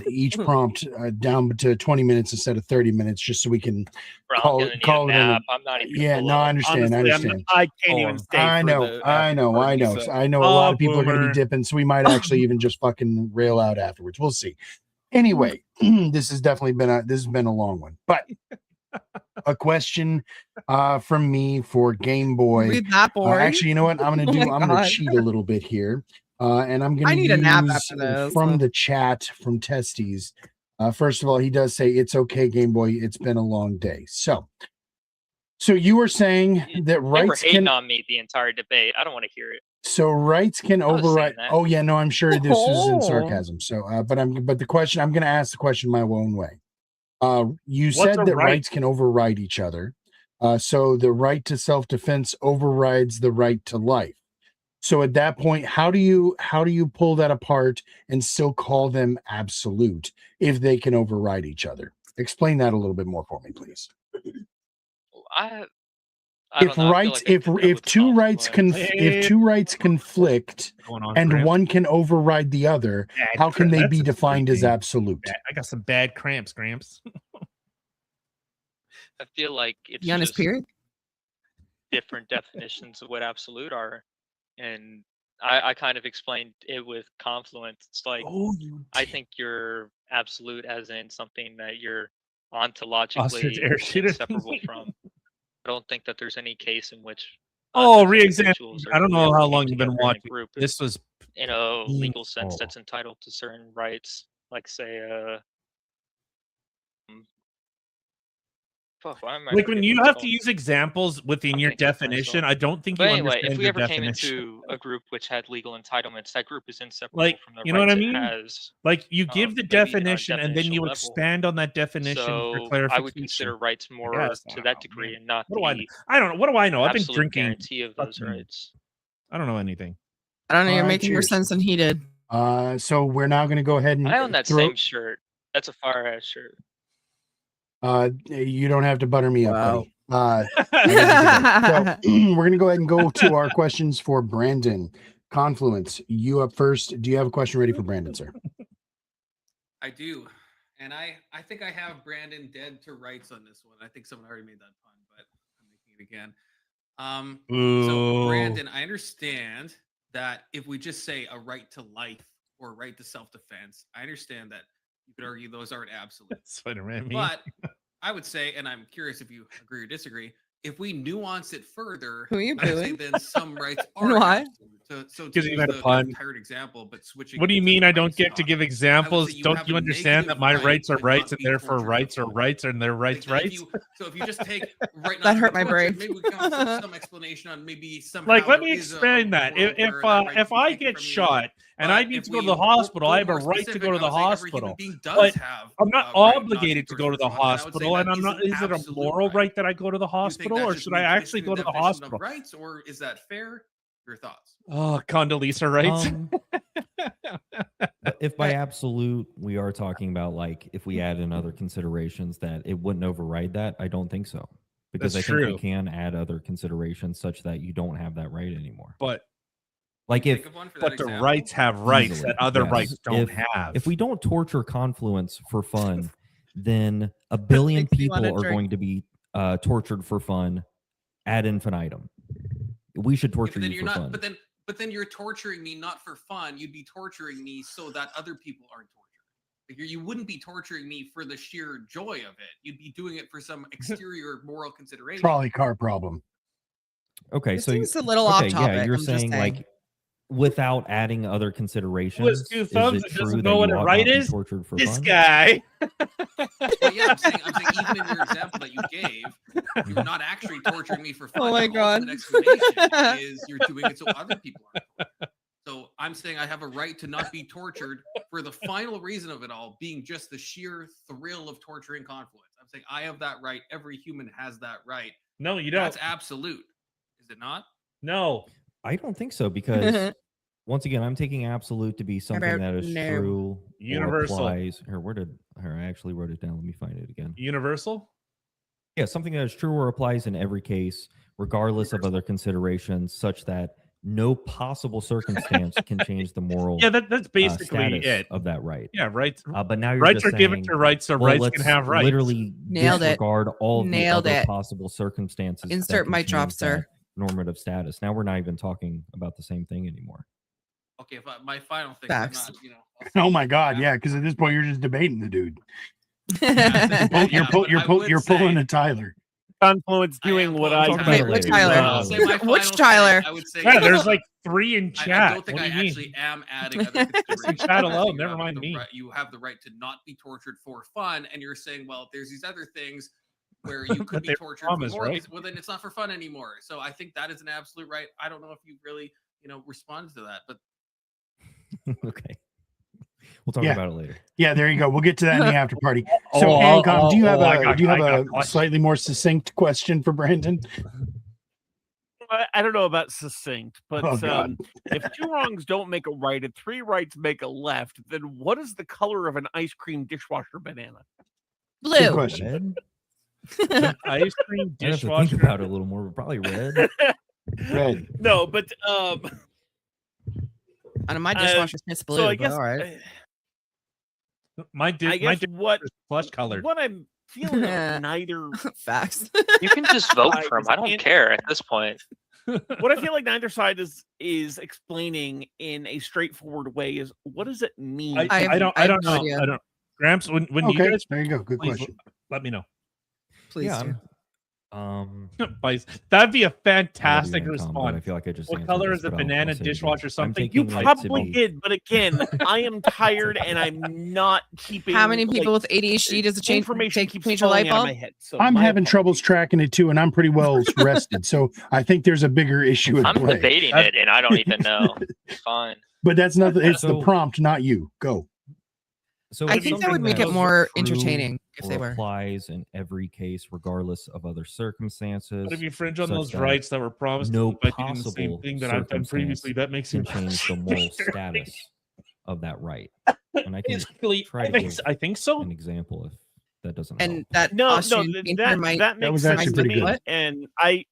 [SPEAKER 1] each prompt down to 20 minutes instead of 30 minutes, just so we can
[SPEAKER 12] Bro,
[SPEAKER 1] call
[SPEAKER 12] I'm
[SPEAKER 1] it
[SPEAKER 12] gonna need a
[SPEAKER 1] in.
[SPEAKER 12] nap. I'm not even gonna
[SPEAKER 1] Yeah,
[SPEAKER 12] pull
[SPEAKER 1] no, I
[SPEAKER 12] up.
[SPEAKER 1] understand. I
[SPEAKER 5] honestly,
[SPEAKER 1] understand.
[SPEAKER 5] I can't even stay.
[SPEAKER 1] I
[SPEAKER 5] for
[SPEAKER 1] know,
[SPEAKER 5] the
[SPEAKER 1] I know, I
[SPEAKER 5] party,
[SPEAKER 1] know.
[SPEAKER 5] so-
[SPEAKER 1] I know a lot of people are going to be
[SPEAKER 11] boomer.
[SPEAKER 1] dipping, so we might actually even just fucking rail out afterwards. We'll see. Anyway, this has definitely been a long one, but a question from me for Game Boy.
[SPEAKER 3] read that boy.
[SPEAKER 1] Actually, you know what? I'm
[SPEAKER 3] Oh
[SPEAKER 1] gonna
[SPEAKER 3] my God.
[SPEAKER 1] cheat a little bit here, and I'm gonna
[SPEAKER 3] I need a
[SPEAKER 1] use
[SPEAKER 3] nap after this.
[SPEAKER 1] from the chat from Testes. First of all, he does say it's okay, Game Boy. It's been a long day. So you were saying that
[SPEAKER 12] They were
[SPEAKER 1] rights
[SPEAKER 12] hating
[SPEAKER 1] can
[SPEAKER 12] on me the entire debate. I don't want to hear it.
[SPEAKER 1] so rights can
[SPEAKER 12] I was saying
[SPEAKER 1] override.
[SPEAKER 12] that.
[SPEAKER 1] Oh yeah, no, I'm sure this was in
[SPEAKER 3] Oh.
[SPEAKER 1] sarcasm. So, but the question, I'm going to ask the question my own way. You
[SPEAKER 11] What's
[SPEAKER 1] said
[SPEAKER 11] a
[SPEAKER 1] that
[SPEAKER 11] right?
[SPEAKER 1] rights can override each other. So the right to self-defense overrides the right to life. So at that point, how do you pull that apart and still call them absolute if they can override each other? Explain that a little bit more for me, please.
[SPEAKER 12] I don't know. I feel like I could do that
[SPEAKER 1] If
[SPEAKER 12] with
[SPEAKER 1] two
[SPEAKER 12] Tom,
[SPEAKER 1] rights
[SPEAKER 12] but-
[SPEAKER 1] if two rights conflict
[SPEAKER 11] Going on,
[SPEAKER 1] and
[SPEAKER 11] Gramps?
[SPEAKER 1] one can override the other,
[SPEAKER 11] Bad
[SPEAKER 1] how can
[SPEAKER 11] cramps.
[SPEAKER 1] they
[SPEAKER 11] That's
[SPEAKER 1] be
[SPEAKER 11] a
[SPEAKER 1] defined as
[SPEAKER 11] sleeping.
[SPEAKER 1] absolute?
[SPEAKER 11] I got some bad cramps, Gramps.
[SPEAKER 12] I feel like it's
[SPEAKER 3] You on his
[SPEAKER 12] just
[SPEAKER 3] period?
[SPEAKER 12] different definitions of what absolute are, and I kind of explained it with confluence. It's like I think you're absolute as in something that you're ontologically inseparable from. I don't think that there's any case in which
[SPEAKER 11] re-example.
[SPEAKER 12] individuals
[SPEAKER 11] I don't know
[SPEAKER 12] able
[SPEAKER 11] how
[SPEAKER 12] to
[SPEAKER 11] long
[SPEAKER 12] come
[SPEAKER 11] you've been
[SPEAKER 12] together in a
[SPEAKER 11] watching.
[SPEAKER 12] group
[SPEAKER 11] This was
[SPEAKER 12] in a legal sense
[SPEAKER 11] painful.
[SPEAKER 12] that's entitled to certain rights, like say fuck, why am I
[SPEAKER 11] Like when
[SPEAKER 12] forgetting
[SPEAKER 11] you
[SPEAKER 12] what it's
[SPEAKER 11] have
[SPEAKER 12] called?
[SPEAKER 11] to use examples within
[SPEAKER 12] I'm
[SPEAKER 11] your
[SPEAKER 12] thinking to
[SPEAKER 11] definition,
[SPEAKER 12] myself.
[SPEAKER 11] I don't think
[SPEAKER 12] But
[SPEAKER 11] you
[SPEAKER 12] anyway,
[SPEAKER 11] understand
[SPEAKER 12] if we
[SPEAKER 11] your
[SPEAKER 12] ever came
[SPEAKER 11] definition.
[SPEAKER 12] into a group which had legal entitlements, that group is inseparable
[SPEAKER 11] Like,
[SPEAKER 12] from the
[SPEAKER 11] you know what I
[SPEAKER 12] rights
[SPEAKER 11] mean?
[SPEAKER 12] it has.
[SPEAKER 11] Like you give the
[SPEAKER 12] maybe on a
[SPEAKER 11] definition and then you
[SPEAKER 12] definitional level.
[SPEAKER 11] expand on that definition for
[SPEAKER 12] So I
[SPEAKER 11] clarification.
[SPEAKER 12] would consider rights more
[SPEAKER 11] Yes, I
[SPEAKER 12] to
[SPEAKER 11] don't
[SPEAKER 12] that
[SPEAKER 11] know,
[SPEAKER 12] degree
[SPEAKER 11] man.
[SPEAKER 12] and not
[SPEAKER 11] What do I know?
[SPEAKER 12] the
[SPEAKER 11] I don't know. What do I know? I've been
[SPEAKER 12] absolute
[SPEAKER 11] drinking.
[SPEAKER 12] guarantee of those
[SPEAKER 11] fucking-
[SPEAKER 12] rights.
[SPEAKER 11] I don't know anything.
[SPEAKER 3] I don't know. You're
[SPEAKER 1] All right,
[SPEAKER 3] making more
[SPEAKER 1] cheers.
[SPEAKER 3] sense than he did.
[SPEAKER 1] So we're now going to go ahead and
[SPEAKER 12] I own that
[SPEAKER 1] throw.
[SPEAKER 12] same shirt. That's a fire ass shirt.
[SPEAKER 1] You don't have to butter me up,
[SPEAKER 3] Wow.
[SPEAKER 1] buddy. So we're going to go ahead and go to our questions for Brandon. Confluence, you up first. Do you have a question ready for Brandon, sir?
[SPEAKER 6] I do. And I think I have Brandon dead to rights on this one. I think someone already made that pun, but I'm making it again. So Brandon, I understand that if we just say a right to life or a right to self-defense, I understand that you could argue those aren't absolute.
[SPEAKER 11] Spider-Man.
[SPEAKER 6] But I would say, and I'm curious if you agree or disagree, if we nuance it further,
[SPEAKER 3] Who are you
[SPEAKER 6] I would say
[SPEAKER 3] booing?
[SPEAKER 6] then some rights are
[SPEAKER 3] Why?
[SPEAKER 6] absolute. So to
[SPEAKER 11] Because you
[SPEAKER 6] use
[SPEAKER 11] had a
[SPEAKER 6] the
[SPEAKER 11] pun.
[SPEAKER 6] tired example, but switching.
[SPEAKER 11] What do you
[SPEAKER 6] to
[SPEAKER 11] mean I don't
[SPEAKER 6] rights
[SPEAKER 11] get to
[SPEAKER 6] talk,
[SPEAKER 11] give
[SPEAKER 6] I would
[SPEAKER 11] examples?
[SPEAKER 6] say you
[SPEAKER 11] Don't
[SPEAKER 6] have
[SPEAKER 11] you
[SPEAKER 6] a
[SPEAKER 11] understand that
[SPEAKER 6] negative
[SPEAKER 11] my
[SPEAKER 6] right
[SPEAKER 11] rights are
[SPEAKER 6] to
[SPEAKER 11] rights
[SPEAKER 6] not
[SPEAKER 11] and
[SPEAKER 6] be
[SPEAKER 11] therefore
[SPEAKER 6] tortured
[SPEAKER 11] rights are
[SPEAKER 6] before.
[SPEAKER 11] rights and their rights
[SPEAKER 6] Like,
[SPEAKER 11] rights?
[SPEAKER 6] so if you just take right now,
[SPEAKER 3] That hurt my brain.
[SPEAKER 6] maybe we can have some explanation on maybe somehow.
[SPEAKER 11] Like, let
[SPEAKER 6] there
[SPEAKER 11] me
[SPEAKER 6] is a
[SPEAKER 11] expand that.
[SPEAKER 6] world where that right
[SPEAKER 11] If
[SPEAKER 6] can be
[SPEAKER 11] I
[SPEAKER 6] taken
[SPEAKER 11] get
[SPEAKER 6] from you.
[SPEAKER 11] shot and I
[SPEAKER 6] But
[SPEAKER 11] need
[SPEAKER 6] if
[SPEAKER 11] to go to
[SPEAKER 6] we
[SPEAKER 11] the hospital, I have a
[SPEAKER 6] more
[SPEAKER 11] right to
[SPEAKER 6] specific,
[SPEAKER 11] go to
[SPEAKER 6] I
[SPEAKER 11] the
[SPEAKER 6] would say every human
[SPEAKER 11] hospital.
[SPEAKER 6] being does
[SPEAKER 11] But
[SPEAKER 6] have
[SPEAKER 11] I'm not
[SPEAKER 6] a right not to be
[SPEAKER 11] obligated to go to the
[SPEAKER 6] tortured. And I would say
[SPEAKER 11] hospital,
[SPEAKER 6] that
[SPEAKER 11] and I'm not.
[SPEAKER 6] is an
[SPEAKER 11] Is it a
[SPEAKER 6] absolute
[SPEAKER 11] moral
[SPEAKER 6] right.
[SPEAKER 11] right that I go to the
[SPEAKER 6] Do you think
[SPEAKER 11] hospital,
[SPEAKER 6] that's
[SPEAKER 11] or
[SPEAKER 6] just
[SPEAKER 11] should I actually go to the
[SPEAKER 6] definition of
[SPEAKER 11] hospital?
[SPEAKER 6] rights, or is that fair? Your thoughts?
[SPEAKER 11] Oh, Condoleezza rights.
[SPEAKER 13] But if by absolute we are talking about, like, if we add in other considerations that it wouldn't override that, I don't think so. Because
[SPEAKER 11] That's
[SPEAKER 13] I think
[SPEAKER 11] true.
[SPEAKER 13] we can add other considerations such that you don't have that right anymore.
[SPEAKER 11] But
[SPEAKER 13] like
[SPEAKER 6] Think
[SPEAKER 13] if
[SPEAKER 6] of one for that
[SPEAKER 11] but the
[SPEAKER 6] example.
[SPEAKER 11] rights have rights
[SPEAKER 13] easily,
[SPEAKER 11] that other
[SPEAKER 13] yes.
[SPEAKER 11] rights don't
[SPEAKER 13] If-
[SPEAKER 11] have.
[SPEAKER 13] If we don't torture Confluence for fun, then a billion
[SPEAKER 3] Makes me
[SPEAKER 13] people
[SPEAKER 3] wanna
[SPEAKER 13] are
[SPEAKER 3] drink.
[SPEAKER 13] going to be tortured for fun ad infinitum. We should torture
[SPEAKER 6] then
[SPEAKER 13] you
[SPEAKER 6] you're
[SPEAKER 13] for
[SPEAKER 6] not.
[SPEAKER 13] fun.
[SPEAKER 6] But then you're torturing me not for fun. You'd be torturing me so that other people aren't tortured. Like you wouldn't be torturing me for the sheer joy of it. You'd be doing it for some exterior moral consideration.
[SPEAKER 1] Trolley car problem.
[SPEAKER 13] Okay,
[SPEAKER 3] It
[SPEAKER 13] so
[SPEAKER 3] seems a little off topic.
[SPEAKER 13] Yeah, you're
[SPEAKER 3] I'm just
[SPEAKER 13] saying like without adding other considerations,
[SPEAKER 11] two
[SPEAKER 13] is
[SPEAKER 11] thumbs
[SPEAKER 13] it
[SPEAKER 11] and
[SPEAKER 13] true
[SPEAKER 11] doesn't
[SPEAKER 13] that
[SPEAKER 11] know
[SPEAKER 13] you
[SPEAKER 11] what a
[SPEAKER 13] ought
[SPEAKER 11] right
[SPEAKER 13] not be
[SPEAKER 11] is?
[SPEAKER 13] tortured for
[SPEAKER 11] This
[SPEAKER 13] fun?
[SPEAKER 11] guy.
[SPEAKER 6] Well, yeah, I'm saying even in your example that you gave, you're not actually torturing me for fun.
[SPEAKER 3] Oh my
[SPEAKER 6] The
[SPEAKER 3] God.
[SPEAKER 6] ultimate explanation is you're doing it so other people aren't tortured. So I'm saying I have a right to not be tortured for the final reason of it all being just the sheer thrill of torturing confluence. I'm saying I have that right. Every human has that right.
[SPEAKER 11] No, you don't.
[SPEAKER 6] That's absolute. Is it not?
[SPEAKER 11] No.
[SPEAKER 13] I don't think so, because once again, I'm taking absolute to be something
[SPEAKER 3] about
[SPEAKER 13] that is
[SPEAKER 3] no?
[SPEAKER 13] true
[SPEAKER 11] Universal.
[SPEAKER 13] or applies. I actually wrote it down. Let me find it again.
[SPEAKER 11] Universal?
[SPEAKER 13] Yeah, something that is true or applies in every case, regardless of other considerations, such that no possible circumstance can change the moral
[SPEAKER 11] Yeah, that's basically
[SPEAKER 13] status
[SPEAKER 11] it.
[SPEAKER 13] of that right.
[SPEAKER 11] Yeah, rights.
[SPEAKER 13] But now you're
[SPEAKER 11] Rights
[SPEAKER 13] just
[SPEAKER 11] are
[SPEAKER 13] saying,
[SPEAKER 11] given to rights, so
[SPEAKER 13] well,
[SPEAKER 11] rights
[SPEAKER 13] let's
[SPEAKER 11] can have rights.
[SPEAKER 13] literally
[SPEAKER 3] Nailed it.
[SPEAKER 13] disregard all of
[SPEAKER 3] Nailed
[SPEAKER 13] the other
[SPEAKER 3] it.
[SPEAKER 13] possible circumstances. that
[SPEAKER 3] Insert
[SPEAKER 13] can
[SPEAKER 3] mic drop,
[SPEAKER 13] change
[SPEAKER 3] sir.
[SPEAKER 13] that normative status. Now we're not even talking about the same thing anymore.
[SPEAKER 6] Okay, if my final thing,
[SPEAKER 3] Facts.
[SPEAKER 6] I'm not, I'll say
[SPEAKER 1] Oh my God, yeah, because at this point you're just debating the dude.
[SPEAKER 6] Yeah,
[SPEAKER 1] You're pulling a Tyler.
[SPEAKER 5] Confluence doing what I
[SPEAKER 13] Talk about it
[SPEAKER 3] Which
[SPEAKER 13] later.
[SPEAKER 3] Tyler?
[SPEAKER 6] I'll say my final
[SPEAKER 3] Which Tyler?
[SPEAKER 6] thing, I would say
[SPEAKER 11] Yeah, there's like 3 in
[SPEAKER 6] I
[SPEAKER 11] chat.
[SPEAKER 6] don't think
[SPEAKER 11] What
[SPEAKER 6] I
[SPEAKER 11] do you mean?
[SPEAKER 6] actually am adding other considerations.
[SPEAKER 11] Chat
[SPEAKER 6] I'm
[SPEAKER 11] alone,
[SPEAKER 6] saying you
[SPEAKER 11] never
[SPEAKER 6] have
[SPEAKER 11] mind
[SPEAKER 6] the
[SPEAKER 11] me.
[SPEAKER 6] right- you have the right to not be tortured for fun, and you're saying, well, there's these other things where you could be
[SPEAKER 11] they're
[SPEAKER 6] tortured
[SPEAKER 11] promised,
[SPEAKER 6] for moral.
[SPEAKER 11] right?
[SPEAKER 6] Well, then it's not for fun anymore. So I think that is an absolute right. I don't know if you really, responded to that, but
[SPEAKER 13] Okay. We'll talk
[SPEAKER 1] Yeah.
[SPEAKER 13] about it later.
[SPEAKER 1] Yeah, there you go. We'll get to that in the after party. So,
[SPEAKER 11] Oh,
[SPEAKER 1] Ancom, do you have
[SPEAKER 11] I got
[SPEAKER 1] a
[SPEAKER 11] questions.
[SPEAKER 1] slightly more succinct question for Brandon?
[SPEAKER 5] I don't know about succinct, but
[SPEAKER 1] Oh, God.
[SPEAKER 5] if 2 wrongs don't make a right and 3 rights make a left, then what is the color of an ice cream dishwasher banana?
[SPEAKER 1] Good
[SPEAKER 3] Blue.
[SPEAKER 1] question.
[SPEAKER 13] Red?
[SPEAKER 11] Ice cream
[SPEAKER 13] I have to
[SPEAKER 11] dishwasher.
[SPEAKER 13] think about it a little more, but probably red.
[SPEAKER 1] Red.
[SPEAKER 5] No, but
[SPEAKER 3] My dishwasher says blue.
[SPEAKER 5] so I
[SPEAKER 3] but
[SPEAKER 5] guess
[SPEAKER 3] all right.
[SPEAKER 11] My
[SPEAKER 5] I guess
[SPEAKER 11] dishwasher is flesh colored.
[SPEAKER 5] what I'm feeling of neither
[SPEAKER 3] Facts.
[SPEAKER 12] You can just vote
[SPEAKER 5] Right,
[SPEAKER 12] for him. I don't
[SPEAKER 5] and-
[SPEAKER 12] care at this point.
[SPEAKER 5] what I feel like neither side is explaining in a straightforward way is what does it mean?
[SPEAKER 11] I don't
[SPEAKER 3] have
[SPEAKER 11] know.
[SPEAKER 3] no idea.
[SPEAKER 11] I don't. Gramps, when you
[SPEAKER 1] Okay,
[SPEAKER 11] guys
[SPEAKER 1] there you go. Good
[SPEAKER 11] please
[SPEAKER 1] question.
[SPEAKER 11] let me know.
[SPEAKER 3] Please
[SPEAKER 13] Yeah,
[SPEAKER 3] do.
[SPEAKER 11] Please. That'd be a
[SPEAKER 13] I love you,
[SPEAKER 11] fantastic
[SPEAKER 13] Ancom, but I
[SPEAKER 11] response.
[SPEAKER 13] feel like I just
[SPEAKER 11] What
[SPEAKER 13] answered
[SPEAKER 11] color
[SPEAKER 13] this,
[SPEAKER 11] is a
[SPEAKER 13] but I'll
[SPEAKER 11] banana
[SPEAKER 13] say it
[SPEAKER 11] dishwasher?
[SPEAKER 13] again.
[SPEAKER 11] Something
[SPEAKER 13] I'm
[SPEAKER 5] You
[SPEAKER 13] taking it to
[SPEAKER 5] probably
[SPEAKER 13] be-
[SPEAKER 5] did, but again, I am tired and I'm not keeping.
[SPEAKER 3] How many people
[SPEAKER 5] like,
[SPEAKER 3] with ADHD does it change?
[SPEAKER 5] information
[SPEAKER 3] Take
[SPEAKER 5] keeps
[SPEAKER 3] change your light
[SPEAKER 5] falling out of
[SPEAKER 3] bulb?
[SPEAKER 5] my head. So
[SPEAKER 1] I'm
[SPEAKER 5] my
[SPEAKER 1] having troubles
[SPEAKER 5] apologies.
[SPEAKER 1] tracking it too, and I'm pretty well rested. So I think there's a bigger issue at
[SPEAKER 12] I'm
[SPEAKER 1] play.
[SPEAKER 12] debating it, and I don't even know. It's fine.
[SPEAKER 1] But that's nothing. It's the
[SPEAKER 13] So-
[SPEAKER 1] prompt, not you. Go.
[SPEAKER 13] So
[SPEAKER 3] I
[SPEAKER 13] it's
[SPEAKER 3] think that would
[SPEAKER 13] something
[SPEAKER 3] make it
[SPEAKER 13] that's
[SPEAKER 3] more
[SPEAKER 13] true
[SPEAKER 3] entertaining if
[SPEAKER 13] or
[SPEAKER 3] they were.
[SPEAKER 13] applies in every case, regardless of other circumstances.
[SPEAKER 11] But if you infringe on
[SPEAKER 13] such
[SPEAKER 11] those
[SPEAKER 13] that
[SPEAKER 11] rights that were promised
[SPEAKER 13] no
[SPEAKER 11] by doing the same
[SPEAKER 13] possible
[SPEAKER 11] thing that I've done previously, that makes
[SPEAKER 13] can
[SPEAKER 11] you
[SPEAKER 13] change the moral status of that right. And I can
[SPEAKER 11] basically.
[SPEAKER 13] try to give
[SPEAKER 11] I think so.
[SPEAKER 13] an example if that doesn't
[SPEAKER 3] And
[SPEAKER 13] help.
[SPEAKER 3] that
[SPEAKER 5] No,
[SPEAKER 3] Austrian
[SPEAKER 5] that
[SPEAKER 3] painter might
[SPEAKER 5] that makes
[SPEAKER 1] was
[SPEAKER 5] sense
[SPEAKER 1] actually
[SPEAKER 5] to
[SPEAKER 1] pretty
[SPEAKER 5] me.
[SPEAKER 1] good.
[SPEAKER 5] And I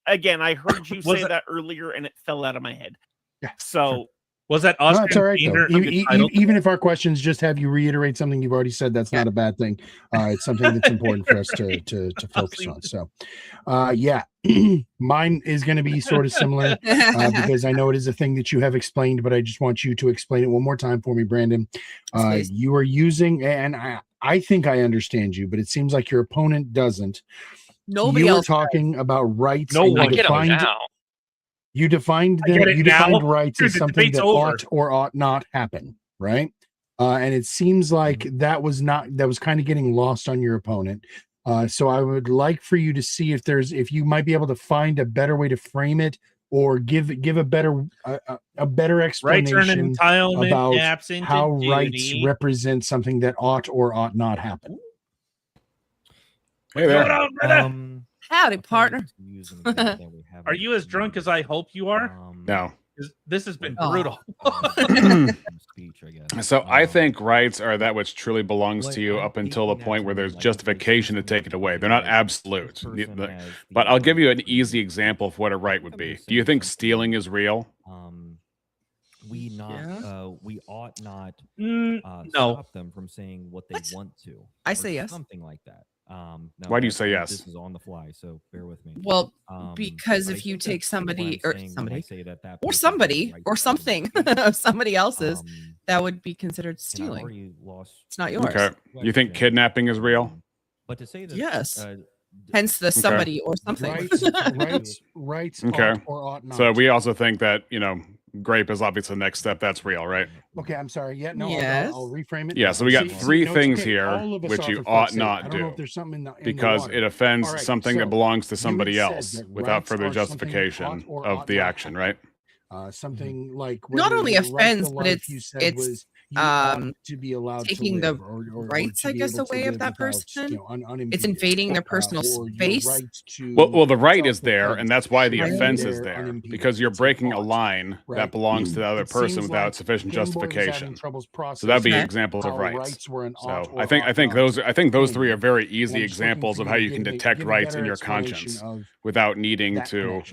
[SPEAKER 5] heard you
[SPEAKER 11] Was
[SPEAKER 5] say
[SPEAKER 11] it-
[SPEAKER 5] that earlier, and it fell out of my head.
[SPEAKER 1] Yeah,
[SPEAKER 5] So
[SPEAKER 11] Was that
[SPEAKER 1] No,
[SPEAKER 11] Austrian
[SPEAKER 1] it's all right
[SPEAKER 11] painter
[SPEAKER 1] though.
[SPEAKER 11] a good title?
[SPEAKER 1] Even if our questions just have you reiterate something you've already said, that's not a bad thing. It's something that's important for us to focus on. So, yeah, mine is going to be sort of similar because I know it is a thing that you have explained, but I just want you to explain it one more time for me, Brandon.
[SPEAKER 3] Please.
[SPEAKER 1] You are using, and I think I understand you, but it seems like your opponent doesn't.
[SPEAKER 3] Nobody
[SPEAKER 1] you were
[SPEAKER 3] else.
[SPEAKER 1] talking about rights.
[SPEAKER 11] No
[SPEAKER 1] and
[SPEAKER 11] one.
[SPEAKER 12] I get him
[SPEAKER 1] defined,
[SPEAKER 12] now.
[SPEAKER 1] you defined
[SPEAKER 11] I
[SPEAKER 1] them.
[SPEAKER 11] get it
[SPEAKER 1] You
[SPEAKER 11] now.
[SPEAKER 1] defined rights
[SPEAKER 11] Dude,
[SPEAKER 1] as
[SPEAKER 11] the
[SPEAKER 1] something
[SPEAKER 11] debate's
[SPEAKER 1] that
[SPEAKER 11] over.
[SPEAKER 1] ought or ought not happen, right? And it seems like that was kind of getting lost on your opponent. So I would like for you to see if you might be able to find a better way to frame it, or give a better
[SPEAKER 11] Rights are an
[SPEAKER 1] explanation
[SPEAKER 11] entitlement,
[SPEAKER 1] about
[SPEAKER 11] absent
[SPEAKER 1] how
[SPEAKER 11] a
[SPEAKER 1] rights
[SPEAKER 11] duty.
[SPEAKER 1] represent something that ought or ought not happen.
[SPEAKER 15] Hey
[SPEAKER 11] What's going
[SPEAKER 15] there.
[SPEAKER 11] on, brother?
[SPEAKER 3] Howdy,
[SPEAKER 13] I'm trying
[SPEAKER 3] partner.
[SPEAKER 13] to use an example that we haven't
[SPEAKER 11] Are you as drunk as I hope you are?
[SPEAKER 15] No.
[SPEAKER 11] 'Cause This has been
[SPEAKER 3] Oh.
[SPEAKER 11] brutal.
[SPEAKER 13] Speech, I guess.
[SPEAKER 15] So I think rights are that which truly belongs
[SPEAKER 13] What
[SPEAKER 15] to you
[SPEAKER 13] I'm
[SPEAKER 15] up until the
[SPEAKER 13] thinking
[SPEAKER 15] point where
[SPEAKER 13] actually,
[SPEAKER 15] there's
[SPEAKER 13] like,
[SPEAKER 15] justification to
[SPEAKER 13] if this
[SPEAKER 15] take it away. They're not
[SPEAKER 13] person
[SPEAKER 15] absolute.
[SPEAKER 13] has the
[SPEAKER 15] But I'll give you an
[SPEAKER 13] right to
[SPEAKER 15] easy
[SPEAKER 13] do
[SPEAKER 15] example of what a right would
[SPEAKER 13] I'm
[SPEAKER 15] be.
[SPEAKER 13] just
[SPEAKER 15] Do you
[SPEAKER 13] saying
[SPEAKER 15] think
[SPEAKER 13] something
[SPEAKER 15] stealing is real?
[SPEAKER 13] we ought not
[SPEAKER 11] No.
[SPEAKER 13] stop them from saying what they
[SPEAKER 3] What?
[SPEAKER 13] want to.
[SPEAKER 3] I
[SPEAKER 13] or
[SPEAKER 3] say yes.
[SPEAKER 13] something like that.
[SPEAKER 15] Why do you say yes?
[SPEAKER 13] This is on the fly, so bear with me.
[SPEAKER 3] Well, because if you take somebody or somebody or something of somebody else's, that would be considered stealing. It's not yours.
[SPEAKER 15] Okay. You think kidnapping is real?
[SPEAKER 13] But to say that,
[SPEAKER 3] yes. Hence the somebody or something.
[SPEAKER 1] Rights
[SPEAKER 15] okay.
[SPEAKER 1] ought or ought not.
[SPEAKER 15] So we also think that, grape is obviously the next step. That's real, right?
[SPEAKER 1] Okay, I'm sorry. Yeah, no,
[SPEAKER 3] yes.
[SPEAKER 1] I'll reframe it.
[SPEAKER 15] Yeah, so we got three things here which you ought not do because it offends something that belongs to somebody else without further justification of the action, right?
[SPEAKER 1] Something like
[SPEAKER 3] not only offends, but it's
[SPEAKER 1] to be allowed
[SPEAKER 3] taking
[SPEAKER 1] to
[SPEAKER 3] the rights, I guess, away of that person. It's invading their personal space.
[SPEAKER 15] Well, the right is there, and that's why the offense is there, because you're breaking a line that belongs to the other person without sufficient justification. So that'd be examples of rights. So I think those three are very easy examples of how you can detect rights in your conscience without needing to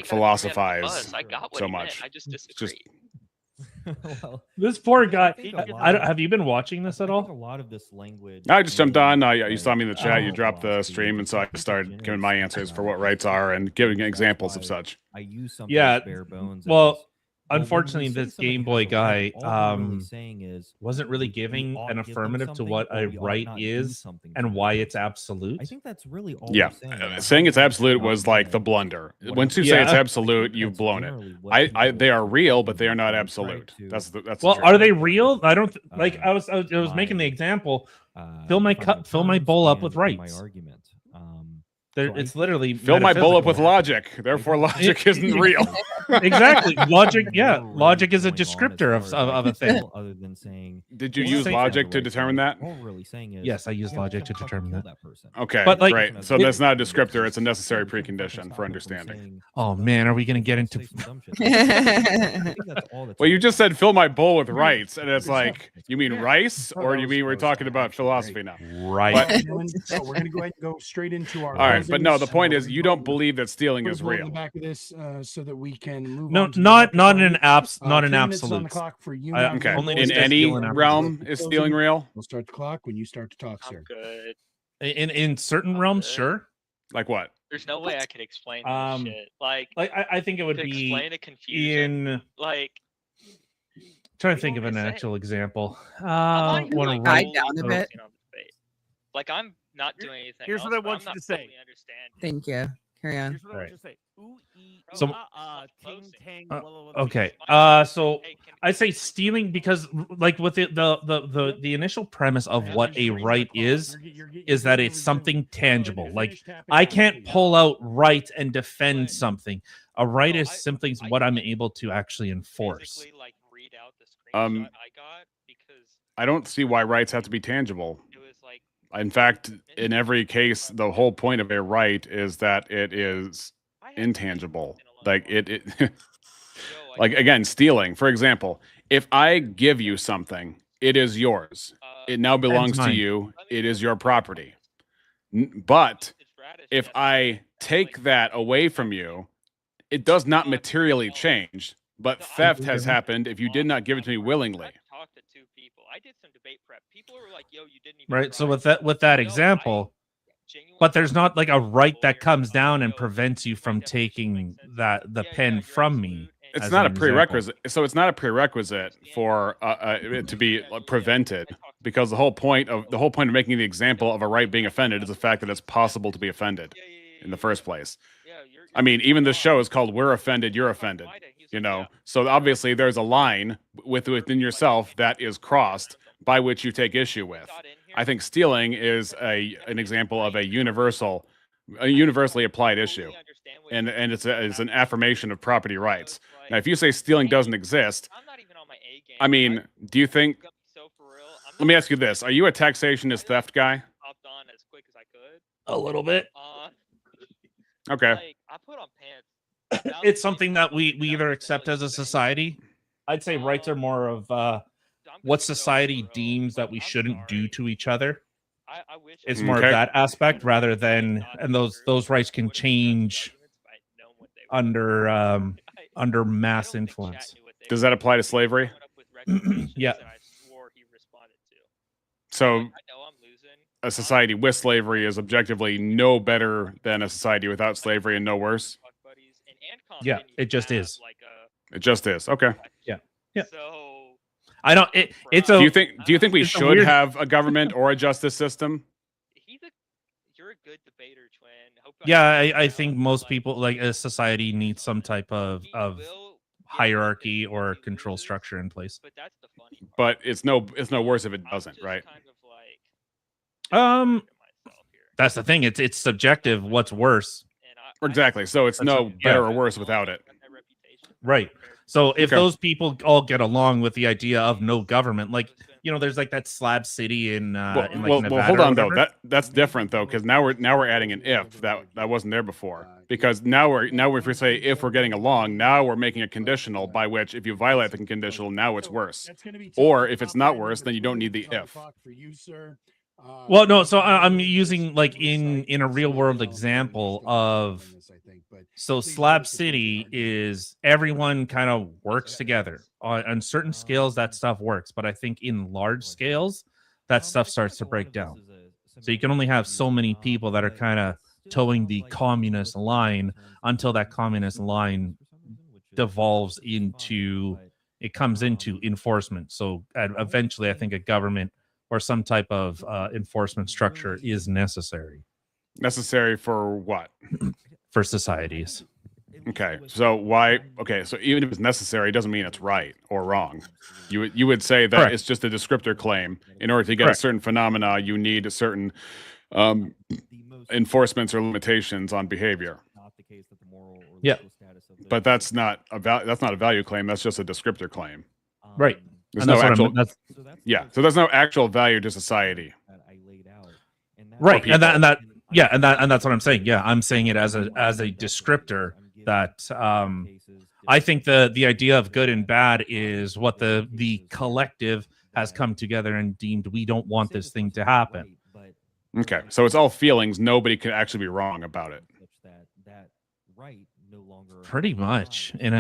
[SPEAKER 15] philosophize so much.
[SPEAKER 12] I just disagree.
[SPEAKER 11] Well, this poor guy. Have you been watching this at all?
[SPEAKER 13] A lot of this language.
[SPEAKER 15] I just jumped on. You saw me in the chat. You dropped the stream, and so I started giving my answers for what rights are and giving examples of such.
[SPEAKER 13] I use something bare bones.
[SPEAKER 11] Well, unfortunately, this Game Boy guy wasn't really giving an affirmative to what a right is and why it's absolute.
[SPEAKER 13] I think that's really all.
[SPEAKER 15] Yeah, saying it's absolute was like the blunder. Once you say it's absolute, you've blown it. They are real, but they are not absolute. That's
[SPEAKER 11] well, are they real? I don't like. I was making the example. Fill my bowl up with rights.
[SPEAKER 13] My argument.
[SPEAKER 11] It's literally
[SPEAKER 15] fill my bowl up with logic. Therefore, logic isn't real.
[SPEAKER 11] Exactly. Logic. Yeah. Logic is a descriptor of a thing.
[SPEAKER 13] Other than saying,
[SPEAKER 15] did you use logic to determine that?
[SPEAKER 13] All we're really saying is,
[SPEAKER 11] yes, I used logic to determine that.
[SPEAKER 13] Person.
[SPEAKER 15] Okay,
[SPEAKER 11] but
[SPEAKER 15] great. So that's not a descriptor; it's a necessary precondition for understanding.
[SPEAKER 11] Oh man, are we going to get into?
[SPEAKER 15] Well, you just said fill my bowl with rights, and it's like you mean rice, or you mean we're talking about philosophy now?
[SPEAKER 11] Right.
[SPEAKER 1] So we're going to go ahead and go straight into our.
[SPEAKER 15] All right, but no, the point is you don't believe that stealing is real.
[SPEAKER 1] The back of this, so that we can move.
[SPEAKER 11] No,
[SPEAKER 1] on to
[SPEAKER 11] not
[SPEAKER 1] the
[SPEAKER 11] in an not an absolute.
[SPEAKER 1] On the clock for you.
[SPEAKER 15] Okay. In any realm, is stealing real?
[SPEAKER 1] We'll start the clock when you start to talk, sir.
[SPEAKER 12] Good.
[SPEAKER 11] In certain realms, sure.
[SPEAKER 15] Like what?
[SPEAKER 12] There's no way I could explain this shit. Like
[SPEAKER 11] I think it would be
[SPEAKER 12] explain a confusion.
[SPEAKER 11] Trying to think of an actual example.
[SPEAKER 12] Want to
[SPEAKER 3] guide down a bit.
[SPEAKER 12] Like I'm not doing anything.
[SPEAKER 5] Here's
[SPEAKER 12] else,
[SPEAKER 5] what I want you to say.
[SPEAKER 3] Thank you. Carry on.
[SPEAKER 5] Here's what I want you to say.
[SPEAKER 11] So, okay. So I say stealing because, like, with the initial premise of what a right is that it's something tangible. Like, I can't pull out right and defend something. A right is simply what I'm able to actually enforce.
[SPEAKER 15] I don't see why rights have to be tangible. In fact, in every case, the whole point of a right is that it is intangible. Like it like again, stealing. For example, if I give you something, it is yours. It now belongs to you. It is your property. But if I take that away from you, it does not materially change. But theft has happened if you did not give it to me willingly.
[SPEAKER 12] I did some debate prep. People were like, "Yo, you didn't even."
[SPEAKER 11] Right. So with that example, but there's not like a right that comes down and prevents you from taking the pen from me.
[SPEAKER 15] It's not a prerequisite. So it's not a prerequisite for it to be prevented, because the whole point of making the example of a right being offended is the fact that it's possible to be offended in the first place. I mean, even this show is called "We're Offended, You're Offended." You know, so obviously there's a line within yourself that is crossed by which you take issue with. I think stealing is an example of a universally applied issue, and it's an affirmation of property rights. Now, if you say stealing doesn't exist, I mean, do you think? Let me ask you this: are you a taxationist theft guy?
[SPEAKER 11] A little bit.
[SPEAKER 15] Okay.
[SPEAKER 12] I put on pants.
[SPEAKER 11] It's something that we either accept as a society. I'd say rights are more of what society deems that we shouldn't do to each other. It's more of that aspect rather than, and those rights can change under mass influence.
[SPEAKER 15] Does that apply to slavery?
[SPEAKER 11] Yeah.
[SPEAKER 15] So a society with slavery is objectively no better than a society without slavery and no worse?
[SPEAKER 11] Yeah, it just is.
[SPEAKER 15] It just is. Okay.
[SPEAKER 11] Yeah. Yeah.
[SPEAKER 12] So
[SPEAKER 11] I don't. It's a.
[SPEAKER 15] Do you think we
[SPEAKER 11] it's a
[SPEAKER 15] should
[SPEAKER 11] weird-
[SPEAKER 15] have a government or a justice system?
[SPEAKER 12] you're a good debater, Twin. Hope
[SPEAKER 11] Yeah, I think most people, like a society, needs some type of hierarchy or control structure in place.
[SPEAKER 15] But it's no worse if it doesn't, right?
[SPEAKER 11] That's the thing. It's subjective. What's worse?
[SPEAKER 15] Exactly. So it's no better or worse without it.
[SPEAKER 11] Right. So if
[SPEAKER 15] Okay.
[SPEAKER 11] those people all get along with the idea of no government, like, you know, there's like that slab city in like Nevada
[SPEAKER 15] hold on though.
[SPEAKER 11] whatever.
[SPEAKER 15] That's different though, because now we're adding an if that wasn't there before. Because now if we say if we're getting along, now we're making a conditional by which if you violate the conditional, now it's worse. Or if it's not worse, then you don't need the if.
[SPEAKER 11] Well, no. So I'm using like in a real world example of. So Slab City is everyone kind of works together on certain scales. That stuff works, but I think in large scales, that stuff starts to break down. So you can only have so many people that are kind of towing the communist line until that communist line devolves into it comes into enforcement. So eventually, I think a government or some type of enforcement structure is necessary.
[SPEAKER 15] Necessary for what?
[SPEAKER 11] For societies.
[SPEAKER 15] Okay, so why? Okay, so even if it's necessary, it doesn't mean it's right or wrong. You would say that
[SPEAKER 11] Correct.
[SPEAKER 15] it's just a descriptor claim. In order to get
[SPEAKER 11] Correct.
[SPEAKER 15] a certain phenomena, you need a certain enforcements or limitations on behavior.
[SPEAKER 11] Yeah,
[SPEAKER 15] but that's not a value claim. That's just a descriptor claim.
[SPEAKER 11] Right.
[SPEAKER 15] There's
[SPEAKER 11] And
[SPEAKER 15] no
[SPEAKER 11] that's what
[SPEAKER 15] actual. Yeah, so there's no actual value to society.
[SPEAKER 11] Right, and that's what I'm saying. Yeah, I'm saying it as a descriptor that I think the idea of good and bad is what the collective has come together and deemed we don't want this thing to happen.
[SPEAKER 15] Okay, so it's all feelings. Nobody can actually be wrong about it.
[SPEAKER 11] Pretty much in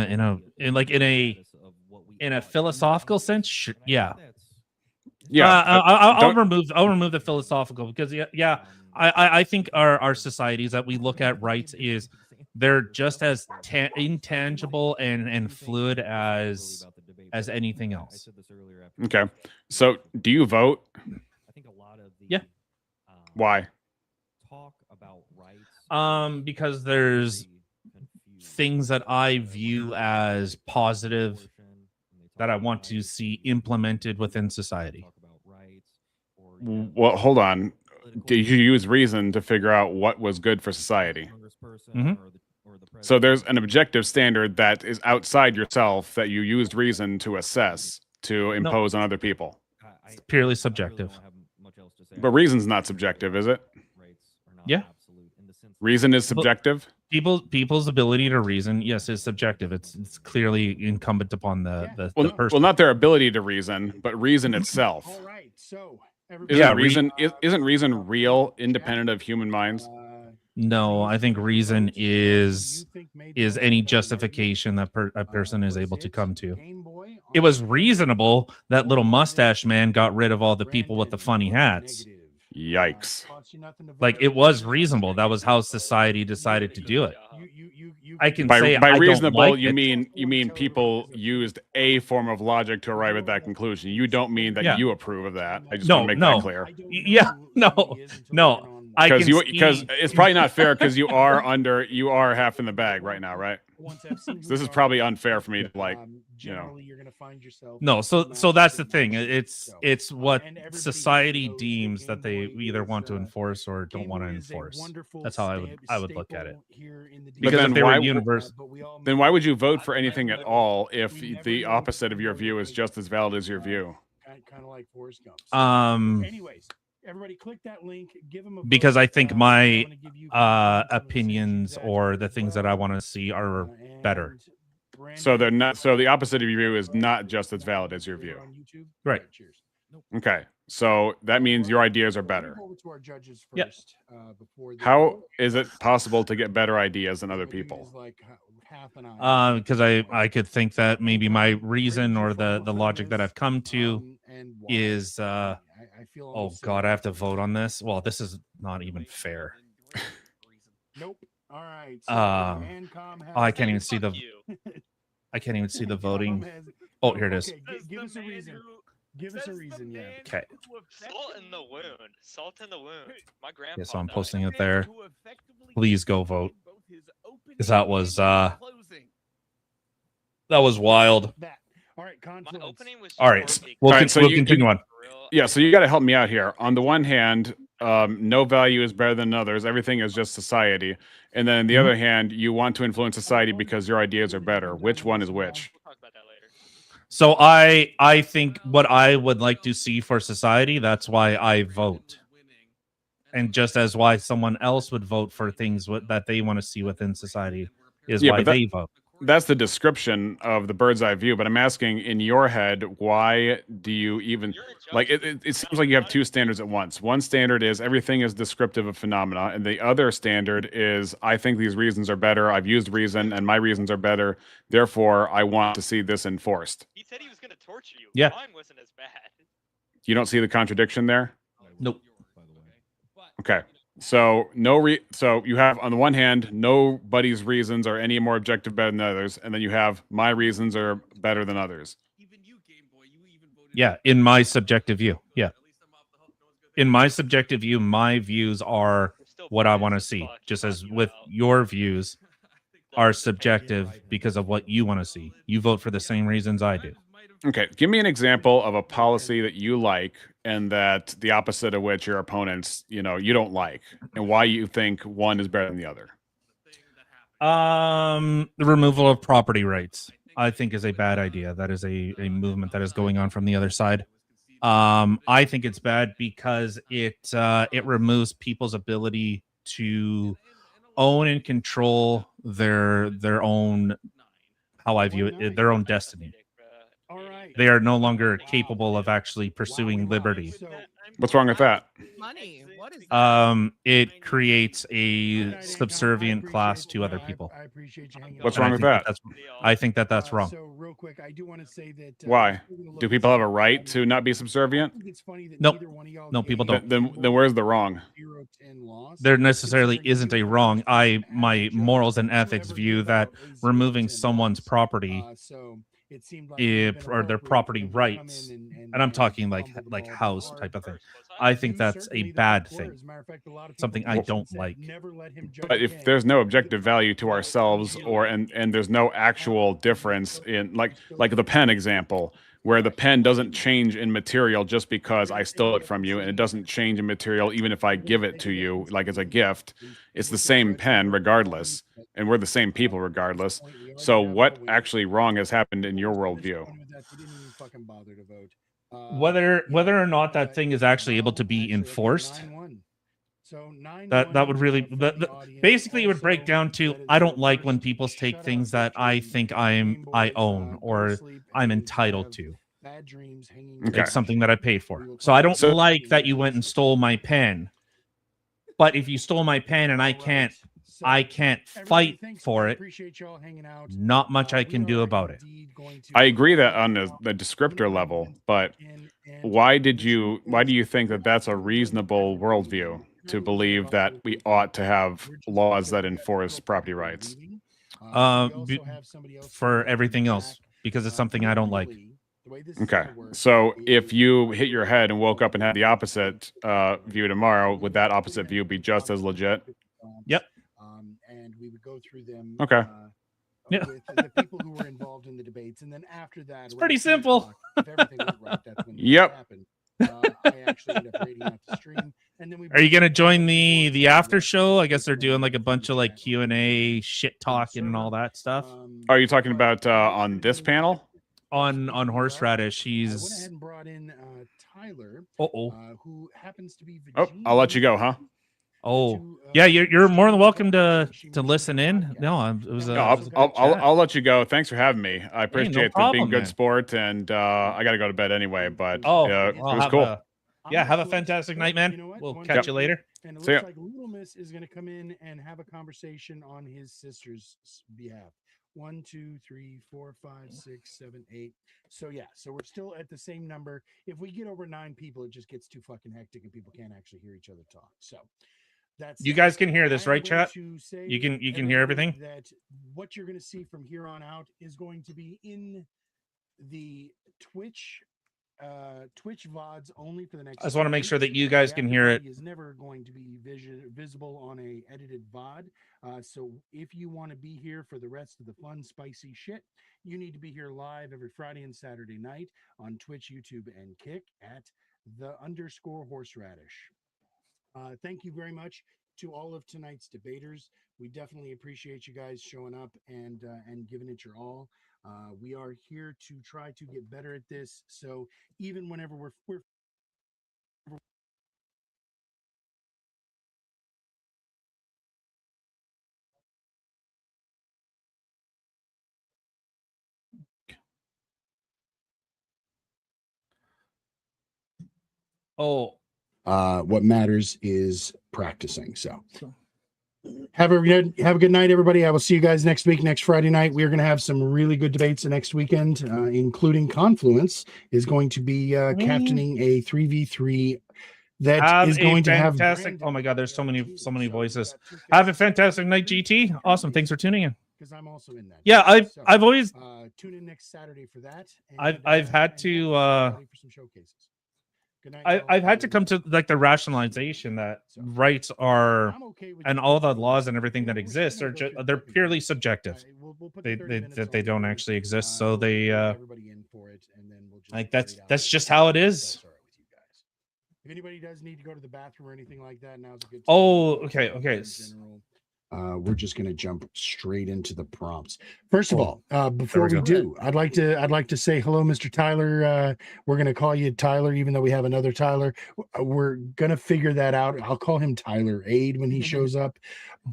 [SPEAKER 11] a philosophical sense, yeah.
[SPEAKER 15] Yeah,
[SPEAKER 11] I'll remove the philosophical because I think our societies that we look at rights is they're just as intangible and fluid as anything else.
[SPEAKER 15] Okay, so do you vote?
[SPEAKER 11] Yeah.
[SPEAKER 15] Why?
[SPEAKER 11] Because there's things that I view as positive that I want to see implemented within society.
[SPEAKER 15] Well, hold on. Did you use reason to figure out what was good for society?
[SPEAKER 11] Mhm.
[SPEAKER 15] So there's an objective standard that is outside yourself that you used reason to assess to impose on other people.
[SPEAKER 11] It's purely subjective.
[SPEAKER 15] But reason's not subjective, is it?
[SPEAKER 11] Yeah.
[SPEAKER 15] Reason is subjective?
[SPEAKER 11] People's ability to reason, yes, is subjective. It's clearly incumbent upon the person.
[SPEAKER 15] Well, not their ability to reason, but reason itself.
[SPEAKER 1] All right, so
[SPEAKER 15] Isn't reason real, independent of human minds?
[SPEAKER 11] No, I think reason is any justification that a person is able to come to. It was reasonable that little mustache man got rid of all the people with the funny hats.
[SPEAKER 15] Yikes.
[SPEAKER 11] Like, it was reasonable. That was how society decided to do it. I can
[SPEAKER 15] by
[SPEAKER 11] say I don't
[SPEAKER 15] reasonable,
[SPEAKER 11] like
[SPEAKER 15] you
[SPEAKER 11] it.
[SPEAKER 15] mean people used a form of logic to arrive at that conclusion. You don't mean that
[SPEAKER 11] Yeah.
[SPEAKER 15] you approve of that. I just want to make that clear.
[SPEAKER 11] Yeah, no.
[SPEAKER 15] Because it's probably not fair because you are half in the bag right now, right? So this is probably unfair for me to
[SPEAKER 11] No, so that's the thing. It's what society deems that they either want to enforce or don't want to enforce. That's how I would look at it. Because if they were universal,
[SPEAKER 15] then why would you vote for anything at all if the opposite of your view is just as valid as your view?
[SPEAKER 1] Kind of like Forrest Gump. Anyways, everybody click that link. Give them a
[SPEAKER 11] because I think my opinions or the things that I want to see are better.
[SPEAKER 15] So they're not. So the opposite of your view is not just as valid as your view.
[SPEAKER 11] Right.
[SPEAKER 15] Okay. So that means your ideas are better.
[SPEAKER 11] Yep.
[SPEAKER 15] How is it possible to get better ideas than other people?
[SPEAKER 11] Because I could think that maybe my reason or the logic that I've come to is
[SPEAKER 1] I feel.
[SPEAKER 11] Oh God, I have to vote on this. Well, this is not even fair.
[SPEAKER 1] Nope. All right.
[SPEAKER 11] So I can't even see the. I can't even see the voting. Oh, here it is.
[SPEAKER 1] Give us a reason. Give us a reason. Yeah.
[SPEAKER 11] Okay.
[SPEAKER 12] Salt in the wound. Salt in the wound. My grandpa.
[SPEAKER 11] Yeah, so I'm posting it there. Please go vote. Because that was wild.
[SPEAKER 1] All right,
[SPEAKER 11] all right, we'll continue on.
[SPEAKER 15] Yeah, so you got to help me out here. On the one hand, no value is better than others. Everything is just society. And then on the other hand, you want to influence society because your ideas are better. Which one is which?
[SPEAKER 11] So I think what I would like to see for society, that's why I vote. And just as why someone else would vote for things that they want to see within society is why they vote.
[SPEAKER 15] That's the description of the bird's eye view, but I'm asking in your head, why do you even like it seems like you have two standards at once. One standard is everything is descriptive of phenomena, and the other standard is I think these reasons are better. I've used reason and my reasons are better. Therefore, I want to see this enforced.
[SPEAKER 12] He said he was going to torture you.
[SPEAKER 11] Yeah.
[SPEAKER 12] Mine wasn't as bad.
[SPEAKER 15] You don't see the contradiction there?
[SPEAKER 11] Nope.
[SPEAKER 15] Okay. So so you have on the one hand nobody's reasons are any more objective better than others, and then you have my reasons are better than others.
[SPEAKER 11] Yeah, in my subjective view. Yeah. In my subjective view, my views are what I want to see. Just as with your views are subjective because of what you want to see. You vote for the same reasons I do.
[SPEAKER 15] Okay, give me an example of a policy that you like and that the opposite of which your opponents, you don't like, and why you think one is better than the other.
[SPEAKER 11] The removal of property rights, I think, is a bad idea. That is a movement that is going on from the other side. I think it's bad because it removes people's ability to own and control their own, how I view it, their own destiny. They are no longer capable of actually pursuing liberty.
[SPEAKER 15] What's wrong with that?
[SPEAKER 3] Money. What is that?
[SPEAKER 11] It creates a subservient class to other people.
[SPEAKER 1] I appreciate you hanging
[SPEAKER 15] What's
[SPEAKER 1] out.
[SPEAKER 15] wrong with that?
[SPEAKER 11] I think that's wrong.
[SPEAKER 1] So real quick, I do want to say that.
[SPEAKER 15] Why? Do people have a right to not be subservient?
[SPEAKER 11] Nope. No, people don't.
[SPEAKER 15] Then where's the wrong?
[SPEAKER 11] There necessarily isn't a wrong. My morals and ethics view that removing someone's property or their property rights, and I'm talking like house type of thing, I think that's a bad thing, something I don't like.
[SPEAKER 15] But if there's no objective value to ourselves, and there's no actual difference in like the pen example, where the pen doesn't change in material just because I stole it from you, and it doesn't change in material even if I give it to you like as a gift. It's the same pen regardless, and we're the same people regardless. So what actually wrong has happened in your worldview?
[SPEAKER 11] Whether or not that thing is actually able to be enforced, that would really basically it would break down to I don't like when people take things that I think I own or I'm entitled to.
[SPEAKER 15] Okay.
[SPEAKER 11] It's something that I paid for. So I don't like that you went and stole my pen. But if you stole my pen and I can't fight for it, not much I can do about it.
[SPEAKER 15] I agree that on the descriptor level, but why do you think that that's a reasonable worldview to believe that we ought to have laws that enforce property rights?
[SPEAKER 11] For everything else, because it's something I don't like.
[SPEAKER 15] Okay, so if you hit your head and woke up and had the opposite view tomorrow, would that opposite view be just as legit?
[SPEAKER 11] Yep.
[SPEAKER 1] And we would go through them.
[SPEAKER 11] Okay.
[SPEAKER 1] Yeah. With the people who were involved in the debates, and then after that,
[SPEAKER 11] it's pretty simple.
[SPEAKER 1] If everything went right, that's when
[SPEAKER 15] yep.
[SPEAKER 1] Happened. I actually ended up rating out the stream, and then we.
[SPEAKER 11] Are you gonna join the after show? I guess they're doing like a bunch of like Q&A, shit talking, and all that stuff.
[SPEAKER 15] Are you talking about on this panel?
[SPEAKER 11] On horseradish, he's.
[SPEAKER 1] I went ahead and brought in Tyler. Who happens to be.
[SPEAKER 15] Oh, I'll let you go, huh?
[SPEAKER 11] Oh, yeah, you're more than welcome to listen in. No, it was.
[SPEAKER 15] I'll let you go. Thanks for having me. I appreciate
[SPEAKER 11] problem,
[SPEAKER 15] being good
[SPEAKER 11] man.
[SPEAKER 15] sport, and I got to go to bed anyway. But it was
[SPEAKER 11] have
[SPEAKER 15] cool.
[SPEAKER 11] Have a fantastic night, man. We'll catch you later.
[SPEAKER 1] And it
[SPEAKER 15] See ya.
[SPEAKER 1] looks like Little Miss is going to come in and have a conversation on his sister's behalf. 1, 2, 3, 4, 5, 6, 7, 8. So yeah, so we're still at the same number. If we get over 9 people, it just gets too fucking hectic and people can't actually hear each other talk. So that's
[SPEAKER 11] You guys can hear this, right, chat? You can hear everything.
[SPEAKER 1] That what you're going to see from here on out is going to be in the Twitch VODs only for the next.
[SPEAKER 11] I just want to make sure that you guys can hear it.
[SPEAKER 1] Is never going to be visible on a edited VOD. So if you want to be here for the rest of the fun, spicy shit, you need to be here live every Friday and Saturday night on Twitch, YouTube, and Kick at _horseradish. Thank you very much to all of tonight's debaters. We definitely appreciate you guys showing up and giving it your all. We are here to try to get better at this. So even whenever we're what matters is practicing. So have a good night, everybody. I will see you guys next week, next Friday night. We are going to have some really good debates the next weekend, including Confluence is going to be captaining a 3v3 that is going to have
[SPEAKER 11] fantastic. Oh my God, there's so many voices. Have a fantastic night, GT. Awesome. Thanks for tuning in.
[SPEAKER 1] Because I'm also in that.
[SPEAKER 11] Yeah, I've always
[SPEAKER 1] tune in next Saturday for that.
[SPEAKER 11] And, I've had to
[SPEAKER 1] for some showcases.
[SPEAKER 11] I've had to come to like the rationalization that rights are and all the laws and everything that exists are they're purely subjective. They don't actually exist. So they like that's just how it is.
[SPEAKER 1] If anybody does need to go to the bathroom or anything like that, now's a good time.
[SPEAKER 11] Oh, okay.
[SPEAKER 1] We're just going to jump straight into the prompts. First of all, before we do, I'd like to say hello, Mr. Tyler. We're going to call you Tyler, even though we have another Tyler. We're going to figure that out. I'll call him Tyler Aid when he shows up.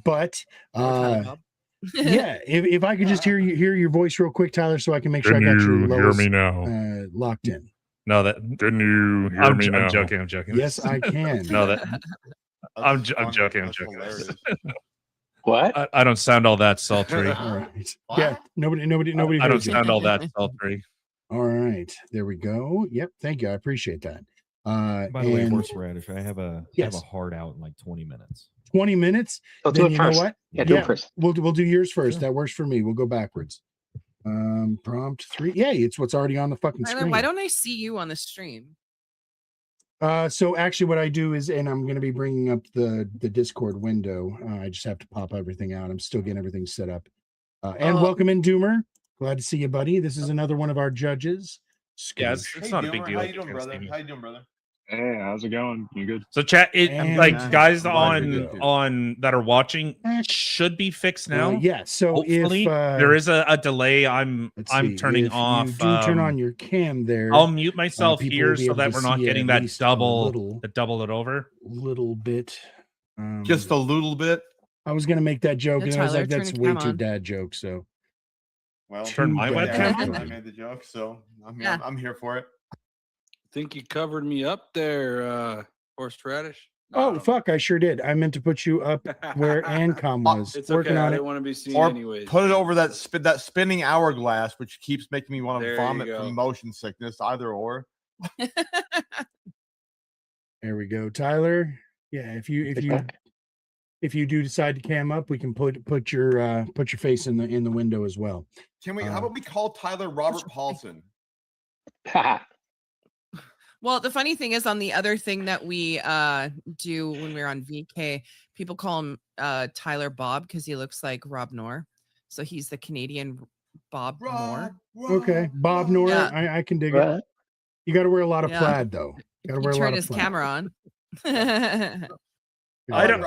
[SPEAKER 1] But yeah, if I could just hear your voice real quick, Tyler, so I can make sure I got your
[SPEAKER 11] hear me now
[SPEAKER 1] locked in.
[SPEAKER 11] No, that can you hear me now? I'm joking.
[SPEAKER 1] Yes, I can.
[SPEAKER 11] No, that I'm joking.
[SPEAKER 7] What?
[SPEAKER 11] I don't sound all that sultry.
[SPEAKER 1] All right. Yeah, nobody.
[SPEAKER 11] I don't sound all that sultry.
[SPEAKER 1] All right, there we go. Yep, thank you. I appreciate that.
[SPEAKER 13] By the way, horseradish, I have a hard out in like 20 minutes.
[SPEAKER 1] 20 minutes?
[SPEAKER 7] I'll do it first.
[SPEAKER 1] Know what?
[SPEAKER 7] Yeah, do it first.
[SPEAKER 1] We'll do yours first. That works for me. We'll go backwards. Prompt 3. Yeah, it's what's already on the fucking screen.
[SPEAKER 3] Why don't I see you on the stream?
[SPEAKER 1] So actually what I do is, and I'm going to be bringing up the Discord window. I just have to pop everything out. I'm still getting everything set up. And welcome in, Doomer. Glad to see you, buddy. This is another one of our judges.
[SPEAKER 11] Yeah, it's not a big deal.
[SPEAKER 16] How you doing, brother? Hey, how's it going? You good?
[SPEAKER 11] So chat, guys on that are watching should be fixed now.
[SPEAKER 1] Yeah. So
[SPEAKER 11] hopefully
[SPEAKER 1] if
[SPEAKER 11] there is a delay, I'm turning off.
[SPEAKER 1] You do turn on your cam there.
[SPEAKER 11] I'll mute myself here so that we're not getting that double it over.
[SPEAKER 1] Little bit.
[SPEAKER 16] Just a little bit.
[SPEAKER 1] I was gonna make that joke, and I was like, that's way too dad joke. So
[SPEAKER 16] well,
[SPEAKER 11] turn my webcam.
[SPEAKER 16] I made the joke, so I'm here for it.
[SPEAKER 2] Think you covered me up there, horseradish.
[SPEAKER 1] Oh fuck, I sure did. I meant to put you up where Ancom was.
[SPEAKER 2] It's
[SPEAKER 1] working
[SPEAKER 2] okay.
[SPEAKER 1] on
[SPEAKER 2] I
[SPEAKER 1] it.
[SPEAKER 2] didn't want to be seen
[SPEAKER 16] Or
[SPEAKER 2] anyways.
[SPEAKER 16] put it over that spinning hourglass, which keeps making me want to vomit from motion sickness. Either or.
[SPEAKER 1] There we go, Tyler. Yeah, if you do decide to cam up, we can put your face in the window as well.
[SPEAKER 16] Can we? How about we call Tyler Robert Paulson?
[SPEAKER 3] Well, the funny thing is, on the other thing that we do when we're on VK, people call him Tyler Bob because he looks like Rob Knorr. So he's the Canadian Bob Moore.
[SPEAKER 1] Okay, Bob Knorr. Yeah. I can dig it. You got to wear a lot of plaid, though. Got to wear a lot of
[SPEAKER 3] his
[SPEAKER 1] plaid.
[SPEAKER 3] Camera on.
[SPEAKER 11] I don't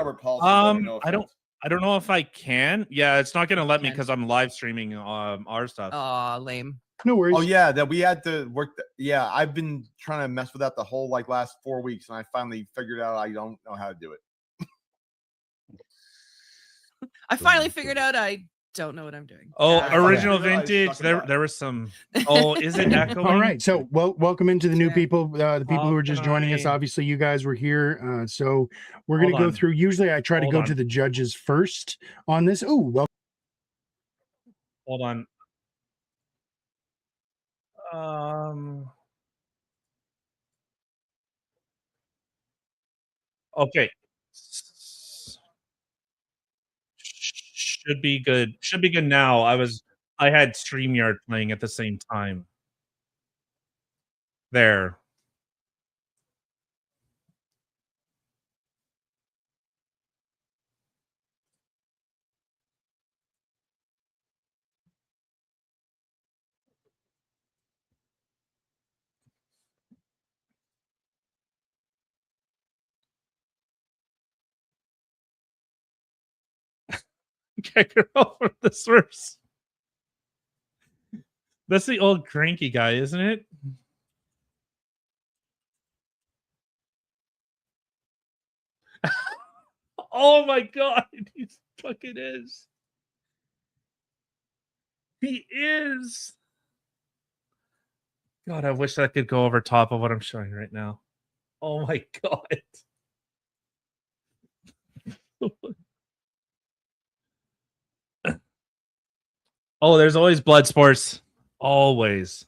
[SPEAKER 11] know if I can. Yeah, it's not gonna let me because I'm live streaming our stuff.
[SPEAKER 3] Oh, lame.
[SPEAKER 1] No worries.
[SPEAKER 16] Oh yeah, that we had to work. Yeah, I've been trying to mess with that the whole last 4 weeks, and I finally figured out I don't know how to do it.
[SPEAKER 3] I finally figured out I don't know what I'm doing.
[SPEAKER 11] Oh, original vintage. There was some. Oh, is it echoing?
[SPEAKER 1] All right. So, welcome into the new people, the people who are just joining us. Obviously, you guys were here. So we're going to go through. Usually, I try to go to the judges first on this. Oh, well.
[SPEAKER 11] Hold on. Okay. Should be good. Should be good now. I had StreamYard playing at the same time. There. Can't get over this verse. That's the old cranky guy, isn't it? Oh my god, he fucking is. He is. God, I wish I could go over top of what I'm showing right now. Oh my god. Oh, there's always blood sports. Always.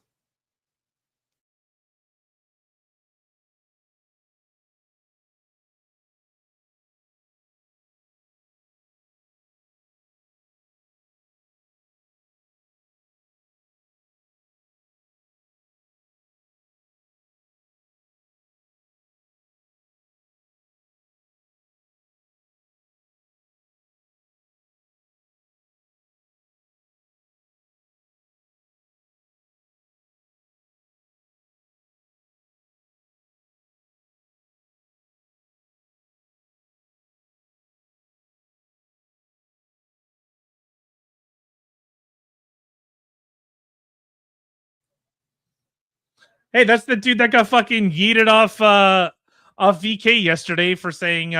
[SPEAKER 11] Hey, that's the dude that got fucking yeeted off VK yesterday for saying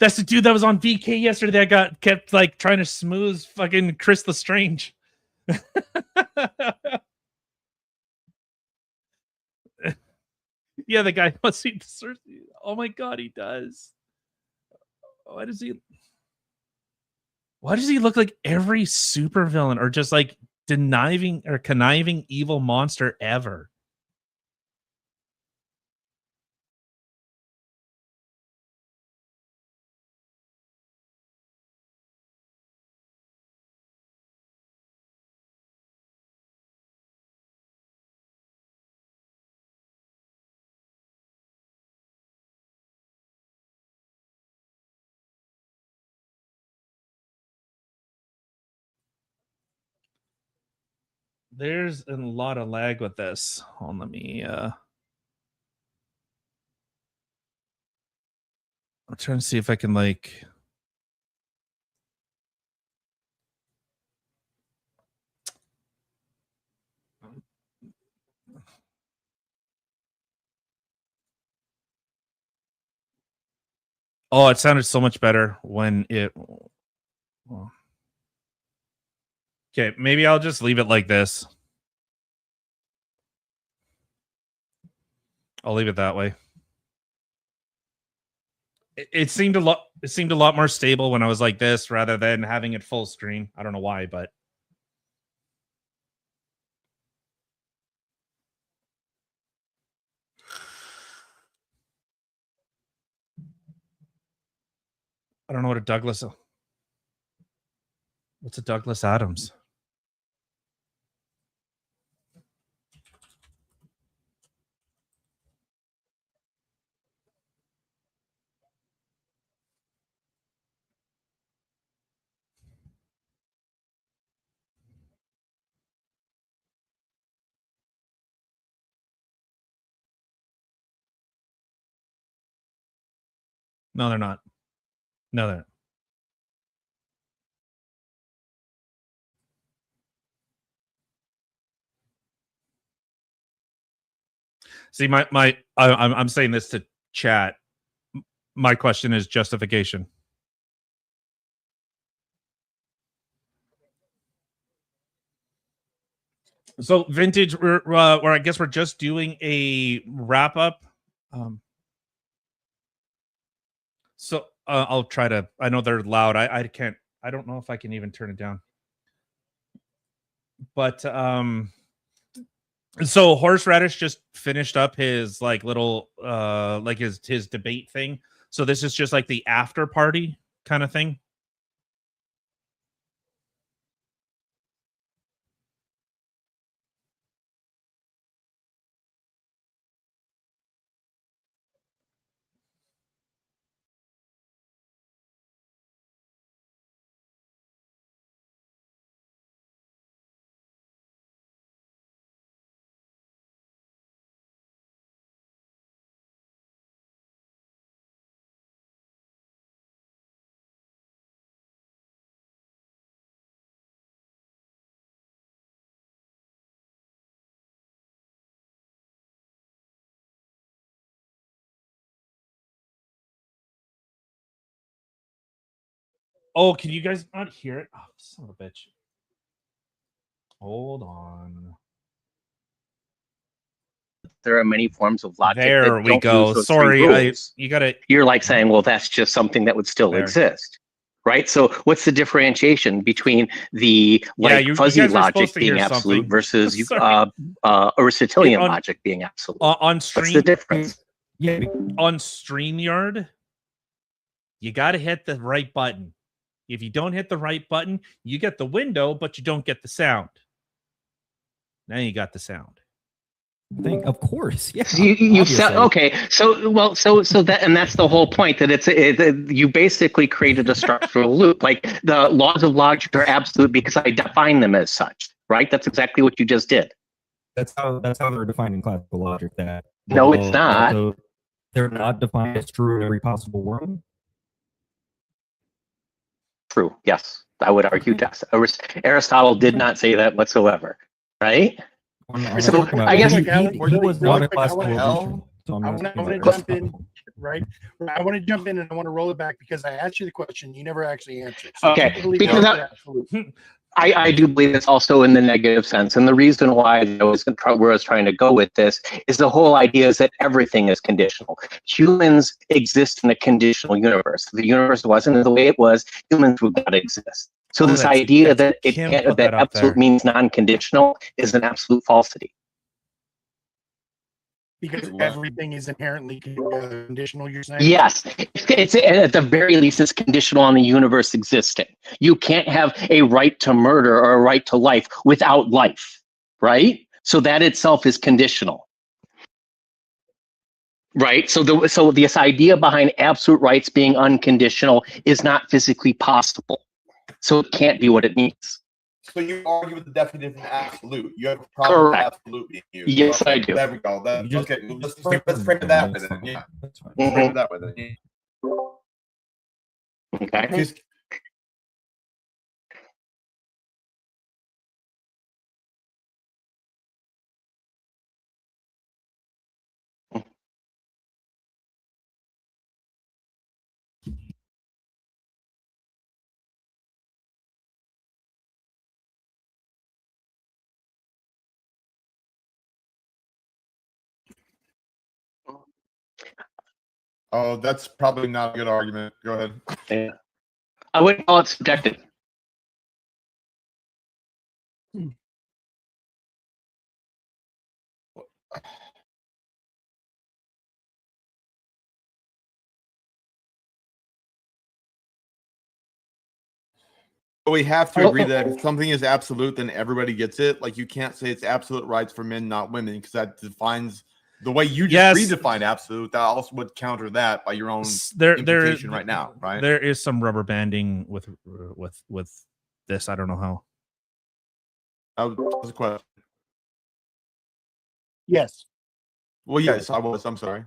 [SPEAKER 11] that's the dude that was on VK yesterday that kept like trying to smooth fucking Chris Lestrange. Yeah, the guy must see Cersei. Oh my god, he does. Why does he look like every supervillain or just like conniving evil monster ever? There's a lot of lag with this. Hold on, let me I'm trying to see if I can like Oh, it sounded so much better when it Okay, maybe I'll just leave it like this. I'll leave it that way. It seemed a lot more stable when I was like this rather than having it full screen. I don't know why, but I don't know what a Douglas. What's a Douglas Adams? No, they're not. No, they're not. See, I'm saying this to chat. My question is justification. So vintage, or I guess we're just doing a wrap up. So I'll try to. I know they're loud. I can't. I don't know if I can even turn it down. But so Horseradish just finished up his like little like his debate thing. So this is just like the after party kind of thing. Oh, can you guys not hear it? Oh, son of a bitch. Hold on.
[SPEAKER 7] There are many forms of logic.
[SPEAKER 11] There we go. Sorry, you got it.
[SPEAKER 7] You're like saying, well, that's just something that would still exist, right? So, what's the differentiation between the fuzzy logic being absolute versus Aristotelian logic being absolute?
[SPEAKER 11] On stream,
[SPEAKER 7] what's the difference?
[SPEAKER 11] Yeah, on StreamYard, you got to hit the right button. If you don't hit the right button, you get the window, but you don't get the sound. Now you got the sound.
[SPEAKER 13] Of course, yeah.
[SPEAKER 7] You said okay. So that, and that's the whole point, that you basically created a structural loop. Like the laws of logic are absolute because I define them as such, right? That's exactly what you just did.
[SPEAKER 13] That's how they're defined in classical logic. That
[SPEAKER 7] no, it's not.
[SPEAKER 13] They're not defined as true in every possible world.
[SPEAKER 7] True. Yes, I would argue. Yes, Aristotle did not say that whatsoever, right? So I guess
[SPEAKER 13] he was not a classical.
[SPEAKER 1] I want to jump in, right? I want to jump in and I want to roll it back because I asked you the question you never actually answered. So
[SPEAKER 7] okay, because I do believe it's also in the negative sense, and the reason why where I was trying to go with this is the whole idea is that everything is conditional. Humans exist in a conditional universe. If the universe wasn't the way it was, humans would not exist. So this idea that absolute means non-conditional is an absolute falsity.
[SPEAKER 1] Because everything is inherently conditional, you're saying?
[SPEAKER 7] Yes, it's at the very least, it's conditional on the universe existing. You can't have a right to murder or a right to life without life, right? So that itself is conditional, right? So this idea behind absolute rights being unconditional is not physically possible. So it can't be what it means.
[SPEAKER 16] So you argue with the definition of absolute. You have a problem with absolute being used.
[SPEAKER 7] Yes, I do.
[SPEAKER 16] There we go. Okay, let's frame it that way then. Yeah. Frame it that way then.
[SPEAKER 7] Okay.
[SPEAKER 16] Oh, that's probably not a good argument. Go ahead.
[SPEAKER 7] Yeah. I wouldn't call it subjective.
[SPEAKER 16] We have to agree that if something is absolute, then everybody gets it. Like you can't say it's absolute rights for men, not women, because that defines the way you just redefine absolute. That also would counter that by your own implication right now, right?
[SPEAKER 11] There is some rubber banding with this. I don't know how.
[SPEAKER 16] That was a question.
[SPEAKER 1] Yes.
[SPEAKER 16] Well, yes, I was. I'm sorry.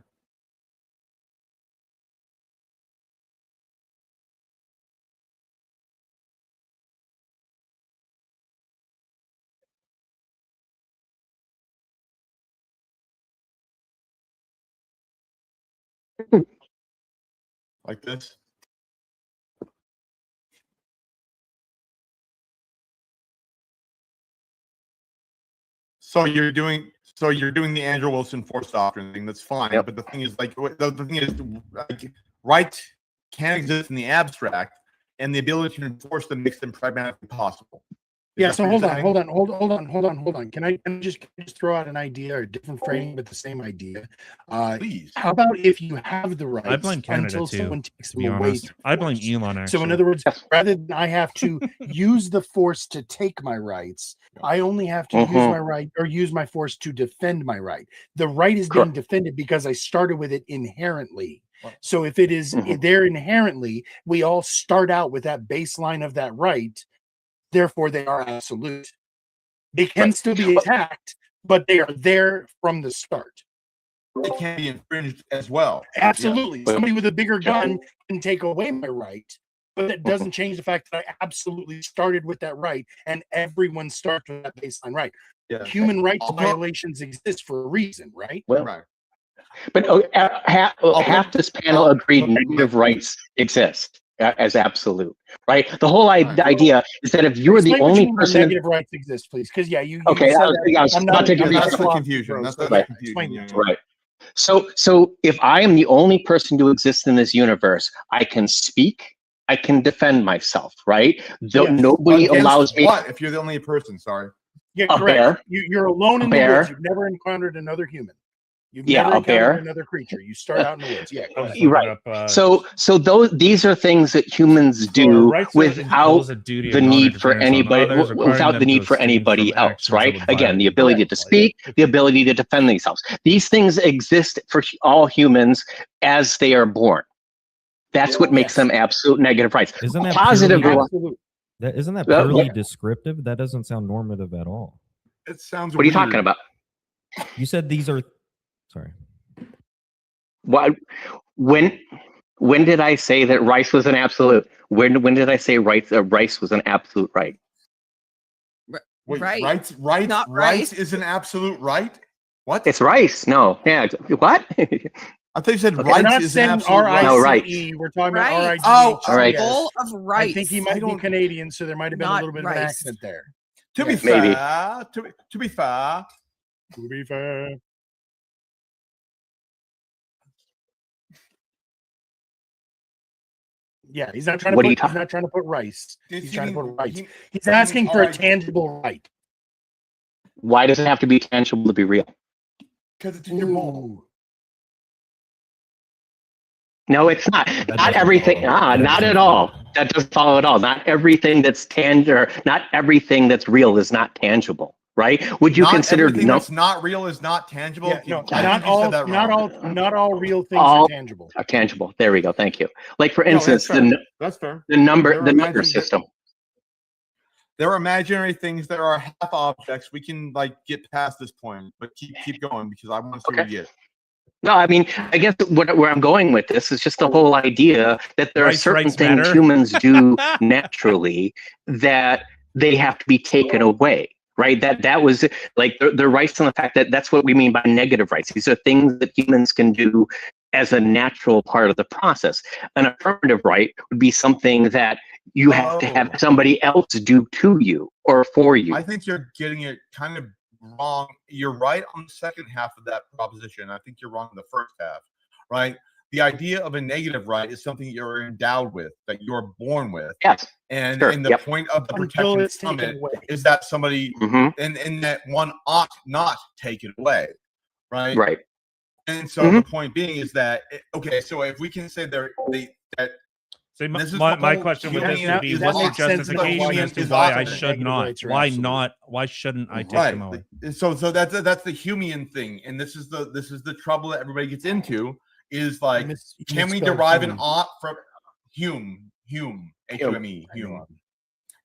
[SPEAKER 16] Like this. So you're doing the Andrew Wilson force doctrine thing. That's fine. Yep. But the thing is, like, rights can exist in the abstract, and the ability to enforce them makes them pragmatically possible.
[SPEAKER 1] Yeah, so hold on. Can I just throw out an idea or a different frame, but the same idea?
[SPEAKER 16] Please.
[SPEAKER 1] How about if you have the rights
[SPEAKER 11] I blame Canada
[SPEAKER 1] until
[SPEAKER 11] too,
[SPEAKER 1] someone takes
[SPEAKER 11] to be
[SPEAKER 1] them away?
[SPEAKER 11] honest. I blame Elon, actually.
[SPEAKER 1] So in other words, rather than I have to use the force to take my rights, I only have to use my right or use my force to defend my right. The right is being defended because I started with it inherently. So if it is there inherently, we all start out with that baseline of that right. Therefore, they are absolute. They can still be attacked, but they are there from the start.
[SPEAKER 16] They can be infringed as well.
[SPEAKER 1] Absolutely.
[SPEAKER 16] Yeah.
[SPEAKER 1] Somebody with a bigger gun can take away my right, but that doesn't change the fact that I absolutely started with that right, and everyone starts with that baseline right.
[SPEAKER 16] Yeah.
[SPEAKER 1] Human rights violations exist for a reason, right?
[SPEAKER 7] Well,
[SPEAKER 16] right.
[SPEAKER 7] But half this panel agreed negative rights exist as absolute, right? The whole idea is that if you're the only person,
[SPEAKER 1] negative rights exist, please, because you
[SPEAKER 7] okay,
[SPEAKER 1] said
[SPEAKER 7] that's
[SPEAKER 16] the confusion. That's the
[SPEAKER 7] confusion. Right. So if I am the only person to exist in this universe, I can speak, I can defend myself, right? Nobody allows me.
[SPEAKER 16] What if you're the only person? Sorry.
[SPEAKER 1] Yeah, correct. You're alone in the woods. You've never encountered another human. You've never encountered another creature. You start out in the woods. Yeah, go ahead.
[SPEAKER 7] You're right. So these are things that humans do without the need for anybody, without the need for anybody else, right? Again, the ability to speak, the ability to defend themselves. These things exist for all humans as they are born. That's what makes them absolute negative rights.
[SPEAKER 13] Isn't that
[SPEAKER 7] positive?
[SPEAKER 13] Isn't that purely descriptive? That doesn't sound normative at all.
[SPEAKER 16] It sounds.
[SPEAKER 7] What are you talking about?
[SPEAKER 13] You said these are. Sorry.
[SPEAKER 7] What? When did I say that rice was an absolute? When did I say rice was an absolute right?
[SPEAKER 16] Wait,
[SPEAKER 8] right.
[SPEAKER 16] Rice is an absolute right? What?
[SPEAKER 7] It's rice. No. Yeah. What?
[SPEAKER 16] I thought you said
[SPEAKER 1] rice
[SPEAKER 16] right is an absolute right.
[SPEAKER 7] No, right.
[SPEAKER 1] We're talking about R-I-C-E.
[SPEAKER 7] Oh, all right.
[SPEAKER 8] Bowl of rice.
[SPEAKER 1] I think he might be Canadian, so there might have been a little bit of an accent there.
[SPEAKER 16] To be fair, to be fair.
[SPEAKER 1] Yeah, he's not trying to he's not trying to put rice. He's trying to put rights. He's asking for a tangible right.
[SPEAKER 7] Why does it have to be tangible to be real?
[SPEAKER 16] Because it's in your bowl.
[SPEAKER 7] No, it's not. Not everything. Not at all. That doesn't follow at all. Not everything that's tangible. Not everything that's real is not tangible. Right? Would you consider
[SPEAKER 16] that's not real is not tangible?
[SPEAKER 1] Yeah, no, not all real things are tangible.
[SPEAKER 7] Are tangible. There we go. Thank you. Like for instance,
[SPEAKER 16] that's fair.
[SPEAKER 7] The number system.
[SPEAKER 16] There are imaginary things that are half objects. We can get past this point, but keep going because I want to see what you get.
[SPEAKER 7] No, I mean, I guess where I'm going with this is just the whole idea that there are certain things humans do naturally that they have to be taken away. Right. That was like the rights on the fact that that's what we mean by negative rights. These are things that humans can do as a natural part of the process. An affirmative right would be something that you have to have somebody else do to you or for you.
[SPEAKER 16] I think you're getting it kind of wrong. You're right on the second half of that proposition. I think you're wrong in the first half. Right. The idea of a negative right is something you're endowed with, that you're born with.
[SPEAKER 7] Yes.
[SPEAKER 16] And the point of the protection summit is that somebody and that one ought not take it away. Right.
[SPEAKER 7] Right.
[SPEAKER 16] And so the point being is that so if we can say that
[SPEAKER 11] so my question with this would be, what's your justification as to why I should not? Why not? Why shouldn't I take them away?
[SPEAKER 16] So that's the Humean thing, and this is the trouble that everybody gets into. Is can we derive an ought from Hume, H-U-M-E, Hume?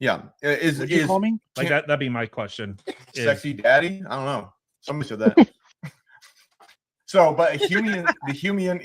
[SPEAKER 16] Yeah.
[SPEAKER 1] Would you call me?
[SPEAKER 11] Like that'd be my question.
[SPEAKER 16] Sexy daddy? I don't know. Somebody said that. So, but the Humean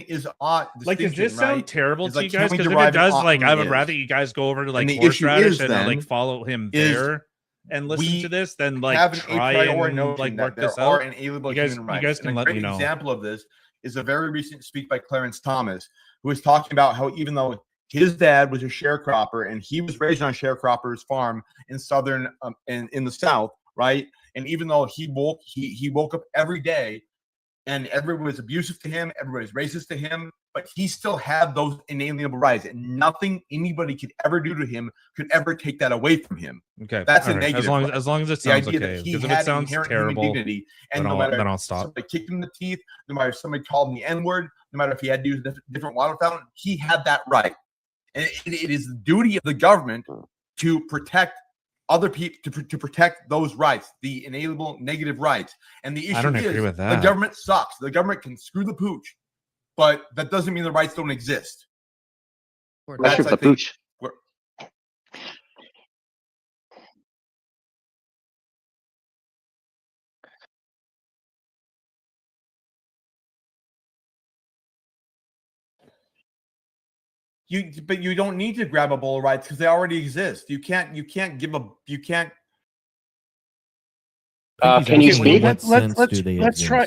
[SPEAKER 16] is ought.
[SPEAKER 11] Like, does this sound terrible to you guys?
[SPEAKER 16] Because
[SPEAKER 11] if it does, I would rather you guys go over to horseradish and follow him there.
[SPEAKER 4] and listen to this, then like
[SPEAKER 16] have an
[SPEAKER 4] try
[SPEAKER 16] a priori
[SPEAKER 4] and
[SPEAKER 16] notion
[SPEAKER 4] like
[SPEAKER 16] that
[SPEAKER 4] work
[SPEAKER 16] there
[SPEAKER 4] this
[SPEAKER 16] are
[SPEAKER 4] out.
[SPEAKER 16] inalienable
[SPEAKER 4] You guys,
[SPEAKER 16] human rights.
[SPEAKER 4] you guys
[SPEAKER 16] And
[SPEAKER 4] can
[SPEAKER 16] a
[SPEAKER 4] let
[SPEAKER 16] great
[SPEAKER 4] me know.
[SPEAKER 16] example of this is a very recent speak by Clarence Thomas, who was talking about how even though his dad was a sharecropper and he was raised on a sharecropper's farm in southern in the South, right? And even though he woke up every day and everyone was abusive to him, everybody's racist to him, but he still had those inalienable rights, and nothing anybody could ever do to him could ever take that away from him.
[SPEAKER 4] Okay,
[SPEAKER 16] that's
[SPEAKER 4] all
[SPEAKER 16] a
[SPEAKER 4] right.
[SPEAKER 16] negative.
[SPEAKER 4] As long as it
[SPEAKER 16] the
[SPEAKER 4] sounds
[SPEAKER 16] idea
[SPEAKER 4] okay.
[SPEAKER 16] that he
[SPEAKER 4] Because if
[SPEAKER 16] had
[SPEAKER 4] it sounds
[SPEAKER 16] inherent
[SPEAKER 4] terrible,
[SPEAKER 16] human dignity, and
[SPEAKER 4] then
[SPEAKER 16] no matter
[SPEAKER 4] I'll stop.
[SPEAKER 16] somebody kicked him in the teeth, no matter if somebody called him the N-word, no matter if he had to use a different water fountain, he had that right. And it is the duty of the government to protect other people, to protect those rights, the inalienable negative rights. And the issue
[SPEAKER 4] I don't
[SPEAKER 16] is
[SPEAKER 4] agree with
[SPEAKER 16] the
[SPEAKER 4] that.
[SPEAKER 16] government sucks. The government can screw the pooch, but that doesn't mean the rights don't exist.
[SPEAKER 7] That's the pooch.
[SPEAKER 16] But you don't need to grab a bowl of rights because they already exist. You can't
[SPEAKER 7] Can you speak?
[SPEAKER 1] Let's try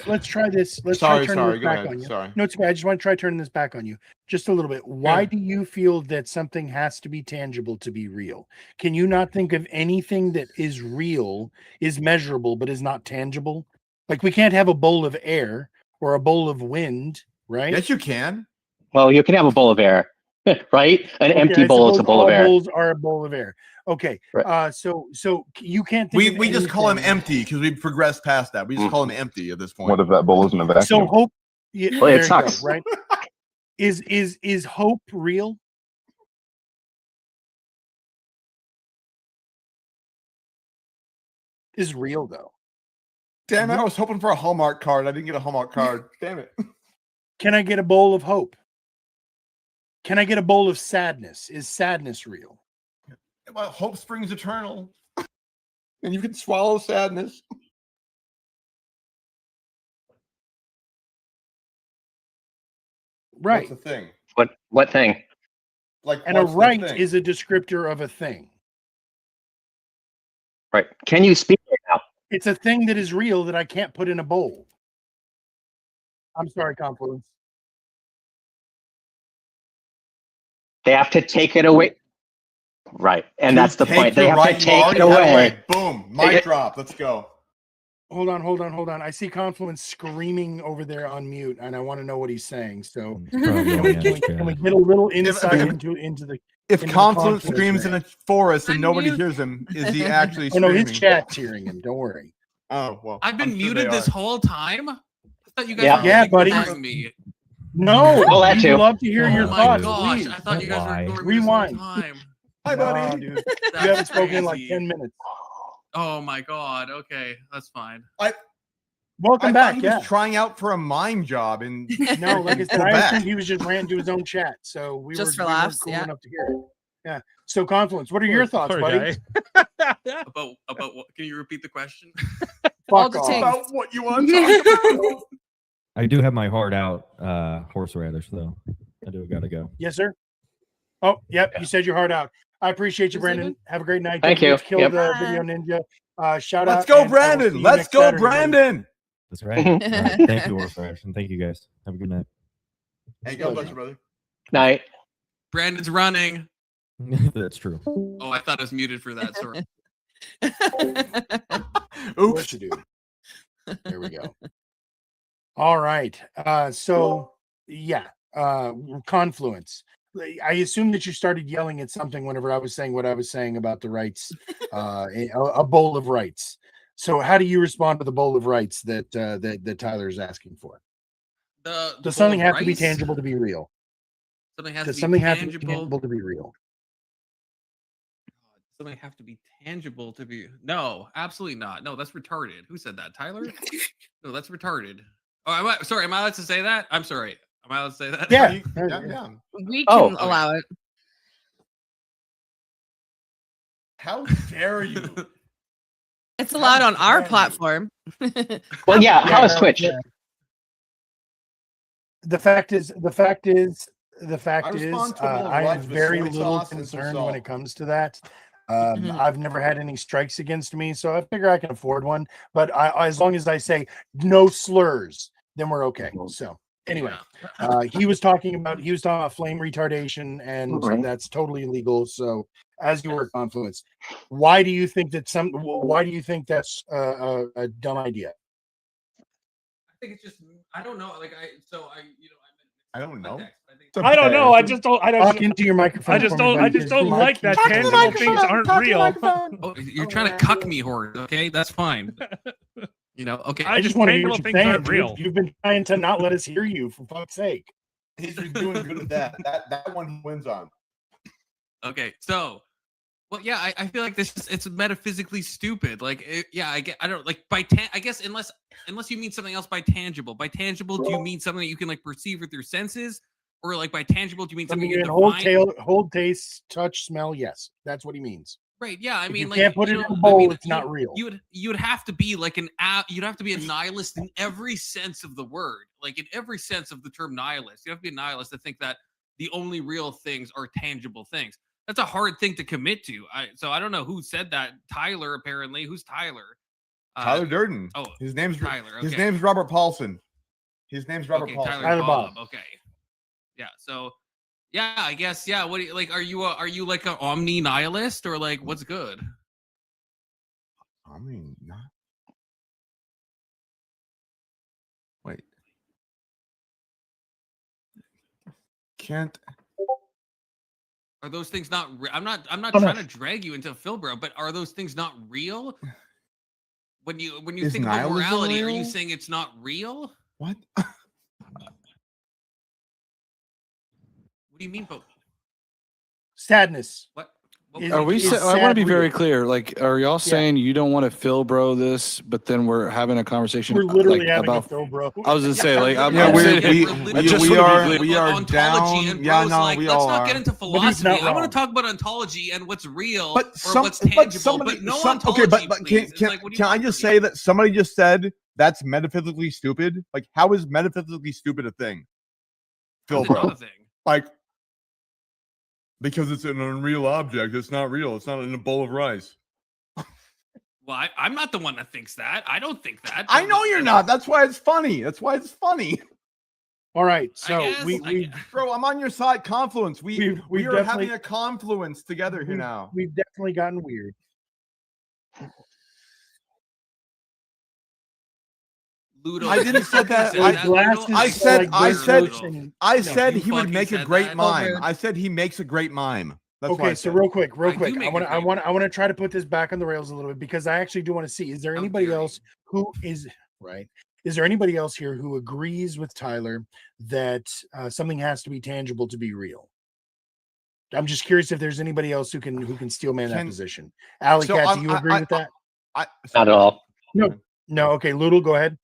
[SPEAKER 1] this. Let's try turning this back on you.
[SPEAKER 16] Sorry.
[SPEAKER 1] No, it's okay. I just want to try turning this back on you just a little bit. Why do you feel that something has to be tangible to be real? Can you not think of anything that is real, is measurable, but is not tangible? Like we can't have a bowl of air or a bowl of wind, right?
[SPEAKER 16] Yes, you can.
[SPEAKER 7] Well, you can have a bowl of air, right? An empty bowl is a bowl of air.
[SPEAKER 1] Bowls are a bowl of air. Okay.
[SPEAKER 7] Right.
[SPEAKER 1] So you can't think
[SPEAKER 16] We just call him empty because we've progressed past that. We just call him empty at this point.
[SPEAKER 17] What if that bowl isn't a vacuum?
[SPEAKER 1] So hope. Yeah,
[SPEAKER 7] Well, it
[SPEAKER 1] there you go,
[SPEAKER 7] sucks.
[SPEAKER 1] right? Is hope real? Is real though.
[SPEAKER 16] Damn it! I was hoping for a Hallmark card. I didn't get a Hallmark card. Damn it!
[SPEAKER 1] Can I get a bowl of hope? Can I get a bowl of sadness? Is sadness real?
[SPEAKER 16] Well, hope springs eternal, and you can swallow sadness.
[SPEAKER 1] Right.
[SPEAKER 16] What's the thing?
[SPEAKER 7] What thing?
[SPEAKER 16] Like,
[SPEAKER 1] And a
[SPEAKER 16] what's the
[SPEAKER 1] right
[SPEAKER 16] thing?
[SPEAKER 1] is a descriptor of a thing.
[SPEAKER 7] Right. Can you speak right now?
[SPEAKER 1] It's a thing that is real that I can't put in a bowl. I'm sorry, Confluence.
[SPEAKER 7] They have to take it away. Right. And that's the point. They
[SPEAKER 16] your
[SPEAKER 7] have to
[SPEAKER 16] right, you
[SPEAKER 7] take
[SPEAKER 16] already
[SPEAKER 7] it
[SPEAKER 16] have
[SPEAKER 7] away.
[SPEAKER 16] right. Boom. Mic drop. Let's go.
[SPEAKER 1] Hold on. I see Confluence screaming over there on mute, and I want to know what he's saying. So can we get a little insight into the
[SPEAKER 16] If
[SPEAKER 1] into the
[SPEAKER 16] Confluence
[SPEAKER 1] Confluence
[SPEAKER 16] screams in
[SPEAKER 1] rant?
[SPEAKER 16] a forest and nobody hears him, is he actually
[SPEAKER 1] Oh no,
[SPEAKER 16] screaming?
[SPEAKER 1] his chat's hearing him. Don't worry.
[SPEAKER 16] Oh well.
[SPEAKER 6] I've been
[SPEAKER 16] I'm sure
[SPEAKER 6] muted
[SPEAKER 16] they
[SPEAKER 6] this
[SPEAKER 16] are.
[SPEAKER 6] whole time. I thought you guys
[SPEAKER 7] Yeah.
[SPEAKER 6] were
[SPEAKER 1] Yeah, buddy.
[SPEAKER 6] ignoring me.
[SPEAKER 1] No,
[SPEAKER 7] Well, that
[SPEAKER 1] we'd
[SPEAKER 7] too.
[SPEAKER 1] love to hear your
[SPEAKER 6] Oh my
[SPEAKER 1] thoughts.
[SPEAKER 6] gosh!
[SPEAKER 1] Please.
[SPEAKER 6] I thought you guys were ignoring me this
[SPEAKER 1] Rewind.
[SPEAKER 6] whole time.
[SPEAKER 16] Hi, buddy.
[SPEAKER 1] No, dude. You
[SPEAKER 6] That's
[SPEAKER 1] haven't spoken in like
[SPEAKER 6] crazy.
[SPEAKER 1] 10 minutes.
[SPEAKER 6] Oh my god. Okay, that's fine.
[SPEAKER 1] Welcome
[SPEAKER 16] I
[SPEAKER 1] back.
[SPEAKER 16] thought he was trying out for a mime job in
[SPEAKER 1] No, like I said, I
[SPEAKER 16] Quebec.
[SPEAKER 1] assumed he was just ranting to his own chat. So we
[SPEAKER 3] Just
[SPEAKER 1] were
[SPEAKER 3] for laughs,
[SPEAKER 1] cool
[SPEAKER 3] yeah.
[SPEAKER 1] enough to hear it. Yeah. So Confluence, what are your thoughts,
[SPEAKER 4] Poor
[SPEAKER 1] buddy?
[SPEAKER 4] guy.
[SPEAKER 6] About what? Can you repeat the question?
[SPEAKER 1] Fuck
[SPEAKER 3] the
[SPEAKER 1] off.
[SPEAKER 3] tank.
[SPEAKER 16] About what you want to talk about.
[SPEAKER 13] I do have my heart out, horseradish though. I do gotta go.
[SPEAKER 1] Yes, sir. Oh, yep. You said your heart out. I appreciate you, Brandon. Have a great night.
[SPEAKER 7] Thank
[SPEAKER 1] Don't
[SPEAKER 7] you.
[SPEAKER 1] forget to Kill
[SPEAKER 7] Yep.
[SPEAKER 1] the Video Ninja. Shout
[SPEAKER 16] Let's
[SPEAKER 1] out.
[SPEAKER 16] go,
[SPEAKER 1] and I will see
[SPEAKER 16] Brandon.
[SPEAKER 1] you
[SPEAKER 16] Let's
[SPEAKER 1] next
[SPEAKER 16] go,
[SPEAKER 1] Saturday, buddy.
[SPEAKER 16] Brandon.
[SPEAKER 13] That's right. All right. Thank you, horseradish, and thank you guys. Have a good night.
[SPEAKER 16] Hey, God bless you, brother.
[SPEAKER 7] Night.
[SPEAKER 6] Brandon's running.
[SPEAKER 13] That's true.
[SPEAKER 6] Oh, I thought I was muted for that. Sorry.
[SPEAKER 1] Of course you do. There we go. All right. So yeah, Confluence. I assume that you started yelling at something whenever I was saying what I was saying about the rights, a bowl of rights. So how do you respond to the bowl of rights that Tyler is asking for? Does something have to be tangible to be real?
[SPEAKER 6] Something has
[SPEAKER 1] Does
[SPEAKER 6] to
[SPEAKER 1] something
[SPEAKER 6] be
[SPEAKER 1] have to be
[SPEAKER 6] tangible.
[SPEAKER 1] tangible to be real?
[SPEAKER 6] Something have to be tangible to be. No, absolutely not. No, that's retarded. Who said that? Tyler? No, that's retarded. Oh, am I sorry? Am I allowed to say that? I'm sorry. Am I allowed to say that?
[SPEAKER 1] Yeah.
[SPEAKER 16] Yeah.
[SPEAKER 3] We can
[SPEAKER 7] Oh, okay.
[SPEAKER 3] allow it.
[SPEAKER 16] How dare you?
[SPEAKER 3] It's allowed on our
[SPEAKER 1] dare you.
[SPEAKER 3] platform.
[SPEAKER 7] Well, yeah. How is
[SPEAKER 1] no,
[SPEAKER 7] Twitch?
[SPEAKER 1] yeah. The fact is,
[SPEAKER 16] respond to a little
[SPEAKER 1] I am
[SPEAKER 16] rice with
[SPEAKER 1] very
[SPEAKER 16] soy
[SPEAKER 1] little
[SPEAKER 16] sauce and some
[SPEAKER 1] concerned when
[SPEAKER 16] salt.
[SPEAKER 1] it comes to that. I've never had any strikes against me, so I figure I can afford one. But as long as I say no slurs, then we're okay. So anyway, he was talking about flame retardation, and that's totally illegal. So as you were at Confluence, why do you think that's a dumb idea?
[SPEAKER 6] I think it's just I don't know. Like
[SPEAKER 16] I don't know.
[SPEAKER 11] I don't know. I just don't.
[SPEAKER 1] Talk into your microphone.
[SPEAKER 11] I just don't like that tangible things aren't real.
[SPEAKER 6] Oh, you're trying to cuck me, Horde. Okay, that's fine. Okay.
[SPEAKER 1] I just want to hear what you're saying. Real. You've been trying to not let us hear you, for fuck's sake.
[SPEAKER 16] He's doing good at that. That one wins on.
[SPEAKER 6] Okay, so, well, yeah, I feel like it's metaphysically stupid. Like, I don't like I guess unless you mean something else by tangible. By tangible, do you mean something that you can like perceive with your senses, or like by tangible, do you mean something you can
[SPEAKER 1] hold, taste, touch, smell? Yes, that's what he means.
[SPEAKER 6] Right. Yeah. I mean,
[SPEAKER 1] you can't put it in a bowl. It's not real.
[SPEAKER 6] You would have to be like you'd have to be a nihilist in every sense of the word. Like in every sense of the term nihilist, you have to be a nihilist to think that the only real things are tangible things. That's a hard thing to commit to. So I don't know who said that. Tyler, apparently. Who's Tyler?
[SPEAKER 16] Tyler Durden.
[SPEAKER 6] Oh,
[SPEAKER 16] his name's
[SPEAKER 6] Tyler. Okay.
[SPEAKER 16] His name's Robert Paulson. His name's Robert Paulson.
[SPEAKER 6] Tyler Bob. Okay. Yeah. So. Yeah, I guess. Yeah. What do you like? Are you like an omni nihilist or like what's good?
[SPEAKER 16] I mean, not. Wait. Can't.
[SPEAKER 6] Are those things not? I'm not trying to drag you into Philbro, but are those things not real? When you think about morality, are you saying it's not real?
[SPEAKER 16] What?
[SPEAKER 6] What do you mean, but
[SPEAKER 1] sadness?
[SPEAKER 6] What?
[SPEAKER 2] Are we? I want to be very clear. Like, are y'all saying you don't want to Philbro this, but then we're having a conversation?
[SPEAKER 1] We're literally having
[SPEAKER 2] about
[SPEAKER 1] a Philbro.
[SPEAKER 2] I was gonna say, like,
[SPEAKER 16] we are down. Yeah, no,
[SPEAKER 6] like,
[SPEAKER 16] we
[SPEAKER 6] let's
[SPEAKER 16] all
[SPEAKER 6] not
[SPEAKER 16] are.
[SPEAKER 6] get into philosophy. I want to talk about ontology and what's real or what's tangible, but no ontology.
[SPEAKER 16] Okay, but can I just say that somebody just said that's metaphysically stupid? Like, how is metaphysically stupid a thing? Philbro, like. Because it's an unreal object. It's not real. It's not in a bowl of rice.
[SPEAKER 6] Well, I'm not the one that thinks that. I don't think that.
[SPEAKER 16] I know you're not. That's why it's funny.
[SPEAKER 1] All right. So
[SPEAKER 16] bro, I'm on your side. Confluence. We are having a confluence together here now.
[SPEAKER 1] We've definitely gotten weird.
[SPEAKER 6] Ludo,
[SPEAKER 16] I didn't say that. I said he would make a great mime. I said he makes a great mime. That's
[SPEAKER 1] okay, so real quick. I want to try to put this back on the rails a little bit because I actually do want to see. Is there anybody else who is right? Is there anybody else here who agrees with Tyler that something has to be tangible to be real? I'm just curious if there's anybody else who can steel man that position. Alley Cat, do you agree with that?
[SPEAKER 7] Not at all.
[SPEAKER 1] No. Okay, Loodle, go ahead.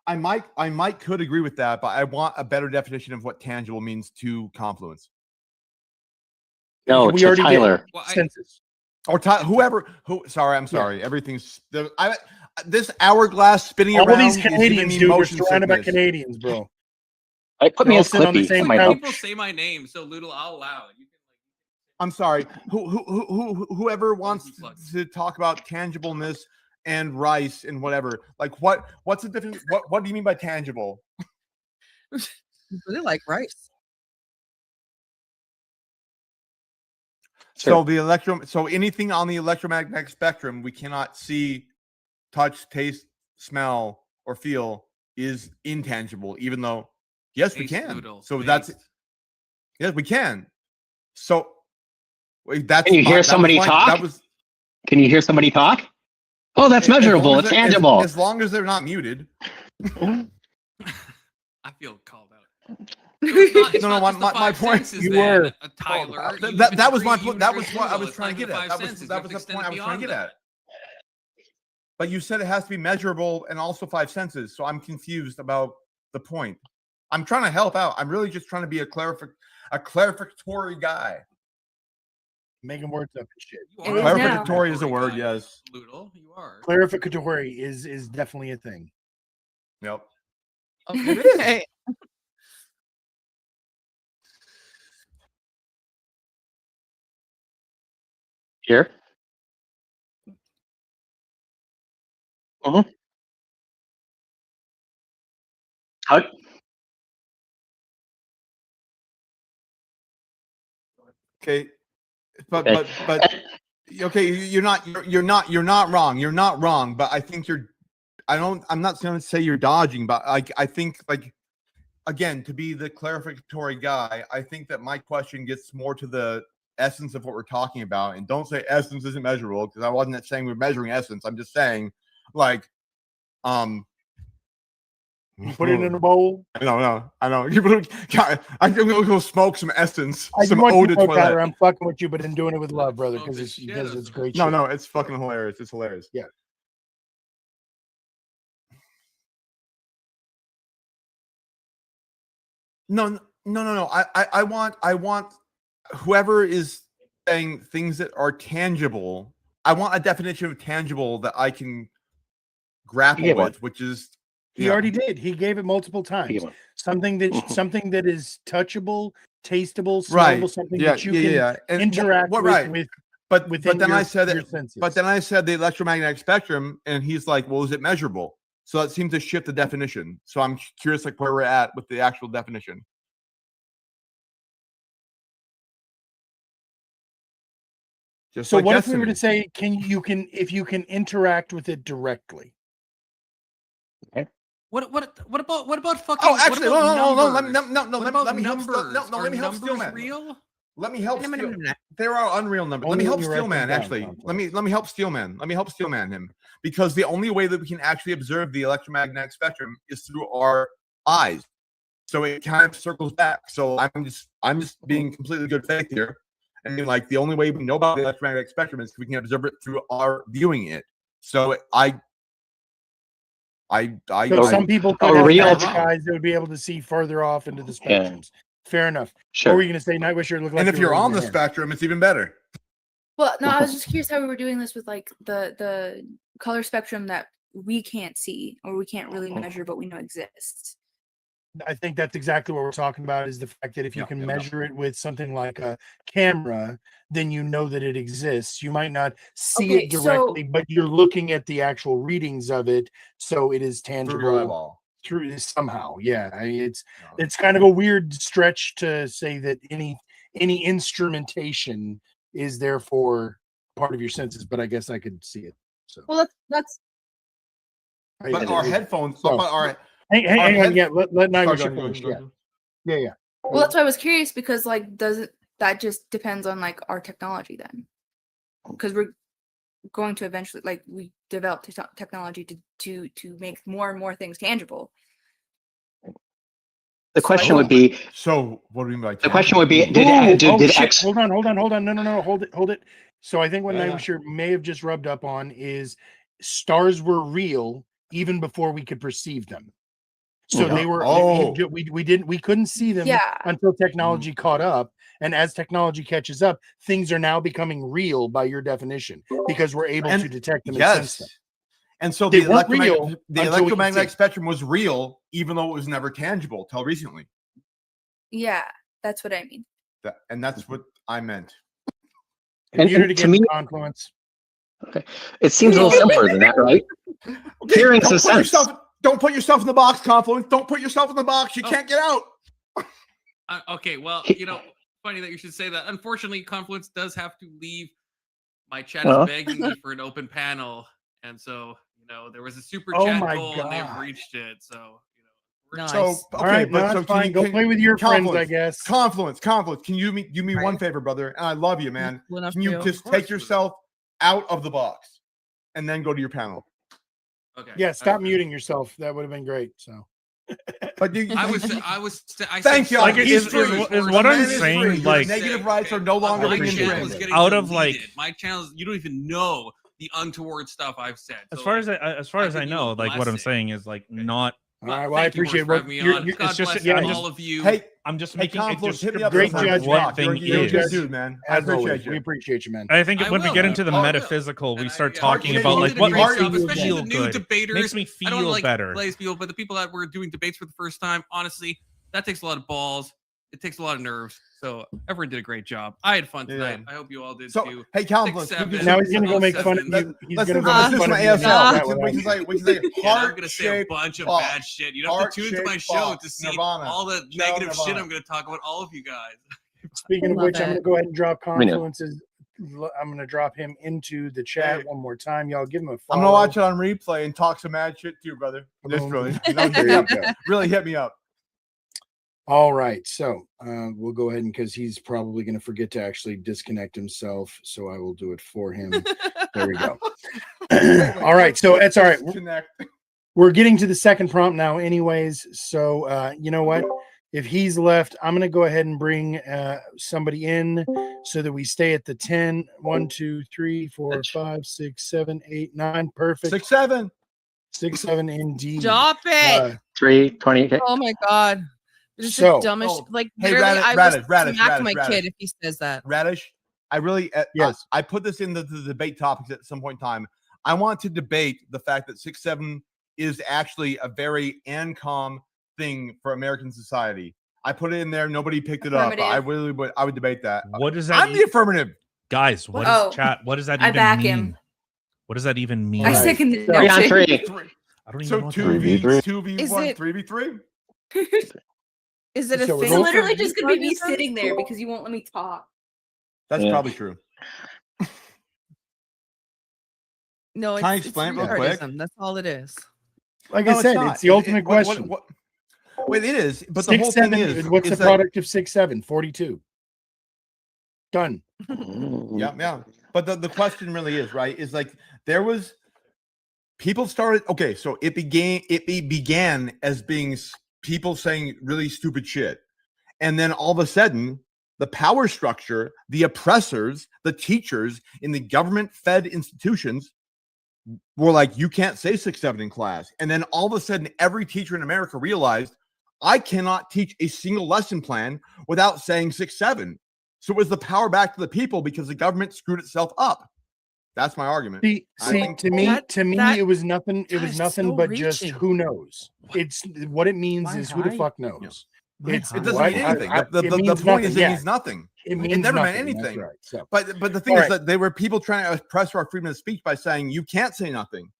[SPEAKER 16] I might could agree with that, but I want a better definition of what tangible means to Confluence.
[SPEAKER 7] No,
[SPEAKER 1] we already
[SPEAKER 7] Tyler.
[SPEAKER 1] Census.
[SPEAKER 16] Or whoever. Sorry, I'm sorry. Yeah. Everything's this hourglass spinning around.
[SPEAKER 1] All these Canadians, dude. We're surrounded by Canadians, bro.
[SPEAKER 7] I put me as Clippy.
[SPEAKER 6] People say my name, so Ludo, I'll allow it.
[SPEAKER 16] I'm sorry. Whoever wants to talk about tangibleness and rice and whatever, like what's the difference? What do you mean by tangible?
[SPEAKER 3] Really like rice.
[SPEAKER 16] So so anything on the electromagnetic spectrum we cannot see, touch, taste, smell, or feel is intangible, even though yes, we can. Yes, we can. So that's
[SPEAKER 7] Can you hear somebody talk? Can you hear somebody talk? Oh, that's measurable. It's tangible.
[SPEAKER 16] As long as they're not muted.
[SPEAKER 6] I feel called out.
[SPEAKER 16] No, my point.
[SPEAKER 6] You were Tyler.
[SPEAKER 16] That was my point. That was what I was trying to get at. That was the point I was trying to get at. But you said it has to be measurable and also 5 senses, so I'm confused about the point. I'm trying to help out. I'm really just trying to be a clarificatory guy.
[SPEAKER 1] Making words up and shit.
[SPEAKER 16] Clarificatory is a word, yes.
[SPEAKER 6] Ludo, you are.
[SPEAKER 1] Clarificatory is definitely a thing.
[SPEAKER 16] Yep.
[SPEAKER 3] Okay.
[SPEAKER 7] Here?
[SPEAKER 16] Okay, but okay, you're not wrong. You're not wrong, but I think I'm not going to say you're dodging, but I think again, to be the clarificatory guy, I think that my question gets more to the essence of what we're talking about. And don't say essence isn't measurable, because I wasn't saying we're measuring essence. I'm just saying,
[SPEAKER 1] you put it in a bowl.
[SPEAKER 16] I know. I'm gonna go smoke some essence, some
[SPEAKER 1] eau
[SPEAKER 16] de
[SPEAKER 1] Tyler,
[SPEAKER 16] toilette.
[SPEAKER 1] I'm fucking with you, but I'm doing it with love, brother, because it's great.
[SPEAKER 16] No, it's fucking hilarious. It's hilarious.
[SPEAKER 1] Yeah.
[SPEAKER 16] No. I want whoever is saying things that are tangible. I want a definition of tangible that I can grapple with, which is
[SPEAKER 1] he already did. He gave it multiple times. Something that is touchable, tasteable, smellable, something that you can interact with.
[SPEAKER 16] But then I said the electromagnetic spectrum, and he's like, well, is it measurable? So that seems to shift the definition. So I'm curious, where we're at with the actual definition.
[SPEAKER 1] So what if we were to say, if you can interact with it directly?
[SPEAKER 6] Okay. What about fucking?
[SPEAKER 16] Oh, actually, no. Let me help.
[SPEAKER 6] Let
[SPEAKER 16] me help Steelman.
[SPEAKER 6] Real?
[SPEAKER 16] Let me help. There are unreal numbers. Let me help Steelman. Actually, let me help Steelman. Let me help Steelman him, because the only way that we can actually observe the electromagnetic spectrum is through our eyes. So it kind of circles back. So I'm just being completely good faith here. And the only way we know about the electromagnetic spectrum is we can observe it through our viewing it. So
[SPEAKER 1] some people could have eyes that would be able to see further off into the spectrums. Fair enough.
[SPEAKER 7] Sure.
[SPEAKER 1] What were you going to say? Nightwisher looked like.
[SPEAKER 16] And if you're on the spectrum, it's even better.
[SPEAKER 8] Well, no, I was just curious how we were doing this with the color spectrum that we can't see or we can't really measure, but we know exists.
[SPEAKER 1] I think that's exactly what we're talking about, is the fact that if you can measure it with something like a camera, then you know that it exists. You might not see it directly, but you're looking at the actual readings of it, so it is tangible through somehow. Yeah, I mean, it's kind of a weird stretch to say that any instrumentation is therefore part of your senses, but I guess I could see it. So
[SPEAKER 8] well, that's.
[SPEAKER 16] But our headphones.
[SPEAKER 1] Hang on, yeah. Let Nightwisher finish. Yeah.
[SPEAKER 8] Well, that's why I was curious, because that just depends on our technology then, because we're going to eventually we develop technology to make more and more things tangible.
[SPEAKER 7] The question would be.
[SPEAKER 16] So what do you mean by tangible?
[SPEAKER 7] The question would be: Did X?
[SPEAKER 1] Hold on. No. Hold it. So I think what Nightwisher may have just rubbed up on is stars were real even before we could perceive them. So they were. We couldn't see them until technology caught up, and as technology catches up, things are now becoming real by your definition, because we're able to detect them and sense them.
[SPEAKER 16] And so the electromagnetic spectrum was real, even though it was never tangible till recently.
[SPEAKER 8] Yeah, that's what I mean.
[SPEAKER 16] And that's what I meant.
[SPEAKER 7] And to me,
[SPEAKER 1] Confluence.
[SPEAKER 7] Okay, it seems a little simpler than that, right? Hearing some sense.
[SPEAKER 16] Don't put yourself in the box, Confluence. Don't put yourself in the box. You can't get out.
[SPEAKER 6] Okay, well, funny that you should say that. Unfortunately, Confluence does have to leave. My chat is begging me for an open panel, and so there was a super chat goal, and they've reached it. So
[SPEAKER 1] Nice.
[SPEAKER 16] So
[SPEAKER 1] all right, that's fine. Go play with your friends, I guess.
[SPEAKER 16] Confluence. Can you do me one favor, brother? And I love you, man. Can you just take yourself out of the box and then go to your panel?
[SPEAKER 6] Okay.
[SPEAKER 1] Yeah, stop muting yourself. That would have been great. So,
[SPEAKER 16] but
[SPEAKER 6] I
[SPEAKER 16] thank you.
[SPEAKER 11] Is what I'm saying
[SPEAKER 16] negative rights are no longer being infringed.
[SPEAKER 11] Out of
[SPEAKER 6] my channels, you don't even know the untoward stuff I've said.
[SPEAKER 11] As far as I know, what I'm saying is not.
[SPEAKER 1] All right, well, I appreciate what
[SPEAKER 11] it's just
[SPEAKER 6] all of you.
[SPEAKER 16] Hey,
[SPEAKER 11] I'm just making
[SPEAKER 16] a
[SPEAKER 1] great judge.
[SPEAKER 11] What thing
[SPEAKER 1] You're a good
[SPEAKER 11] is.
[SPEAKER 1] dude, man. As always, we appreciate you, man.
[SPEAKER 11] I think when we get into the metaphysical, we start talking about what makes me feel good. Makes me feel better.
[SPEAKER 6] Blaze people, but the people that were doing debates for the first time, honestly, that takes a lot of balls. it takes a lot of nerves. So everyone did a great job. I had fun tonight.
[SPEAKER 16] Yeah.
[SPEAKER 6] I hope you all did
[SPEAKER 16] So,
[SPEAKER 6] too.
[SPEAKER 16] hey, Calvin,
[SPEAKER 1] now he's gonna go make fun of you. He's gonna go make fun of you.
[SPEAKER 16] Which is like
[SPEAKER 6] I'm gonna say a bunch of bad shit. You don't have to tune into my show to see all the negative shit I'm gonna talk about all of you guys.
[SPEAKER 1] Speaking of which, I'm gonna go ahead and drop Confluence's. I'm gonna drop him into the chat one more time. Y'all give him a follow.
[SPEAKER 16] I'm gonna watch it on replay and talk some mad shit too, brother. This really hit me up.
[SPEAKER 1] All right, so we'll go ahead and because he's probably going to forget to actually disconnect himself, so I will do it for him. There we go. All right, so that's all right. We're getting to the second prompt now, anyways. So you know what? If he's left, I'm going to go ahead and bring somebody in so that we stay at the 10. 1, 2, 3, 4, 5, 6, 7, 8, 9. Perfect.
[SPEAKER 16] 6, 7.
[SPEAKER 1] 6, 7 indeed.
[SPEAKER 3] Stop it.
[SPEAKER 7] 3:20.
[SPEAKER 3] Oh my God. This is
[SPEAKER 1] So-
[SPEAKER 3] the dumbest. Like,
[SPEAKER 16] Hey,
[SPEAKER 3] literally, I would
[SPEAKER 16] Radish,
[SPEAKER 3] smack my kid if he says that.
[SPEAKER 16] Radish, I really,
[SPEAKER 1] yes,
[SPEAKER 16] I put this in the debate topics at some point in time. I want to debate the fact that 6, 7 is actually a very ANCOM thing for American society. I put it in there. Nobody picked it up. I really would. I would debate that.
[SPEAKER 11] What does that?
[SPEAKER 16] I'm the affirmative.
[SPEAKER 11] Guys, what is chat? What does that
[SPEAKER 8] I
[SPEAKER 11] even
[SPEAKER 8] back
[SPEAKER 11] mean?
[SPEAKER 8] him.
[SPEAKER 11] What does that even mean?
[SPEAKER 8] I second the
[SPEAKER 7] 3 on
[SPEAKER 8] motion.
[SPEAKER 7] 3.
[SPEAKER 11] I don't even
[SPEAKER 16] So
[SPEAKER 11] know what
[SPEAKER 16] 2v3,
[SPEAKER 3] Is
[SPEAKER 16] 2v1,
[SPEAKER 3] it-
[SPEAKER 16] 3v3.
[SPEAKER 3] Is it a
[SPEAKER 1] So
[SPEAKER 3] thing?
[SPEAKER 8] It's literally just gonna be me
[SPEAKER 3] Communism?
[SPEAKER 8] sitting there because you won't let me talk.
[SPEAKER 16] That's
[SPEAKER 7] Yeah.
[SPEAKER 16] probably true.
[SPEAKER 3] No,
[SPEAKER 16] Can I
[SPEAKER 3] it's
[SPEAKER 16] explain it real quick?
[SPEAKER 3] retardism. That's all it is.
[SPEAKER 1] like
[SPEAKER 16] No,
[SPEAKER 1] I said,
[SPEAKER 16] not.
[SPEAKER 1] it's the ultimate question.
[SPEAKER 16] Wait, it is. But the
[SPEAKER 1] 6,
[SPEAKER 16] whole
[SPEAKER 1] 7.
[SPEAKER 16] thing is,
[SPEAKER 1] What's the
[SPEAKER 16] that-
[SPEAKER 1] product of 6, 7? 42. Done.
[SPEAKER 16] Yeah. But the question really is, right, is like there was people started, okay, so it began as being people saying really stupid shit. And then all of a sudden, the power structure, the oppressors, the teachers in the government-fed institutions were like, you can't say 6, 7 in class. And then all of a sudden, every teacher in America realized, I cannot teach a single lesson plan without saying 6, 7. So it was the power back to the people because the government screwed itself up. That's my argument.
[SPEAKER 1] See, to me, it was nothing. It was
[SPEAKER 3] is
[SPEAKER 1] nothing
[SPEAKER 3] so
[SPEAKER 1] but just
[SPEAKER 3] reaching.
[SPEAKER 1] who knows. It's what it means
[SPEAKER 11] Why
[SPEAKER 1] is who the
[SPEAKER 11] high?
[SPEAKER 1] fuck knows.
[SPEAKER 16] It doesn't
[SPEAKER 1] what-
[SPEAKER 16] mean anything.
[SPEAKER 1] I-
[SPEAKER 16] The
[SPEAKER 1] it
[SPEAKER 16] point
[SPEAKER 1] means
[SPEAKER 16] is
[SPEAKER 1] nothing.
[SPEAKER 16] it
[SPEAKER 1] Yeah.
[SPEAKER 16] means nothing.
[SPEAKER 1] It
[SPEAKER 16] It
[SPEAKER 1] means
[SPEAKER 16] never meant
[SPEAKER 1] nothing. That's
[SPEAKER 16] anything.
[SPEAKER 1] right. So,
[SPEAKER 16] But the thing
[SPEAKER 1] All
[SPEAKER 16] is
[SPEAKER 1] right.
[SPEAKER 16] that they were people trying to oppress our freedom of speech by saying you can't say nothing.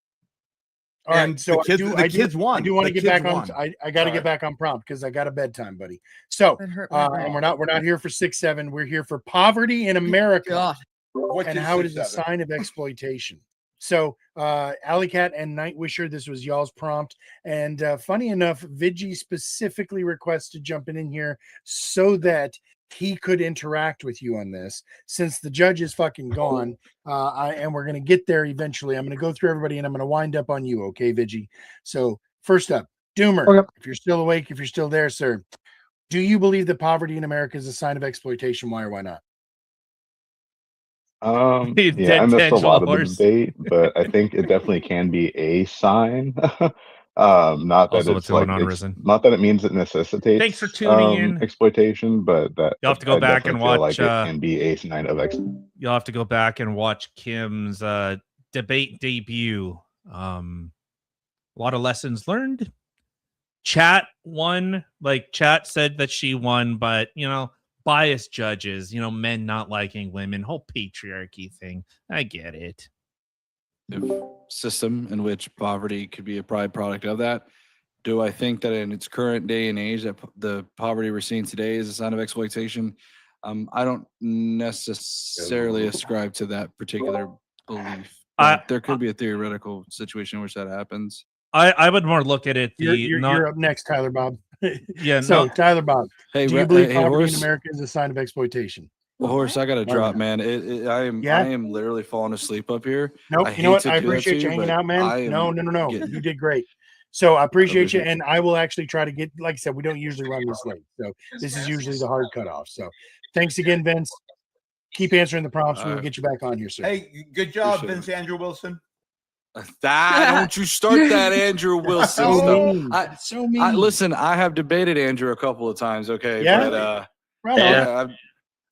[SPEAKER 1] all right.
[SPEAKER 16] And
[SPEAKER 1] So
[SPEAKER 16] the kids won.
[SPEAKER 1] I do want to
[SPEAKER 16] The
[SPEAKER 1] get back
[SPEAKER 16] kids
[SPEAKER 1] on.
[SPEAKER 16] won.
[SPEAKER 1] I got to get back on prompt because I got a bedtime, buddy. So,
[SPEAKER 3] That hurt my brain.
[SPEAKER 1] and we're not here for 6, 7. We're here for poverty in America.
[SPEAKER 3] God.
[SPEAKER 16] What
[SPEAKER 1] And
[SPEAKER 16] is
[SPEAKER 1] how it
[SPEAKER 16] 6,
[SPEAKER 1] is a
[SPEAKER 16] 7?
[SPEAKER 1] sign of exploitation. So, Alley Cat and Nightwisher, this was y'all's prompt. And funny enough, Vigi specifically requested jumping in here so that he could interact with you on this. Since the judge is fucking gone, and we're going to get there eventually. I'm going to go through everybody and I'm going to wind up on you, okay, Vigi? So, first up, Doomer,
[SPEAKER 7] Okay.
[SPEAKER 1] if you're still awake, if you're still there, sir, do you believe that poverty in America is a sign of exploitation? Why or why not?
[SPEAKER 11] Dead
[SPEAKER 17] I missed a lot of the
[SPEAKER 11] horse.
[SPEAKER 17] debate, but I think it definitely can be a sign. Not that
[SPEAKER 11] Also, what's
[SPEAKER 17] it's
[SPEAKER 11] going
[SPEAKER 17] like
[SPEAKER 11] on, Risen?
[SPEAKER 17] not that it means it necessitates.
[SPEAKER 11] Thanks for tuning in.
[SPEAKER 17] Exploitation, but that
[SPEAKER 11] You'll have to go
[SPEAKER 17] I
[SPEAKER 11] back and
[SPEAKER 17] definitely feel
[SPEAKER 11] watch.
[SPEAKER 17] like it can be a sign of
[SPEAKER 11] You'll have to go back and watch Kim's debate debut. A lot of lessons learned. Chat won. Like Chat said that she won, but biased judges, men not liking women, whole patriarchy thing. I get it.
[SPEAKER 2] System in which poverty could be a byproduct of that. Do I think that in its current day and age that the poverty we're seeing today is a sign of exploitation? I don't necessarily ascribe to that particular belief. But there could be a theoretical situation in which that happens.
[SPEAKER 11] I would more look at it.
[SPEAKER 1] You're up next, Tyler Bob.
[SPEAKER 11] Yeah.
[SPEAKER 1] So, Tyler Bob,
[SPEAKER 2] Hey,
[SPEAKER 1] do you believe
[SPEAKER 2] hey,
[SPEAKER 1] poverty
[SPEAKER 2] Horse?
[SPEAKER 1] in America is a sign of exploitation?
[SPEAKER 2] Well, Horse, I got to
[SPEAKER 1] Why
[SPEAKER 2] drop,
[SPEAKER 1] not?
[SPEAKER 2] man. I
[SPEAKER 1] Yeah?
[SPEAKER 2] am literally falling asleep up here.
[SPEAKER 1] Nope. You know what? I
[SPEAKER 2] hate to do that
[SPEAKER 1] appreciate
[SPEAKER 2] to
[SPEAKER 1] you hanging
[SPEAKER 2] but
[SPEAKER 1] out, man.
[SPEAKER 2] I am
[SPEAKER 1] No.
[SPEAKER 2] getting-
[SPEAKER 1] You did great. So I appreciate you,
[SPEAKER 2] appreciate
[SPEAKER 1] and I will actually try to get. Like I said, we don't usually run this late, so this is usually the hard cutoff. So thanks again, Vince. Keep answering the prompts. We will get you back on here, sir.
[SPEAKER 16] Hey, good job,
[SPEAKER 2] Appreciate
[SPEAKER 16] Vince Andrew Wilson.
[SPEAKER 2] Don't you start that Andrew Wilson
[SPEAKER 1] So
[SPEAKER 2] stuff.
[SPEAKER 1] mean. So mean.
[SPEAKER 2] Listen, I have debated Andrew a couple of times, okay?
[SPEAKER 1] Yeah?
[SPEAKER 2] But,
[SPEAKER 1] Right on.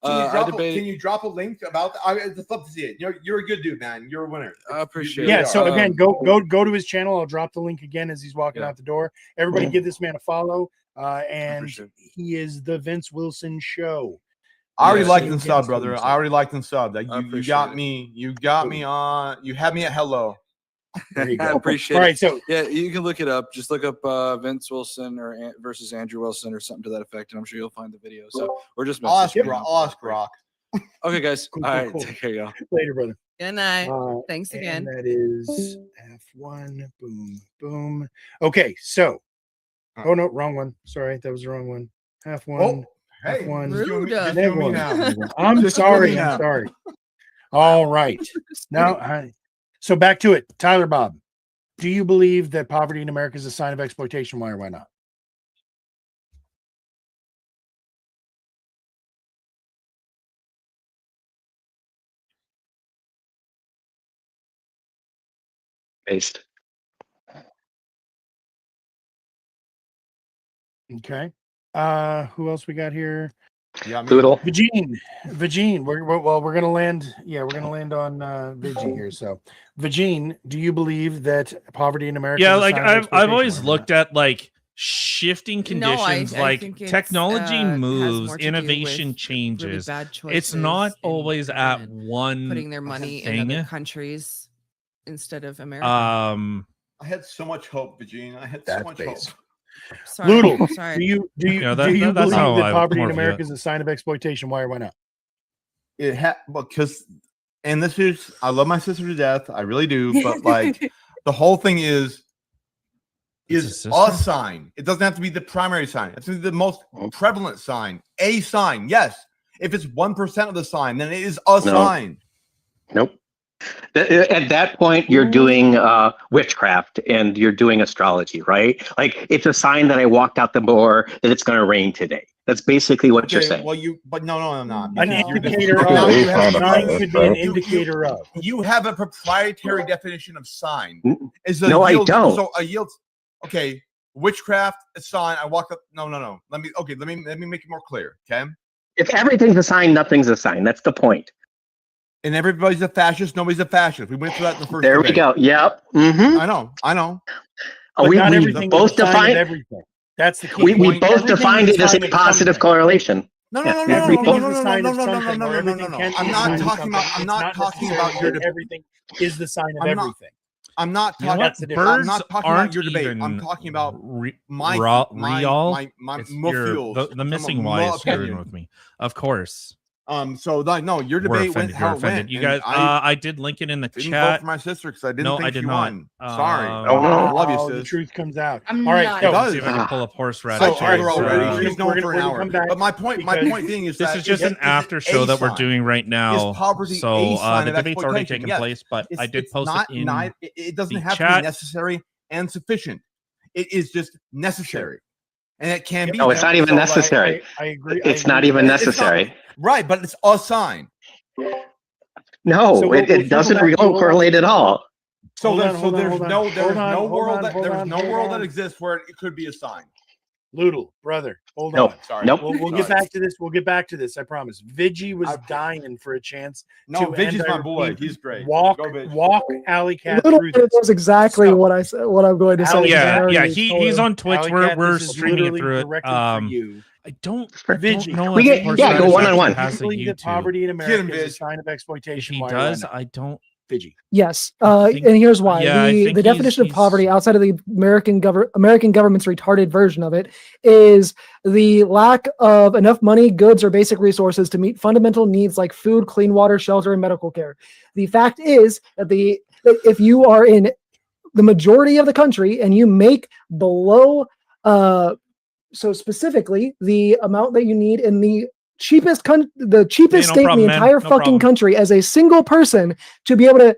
[SPEAKER 2] yeah,
[SPEAKER 16] Can you drop a link about? I'd love to see it. You're a good dude, man. You're a winner.
[SPEAKER 2] I appreciate
[SPEAKER 1] Yeah.
[SPEAKER 2] it.
[SPEAKER 1] So again, go to his channel. I'll drop the link again as he's walking out the door. Everybody, give this man a follow. and he is the Vince Wilson Show.
[SPEAKER 16] I already liked and sub, brother. I already liked and sub. That you got me. You got me on. You had me at hello.
[SPEAKER 1] There you go.
[SPEAKER 2] I appreciate
[SPEAKER 1] All
[SPEAKER 2] it.
[SPEAKER 1] right, so
[SPEAKER 2] yeah, you can look it up. Just look up Vince Wilson or versus Andrew Wilson or something to that effect, and I'm sure you'll find the video. So we're just
[SPEAKER 16] I'll ask Rock.
[SPEAKER 2] Okay, guys.
[SPEAKER 1] Cool,
[SPEAKER 2] All right,
[SPEAKER 1] cool.
[SPEAKER 2] take care, y'all.
[SPEAKER 1] Later, brother.
[SPEAKER 3] Good night. Thanks again.
[SPEAKER 1] That is F1. Boom, boom. Okay, so. Oh no, wrong one. Sorry, that was the wrong one. F1.
[SPEAKER 16] Hey,
[SPEAKER 1] F1. I'm sorry. I'm sorry. All right. Now, so back to it. Tyler Bob, do you believe that poverty in America is a sign of exploitation? Why or why not?
[SPEAKER 7] Based.
[SPEAKER 1] Okay. Who else we got here?
[SPEAKER 16] Yeah,
[SPEAKER 7] Doodle.
[SPEAKER 1] Vagine. We're gonna land. Yeah, we're gonna land on Vagine here. So, Vagine, do you believe that poverty in America?
[SPEAKER 11] Yeah,
[SPEAKER 1] is a
[SPEAKER 11] like
[SPEAKER 1] sign of
[SPEAKER 11] I've
[SPEAKER 1] exploitation?
[SPEAKER 11] always
[SPEAKER 1] Why or
[SPEAKER 11] looked at like shifting conditions,
[SPEAKER 3] I
[SPEAKER 11] like
[SPEAKER 3] think it's,
[SPEAKER 11] technology
[SPEAKER 3] has
[SPEAKER 11] moves,
[SPEAKER 3] more to do
[SPEAKER 11] innovation
[SPEAKER 3] with
[SPEAKER 11] changes.
[SPEAKER 3] really bad
[SPEAKER 11] It's not
[SPEAKER 3] choices in
[SPEAKER 11] always at
[SPEAKER 3] government,
[SPEAKER 11] one
[SPEAKER 3] putting their money in
[SPEAKER 11] thing.
[SPEAKER 3] other countries instead of America.
[SPEAKER 16] I had so much hope, Virginia. I had so much hope.
[SPEAKER 3] Sorry,
[SPEAKER 1] Loodle,
[SPEAKER 3] sorry.
[SPEAKER 1] do you
[SPEAKER 11] Yeah,
[SPEAKER 1] do you
[SPEAKER 11] that's
[SPEAKER 1] believe
[SPEAKER 11] how
[SPEAKER 1] that
[SPEAKER 11] I
[SPEAKER 1] poverty in
[SPEAKER 11] more view
[SPEAKER 1] America
[SPEAKER 11] it.
[SPEAKER 1] is a sign of exploitation? Why or why not?
[SPEAKER 16] Because, and this is, I love my sister to death. I really do. But like, the whole thing is a sign. It doesn't have to be the primary sign. It's the most prevalent sign. A sign. Yes. If it's 1% of the sign, then it is a sign.
[SPEAKER 7] Nope. At that point, you're doing witchcraft and you're doing astrology, right? Like it's a sign that I walked out the door that it's going to rain today. That's basically what you're saying.
[SPEAKER 16] Well, no, I'm not.
[SPEAKER 1] An indicator of sign could be an indicator of.
[SPEAKER 16] You have a proprietary definition of sign.
[SPEAKER 7] No, I don't.
[SPEAKER 16] So a yield. Okay, witchcraft, a sign. I walk up. No. Let me make it more clear. Okay.
[SPEAKER 7] If everything's a sign, nothing's a sign. That's the point.
[SPEAKER 16] And everybody's a fascist. Nobody's a fascist. We went through that in the first.
[SPEAKER 7] There we
[SPEAKER 16] debate.
[SPEAKER 7] go. Yep. Mm-hmm.
[SPEAKER 16] I know.
[SPEAKER 7] Oh, we both defined
[SPEAKER 1] everything. That's the key.
[SPEAKER 7] We both defined it as a positive correlation.
[SPEAKER 16] No. I'm not talking about your
[SPEAKER 1] everything is the sign of everything.
[SPEAKER 16] I'm not talking. I'm not talking about your debate. I'm talking about my
[SPEAKER 11] the missing Y is screwing with me. Of course.
[SPEAKER 16] So no, your debate went how it went.
[SPEAKER 11] You guys, I did link it in the
[SPEAKER 16] didn't
[SPEAKER 11] chat.
[SPEAKER 16] vote for my sister because I didn't think
[SPEAKER 11] I did
[SPEAKER 16] she
[SPEAKER 11] not.
[SPEAKER 16] won. Sorry.
[SPEAKER 1] I
[SPEAKER 16] love you, sis.
[SPEAKER 1] The truth comes out.
[SPEAKER 8] I'm
[SPEAKER 1] all right,
[SPEAKER 8] not.
[SPEAKER 1] so
[SPEAKER 11] See if I can pull up horseradish.
[SPEAKER 16] So already. She's going for an hour. But my point being is
[SPEAKER 11] this
[SPEAKER 16] that
[SPEAKER 11] is just an after show that we're doing right now. So the debate's already taken place, but I did post it in
[SPEAKER 16] it doesn't have to be necessary and sufficient. It is just necessary. And it can be.
[SPEAKER 7] No, it's not even necessary.
[SPEAKER 1] I agree.
[SPEAKER 7] It's not even necessary.
[SPEAKER 16] Right, but it's a sign.
[SPEAKER 7] No, so it doesn't correlate at all.
[SPEAKER 16] So there's no world that exists where it could be a sign.
[SPEAKER 1] Loodle, brother, hold
[SPEAKER 7] on.
[SPEAKER 16] Sorry.
[SPEAKER 7] Nope.
[SPEAKER 1] We'll get back to this. We'll get back to this. I promise. Vigi was dying for a chance.
[SPEAKER 16] No, Vigi's my boy. He's great.
[SPEAKER 1] Walk Alley Cat through this.
[SPEAKER 18] That's exactly what I said. What I'm going to say.
[SPEAKER 11] Yeah. He's on Twitch. We're streaming it through it. I don't know.
[SPEAKER 7] Go one-on-one.
[SPEAKER 1] Poverty in America is a sign of exploitation.
[SPEAKER 11] He does. I don't.
[SPEAKER 1] Vigi.
[SPEAKER 18] Yes, and here's why. The definition of poverty outside of the American government's retarded version of it is the lack of enough money, goods, or basic resources to meet fundamental needs like food, clean water, shelter, and medical care. The fact is that if you are in the majority of the country and you make below, so specifically the amount that you need in the cheapest state in the entire country as a single person to be able to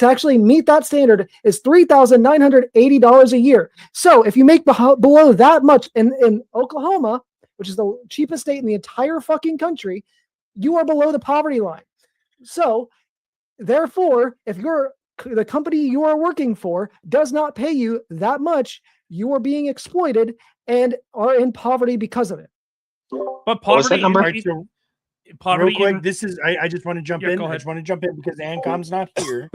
[SPEAKER 18] actually meet that standard is $3,980 a year. So if you make below that much in Oklahoma, which is the cheapest state in the entire fucking country, you are below the poverty line. So therefore, if the company you are working for does not pay you that much, you are being exploited and are in poverty because of it.
[SPEAKER 11] But poverty,
[SPEAKER 1] real quick, this is I just want to jump in. I just want to jump in because Ancom's not here.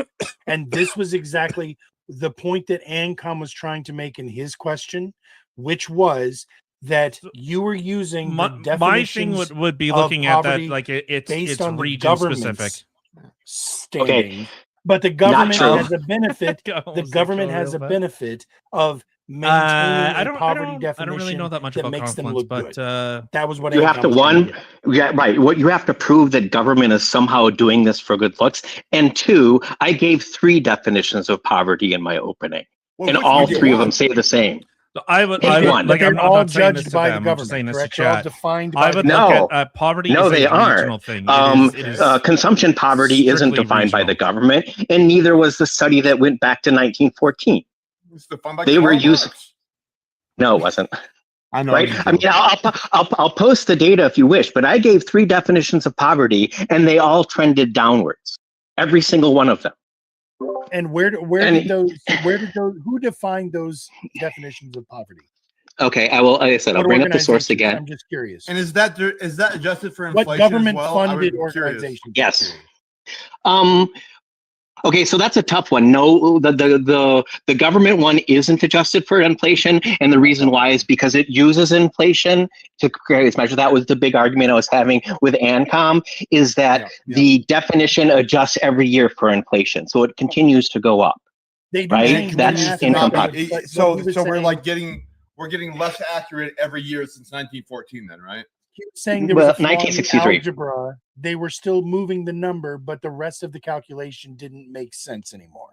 [SPEAKER 1] And this was exactly the point that Ancom was trying to make in his question, which was that you were using the
[SPEAKER 11] my thing
[SPEAKER 1] definitions
[SPEAKER 11] would be looking at that
[SPEAKER 1] poverty
[SPEAKER 11] like it's
[SPEAKER 1] based on the
[SPEAKER 11] region specific.
[SPEAKER 1] government's standings. But the government has a benefit. The government has a benefit of maintaining a poverty definition.
[SPEAKER 11] I don't really know that much
[SPEAKER 1] that
[SPEAKER 11] about
[SPEAKER 1] makes them
[SPEAKER 11] confluence,
[SPEAKER 1] look
[SPEAKER 11] but
[SPEAKER 1] good. That was what
[SPEAKER 7] you
[SPEAKER 1] Ancom
[SPEAKER 7] have to
[SPEAKER 1] was trying to get.
[SPEAKER 7] yeah, right. What you have to prove that government is somehow doing this for good looks, and two, I gave 3 definitions of poverty in my opening, and all 3 of them say the same.
[SPEAKER 11] So I would
[SPEAKER 7] one.
[SPEAKER 11] like
[SPEAKER 1] they're
[SPEAKER 11] I'm
[SPEAKER 1] all
[SPEAKER 11] not saying this
[SPEAKER 1] judged
[SPEAKER 11] to
[SPEAKER 1] by
[SPEAKER 11] them,
[SPEAKER 1] the
[SPEAKER 11] I'm just saying
[SPEAKER 1] government,
[SPEAKER 11] this to
[SPEAKER 1] correct? They're all
[SPEAKER 11] chat.
[SPEAKER 1] defined
[SPEAKER 11] I
[SPEAKER 1] by
[SPEAKER 11] would
[SPEAKER 1] the
[SPEAKER 11] look at poverty
[SPEAKER 7] No,
[SPEAKER 11] is
[SPEAKER 7] they
[SPEAKER 11] a regional
[SPEAKER 7] aren't.
[SPEAKER 11] thing. It is
[SPEAKER 7] Consumption poverty isn't
[SPEAKER 11] strictly
[SPEAKER 7] defined by
[SPEAKER 11] regional.
[SPEAKER 7] the government, and neither was the study that went back to 1914.
[SPEAKER 16] It's defined by
[SPEAKER 7] They were
[SPEAKER 16] Karl
[SPEAKER 7] using.
[SPEAKER 16] Marx.
[SPEAKER 7] No, it wasn't.
[SPEAKER 16] I know.
[SPEAKER 7] Right? I mean, I'll post the data if you wish, but I gave 3 definitions of poverty, and they all trended downwards. Every single one of them.
[SPEAKER 1] And who defined those definitions of poverty?
[SPEAKER 7] Okay, like I said, I'll bring up the source again.
[SPEAKER 1] I'm just curious.
[SPEAKER 16] And is that adjusted for inflation
[SPEAKER 1] What government
[SPEAKER 16] as well?
[SPEAKER 1] funded
[SPEAKER 16] I would be curious.
[SPEAKER 1] organizations?
[SPEAKER 7] Yes. Okay, so that's a tough one. No, the government one isn't adjusted for inflation, and the reason why is because it uses inflation to create its measure. That was the big argument I was having with ANCOM, is that the definition adjusts every year for inflation, so it continues to go up.
[SPEAKER 1] They do
[SPEAKER 7] right? That's income poverty.
[SPEAKER 16] So we're getting less accurate every year since 1914, then, right?
[SPEAKER 1] He was saying there was a flaw in
[SPEAKER 7] 1963.
[SPEAKER 1] algebra. They were still moving the number, but the rest of the calculation didn't make sense anymore.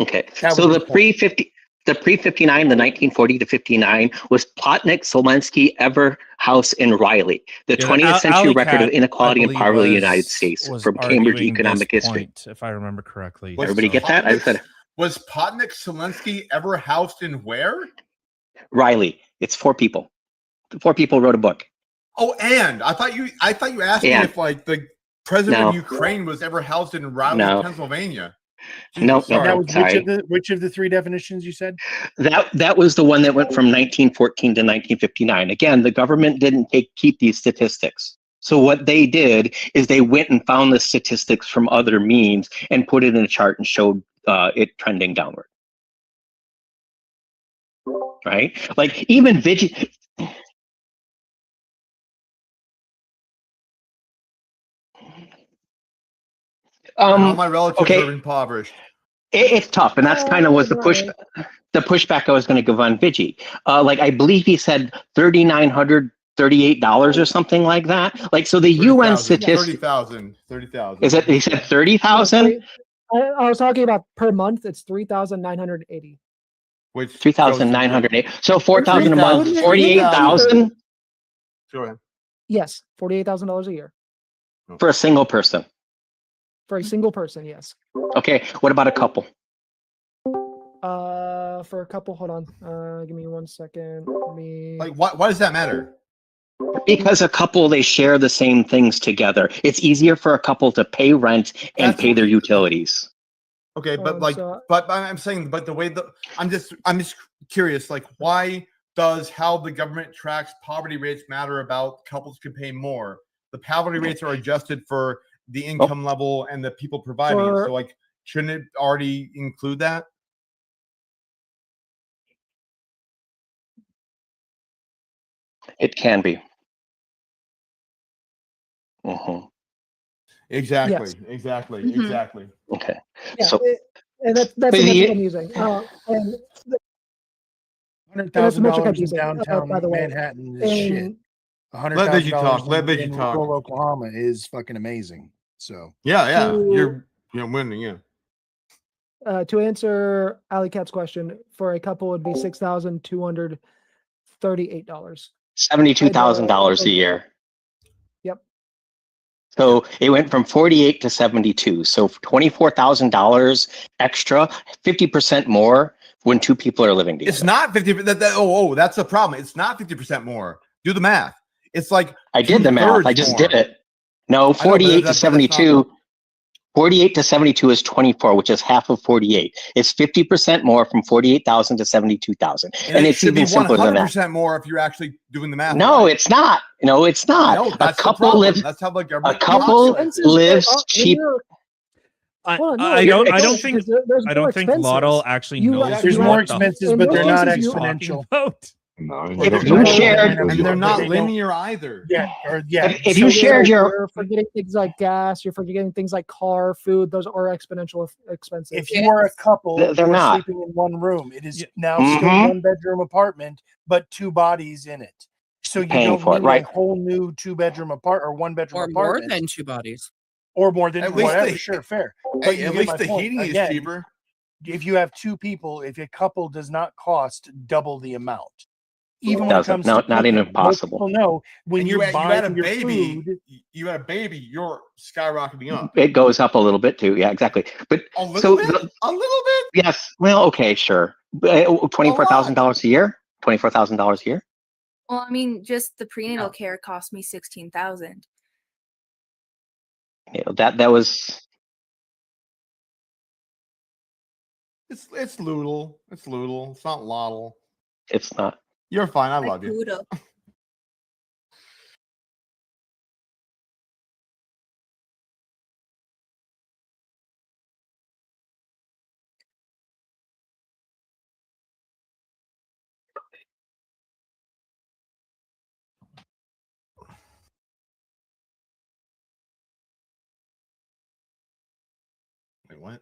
[SPEAKER 7] Okay, so the pre-59, the 1940 to 59 was Plotnik, Solensky, Everhouse, and Riley, the 20th century record of inequality and poverty in the United States from Cambridge Economic History.
[SPEAKER 11] If I remember correctly.
[SPEAKER 7] Everybody get that? I said.
[SPEAKER 16] Was Plotnik, Solensky ever housed in where?
[SPEAKER 7] Riley. It's 4 people. 4 people wrote a book.
[SPEAKER 16] Oh, and I thought you asked me if like the president of Ukraine was ever housed in Riley, Pennsylvania.
[SPEAKER 7] No,
[SPEAKER 1] that was which of the 3 definitions you said?
[SPEAKER 7] That was the one that went from 1914 to 1959. Again, the government didn't keep these statistics. So what they did is they went and found the statistics from other means and put it in a chart and showed it trending downward. Right? Like even
[SPEAKER 16] all my relatives are impoverished.
[SPEAKER 7] It's tough, and that's kind of was the pushback I was going to give on Vigi. Like I believe he said $3,938 or something like that. Like so, the UN statistic.
[SPEAKER 16] 30,000.
[SPEAKER 7] Is it? He said 30,000.
[SPEAKER 18] I was talking about per month. It's 3,980.
[SPEAKER 7] Which 3,980. So 4,000 a month. 48,000.
[SPEAKER 16] Sure.
[SPEAKER 18] Yes, $48,000 a year
[SPEAKER 7] for a single person.
[SPEAKER 18] For a single person, yes.
[SPEAKER 7] Okay. What about a couple?
[SPEAKER 18] For a couple, hold on. Give me 1 second.
[SPEAKER 16] Like, why does that matter?
[SPEAKER 7] Because a couple, they share the same things together. It's easier for a couple to pay rent and pay their utilities.
[SPEAKER 16] Okay, but but I'm saying, but the way I'm just curious, like, why does how the government tracks poverty rates matter about couples can pay more? The poverty rates are adjusted for the income level and the people providing it. So, like, shouldn't it already include that?
[SPEAKER 7] It can be.
[SPEAKER 16] Exactly.
[SPEAKER 18] Yes.
[SPEAKER 16] Exactly.
[SPEAKER 18] Mhm.
[SPEAKER 16] Exactly.
[SPEAKER 7] Okay.
[SPEAKER 18] Yeah,
[SPEAKER 7] So,
[SPEAKER 18] and that's the metric I'm using. And
[SPEAKER 1] $100,000 in downtown
[SPEAKER 18] by the way.
[SPEAKER 1] Manhattan is shit.
[SPEAKER 16] Let Vigi talk.
[SPEAKER 1] $100,000
[SPEAKER 16] Let Vigi
[SPEAKER 1] in
[SPEAKER 16] talk.
[SPEAKER 1] rural Oklahoma is fucking amazing. So
[SPEAKER 16] yeah, you're winning. Yeah.
[SPEAKER 18] To answer Ali Cat's question, for a couple would be $6,238.
[SPEAKER 7] $72,000 a year.
[SPEAKER 18] Yep.
[SPEAKER 7] So it went from 48 to 72. So $24,000 extra, 50% more when 2 people are living together.
[SPEAKER 16] It's not 50. That's the problem. It's not 50% more. Do the math. It's like
[SPEAKER 7] I did the math. I just did it. No, 48 to 72. 48 to 72 is 24, which is half of 48. It's 50% more from 48,000 to 72,000. And it's even simpler than that.
[SPEAKER 16] 100% more if you're actually doing the math.
[SPEAKER 7] No, it's not. No, it's not.
[SPEAKER 16] No, that's
[SPEAKER 7] a couple
[SPEAKER 16] the problem.
[SPEAKER 7] lives.
[SPEAKER 16] That's how the government.
[SPEAKER 7] A couple lives cheap.
[SPEAKER 11] I don't think Lotto actually knows.
[SPEAKER 1] There's more expenses, but they're not exponential.
[SPEAKER 17] No,
[SPEAKER 7] if you shared,
[SPEAKER 16] and they're not linear either.
[SPEAKER 1] Yeah,
[SPEAKER 7] if you shared
[SPEAKER 18] you're forgetting things like gas, you're forgetting things like car, food. Those are exponential expenses.
[SPEAKER 1] If you are a couple,
[SPEAKER 7] They're
[SPEAKER 1] who are
[SPEAKER 7] not.
[SPEAKER 1] sleeping in one room. It is now still one bedroom apartment, but 2 bodies in it. So you
[SPEAKER 7] Paying
[SPEAKER 1] don't
[SPEAKER 7] for it,
[SPEAKER 1] need
[SPEAKER 7] right.
[SPEAKER 1] a whole new 2-bedroom or 1-bedroom
[SPEAKER 3] Or more
[SPEAKER 1] apartment.
[SPEAKER 3] than 2 bodies.
[SPEAKER 1] Or more than
[SPEAKER 16] At least
[SPEAKER 1] whatever.
[SPEAKER 16] the-
[SPEAKER 1] Sure, fair.
[SPEAKER 16] Hey,
[SPEAKER 1] But you
[SPEAKER 16] at
[SPEAKER 1] get
[SPEAKER 16] least
[SPEAKER 1] my
[SPEAKER 16] the
[SPEAKER 1] point.
[SPEAKER 16] heating is
[SPEAKER 1] Again,
[SPEAKER 16] cheaper.
[SPEAKER 1] if you have 2 people, if a couple does not cost double the amount. Even when it
[SPEAKER 7] Doesn't.
[SPEAKER 1] comes
[SPEAKER 7] No,
[SPEAKER 1] to
[SPEAKER 7] not
[SPEAKER 1] cooking,
[SPEAKER 7] even
[SPEAKER 1] most
[SPEAKER 7] possible.
[SPEAKER 1] people know when
[SPEAKER 16] And
[SPEAKER 1] you're
[SPEAKER 16] you
[SPEAKER 1] buying
[SPEAKER 16] had a
[SPEAKER 1] your
[SPEAKER 16] baby,
[SPEAKER 1] food.
[SPEAKER 16] you had a baby, you're skyrocketing up.
[SPEAKER 7] It goes up a little bit too. Yeah, exactly. But
[SPEAKER 16] A little bit? A little bit?
[SPEAKER 7] Yes. Well, okay, sure. $24,000 a year. $24,000 a year.
[SPEAKER 8] Well, I mean, just the prenatal care cost me $16,000.
[SPEAKER 7] You know, that was.
[SPEAKER 16] It's Loodle. It's Loodle. It's not Loddle.
[SPEAKER 7] It's not.
[SPEAKER 16] You're fine. I love you.
[SPEAKER 8] Poodle.
[SPEAKER 16] Wait, what?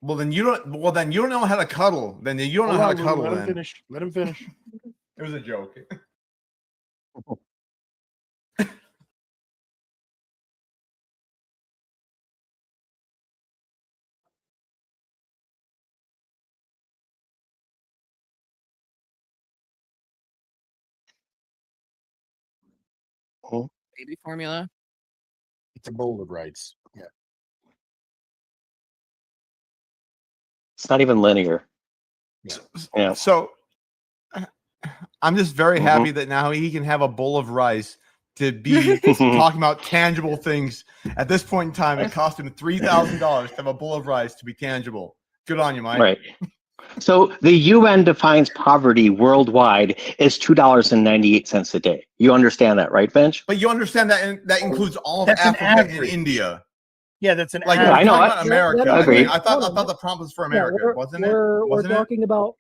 [SPEAKER 16] Well, then you don't. Well, then you don't know how to cuddle. Then you don't know how to cuddle.
[SPEAKER 1] Let him
[SPEAKER 16] Then
[SPEAKER 1] finish. Let him finish.
[SPEAKER 16] It was a joke.
[SPEAKER 3] Baby formula.
[SPEAKER 1] It's a bowl of rice. Yeah.
[SPEAKER 7] It's not even linear. Yeah.
[SPEAKER 16] So I'm just very happy that now he can have a bowl of rice to be talking about tangible things. At this point in time, it cost him $3,000 to have a bowl of rice to be tangible. Good on you, Mike.
[SPEAKER 7] Right. So the UN defines poverty worldwide as $2.98 a day. You understand that, right, Bench?
[SPEAKER 16] But you understand that that includes all of Africa and India.
[SPEAKER 1] Yeah, that's an
[SPEAKER 16] like
[SPEAKER 7] Yeah, I know.
[SPEAKER 16] talking about America.
[SPEAKER 7] I agree.
[SPEAKER 16] I thought the prompt was for America, wasn't it?
[SPEAKER 18] We're talking about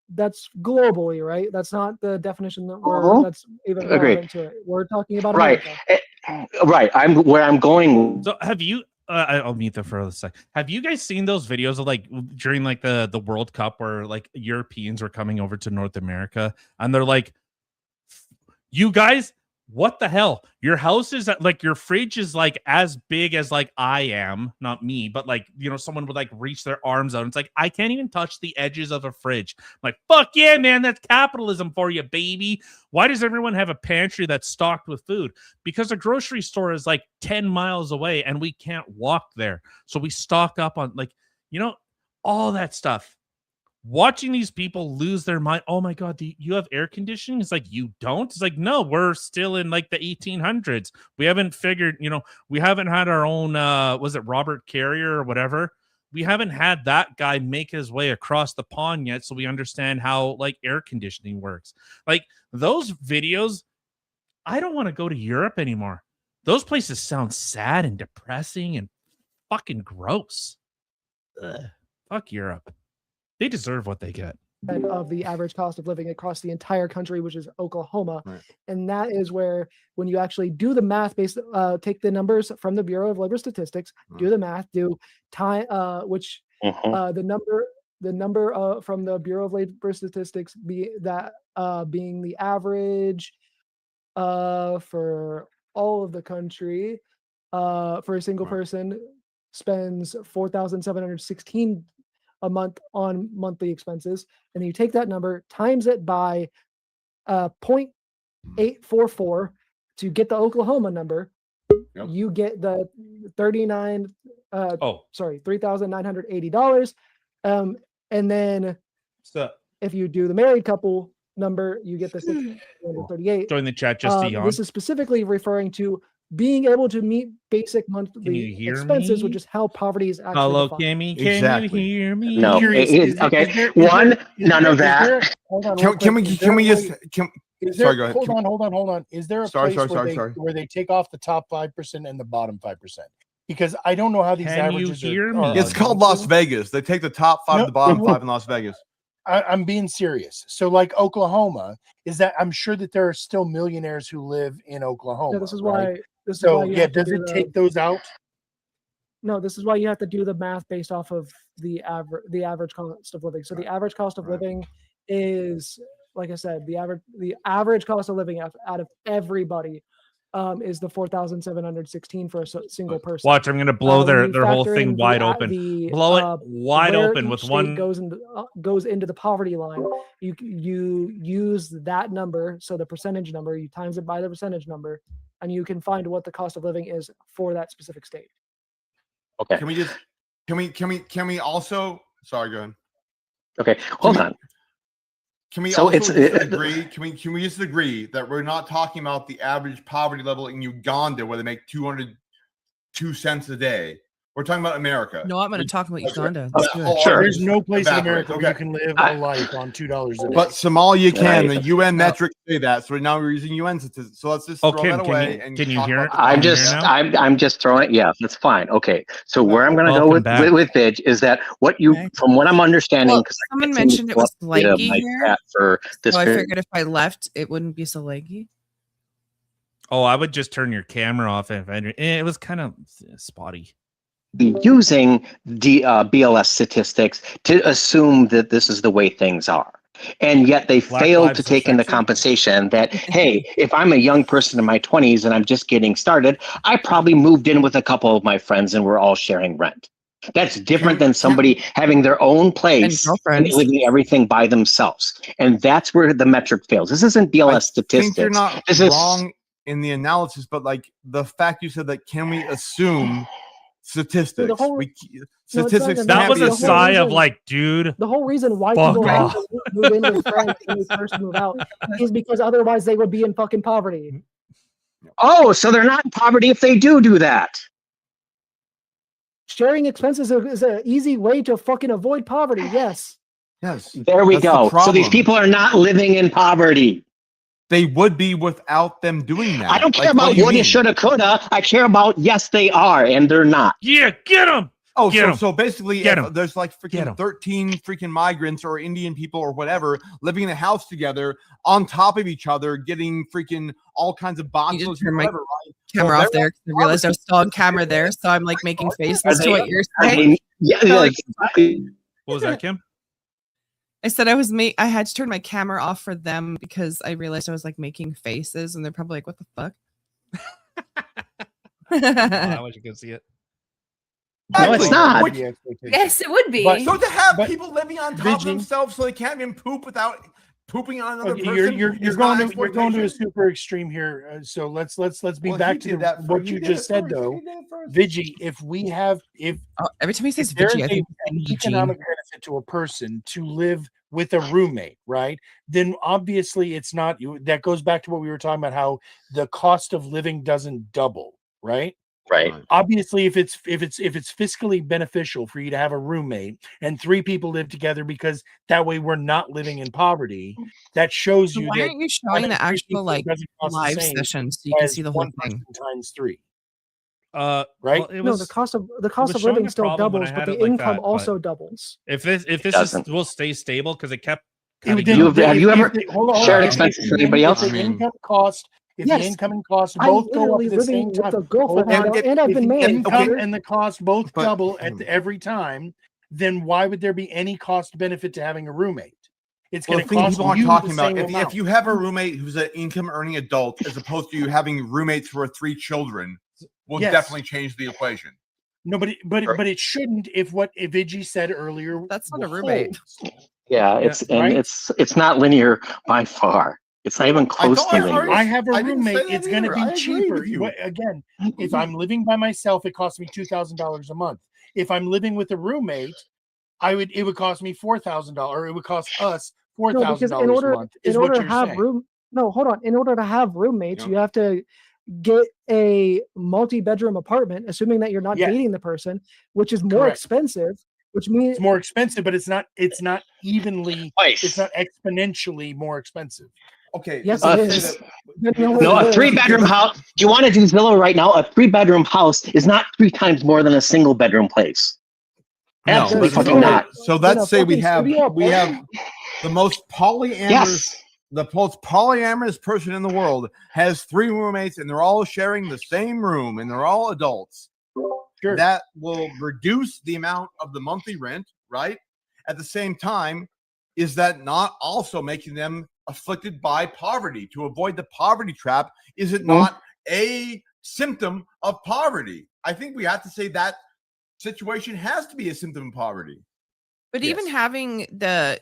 [SPEAKER 18] that's globally, right? That's not the definition that that's even relevant to it. We're talking about America.
[SPEAKER 7] Right. Where I'm going.
[SPEAKER 11] So have you? I'll mute that for a sec. Have you guys seen those videos of like during like the World Cup where like Europeans were coming over to North America and they're like, "You guys, what the hell? Your house is like your fridge is like as big as like I am, not me, but like, you know, someone would like reach their arms out. It's like, I can't even touch the edges of a fridge. I'm like, fuck yeah, man, that's capitalism for you, baby. Why does everyone have a pantry that's stocked with food? Because a grocery store is like 10 miles away and we can't walk there. So we stock up on like, you know, all that stuff. Watching these people lose their mind. Oh my God, you have air conditioning? It's like, you don't? It's like, no, we're still in like the 1800s. We haven't figured, you know, we haven't had our own, was it Robert Carrier or whatever? We haven't had that guy make his way across the pond yet. So we understand how like air conditioning works. Like those videos, I don't want to go to Europe anymore. Those places sound sad and depressing and fucking gross. Ugh. Fuck Europe. They deserve what they get.
[SPEAKER 18] Of the average cost of living across the entire country, which is Oklahoma.
[SPEAKER 16] Right.
[SPEAKER 18] And that is where, when you actually do the math based, take the numbers from the Bureau of Labor Statistics, do the math, do time, which the number from the Bureau of Labor Statistics being the average for all of the country for a single person spends $4,716 a month on monthly expenses, and then you take that number, times it by 0.844 to get the Oklahoma number. You get the $3,980. And then if you do the married couple number, you get the $638.
[SPEAKER 11] Join the chat just to yawn.
[SPEAKER 18] This is specifically referring to being able to meet basic monthly expenses, which is how poverty is actually
[SPEAKER 11] Hello,
[SPEAKER 18] defined.
[SPEAKER 11] Kimmy. Can you hear me?
[SPEAKER 7] No. Okay. None of that.
[SPEAKER 1] Hold on.
[SPEAKER 16] Can we just? Sorry, go ahead.
[SPEAKER 1] Hold on. Is there a place where they take off the top 5% and the bottom 5%? because I don't know how these
[SPEAKER 11] Can you
[SPEAKER 1] averages
[SPEAKER 11] hear
[SPEAKER 1] are.
[SPEAKER 11] me?
[SPEAKER 16] It's called Las Vegas. They take the top 5, the bottom 5 in Las Vegas.
[SPEAKER 1] I'm being serious. So, like Oklahoma, is that I'm sure that there are still millionaires who live in Oklahoma.
[SPEAKER 18] Yeah, this is
[SPEAKER 1] right?
[SPEAKER 18] why. This
[SPEAKER 1] So,
[SPEAKER 18] is why you
[SPEAKER 1] yeah,
[SPEAKER 18] have to
[SPEAKER 1] does
[SPEAKER 18] do
[SPEAKER 1] it take those out?
[SPEAKER 18] No, this is why you have to do the math based off of the average cost of living. So the average cost of living is, like I said, the average cost of living out of everybody is the 4,716 for a single person.
[SPEAKER 11] Watch, I'm gonna blow
[SPEAKER 18] When you
[SPEAKER 11] their whole
[SPEAKER 18] factor
[SPEAKER 11] thing
[SPEAKER 18] in
[SPEAKER 11] wide open. Blow it wide
[SPEAKER 18] where
[SPEAKER 11] open
[SPEAKER 18] each
[SPEAKER 11] with
[SPEAKER 18] state
[SPEAKER 11] one.
[SPEAKER 18] goes into the poverty line. You use that number, so the percentage number, you times it by the percentage number, and you can find what the cost of living is for that specific state.
[SPEAKER 7] Okay.
[SPEAKER 16] Can we also, sorry, go ahead.
[SPEAKER 7] Okay, hold on.
[SPEAKER 16] Can we
[SPEAKER 7] So
[SPEAKER 16] also
[SPEAKER 7] it's
[SPEAKER 16] just agree? Can we just agree that we're not talking about the average poverty level in Uganda where they make 202 cents a day? We're talking about America.
[SPEAKER 3] No, I'm going to talk about Uganda.
[SPEAKER 16] Sure.
[SPEAKER 1] There's no place in
[SPEAKER 16] Evaporate.
[SPEAKER 1] America where you can live a life on $2 a day.
[SPEAKER 16] But Somalia can. The UN metrics say that. So now we're using UN statistics. So let's just throw that away.
[SPEAKER 11] Can you hear?
[SPEAKER 7] I'm just throwing. Yeah, that's fine. Okay. So where I'm going to go with Vidge is that from what I'm understanding, because
[SPEAKER 3] someone mentioned it was leggy here.
[SPEAKER 7] For this
[SPEAKER 3] so I figured if I left, it wouldn't be so leggy.
[SPEAKER 11] Oh, I would just turn your camera off if it was kind of spotty.
[SPEAKER 7] Using BLS statistics to assume that this is the way things are. And yet they failed to take into compensation that, hey, if I'm a young person in my 20s and I'm just getting started, I probably moved in with a couple of my friends and we're all sharing rent. That's different than somebody having their own place and living everything by themselves. And that's where the metric fails. This isn't BLS statistics.
[SPEAKER 16] I think you're not wrong in the analysis, but like the fact you said that, can we assume statistics? Statistics.
[SPEAKER 11] That was a sigh of like, dude.
[SPEAKER 18] The whole reason why people have to move in with friends and they first move out is because otherwise they would be in fucking poverty.
[SPEAKER 7] Oh, so they're not in poverty if they do that.
[SPEAKER 18] Sharing expenses is an easy way to fucking avoid poverty. Yes.
[SPEAKER 16] Yes.
[SPEAKER 7] There we go. So these people are not living in poverty.
[SPEAKER 16] They would be without them doing that.
[SPEAKER 7] I don't care about woulda, shoulda, coulda. I care about yes, they are, and they're not.
[SPEAKER 11] Yeah, get them.
[SPEAKER 16] Oh, so basically, there's like freaking 13 freaking migrants or Indian people or whatever living in a house together on top of each other, getting freaking all kinds of boxes.
[SPEAKER 3] Camera off there. I realized I was still on camera there, so I'm like making faces to what you're saying.
[SPEAKER 7] What
[SPEAKER 11] was that, Kim?
[SPEAKER 3] I said I had to turn my camera off for them because I realized I was like making faces, and they're probably like, "What the fuck?"
[SPEAKER 11] I wish you could see it.
[SPEAKER 7] No, it's not.
[SPEAKER 8] Yes, it would be.
[SPEAKER 16] So to have people living on top of themselves so they can't even poop without pooping on another person.
[SPEAKER 1] You're going to a super extreme here. So let's be back to what you just said though. Vigi,
[SPEAKER 3] every time he says
[SPEAKER 1] there's
[SPEAKER 3] Vigi, I think
[SPEAKER 1] an economic benefit to a person to live with a roommate, right? Then obviously it's not. That goes back to what we were talking about, how the cost of living doesn't double, right?
[SPEAKER 7] Right.
[SPEAKER 1] Obviously, if it's fiscally beneficial for you to have a roommate and 3 people live together, because that way we're not living in poverty, that shows you.
[SPEAKER 3] Why aren't you showing the actual like live session so you can see the whole thing?
[SPEAKER 1] Times 3.
[SPEAKER 11] Right.
[SPEAKER 1] Well,
[SPEAKER 18] no, the cost of living still doubles, but the income also doubles.
[SPEAKER 11] If this will stay stable, because it kept.
[SPEAKER 7] Have you ever shared expenses with anybody else?
[SPEAKER 1] If the income cost. If the income and cost both go up at the same time,
[SPEAKER 18] and I've been married,
[SPEAKER 1] income and the cost both double at every time, then why would there be any cost benefit to having a roommate? It's going to cost
[SPEAKER 16] people aren't
[SPEAKER 1] you
[SPEAKER 16] talking
[SPEAKER 1] the same
[SPEAKER 16] about.
[SPEAKER 1] amount.
[SPEAKER 16] If you have a roommate who's an income earning adult, as opposed to you having roommates who are 3 children, will definitely change the equation.
[SPEAKER 1] No, but it shouldn't. If what Vigi said earlier,
[SPEAKER 3] that's not a roommate.
[SPEAKER 7] Yeah, it's not linear by far. It's not even close to linear.
[SPEAKER 1] I have a roommate. It's going to be cheaper. Again, if I'm living by myself, it costs me $2,000 a month. If I'm living with a roommate, it would cost me $4,000, or it would cost us $4,000 a month.
[SPEAKER 18] In order to have In order to have roommates, you have to get a multi-bedroom apartment, assuming that you're not dating the person, which is more expensive. Which means
[SPEAKER 1] it's more expensive, but it's not evenly. It's not exponentially more expensive.
[SPEAKER 16] Okay.
[SPEAKER 18] Yes,
[SPEAKER 7] it
[SPEAKER 18] is.
[SPEAKER 7] No, a 3-bedroom house. Do you want to do Zillow right now? A 3-bedroom house is not 3 times more than a single bedroom place.
[SPEAKER 16] No,
[SPEAKER 7] Absolutely
[SPEAKER 16] let's
[SPEAKER 7] fucking not.
[SPEAKER 16] So let's say we have the most polyamorous, the most polyamorous person in the world has 3 roommates, and they're all sharing the same room, and they're all adults. Sure. That will reduce the amount of the monthly rent, right? At the same time, is that not also making them afflicted by poverty? To avoid the poverty trap, is it not a symptom of poverty? I think we have to say that situation has to be a symptom of poverty.
[SPEAKER 3] But even having the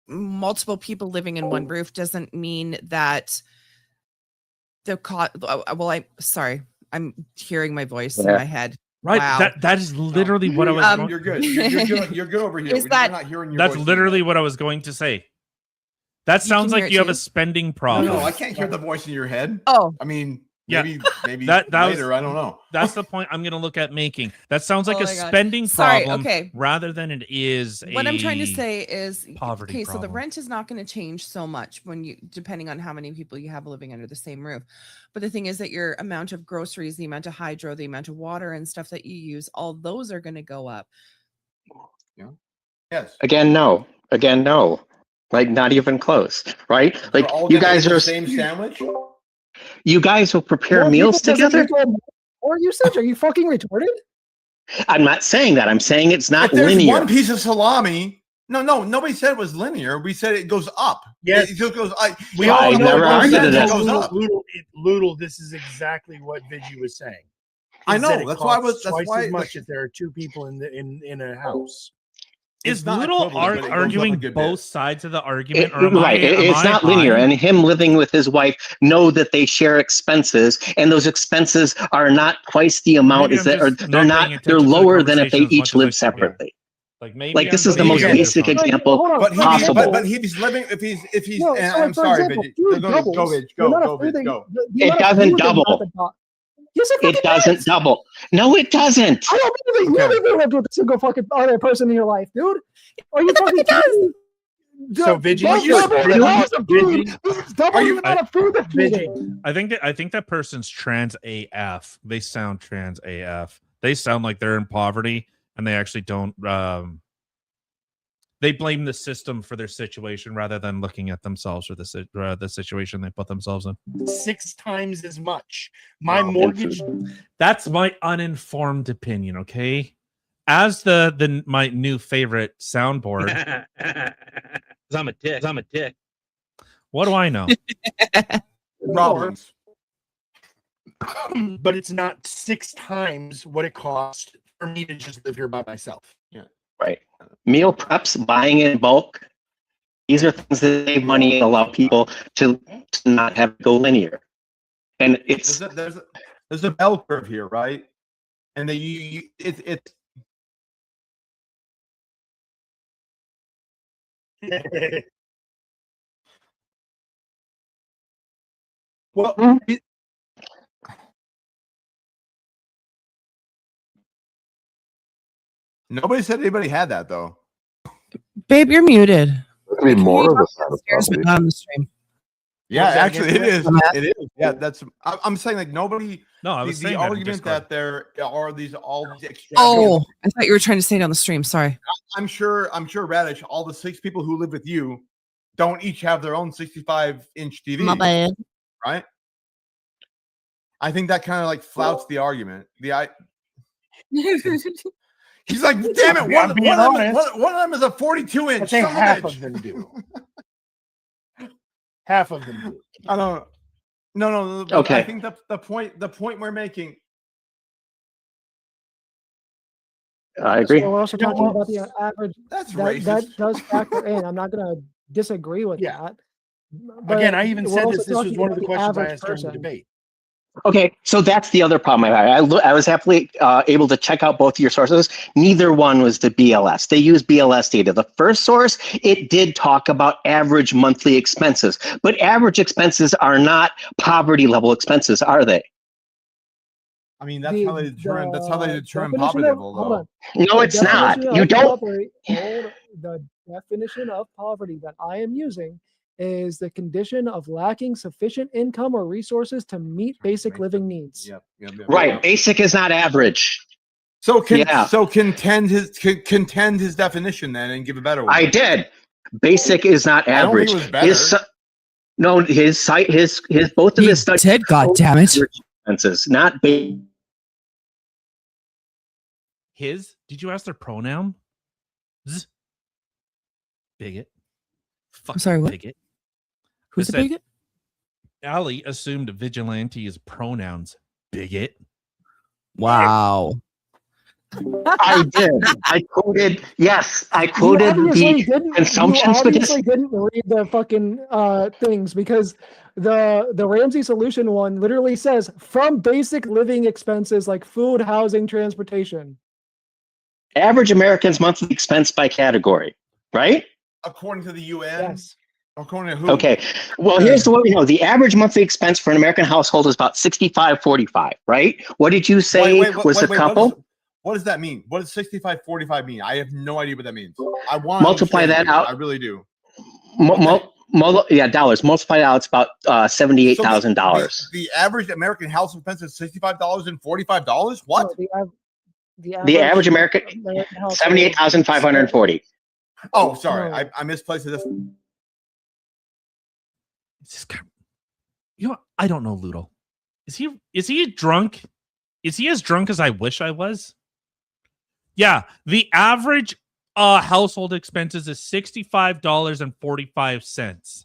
[SPEAKER 3] multiple people living in one roof doesn't mean that the I'm hearing my voice in my head.
[SPEAKER 11] Right.
[SPEAKER 3] Wow.
[SPEAKER 11] That is literally what I was.
[SPEAKER 16] You're good. You're good over here.
[SPEAKER 3] Is that,
[SPEAKER 16] We're not hearing your
[SPEAKER 11] that's
[SPEAKER 16] voice
[SPEAKER 11] literally what I was going to say. That sounds like you have a spending problem.
[SPEAKER 16] No, I can't hear the voice in your head.
[SPEAKER 3] Oh,
[SPEAKER 16] I mean,
[SPEAKER 11] yeah.
[SPEAKER 16] maybe
[SPEAKER 11] that
[SPEAKER 16] later.
[SPEAKER 11] Was,
[SPEAKER 16] I don't know.
[SPEAKER 11] That's the point I'm going to look at making. That sounds like
[SPEAKER 3] Oh
[SPEAKER 11] a
[SPEAKER 3] my God.
[SPEAKER 11] spending
[SPEAKER 3] Sorry,
[SPEAKER 11] problem
[SPEAKER 3] okay.
[SPEAKER 11] rather than it is
[SPEAKER 3] What I'm trying to
[SPEAKER 11] a
[SPEAKER 3] say is,
[SPEAKER 11] poverty
[SPEAKER 3] okay, so the
[SPEAKER 11] problem.
[SPEAKER 3] rent is not going to change so much when you, depending on how many people you have living under the same roof. But the thing is that your amount of groceries, the amount of hydro, the amount of water and stuff that you use, all those are going to go up.
[SPEAKER 16] Yeah. Yes.
[SPEAKER 7] Again, no. Like, not even close, right? Like, you guys are
[SPEAKER 16] the same sandwich.
[SPEAKER 7] You guys will prepare meals together.
[SPEAKER 18] Or usage? Are you fucking retarded?
[SPEAKER 7] I'm not saying that. I'm saying it's not
[SPEAKER 16] If there's
[SPEAKER 7] linear.
[SPEAKER 16] one piece of salami. No, nobody said it was linear. We said it goes up.
[SPEAKER 1] Yes.
[SPEAKER 16] It just goes.
[SPEAKER 7] I never argued it.
[SPEAKER 1] Loodle, this is exactly what Vigi was saying.
[SPEAKER 16] I know. That's why I was. That's
[SPEAKER 1] twice
[SPEAKER 16] why
[SPEAKER 1] as much if there are 2 people in a house.
[SPEAKER 11] Is Little arguing both sides of the argument?
[SPEAKER 7] It's not linear. And him living with his wife know that they share expenses, and those expenses are not twice the amount they're lower than if they each live separately. Like this is the most basic example possible.
[SPEAKER 16] But he's living if he's. I'm sorry, Vigi. Go.
[SPEAKER 7] It doesn't double. It doesn't double. No, it doesn't.
[SPEAKER 18] I don't really live with a single fucking other person in your life, dude. Are you fucking kidding?
[SPEAKER 1] So Vigi,
[SPEAKER 11] I think that person's trans AF. They sound trans AF. They sound like they're in poverty, and they actually don't. They blame the system for their situation rather than looking at themselves or the situation they put themselves in.
[SPEAKER 1] 6 times as much. My mortgage.
[SPEAKER 11] That's my uninformed opinion. Okay, as my new favorite soundboard.
[SPEAKER 19] I'm a dick.
[SPEAKER 11] What do I know?
[SPEAKER 16] Problems.
[SPEAKER 1] But it's not 6 times what it costs for me to just live here by myself.
[SPEAKER 16] Yeah.
[SPEAKER 7] Right. Meal preps, buying in bulk. These are things that save money and allow people to not have to go linear. And it's
[SPEAKER 16] there's a bell curve here, right? And it's well. Nobody said anybody had that though.
[SPEAKER 3] Babe, you're muted.
[SPEAKER 17] I mean, more of us have
[SPEAKER 3] but not on the stream.
[SPEAKER 16] Yeah, actually, it is. It is. Yeah, that's. I'm saying like nobody.
[SPEAKER 11] No, I was
[SPEAKER 16] the
[SPEAKER 11] saying
[SPEAKER 16] argument that there are these all.
[SPEAKER 3] Oh, I thought you were trying to say it on the stream. Sorry.
[SPEAKER 16] I'm sure, Radish, all the 6 people who live with you don't each have their own 65-inch TV.
[SPEAKER 3] My bad.
[SPEAKER 16] Right. I think that kind of like flouts the argument. He's like, damn it! One of them is a 42-inch.
[SPEAKER 1] I think half of them do. Half of them do.
[SPEAKER 16] I don't. No.
[SPEAKER 7] Okay.
[SPEAKER 16] I think the point we're making.
[SPEAKER 7] I agree.
[SPEAKER 18] So we're also talking about the average.
[SPEAKER 16] That's racist.
[SPEAKER 18] That does factor in. I'm not going to disagree with that. But
[SPEAKER 1] again, I even said
[SPEAKER 18] we're
[SPEAKER 1] this
[SPEAKER 18] also
[SPEAKER 1] was
[SPEAKER 18] talking
[SPEAKER 1] one of
[SPEAKER 18] about
[SPEAKER 1] the questions I
[SPEAKER 18] average
[SPEAKER 1] asked during the
[SPEAKER 18] person.
[SPEAKER 1] debate.
[SPEAKER 7] Okay, so that's the other problem I had. I was happily able to check out both of your sources. Neither one was the BLS. They used BLS data. The first source, it did talk about average monthly expenses, but average expenses are not poverty level expenses, are they?
[SPEAKER 16] I mean, that's how they determine poverty level, though.
[SPEAKER 7] No, it's not. You don't.
[SPEAKER 18] The definition of poverty that I am using is the condition of lacking sufficient income or resources to meet basic living needs.
[SPEAKER 7] Right. Basic is not average.
[SPEAKER 16] So contend his definition then and give a better one.
[SPEAKER 7] I did. Basic is not average.
[SPEAKER 16] I don't think it was better.
[SPEAKER 7] No, his site, his both of his studies.
[SPEAKER 14] Said, God damn it.
[SPEAKER 7] Expenses, not basic.
[SPEAKER 11] His? Did you ask their pronoun? Bigot.
[SPEAKER 14] I'm sorry, what?
[SPEAKER 11] Bigot.
[SPEAKER 14] Who's the bigot?
[SPEAKER 11] Ali assumed vigilante is pronouns. Bigot.
[SPEAKER 14] Wow.
[SPEAKER 7] I did. I quoted. Yes, I quoted the consumption
[SPEAKER 18] You
[SPEAKER 7] statistics.
[SPEAKER 18] obviously didn't read the fucking things, because the Ramsey solution one literally says from basic living expenses like food, housing, transportation.
[SPEAKER 7] Average American's monthly expense by category, right?
[SPEAKER 16] According to the UN.
[SPEAKER 18] Yes.
[SPEAKER 16] According to who?
[SPEAKER 7] Okay. Well, here's what we know. The average monthly expense for an American household is about $65.45, right? What did you say was a couple?
[SPEAKER 16] What does that mean? What does 65.45 mean? I have no idea what that means. I want to
[SPEAKER 7] multiply that out.
[SPEAKER 16] I really do.
[SPEAKER 7] Yeah, dollars. Multiply it out. It's about $78,000.
[SPEAKER 16] The average American household expense is $65.45. What?
[SPEAKER 7] The average American $78,540.
[SPEAKER 16] Oh, sorry, I misplaced this.
[SPEAKER 11] You know, I don't know, Ludo. Is he drunk? Is he as drunk as I wish I was? Yeah, the average household expenses is $65.45.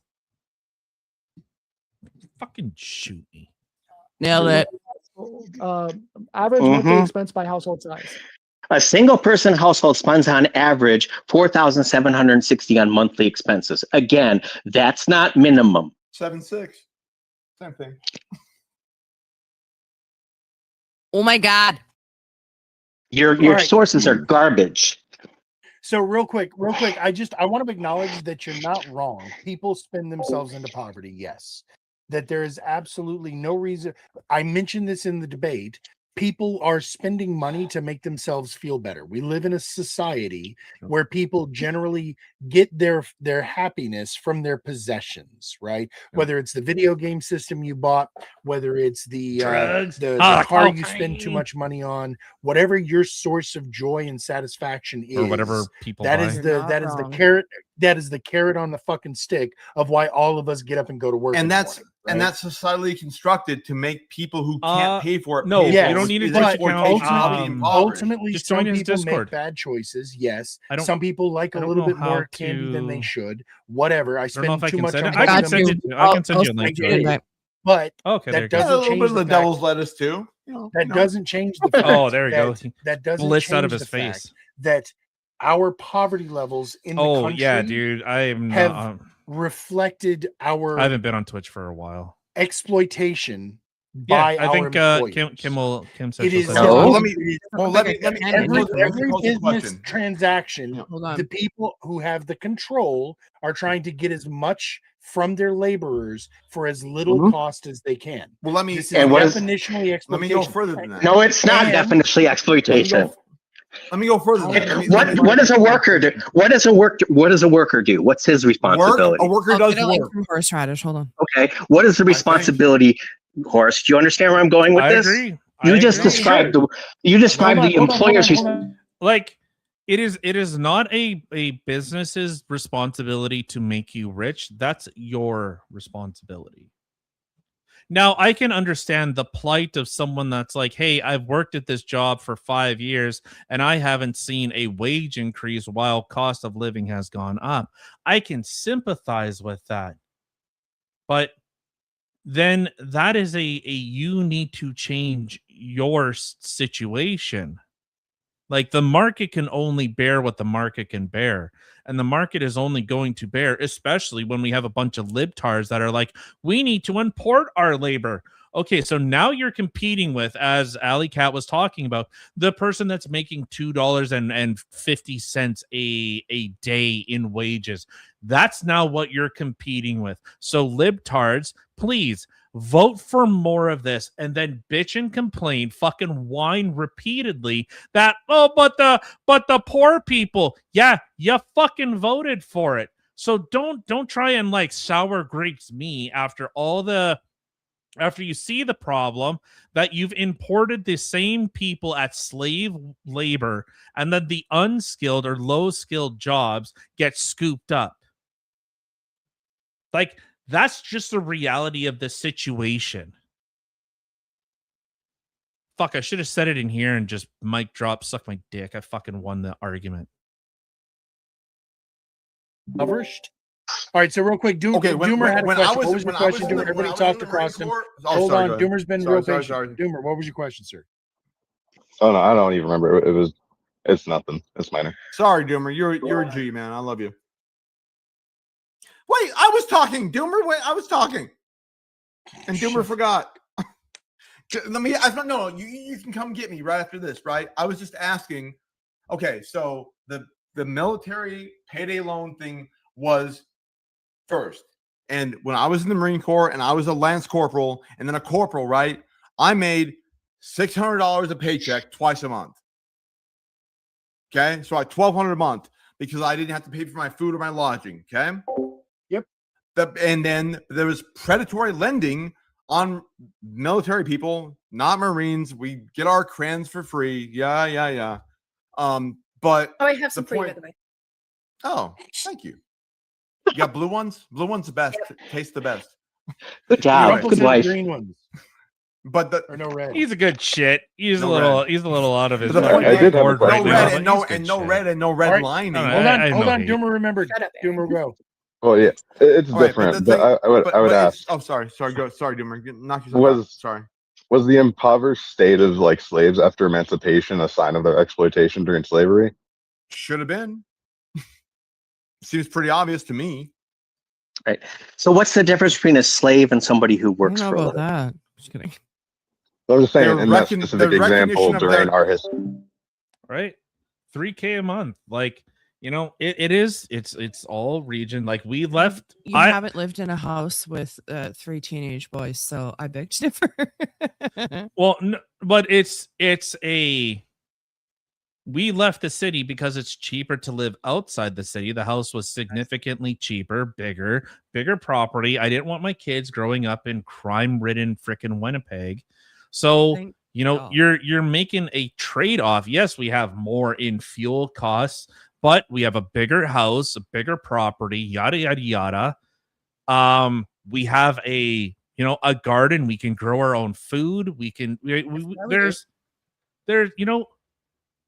[SPEAKER 11] Fucking shoot me.
[SPEAKER 14] Nailed it.
[SPEAKER 18] Average monthly expense by household size.
[SPEAKER 7] A single person household spends on average $4,760 on monthly expenses. Again, that's not minimum.
[SPEAKER 16] 7.6. Same thing.
[SPEAKER 14] Oh my God.
[SPEAKER 7] Your sources are garbage.
[SPEAKER 1] So real quick, I want to acknowledge that you're not wrong. People spend themselves into poverty, yes. That there is absolutely no reason. I mentioned this in the debate. People are spending money to make themselves feel better. We live in a society where people generally get their happiness from their possessions, right? Whether it's the video game system you bought, whether it's the car you spend too much money on, whatever your source of joy and satisfaction is,
[SPEAKER 11] or whatever people
[SPEAKER 1] that
[SPEAKER 11] buy.
[SPEAKER 1] is the carrot. That is the carrot on the fucking stick of why all of us get up and go to work.
[SPEAKER 16] And that's societally constructed to make people who can't pay for it.
[SPEAKER 11] No,
[SPEAKER 16] pay
[SPEAKER 11] you
[SPEAKER 16] for
[SPEAKER 11] don't
[SPEAKER 16] it.
[SPEAKER 11] need to
[SPEAKER 1] ultimately,
[SPEAKER 11] just
[SPEAKER 1] some
[SPEAKER 11] join his
[SPEAKER 1] people
[SPEAKER 11] Discord.
[SPEAKER 1] make bad choices. Yes,
[SPEAKER 11] I don't-
[SPEAKER 1] some people like a
[SPEAKER 11] I don't
[SPEAKER 1] little
[SPEAKER 11] know
[SPEAKER 1] bit more
[SPEAKER 11] how
[SPEAKER 1] candy than they
[SPEAKER 11] to-
[SPEAKER 1] should. Whatever. I
[SPEAKER 11] don't know
[SPEAKER 1] spend
[SPEAKER 11] if I
[SPEAKER 1] too
[SPEAKER 11] can
[SPEAKER 1] much
[SPEAKER 11] send
[SPEAKER 1] on
[SPEAKER 11] it. I can
[SPEAKER 1] vitamins.
[SPEAKER 11] send you- I can send you a link to it.
[SPEAKER 1] get it. But
[SPEAKER 11] Okay, there you
[SPEAKER 1] that
[SPEAKER 11] go.
[SPEAKER 1] doesn't
[SPEAKER 16] A little
[SPEAKER 1] change
[SPEAKER 16] bit of the
[SPEAKER 1] fact-
[SPEAKER 16] devil's lettuce too.
[SPEAKER 1] That doesn't change the fact.
[SPEAKER 11] Oh, there you go.
[SPEAKER 1] That doesn't
[SPEAKER 11] Blitz out
[SPEAKER 1] change
[SPEAKER 11] of his
[SPEAKER 1] the fact
[SPEAKER 11] face.
[SPEAKER 1] that our poverty levels in the country
[SPEAKER 11] Yeah, dude. I am
[SPEAKER 1] have
[SPEAKER 11] not.
[SPEAKER 1] reflected our
[SPEAKER 11] I haven't been on Twitch for a while.
[SPEAKER 1] exploitation
[SPEAKER 11] Yeah,
[SPEAKER 1] by
[SPEAKER 11] I
[SPEAKER 1] our
[SPEAKER 11] think
[SPEAKER 1] employers.
[SPEAKER 11] Kim said
[SPEAKER 1] It
[SPEAKER 11] she'll
[SPEAKER 1] is
[SPEAKER 11] send
[SPEAKER 1] no.
[SPEAKER 11] it.
[SPEAKER 1] Let me every
[SPEAKER 16] pose a
[SPEAKER 1] business
[SPEAKER 16] question.
[SPEAKER 1] transaction, the people who have the control are trying to get as much from their laborers for as little cost as they can.
[SPEAKER 16] Well, let me.
[SPEAKER 1] This is
[SPEAKER 7] And what is-
[SPEAKER 1] definitionally exploitation.
[SPEAKER 16] Let me go further than that.
[SPEAKER 7] No, it's not
[SPEAKER 1] And-
[SPEAKER 7] definitionally exploitation.
[SPEAKER 16] Let me go further than that.
[SPEAKER 7] What does a worker do? What does a worker do? What's his responsibility?
[SPEAKER 16] A worker
[SPEAKER 14] I'll
[SPEAKER 16] does
[SPEAKER 14] get a link
[SPEAKER 16] work.
[SPEAKER 14] from Horseradish. Hold on.
[SPEAKER 7] Okay. What is the responsibility, Horace? Do you understand where I'm going with
[SPEAKER 11] I
[SPEAKER 7] this?
[SPEAKER 11] agree.
[SPEAKER 7] You
[SPEAKER 11] I
[SPEAKER 7] just
[SPEAKER 11] agree.
[SPEAKER 7] described the employer's
[SPEAKER 11] Like it is not a business's responsibility to make you rich. That's your responsibility. Now, I can understand the plight of someone that's like, hey, I've worked at this job for 5 years and I haven't seen a wage increase while cost of living has gone up. I can sympathize with that. But then that is a you need to change your situation. Like the market can only bear what the market can bear. And the market is only going to bear, especially when we have a bunch of libtards that are like, we need to import our labor. Okay, so now you're competing with, as Alley Cat was talking about, the person that's making $2.50 a day in wages. That's now what you're competing with. So libtards, please vote for more of this and then bitch and complain, fucking whine repeatedly that, but the poor people, yeah, you fucking voted for it. So don't try and like sour grapes me after you see the problem that you've imported the same people at slave labor, and then the unskilled or low skilled jobs get scooped up. Like, that's just the reality of the situation. Fuck, I should have said it in here and just mic drop, suck my dick. I fucking won the argument.
[SPEAKER 1] Impoverished. All right, so real quick, Doomer had a question. What was your question, Doomer? Everybody talked across him. Hold on, Doomer's been real patient. Doomer, what was your question, sir?
[SPEAKER 17] Oh no, I don't even remember. It's nothing. It's minor.
[SPEAKER 16] Sorry, Doomer. You're a G, man. I love you. Wait, I was talking, Doomer. Wait, I was talking, and Doomer forgot. No, you can come get me right after this, right? I was just asking. Okay, so the military payday loan thing was first, and when I was in the Marine Corps and I was a lance corporal and then a corporal, right? I made $600 a paycheck twice a month. Okay, so like $1,200 a month because I didn't have to pay for my food or my lodging. Okay.
[SPEAKER 1] Yep.
[SPEAKER 16] And then there was predatory lending on military people, not Marines. We get our crayons for free. Yeah. But
[SPEAKER 8] I have some for you, by the way.
[SPEAKER 16] Oh, thank you. You got blue ones? Blue one's the best. Taste the best.
[SPEAKER 7] Good job. Good wife.
[SPEAKER 1] Green ones.
[SPEAKER 16] But
[SPEAKER 1] or no red.
[SPEAKER 11] He's a good shit. He's a little out of his
[SPEAKER 16] board
[SPEAKER 11] right now.
[SPEAKER 16] No red lining.
[SPEAKER 1] Hold on. Doomer remembered. Doomer go.
[SPEAKER 17] Well, yeah, it's different. But I would ask.
[SPEAKER 16] Sorry, go. Sorry, Doomer. Knock yourself out. Sorry.
[SPEAKER 17] Was the impoverished state of like slaves after emancipation a sign of their exploitation during slavery?
[SPEAKER 16] Should have been. Seems pretty obvious to me.
[SPEAKER 7] Right. So what's the difference between a slave and somebody who works for a living?
[SPEAKER 3] That. Just kidding.
[SPEAKER 17] I'm just saying in that specific example during our history.
[SPEAKER 11] Right. $3,000 a month. Like, you know, it's all region. Like we left.
[SPEAKER 3] You haven't lived in a house with 3 teenage boys, so I beg to differ.
[SPEAKER 11] Well, no, but we left the city because it's cheaper to live outside the city. The house was significantly cheaper, bigger property. I didn't want my kids growing up in crime-ridden frickin' Winnipeg. So, you're making a trade-off. Yes, we have more in fuel costs, but we have a bigger house, a bigger property, yada, yada, yada. We have a garden. We can grow our own food.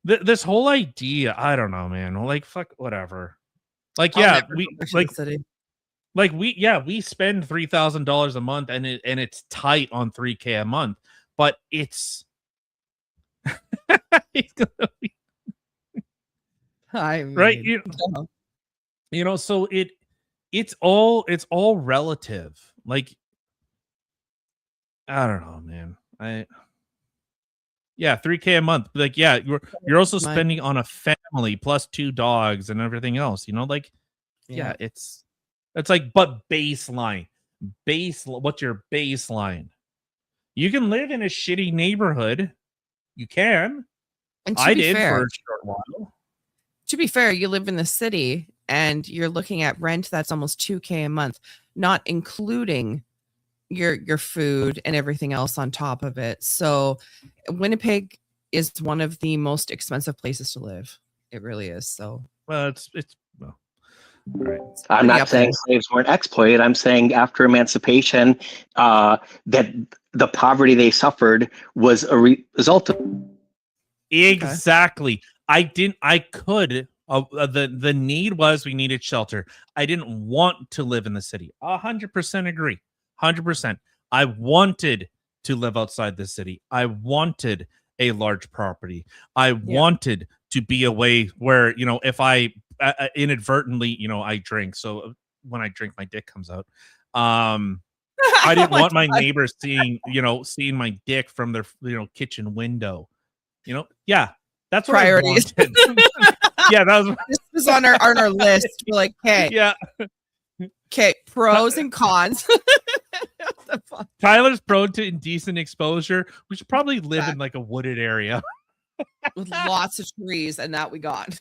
[SPEAKER 11] This whole idea, I don't know, man. Like, fuck, whatever. Like, yeah, we spend $3,000 a month, and it's tight on $3,000 a month, but it's.
[SPEAKER 3] I mean,
[SPEAKER 11] right, so it's all relative. Like, I don't know, man. Yeah, $3,000 a month. Like, yeah, you're also spending on a family plus 2 dogs and everything else. Yeah, it's like, but baseline. What's your baseline? You can live in a shitty neighborhood. You can.
[SPEAKER 3] And
[SPEAKER 11] I did for a short while.
[SPEAKER 3] To be fair, you live in the city and you're looking at rent that's almost $2,000 a month, not including your food and everything else on top of it. So Winnipeg is one of the most expensive places to live. It really is. So
[SPEAKER 11] well, all right.
[SPEAKER 7] I'm not saying slaves weren't exploited. I'm saying after emancipation, that the poverty they suffered was a result of.
[SPEAKER 11] Exactly. The need was we needed shelter. I didn't want to live in the city. 100% agree. 100%. I wanted to live outside the city. I wanted a large property. I wanted to be away where, if I inadvertently, I drink. So when I drink, my dick comes out. I didn't want my neighbors seeing my dick from their, kitchen window. Yeah, that's what
[SPEAKER 3] priorities.
[SPEAKER 11] I wanted. Yeah, that was
[SPEAKER 3] this was on our list. We're like, hey,
[SPEAKER 11] yeah.
[SPEAKER 3] Okay, pros and cons.
[SPEAKER 11] Tyler's prone to indecent exposure. We should probably live in like a wooded area
[SPEAKER 3] with lots of trees, and that we got.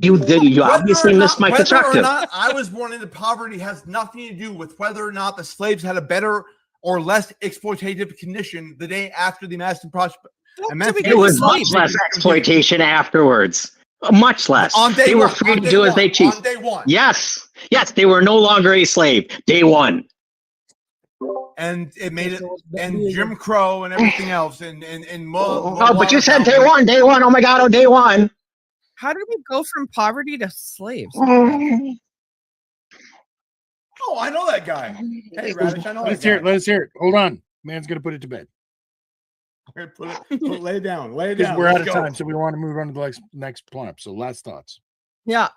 [SPEAKER 7] You obviously missed my
[SPEAKER 16] whether
[SPEAKER 7] constructive.
[SPEAKER 16] or not I was born into poverty has nothing to do with whether or not the slaves had a better or less exploitative condition the day after the emancipation.
[SPEAKER 7] It was much less exploitation afterwards. Much less.
[SPEAKER 16] On day
[SPEAKER 7] they were
[SPEAKER 16] one,
[SPEAKER 7] free
[SPEAKER 16] on
[SPEAKER 7] to
[SPEAKER 16] day
[SPEAKER 7] do as
[SPEAKER 16] one,
[SPEAKER 7] they choose.
[SPEAKER 16] on day one.
[SPEAKER 7] Yes. Yes, they were no longer a slave. Day one.
[SPEAKER 16] And it made it, and Jim Crow and everything else, and
[SPEAKER 7] but you said day one, day one. Oh my God, day one.
[SPEAKER 3] How did we go from poverty to slaves?
[SPEAKER 16] Oh, I know that guy. Hey, Radish, I know that guy.
[SPEAKER 1] Let's hear it. Hold on. Man's going to put it to bed.
[SPEAKER 16] Lay it down. Lay it
[SPEAKER 1] Because
[SPEAKER 16] down.
[SPEAKER 1] we're out
[SPEAKER 16] Let's
[SPEAKER 1] of
[SPEAKER 16] go.
[SPEAKER 1] time, so we want to move on to the next point. So last thoughts.
[SPEAKER 3] Yeah.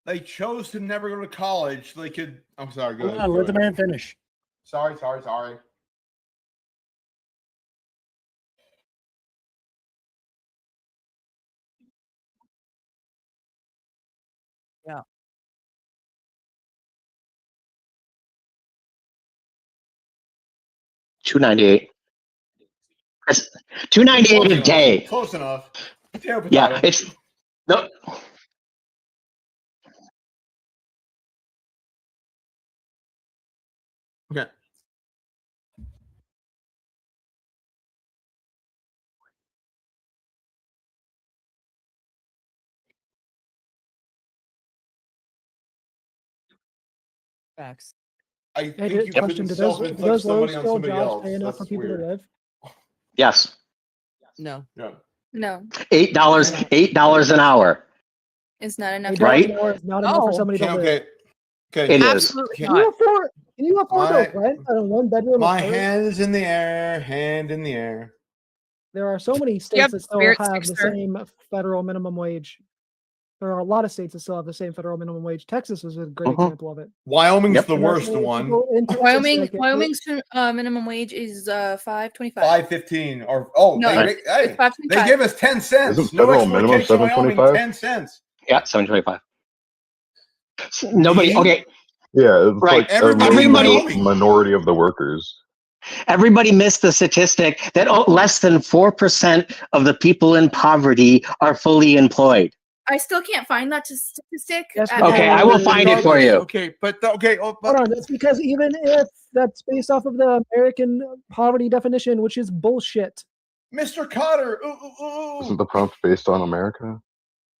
[SPEAKER 16] They chose to never go to college. They could. I'm sorry. Go
[SPEAKER 1] Hold
[SPEAKER 16] ahead.
[SPEAKER 1] on,
[SPEAKER 16] Go
[SPEAKER 1] let the
[SPEAKER 16] ahead.
[SPEAKER 1] man finish.
[SPEAKER 16] Sorry.
[SPEAKER 3] Yeah.
[SPEAKER 7] $2.98. That's $2.98 a day.
[SPEAKER 16] Close enough.
[SPEAKER 7] Yeah, it's no.
[SPEAKER 16] Okay.
[SPEAKER 3] Facts.
[SPEAKER 16] I think
[SPEAKER 18] Hey,
[SPEAKER 16] you
[SPEAKER 18] question:
[SPEAKER 16] could
[SPEAKER 18] Do those
[SPEAKER 16] self-inflict somebody on
[SPEAKER 18] low-skill
[SPEAKER 16] somebody
[SPEAKER 18] jobs
[SPEAKER 16] else.
[SPEAKER 18] pay enough for
[SPEAKER 16] That's
[SPEAKER 18] people to
[SPEAKER 16] weird.
[SPEAKER 18] live?
[SPEAKER 7] Yes.
[SPEAKER 3] No.
[SPEAKER 16] No.
[SPEAKER 8] No,
[SPEAKER 7] $8 an hour.
[SPEAKER 8] it's not enough.
[SPEAKER 18] $8
[SPEAKER 7] Right?
[SPEAKER 18] an hour is not enough for somebody to live.
[SPEAKER 16] Okay.
[SPEAKER 7] It is.
[SPEAKER 3] Absolutely
[SPEAKER 18] Can
[SPEAKER 3] not.
[SPEAKER 18] you afford to rent a one-bedroom?
[SPEAKER 16] My
[SPEAKER 18] apartment?
[SPEAKER 16] hand is in the air. Hand in the air.
[SPEAKER 18] There are so many
[SPEAKER 3] you
[SPEAKER 18] states
[SPEAKER 3] have
[SPEAKER 18] that still
[SPEAKER 3] spirits
[SPEAKER 18] have the
[SPEAKER 3] fixer?
[SPEAKER 18] same federal minimum wage. There are a lot of states that still have the same federal minimum wage. Texas is a great example of it.
[SPEAKER 16] Wyoming's the
[SPEAKER 18] And
[SPEAKER 16] worst
[SPEAKER 18] that's why
[SPEAKER 16] one.
[SPEAKER 18] people in Texas, like,
[SPEAKER 8] Wyoming's minimum wage is $5.25.
[SPEAKER 16] $5.15 or
[SPEAKER 8] No,
[SPEAKER 16] they
[SPEAKER 8] it's $5.25.
[SPEAKER 16] they give us 10 cents.
[SPEAKER 17] Isn't
[SPEAKER 16] No
[SPEAKER 17] federal minimum
[SPEAKER 16] exploitation, Wyoming,
[SPEAKER 17] $7.25?
[SPEAKER 16] 10 cents.
[SPEAKER 7] Yeah, $7.25. Nobody. Okay.
[SPEAKER 17] Yeah, it's
[SPEAKER 7] Right.
[SPEAKER 17] like
[SPEAKER 7] Everybody.
[SPEAKER 17] a minority of the workers.
[SPEAKER 7] Everybody missed the statistic that less than 4% of the people in poverty are fully employed.
[SPEAKER 8] I still can't find that statistic.
[SPEAKER 18] Yes,
[SPEAKER 7] Okay, I will find it for you.
[SPEAKER 16] Okay, but okay.
[SPEAKER 18] Hold on, that's because even if that's based off of the American poverty definition, which is bullshit.
[SPEAKER 16] Mr. Cotter.
[SPEAKER 17] Isn't the prompt based on America?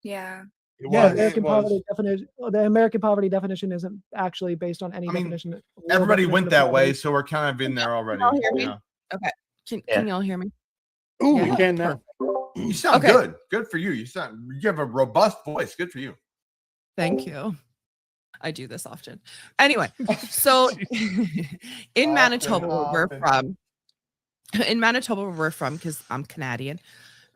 [SPEAKER 8] Yeah.
[SPEAKER 18] The American poverty definition isn't actually based on any definition.
[SPEAKER 16] Everybody
[SPEAKER 18] definition
[SPEAKER 16] went
[SPEAKER 18] of
[SPEAKER 16] that
[SPEAKER 18] poverty.
[SPEAKER 16] way, so we're kind of in there already.
[SPEAKER 3] Y'all hear me?
[SPEAKER 16] Yeah.
[SPEAKER 3] Okay. Can y'all hear me?
[SPEAKER 1] Ooh,
[SPEAKER 3] Yeah.
[SPEAKER 1] we can now.
[SPEAKER 16] You sound
[SPEAKER 3] Okay.
[SPEAKER 16] good. Good for you. You have a robust voice. Good for you.
[SPEAKER 3] Thank you. I do this often. Anyway, so in Manitoba, where we're from, because I'm Canadian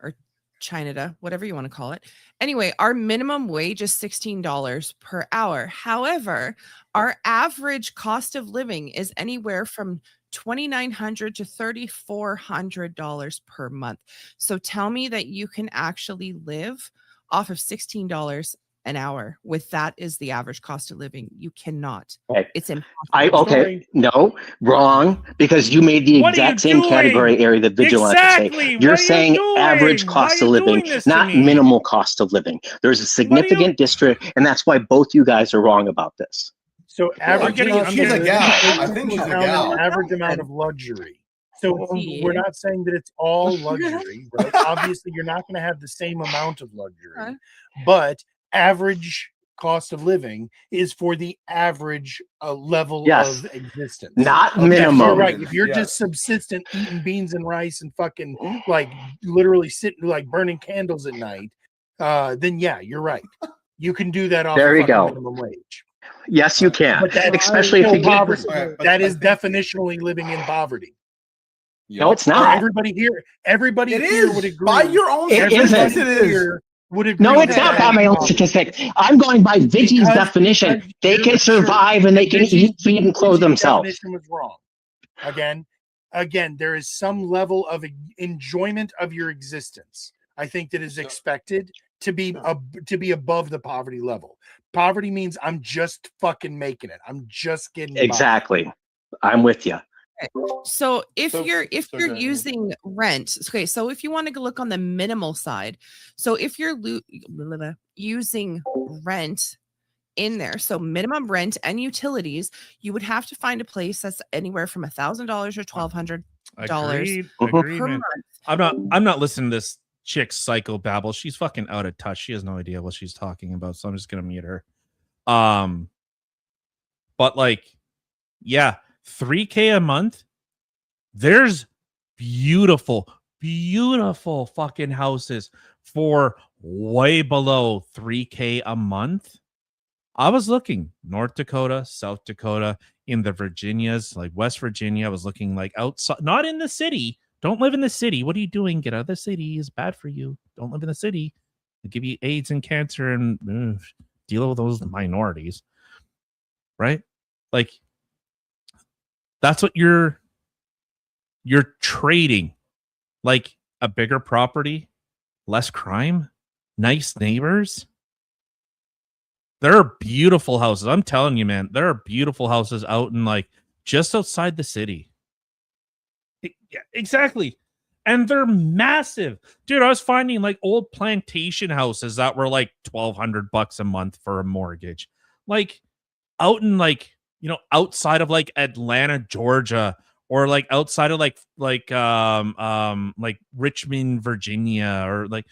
[SPEAKER 3] or Canada, whatever you want to call it. Anyway, our minimum wage is $16 per hour. However, our average cost of living is anywhere from $2,900 to $3,400 per month. So tell me that you can actually live off of $16 an hour with that is the average cost of living. You cannot.
[SPEAKER 7] Okay.
[SPEAKER 3] It's impossible.
[SPEAKER 7] Okay. No, wrong. Because you made the
[SPEAKER 11] What are
[SPEAKER 7] exact
[SPEAKER 11] you
[SPEAKER 7] same
[SPEAKER 11] doing?
[SPEAKER 7] category area that Vigilante say.
[SPEAKER 11] Exactly.
[SPEAKER 7] You're
[SPEAKER 11] What are you
[SPEAKER 7] saying average
[SPEAKER 11] doing?
[SPEAKER 7] cost
[SPEAKER 11] Why
[SPEAKER 7] of
[SPEAKER 11] are you
[SPEAKER 7] living,
[SPEAKER 11] doing this to
[SPEAKER 7] not
[SPEAKER 11] me?
[SPEAKER 7] minimal cost of living. There's a significant district, and that's why both you guys are wrong about this.
[SPEAKER 1] So average.
[SPEAKER 16] She's a gal. I think she's a gal.
[SPEAKER 1] An average amount of luxury. So we're not saying that it's all luxury, right? Obviously, you're not going to have the same amount of luxury, but average cost of living is for the average level
[SPEAKER 7] Yes.
[SPEAKER 1] of existence,
[SPEAKER 7] Not
[SPEAKER 1] Okay,
[SPEAKER 7] minimum.
[SPEAKER 1] You're right. If you're
[SPEAKER 16] Yes.
[SPEAKER 1] just subsistent, eating beans and rice and fucking like literally sitting like burning candles at night, then yeah, you're right. You can do that off
[SPEAKER 7] There
[SPEAKER 1] of
[SPEAKER 7] you
[SPEAKER 1] fucking
[SPEAKER 7] go.
[SPEAKER 1] minimum wage.
[SPEAKER 7] Yes, you can.
[SPEAKER 1] But that,
[SPEAKER 7] Especially if
[SPEAKER 1] so
[SPEAKER 7] you get.
[SPEAKER 1] poverty, that is definitionally living in poverty.
[SPEAKER 7] No, it's not.
[SPEAKER 1] Everybody here
[SPEAKER 16] It
[SPEAKER 1] here
[SPEAKER 16] is.
[SPEAKER 1] would agree.
[SPEAKER 16] By your own
[SPEAKER 7] It
[SPEAKER 16] statistics,
[SPEAKER 7] isn't.
[SPEAKER 16] it is.
[SPEAKER 1] Here would agree.
[SPEAKER 7] No, it's not by my own statistics. I'm going by Vigi's definition. They can survive and they can eat, feed, and clothe themselves.
[SPEAKER 1] Definition was wrong. Again, there is some level of enjoyment of your existence. I think that is expected to be above the poverty level. Poverty means I'm just fucking making it. I'm just getting
[SPEAKER 7] exactly. By. I'm with you.
[SPEAKER 3] So if you're using rent, okay, so if you want to look on the minimal side, so if you're using rent in there, so minimum rent and utilities, you would have to find a place that's anywhere from $1,000 or $1,200 per month.
[SPEAKER 11] I'm not listening to this chick psychobabble. She's fucking out of touch. She has no idea what she's talking about, so I'm just gonna mute her. But like, yeah, $3,000 a month. There's beautiful fucking houses for way below $3,000 a month. I was looking North Dakota, South Dakota, in the Virginias, like West Virginia. I was looking like outside, not in the city. Don't live in the city. What are you doing? Get out of the city. It's bad for you. Don't live in the city. They give you AIDS and cancer and deal with those minorities. Right? Like, that's what you're trading. Like a bigger property, less crime, nice neighbors. There are beautiful houses. I'm telling you, man, there are beautiful houses out in like just outside the city. Yeah, exactly. And they're massive. Dude, I was finding like old plantation houses that were like $1,200 a month for a mortgage. Like out in like, you know, outside of like Atlanta, Georgia, or like outside of like Richmond, Virginia, or like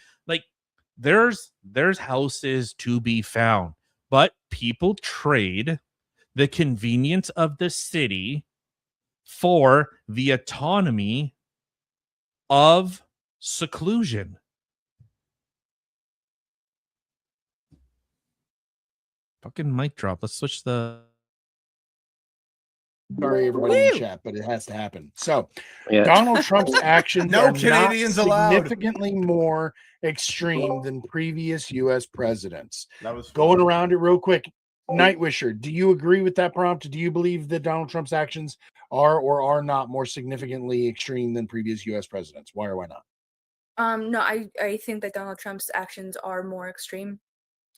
[SPEAKER 11] there's houses to be found. But people trade the convenience of the city for the autonomy of seclusion. Fucking mic drop. Let's switch the...
[SPEAKER 1] Sorry, everybody in chat, but it has to happen. So, Donald Trump's actions
[SPEAKER 16] no
[SPEAKER 1] are
[SPEAKER 16] Canadians
[SPEAKER 1] not
[SPEAKER 16] allowed.
[SPEAKER 1] significantly more extreme than previous U.S. presidents.
[SPEAKER 16] That was
[SPEAKER 1] going around it real quick. Nightwisher, do you agree with that prompt? Do you believe that Donald Trump's actions are or are not more significantly extreme than previous U.S. presidents? Why or why not?
[SPEAKER 8] No, I think that Donald Trump's actions are more extreme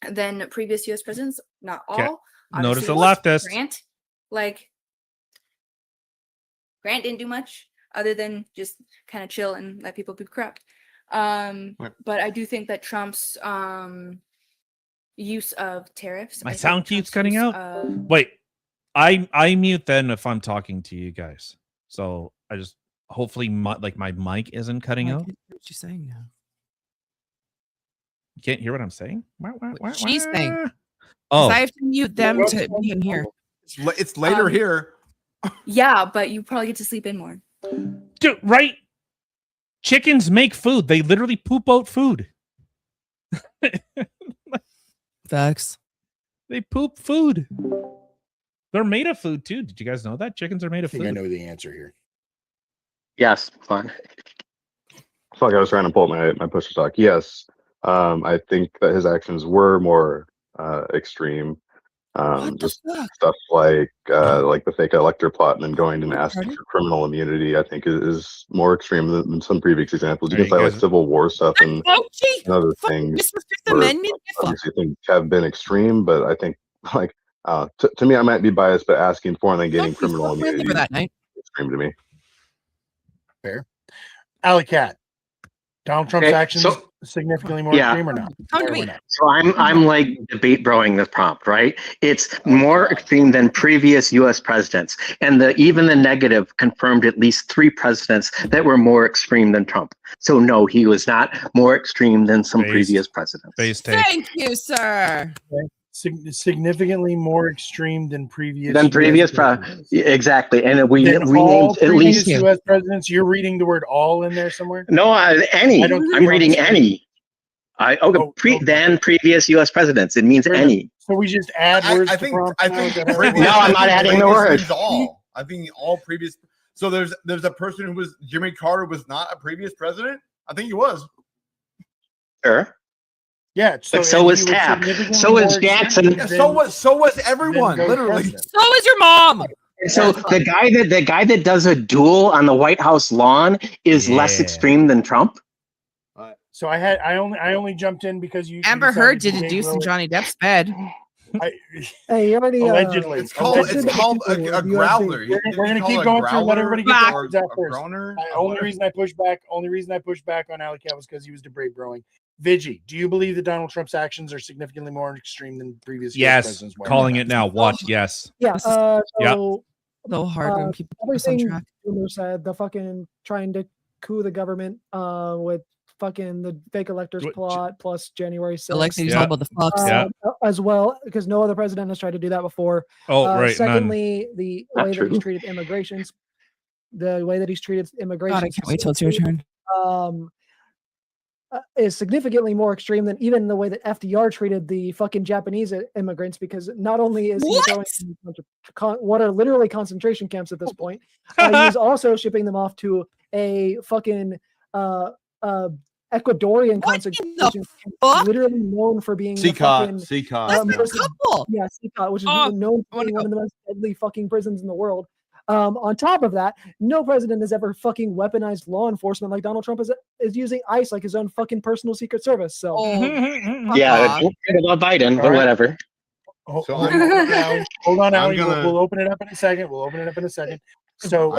[SPEAKER 8] than previous U.S. presidents. Not all.
[SPEAKER 11] Notice the leftist.
[SPEAKER 8] Grant didn't do much other than just kind of chill and let people be corrupt. But I do think that Trump's use of tariffs.
[SPEAKER 11] My sound keeps cutting out. Wait, I mute then if I'm talking to you guys. So I just hopefully my mic isn't cutting out.
[SPEAKER 3] What you saying now?
[SPEAKER 11] You can't hear what I'm saying?
[SPEAKER 3] She's saying.
[SPEAKER 11] Oh,
[SPEAKER 3] I have to mute them to be in here.
[SPEAKER 16] It's later here.
[SPEAKER 8] Yeah, but you probably get to sleep in more.
[SPEAKER 11] Dude, right? Chickens make food. They literally poop out food.
[SPEAKER 3] Facts.
[SPEAKER 11] They poop food. They're made of food too. Did you guys know that? Chickens are made of food.
[SPEAKER 1] I know the answer here.
[SPEAKER 7] Yes, fine.
[SPEAKER 17] Fuck, I was trying to pull up my push to talk. Yes, I think that his actions were more extreme. Just stuff like the fake elector plot and then going and asking for criminal immunity, I think is more extreme than some previous examples. You can say like Civil War stuff and other things. Obviously, things have been extreme, but I think like to me, I might be biased, but asking for and then getting criminal immunity is extreme to me.
[SPEAKER 1] Fair. Alley Cat. Donald Trump's actions significantly more extreme or not?
[SPEAKER 7] So I'm like debate broing this prompt, right? It's more extreme than previous U.S. presidents, and even the negative confirmed at least 3 presidents that were more extreme than Trump. So no, he was not more extreme than some previous presidents.
[SPEAKER 3] Thank you, sir.
[SPEAKER 1] Significantly more extreme than previous
[SPEAKER 7] exactly, and we named at least
[SPEAKER 1] U.S. presidents. You're reading the word "all" in there somewhere.
[SPEAKER 7] No, any. I'm reading any. Than previous U.S. presidents. It means any.
[SPEAKER 1] So we just add words.
[SPEAKER 16] I think.
[SPEAKER 7] No, I'm not adding the word.
[SPEAKER 16] All. I think all previous. So there's a person who was Jimmy Carter was not a previous president. I think he was.
[SPEAKER 7] Sure.
[SPEAKER 1] Yeah,
[SPEAKER 7] but so was Taft. So was Jackson.
[SPEAKER 16] Yeah, so was everyone. Literally.
[SPEAKER 3] So is your mom.
[SPEAKER 7] So the guy that does a duel on the White House lawn is less extreme than Trump.
[SPEAKER 1] So I only jumped in because you
[SPEAKER 3] Amber Heard did a deuce in Johnny Depp's bed.
[SPEAKER 18] Hey, you already
[SPEAKER 1] allegedly.
[SPEAKER 16] It's called a growler.
[SPEAKER 1] We're gonna keep going through. Let everybody get their words out
[SPEAKER 16] a
[SPEAKER 1] first.
[SPEAKER 16] groaner?
[SPEAKER 1] Only reason I pushed back on Alley Cat was because he was debate growing. Vigi, do you believe that Donald Trump's actions are significantly more extreme than previous US
[SPEAKER 11] Yes,
[SPEAKER 1] presidents? Why
[SPEAKER 11] calling
[SPEAKER 1] not?
[SPEAKER 11] it now. Watch. Yes.
[SPEAKER 18] Yeah. So
[SPEAKER 3] hard when people put us on
[SPEAKER 18] everything
[SPEAKER 3] track.
[SPEAKER 18] Boomer said, the fucking trying to coup the government with fucking the fake electors plot plus January 6th.
[SPEAKER 3] Alexei's all about the fucks.
[SPEAKER 18] As well, because no other president has tried to do that before.
[SPEAKER 11] Oh, right.
[SPEAKER 18] Secondly, the
[SPEAKER 3] Not
[SPEAKER 18] way
[SPEAKER 3] true.
[SPEAKER 18] that he's treated immigrations, the way that he's treated immigration.
[SPEAKER 3] God, I can't wait till it's your turn.
[SPEAKER 18] Is significantly more extreme than even the way that FDR treated the fucking Japanese immigrants, because not only is he throwing them to what are literally concentration camps at this point, he's also shipping them off to a fucking Ecuadorian concentration camp, literally known for being
[SPEAKER 16] CCOT.
[SPEAKER 18] Yeah, CCOT, which is known for being one of the most deadly fucking prisons in the world. On top of that, no president has ever fucking weaponized law enforcement like Donald Trump is using ICE like his own fucking personal secret service. So
[SPEAKER 7] Yeah, about Biden, but whatever.
[SPEAKER 1] Hold on, Allie. We'll open it up in a second. So,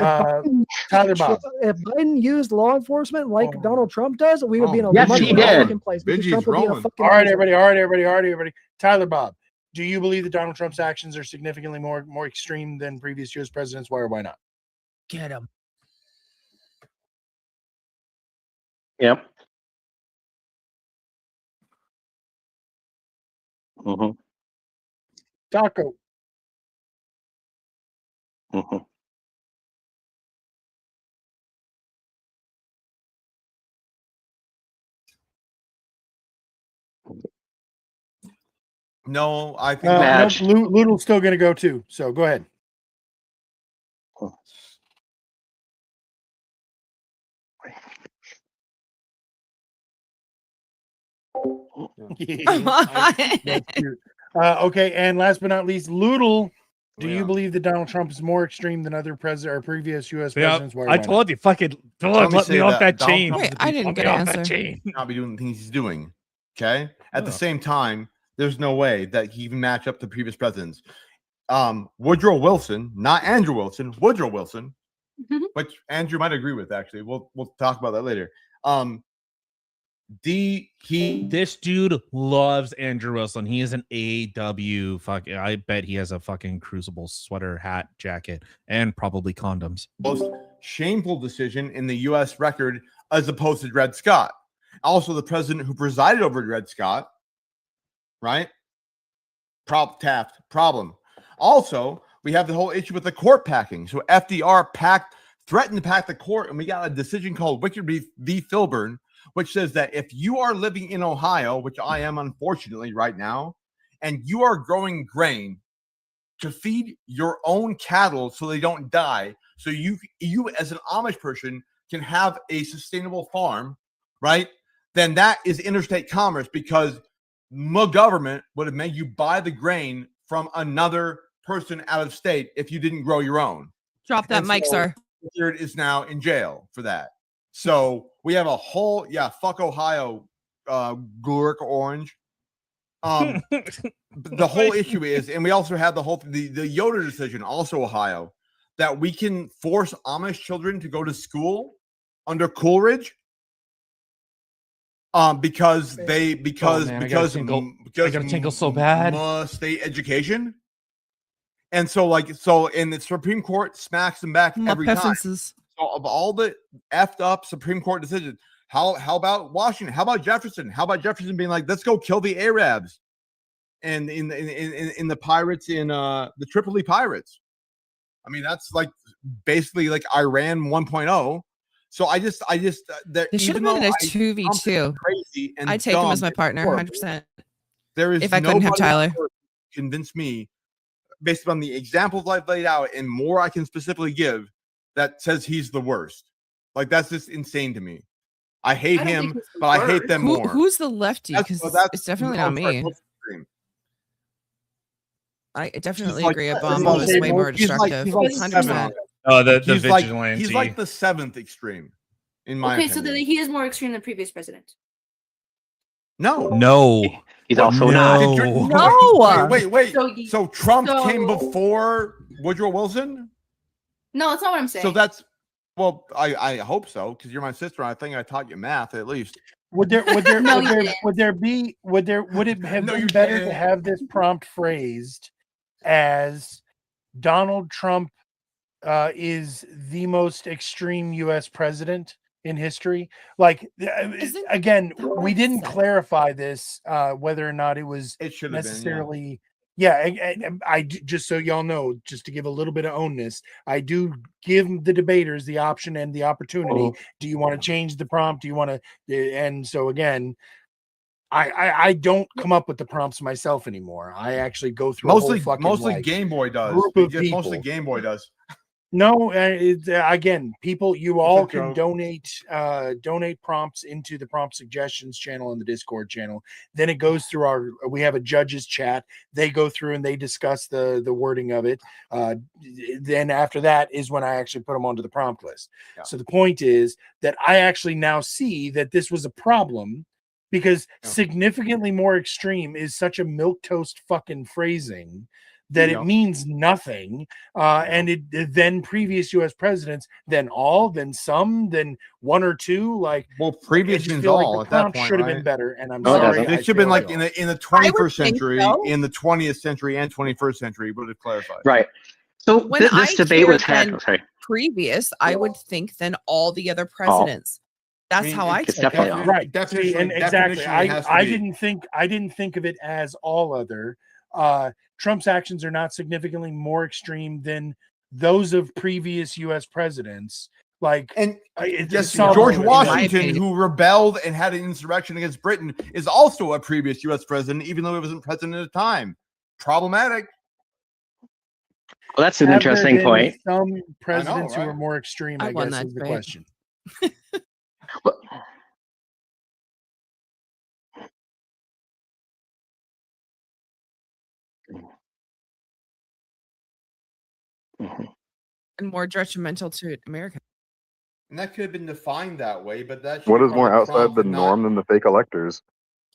[SPEAKER 1] Tyler Bob.
[SPEAKER 18] If Biden used law enforcement like Donald Trump does, we would be in a
[SPEAKER 7] Yes,
[SPEAKER 18] much
[SPEAKER 7] he
[SPEAKER 18] better
[SPEAKER 7] did.
[SPEAKER 18] fucking place. because Trump would be in a fucking
[SPEAKER 1] All right,
[SPEAKER 18] prison.
[SPEAKER 1] everybody. Tyler Bob, do you believe that Donald Trump's actions are significantly more extreme than previous U.S. presidents? Why or why not?
[SPEAKER 3] Get him.
[SPEAKER 7] Yep. Mm-hmm.
[SPEAKER 1] Taco.
[SPEAKER 7] Mm-hmm.
[SPEAKER 16] No, I think
[SPEAKER 1] no, Ludel's still going to go too. So go ahead. That's cute. Okay, and last but not least, Ludel. Do you believe that Donald Trump is more extreme than other previous U.S. presidents? Why or
[SPEAKER 11] I
[SPEAKER 1] why
[SPEAKER 11] told you, fucking let me off that chain.
[SPEAKER 3] Wait, I didn't get an answer.
[SPEAKER 16] Not be doing the things he's doing. Okay. At the same time, there's no way that he can match up to previous presidents. Woodrow Wilson, not Andrew Wilson, Woodrow Wilson, which Andrew might agree with. Actually, we'll talk about that later.
[SPEAKER 11] This dude loves Andrew Wilson. He is an AW. Fuck, I bet he has a fucking Crucible sweater, hat, jacket, and probably condoms.
[SPEAKER 16] Most shameful decision in the U.S. record, as opposed to Dred Scott. Also, the president who presided over Dred Scott, right? Taft problem. Also, we have the whole issue with the court packing. So FDR threatened to pack the court, and we got a decision called Wickard v. Filburn, which says that if you are living in Ohio, which I am unfortunately right now, and you are growing grain to feed your own cattle so they don't die, so you as an Amish person can have a sustainable farm, right? Then that is interstate commerce, because my government would have made you buy the grain from another person out of state if you didn't grow your own.
[SPEAKER 3] Drop that mic, sir.
[SPEAKER 16] Richard is now in jail for that. So we have a whole, fuck Ohio, Gloric Orange. The whole issue is, and we also have the Yoder decision, also Ohio, that we can force Amish children to go to school under Coolidge. Because I gotta tinkle so bad. State education. And and the Supreme Court smacks them back every time. So of all the effed up Supreme Court decisions, how about Washington? How about Jefferson? How about Jefferson being like, let's go kill the Arabs and in the pirates in the Tripoli pirates? I mean, that's like basically like Iran 1.0. So I just
[SPEAKER 3] They should have been in a 2v2. I'd take him as my partner, 100%.
[SPEAKER 16] There is
[SPEAKER 3] if I couldn't have Tyler.
[SPEAKER 16] Convince me, based on the examples I've laid out and more I can specifically give, that says he's the worst. Like, that's just insane to me. I hate him, but I hate them more.
[SPEAKER 3] Who's the lefty? Because it's definitely not me. I definitely agree. Obama was way more destructive. 100%.
[SPEAKER 11] Oh, the
[SPEAKER 16] he's
[SPEAKER 11] vigilante.
[SPEAKER 16] He's like the 7th extreme, in my opinion.
[SPEAKER 8] So then he is more extreme than previous president.
[SPEAKER 11] No.
[SPEAKER 7] He's also not.
[SPEAKER 3] No.
[SPEAKER 16] Wait. So Trump came before Woodrow Wilson?
[SPEAKER 8] No, that's not what I'm saying.
[SPEAKER 16] So that's I hope so, because you're my sister. And I think I taught you math at least.
[SPEAKER 1] Would it have been better to have this prompt phrased as Donald Trump is the most extreme U.S. president in history? Like, again, we didn't clarify this whether or not it should necessarily been, I just so y'all know, just to give a little bit of ownness, I do give the debaters the option and the opportunity. Do you want to change the prompt? Do you want to? And so again, I don't come up with the prompts myself anymore. I actually go through
[SPEAKER 16] mostly Game Boy does. Mostly Game Boy does.
[SPEAKER 1] No, again, people, you all can donate prompts into the prompt suggestions channel on the Discord channel. Then it goes through we have a judges chat. They go through and they discuss the wording of it. Then after that is when I actually put them onto the prompt list. Yeah. So the point is that I actually now see that this was a problem because significantly more extreme is such a milquetoast fucking phrasing that it means nothing, and then previous U.S. presidents, then all, then some, then one or two.
[SPEAKER 16] Previous means all.
[SPEAKER 1] Like the prompt should have been better, and I'm
[SPEAKER 16] sorry. It should have been like in the 21st century, in the 20th century, and 21st century would have clarified.
[SPEAKER 7] Right. So
[SPEAKER 3] when
[SPEAKER 7] this debate was had.
[SPEAKER 3] Previous, I would think then all the other presidents. That's how I take it.
[SPEAKER 1] Right. And exactly. I didn't think of it as all other. Trump's actions are not significantly more extreme than those of previous U.S. presidents.
[SPEAKER 16] George Washington, who rebelled and had an insurrection against Britain, is also a previous U.S. president, even though he wasn't president at the time. Problematic.
[SPEAKER 7] Well, that's an interesting point.
[SPEAKER 1] Some presidents who were more extreme, I guess, is the question.
[SPEAKER 3] And more detrimental to America.
[SPEAKER 16] And that could have been defined that way, but that's
[SPEAKER 17] what is more outside the norm than the fake electors?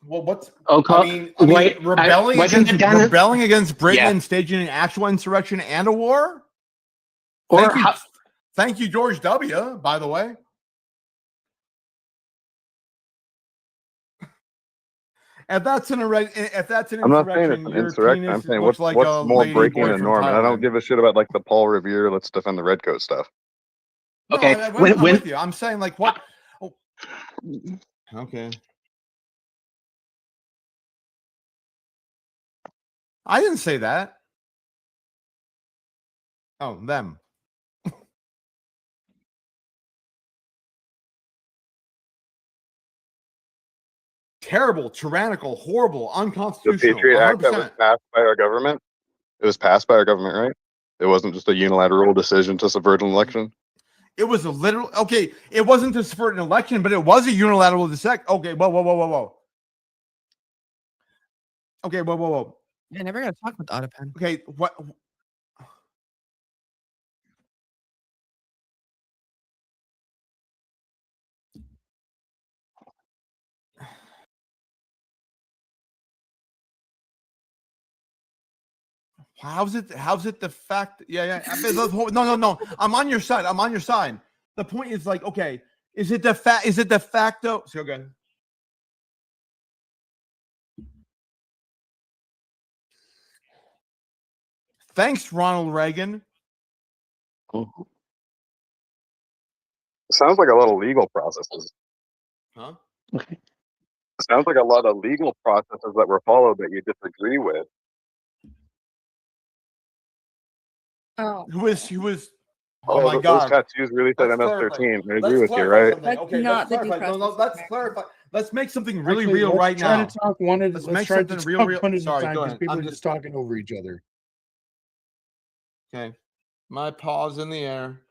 [SPEAKER 16] Well, what's
[SPEAKER 7] rebelling
[SPEAKER 16] against Britain and staging an actual insurrection and a war? Thank you, George W. By the way. If that's an insurrection,
[SPEAKER 17] I'm not saying it's an insurrection. I'm saying what's more breaking the norm. And I don't give a shit about like the Paul Revere, let's defend the redcoat stuff.
[SPEAKER 7] Okay,
[SPEAKER 16] I'm with you. I'm saying like what? Oh. Okay. I didn't say that. Oh, them. Terrible, tyrannical, horrible, unconstitutional.
[SPEAKER 17] The Patriot
[SPEAKER 16] 100%.
[SPEAKER 17] Act that was passed by our government. It was passed by our government, right? It wasn't just a unilateral decision to subvert an election.
[SPEAKER 16] It was a literal. Okay, it wasn't to subvert an election, but it was a unilateral decision. Okay, whoa. Okay, whoa.
[SPEAKER 3] I never got to talk with Autopen.
[SPEAKER 16] Okay, what? How's it the fact? Yeah. No. I'm on your side. The point is like, okay, is it the facto? So good. Thanks, Ronald Reagan.
[SPEAKER 17] Sounds like a lot of legal processes.
[SPEAKER 16] Huh?
[SPEAKER 17] Sounds like a lot of legal processes that were followed that you disagree with.
[SPEAKER 8] Oh.
[SPEAKER 16] Who was? Oh my God!
[SPEAKER 17] Those tattoos really said MS-13. I agree with you, right?
[SPEAKER 16] Okay, let's clarify. Let's clarify. Let's make something really real right now.
[SPEAKER 1] Let's make something real. Sorry, because people are just talking over each other.
[SPEAKER 16] Okay, my paw's in the air.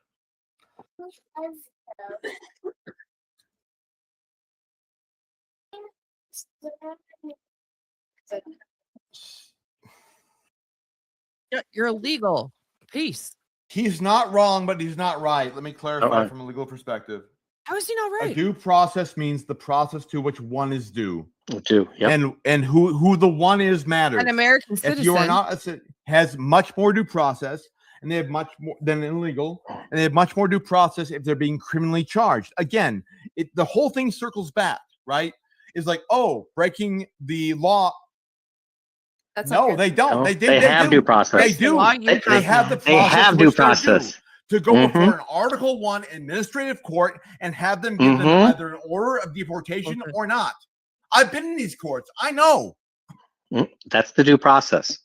[SPEAKER 3] You're illegal. Peace.
[SPEAKER 16] He's not wrong, but he's not right. Let me clarify from a legal perspective.
[SPEAKER 3] How is he not right?
[SPEAKER 16] A due process means the process to which one is due.
[SPEAKER 7] Due, yep.
[SPEAKER 16] And who the one is matters.
[SPEAKER 3] An American citizen.
[SPEAKER 16] If you are not has much more due process, and they have much more than illegal, and they have much more due process if they're being criminally charged. Again, the whole thing circles back, right? It's like, oh, breaking the law.
[SPEAKER 8] That's
[SPEAKER 16] no, they don't.
[SPEAKER 7] No,
[SPEAKER 16] they
[SPEAKER 7] they have due process.
[SPEAKER 16] They do. They have the process.
[SPEAKER 7] They have due process.
[SPEAKER 16] To go before an Article 1 administrative court and have them give them either an order of deportation or not. I've been in these courts. I know.
[SPEAKER 7] That's the due process.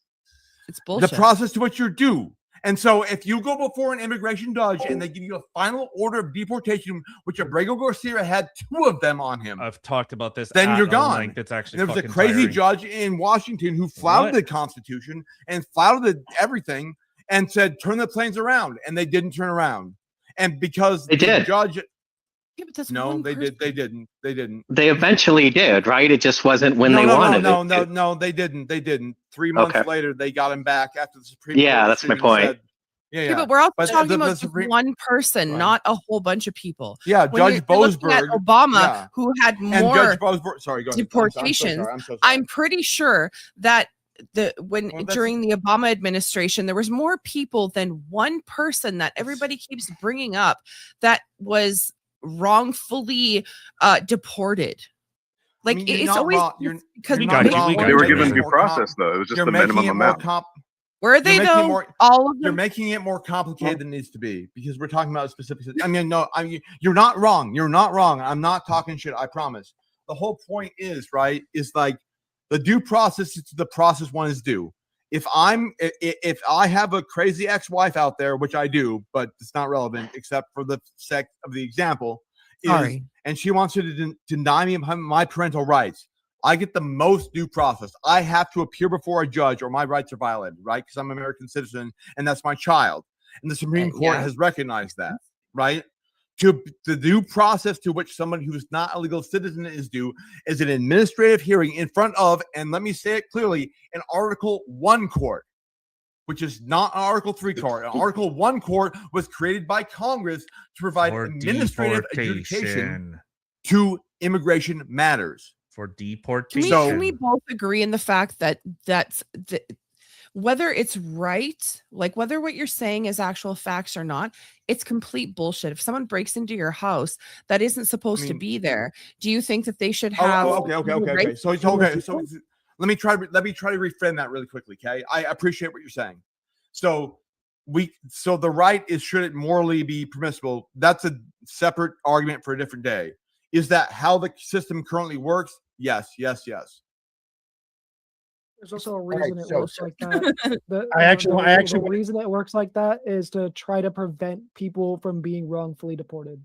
[SPEAKER 3] It's bullshit.
[SPEAKER 16] The process to which you're due. And so if you go before an immigration judge and they give you a final order of deportation, which Abrego Garcia had 2 of them on him.
[SPEAKER 11] I've talked about this.
[SPEAKER 16] Then you're gone.
[SPEAKER 11] It's actually
[SPEAKER 16] there was a
[SPEAKER 11] fucking
[SPEAKER 16] crazy
[SPEAKER 11] tiring.
[SPEAKER 16] judge in Washington who flouted the Constitution and flouted everything and said, turn the planes around. And they didn't turn around. And because
[SPEAKER 7] they did.
[SPEAKER 16] Judge.
[SPEAKER 3] Yeah, but
[SPEAKER 16] no, they did. They didn't. They didn't.
[SPEAKER 7] They eventually did, right? It just wasn't when they wanted it.
[SPEAKER 16] No, they didn't. They didn't. 3 months later, they got him back after the Supreme Court.
[SPEAKER 7] Yeah, that's my point.
[SPEAKER 16] Said,
[SPEAKER 3] yeah, but we're also talking about just one person, not a whole bunch of people.
[SPEAKER 16] Yeah,
[SPEAKER 3] when
[SPEAKER 16] Judge
[SPEAKER 3] you're looking at
[SPEAKER 16] Boasberg,
[SPEAKER 3] Obama, who had more
[SPEAKER 16] Judge Boasberg, sorry, go ahead.
[SPEAKER 3] deportations.
[SPEAKER 16] I'm so sorry.
[SPEAKER 3] I'm pretty sure that during the Obama administration, there was more people than one person that everybody keeps bringing up that was wrongfully deported. Like,
[SPEAKER 16] I mean,
[SPEAKER 3] it's always because
[SPEAKER 17] they were given due process, though. It was just the minimum amount.
[SPEAKER 3] Were they though? All of them.
[SPEAKER 16] You're making it more complicated than it needs to be because we're talking about specifics. I mean, no, you're not wrong. You're not wrong. I'm not talking shit. I promise. The whole point is right. Is like the due process is the process one is due. If I have a crazy ex-wife out there, which I do, but it's not relevant except for the sake of the example. And she wants to deny me my parental rights. I get the most due process. I have to appear before a judge or my rights are violated, right? Because I'm an American citizen and that's my child. And the Supreme Court has recognized that, right? To the due process to which someone who's not a legal citizen is due is an administrative hearing in front of, and let me say it clearly, an Article 1 court, which is not an Article 3 court. An Article 1 court was created by Congress to provide administrative adjudication to immigration matters.
[SPEAKER 11] For deportation.
[SPEAKER 3] Can we both agree in the fact that whether it's right, like whether what you're saying is actual facts or not, it's complete bullshit. If someone breaks into your house that isn't supposed to be there, do you think that they should have?
[SPEAKER 16] Okay. So let me try to reframe that really quickly. Okay, I appreciate what you're saying. So the right is, should it morally be permissible? That's a separate argument for a different day. Is that how the system currently works? Yes.
[SPEAKER 18] There's also a reason it works like that. The reason it works like that is to try to prevent people from being wrongfully deported.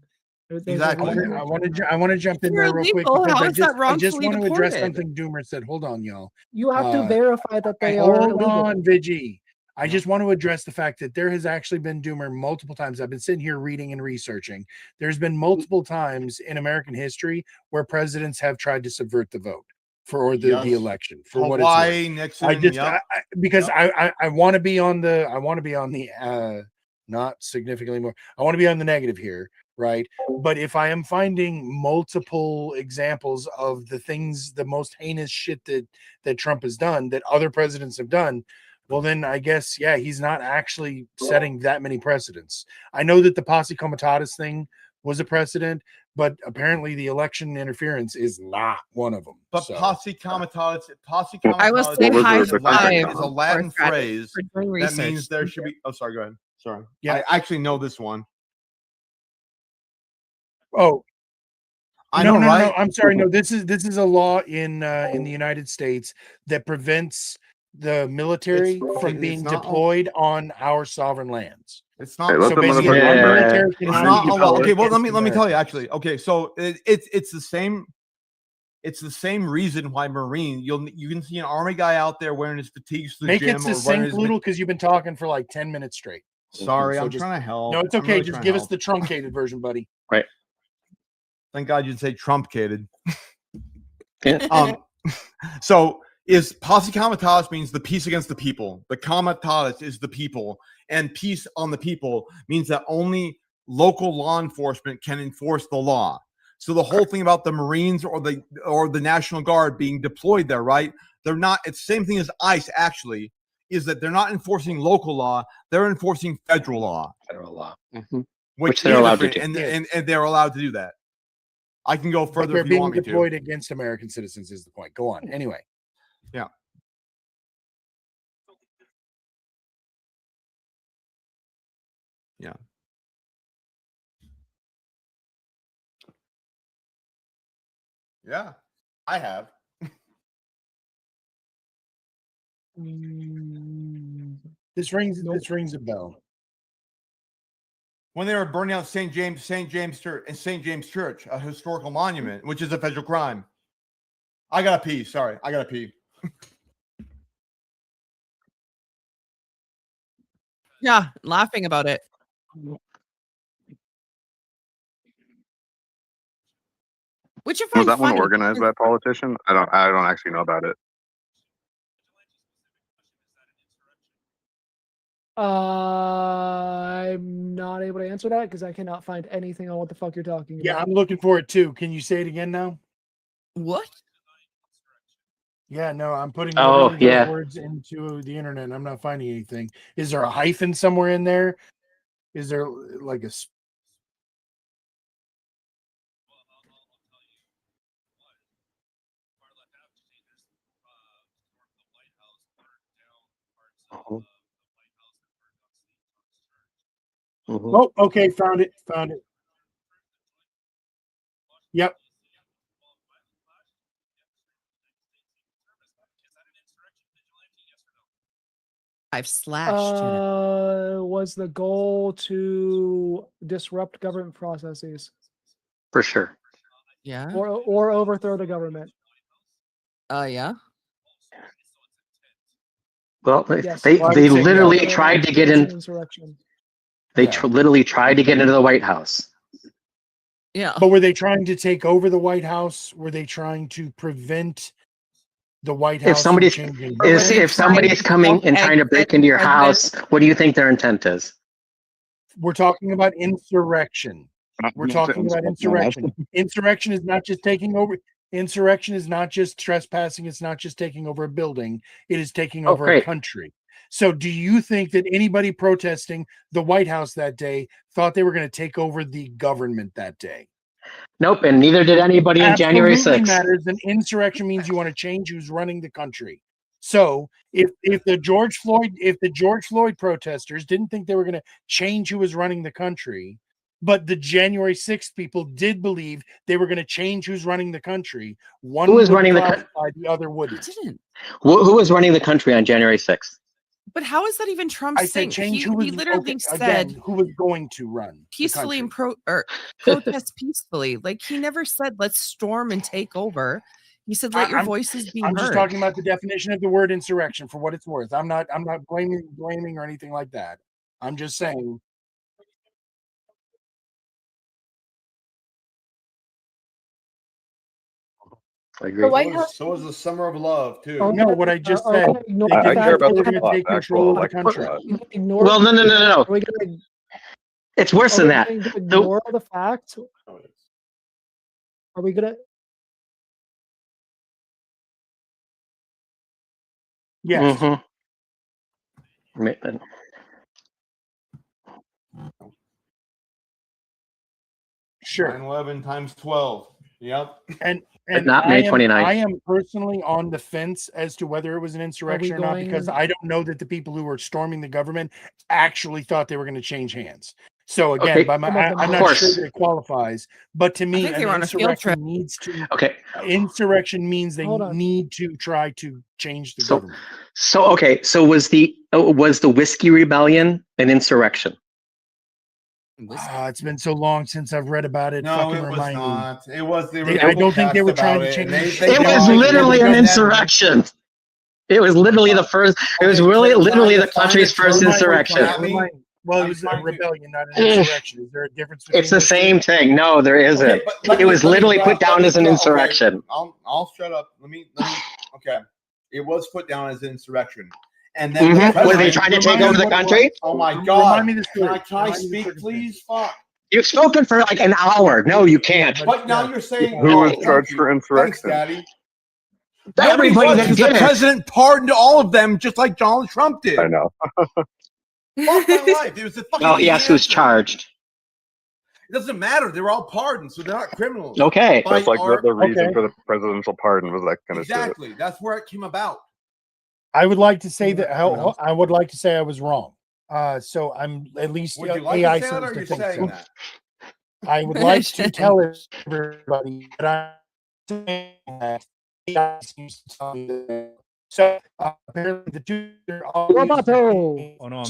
[SPEAKER 1] Exactly. I want to jump in there real quick. I just want to address something Doomer said. Hold on, y'all.
[SPEAKER 18] You have to verify that they are illegal.
[SPEAKER 1] Hold on, Vigi. I just want to address the fact that there has actually been, Doomer, multiple times. I've been sitting here reading and researching. There's been multiple times in American history where presidents have tried to subvert the vote the election for
[SPEAKER 16] Hawaii,
[SPEAKER 1] what it's worth.
[SPEAKER 16] Nixon,
[SPEAKER 1] I want to be on the not significantly more. I want to be on the negative here, right? But if I am finding multiple examples of the most heinous shit that Trump has done, that other presidents have done, well, then I guess, he's not actually setting that many precedents. I know that the posse comitatus thing was a precedent, but apparently the election interference is not one of them.
[SPEAKER 16] But posse comitatus
[SPEAKER 3] I will say high five
[SPEAKER 16] is a Latin phrase that means there should be. Oh, sorry, go ahead. Sorry. Yeah, I actually know this one.
[SPEAKER 1] Oh,
[SPEAKER 16] No,
[SPEAKER 1] I'm sorry. No, this is a law in the United States that prevents the military from being deployed on our sovereign lands.
[SPEAKER 16] It's not. So basically, it's not a law. Okay, well, let me tell you. Actually, okay, so it's the same. It's the same reason why Marine. You can see an Army guy out there wearing his fatigues to the gym.
[SPEAKER 1] Make it succinct, Little, because you've been talking for like 10 minutes straight.
[SPEAKER 16] Sorry, I'm trying to help.
[SPEAKER 1] No, it's okay. Just give us the truncated version, buddy.
[SPEAKER 7] Right.
[SPEAKER 16] Thank God you'd say truncated. So is posse comitatus means the peace against the people. The comitatus is the people, and peace on the people means that only local law enforcement can enforce the law. So the whole thing about the Marines or the National Guard being deployed there, right? They're not. It's the same thing as ICE. Actually, is that they're not enforcing local law; they're enforcing federal law.
[SPEAKER 7] Federal law,
[SPEAKER 16] which
[SPEAKER 7] they're allowed to do,
[SPEAKER 16] and they're allowed to do that. I can go further
[SPEAKER 1] they're
[SPEAKER 16] if you
[SPEAKER 1] being
[SPEAKER 16] want me
[SPEAKER 1] deployed
[SPEAKER 16] to.
[SPEAKER 1] against American citizens is the point. Go on. Anyway.
[SPEAKER 16] Yeah. Yeah. Yeah, I have.
[SPEAKER 1] This rings a bell.
[SPEAKER 16] When they were burning out St. James Church, a historical monument, which is a federal crime. I gotta pee. Sorry, I gotta pee.
[SPEAKER 3] Yeah, laughing about it. Which you
[SPEAKER 17] Was
[SPEAKER 3] find
[SPEAKER 17] that one
[SPEAKER 3] funny.
[SPEAKER 17] organized by a politician? I don't actually know about it.
[SPEAKER 18] I'm not able to answer that because I cannot find anything on what the fuck you're talking about.
[SPEAKER 1] Yeah, I'm looking for it too. Can you say it again now?
[SPEAKER 3] What?
[SPEAKER 1] Yeah, no, I'm putting
[SPEAKER 7] Oh,
[SPEAKER 1] literally those words into the internet and I'm not finding anything. Is there a hyphen somewhere in there? Is there like a Oh, okay, found it. Yep.
[SPEAKER 3] I've slashed
[SPEAKER 18] was the goal to disrupt government processes
[SPEAKER 7] for sure.
[SPEAKER 3] Yeah.
[SPEAKER 18] or overthrow the government.
[SPEAKER 3] Yeah.
[SPEAKER 7] Well,
[SPEAKER 18] Yes.
[SPEAKER 7] they
[SPEAKER 18] Well, I would say
[SPEAKER 7] literally
[SPEAKER 18] no.
[SPEAKER 7] tried to get
[SPEAKER 18] It's an
[SPEAKER 7] in.
[SPEAKER 18] insurrection.
[SPEAKER 7] They literally tried to get into the White House.
[SPEAKER 3] Yeah.
[SPEAKER 1] But were they trying to take over the White House? Were they trying to prevent the White House
[SPEAKER 7] If somebody's
[SPEAKER 1] from changing?
[SPEAKER 7] if somebody's coming and trying to break into your house, what do you think their intent is?
[SPEAKER 1] We're talking about insurrection. We're talking about insurrection. Insurrection is not just taking over. Insurrection is not just trespassing. It's not just taking over a building. It is taking over a country. So do you think that anybody protesting the White House that day thought they were going to take over the government that day?
[SPEAKER 7] Nope, and neither did anybody on January 6th.
[SPEAKER 1] Matters. An insurrection means you want to change who's running the country. So if the George Floyd protesters didn't think they were going to change who was running the country, but the January 6th people did believe they were going to change who's running the country, one
[SPEAKER 7] Who was
[SPEAKER 1] would
[SPEAKER 7] running the
[SPEAKER 1] profit, the other wouldn't.
[SPEAKER 7] Who was running the country on January 6th?
[SPEAKER 3] But how is that even Trump's
[SPEAKER 1] I said
[SPEAKER 3] thing?
[SPEAKER 1] change
[SPEAKER 3] He
[SPEAKER 1] who was
[SPEAKER 3] literally said
[SPEAKER 1] again, who was going to run
[SPEAKER 3] peacefully and protest peacefully. Like he never said let's storm and take over. He said let your voices be heard.
[SPEAKER 1] I'm just talking about the definition of the word insurrection for what it's worth. I'm not blaming or anything like that. I'm just saying.
[SPEAKER 16] I agree. The White House. So was the Summer of Love too.
[SPEAKER 1] No, what I just said.
[SPEAKER 17] I care about
[SPEAKER 1] we're
[SPEAKER 17] the
[SPEAKER 1] going to take control of the country.
[SPEAKER 7] Well, no. It's worse than that.
[SPEAKER 18] Ignore the fact. Are we gonna?
[SPEAKER 1] Yes. Sure.
[SPEAKER 16] 9/11 times 12. Yep.
[SPEAKER 1] And
[SPEAKER 7] not May 29th.
[SPEAKER 1] I am personally on the fence as to whether it was an insurrection or not, because I don't know that the people who were storming the government actually thought they were going to change hands. So again, I'm not sure that it qualifies, but to me, an insurrection needs to.
[SPEAKER 7] Okay.
[SPEAKER 1] Insurrection means they need to try to change the government.
[SPEAKER 7] So was the Whiskey Rebellion an insurrection?
[SPEAKER 1] It's been so long since I've read about it.
[SPEAKER 16] No, it was not. It was.
[SPEAKER 1] I don't think they were trying to change.
[SPEAKER 7] It was literally an insurrection. It was literally the first. It was really literally the country's first insurrection.
[SPEAKER 1] Well, it was a rebellion, not an insurrection. Is there a difference?
[SPEAKER 7] It's the same thing. No, there isn't.
[SPEAKER 16] Okay, but
[SPEAKER 7] it was literally put down as an insurrection.
[SPEAKER 16] Okay, I'll shut up. Let me. Okay, it was put down as an insurrection, and then
[SPEAKER 7] were they trying to take over the country?
[SPEAKER 16] Oh my God! Remind me this. Can I speak, please? Fuck.
[SPEAKER 7] You've spoken for like an hour. No, you can't.
[SPEAKER 16] But now you're saying
[SPEAKER 17] who was charged for insurrection?
[SPEAKER 16] Thanks, Daddy.
[SPEAKER 7] Everybody that did
[SPEAKER 16] the president pardoned all of them, just like Donald Trump did.
[SPEAKER 17] I know.
[SPEAKER 16] Fuck my life. It was the fucking.
[SPEAKER 7] Oh, yes, who's charged?
[SPEAKER 16] It doesn't matter. They were all pardoned, so they're not criminals.
[SPEAKER 7] Okay.
[SPEAKER 17] That's like the reason for the presidential pardon was that kind of shit.
[SPEAKER 16] Exactly. That's where it came about.
[SPEAKER 1] I would like to say that I would like to say I was wrong. So I'm at least
[SPEAKER 16] Would you like
[SPEAKER 1] AI
[SPEAKER 16] to say that, or
[SPEAKER 1] seems
[SPEAKER 16] are
[SPEAKER 1] to
[SPEAKER 16] you
[SPEAKER 1] think
[SPEAKER 16] saying
[SPEAKER 1] so.
[SPEAKER 16] that?
[SPEAKER 1] I would like to tell everybody that I'm saying that AI seems to tell me that. So apparently the two are all
[SPEAKER 18] Roboto.
[SPEAKER 11] Oh no,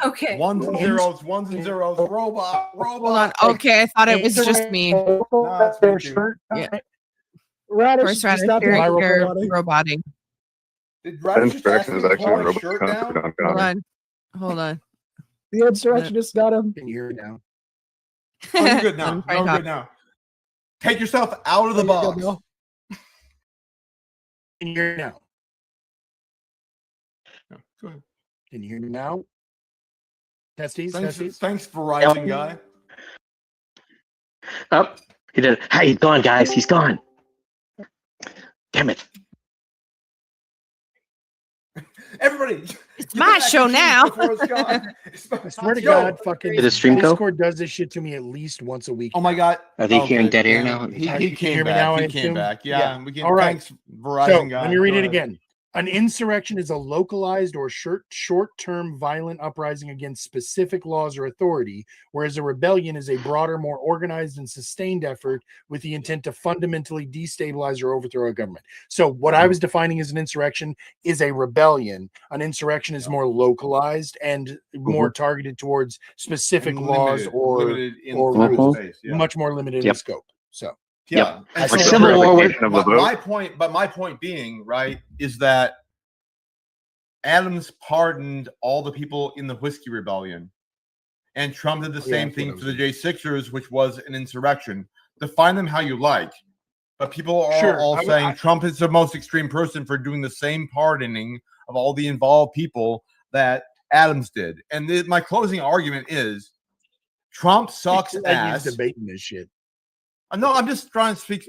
[SPEAKER 8] Okay.
[SPEAKER 16] Ones and zeros, robot.
[SPEAKER 3] Hold on. Okay, I thought it was just me.
[SPEAKER 16] No, that's me too.
[SPEAKER 3] Yeah.
[SPEAKER 18] Radish,
[SPEAKER 3] First round,
[SPEAKER 18] stop
[SPEAKER 3] you're
[SPEAKER 18] roboting.
[SPEAKER 3] roboting.
[SPEAKER 16] Did Radish just ask
[SPEAKER 17] Insurrection
[SPEAKER 16] me
[SPEAKER 17] is
[SPEAKER 16] to
[SPEAKER 17] actually
[SPEAKER 16] pull
[SPEAKER 17] a
[SPEAKER 16] my
[SPEAKER 17] robot
[SPEAKER 16] shirt
[SPEAKER 17] concept
[SPEAKER 16] down?
[SPEAKER 17] on
[SPEAKER 3] Hold
[SPEAKER 17] Counter.
[SPEAKER 3] on. Hold on.
[SPEAKER 18] The insurrectionist got him.
[SPEAKER 1] Can you hear it now?
[SPEAKER 16] Oh, you're good now.
[SPEAKER 3] I'm
[SPEAKER 16] No,
[SPEAKER 3] trying
[SPEAKER 16] you're
[SPEAKER 3] to
[SPEAKER 16] good now. Take yourself out of the
[SPEAKER 18] There you go,
[SPEAKER 16] box.
[SPEAKER 18] Bill.
[SPEAKER 1] Can you hear it now?
[SPEAKER 16] Yeah, go ahead.
[SPEAKER 1] Can you hear me now? Testes.
[SPEAKER 16] Thanks, Verizon guy.
[SPEAKER 7] Oh, he did it. Hey, he's gone, guys. He's gone. Damn it.
[SPEAKER 16] Everybody,
[SPEAKER 3] It's my show now.
[SPEAKER 1] I swear to God, fucking
[SPEAKER 7] Did the stream go?
[SPEAKER 1] Discord does this shit to me at least once a week.
[SPEAKER 16] Oh my God.
[SPEAKER 7] Are they
[SPEAKER 16] Okay,
[SPEAKER 7] hearing dead air
[SPEAKER 16] yeah,
[SPEAKER 7] now?
[SPEAKER 16] He
[SPEAKER 1] Can you
[SPEAKER 16] came
[SPEAKER 1] hear me
[SPEAKER 16] back.
[SPEAKER 1] now, I
[SPEAKER 16] He came
[SPEAKER 1] assume?
[SPEAKER 16] back. Yeah. We can,
[SPEAKER 1] All right.
[SPEAKER 16] Thanks, Verizon
[SPEAKER 1] So
[SPEAKER 16] guy.
[SPEAKER 1] let me read
[SPEAKER 16] Go
[SPEAKER 1] it
[SPEAKER 16] ahead.
[SPEAKER 1] again. An insurrection is a localized or short-term violent uprising against specific laws or authority, whereas a rebellion is a broader, more organized and sustained effort with the intent to fundamentally destabilize or overthrow a government. So what I was defining as an insurrection is a rebellion. An insurrection is more localized and more targeted towards specific
[SPEAKER 16] And
[SPEAKER 1] laws
[SPEAKER 16] limited in
[SPEAKER 1] rules,
[SPEAKER 16] space, yeah.
[SPEAKER 1] much more limited in scope. So
[SPEAKER 16] Yeah. And
[SPEAKER 7] Like
[SPEAKER 16] so
[SPEAKER 7] Civil War was
[SPEAKER 16] my point being, right, is that Adams pardoned all the people in the Whiskey Rebellion. And Trump did the same thing for the J6ers, which was an insurrection. Define them how you like. But people are all saying Trump is the most extreme person for doing the same pardoning of all the involved people that Adams did. And my closing argument is Trump sucks ass.
[SPEAKER 1] He's debating this shit.
[SPEAKER 16] No, I'm just trying to speak.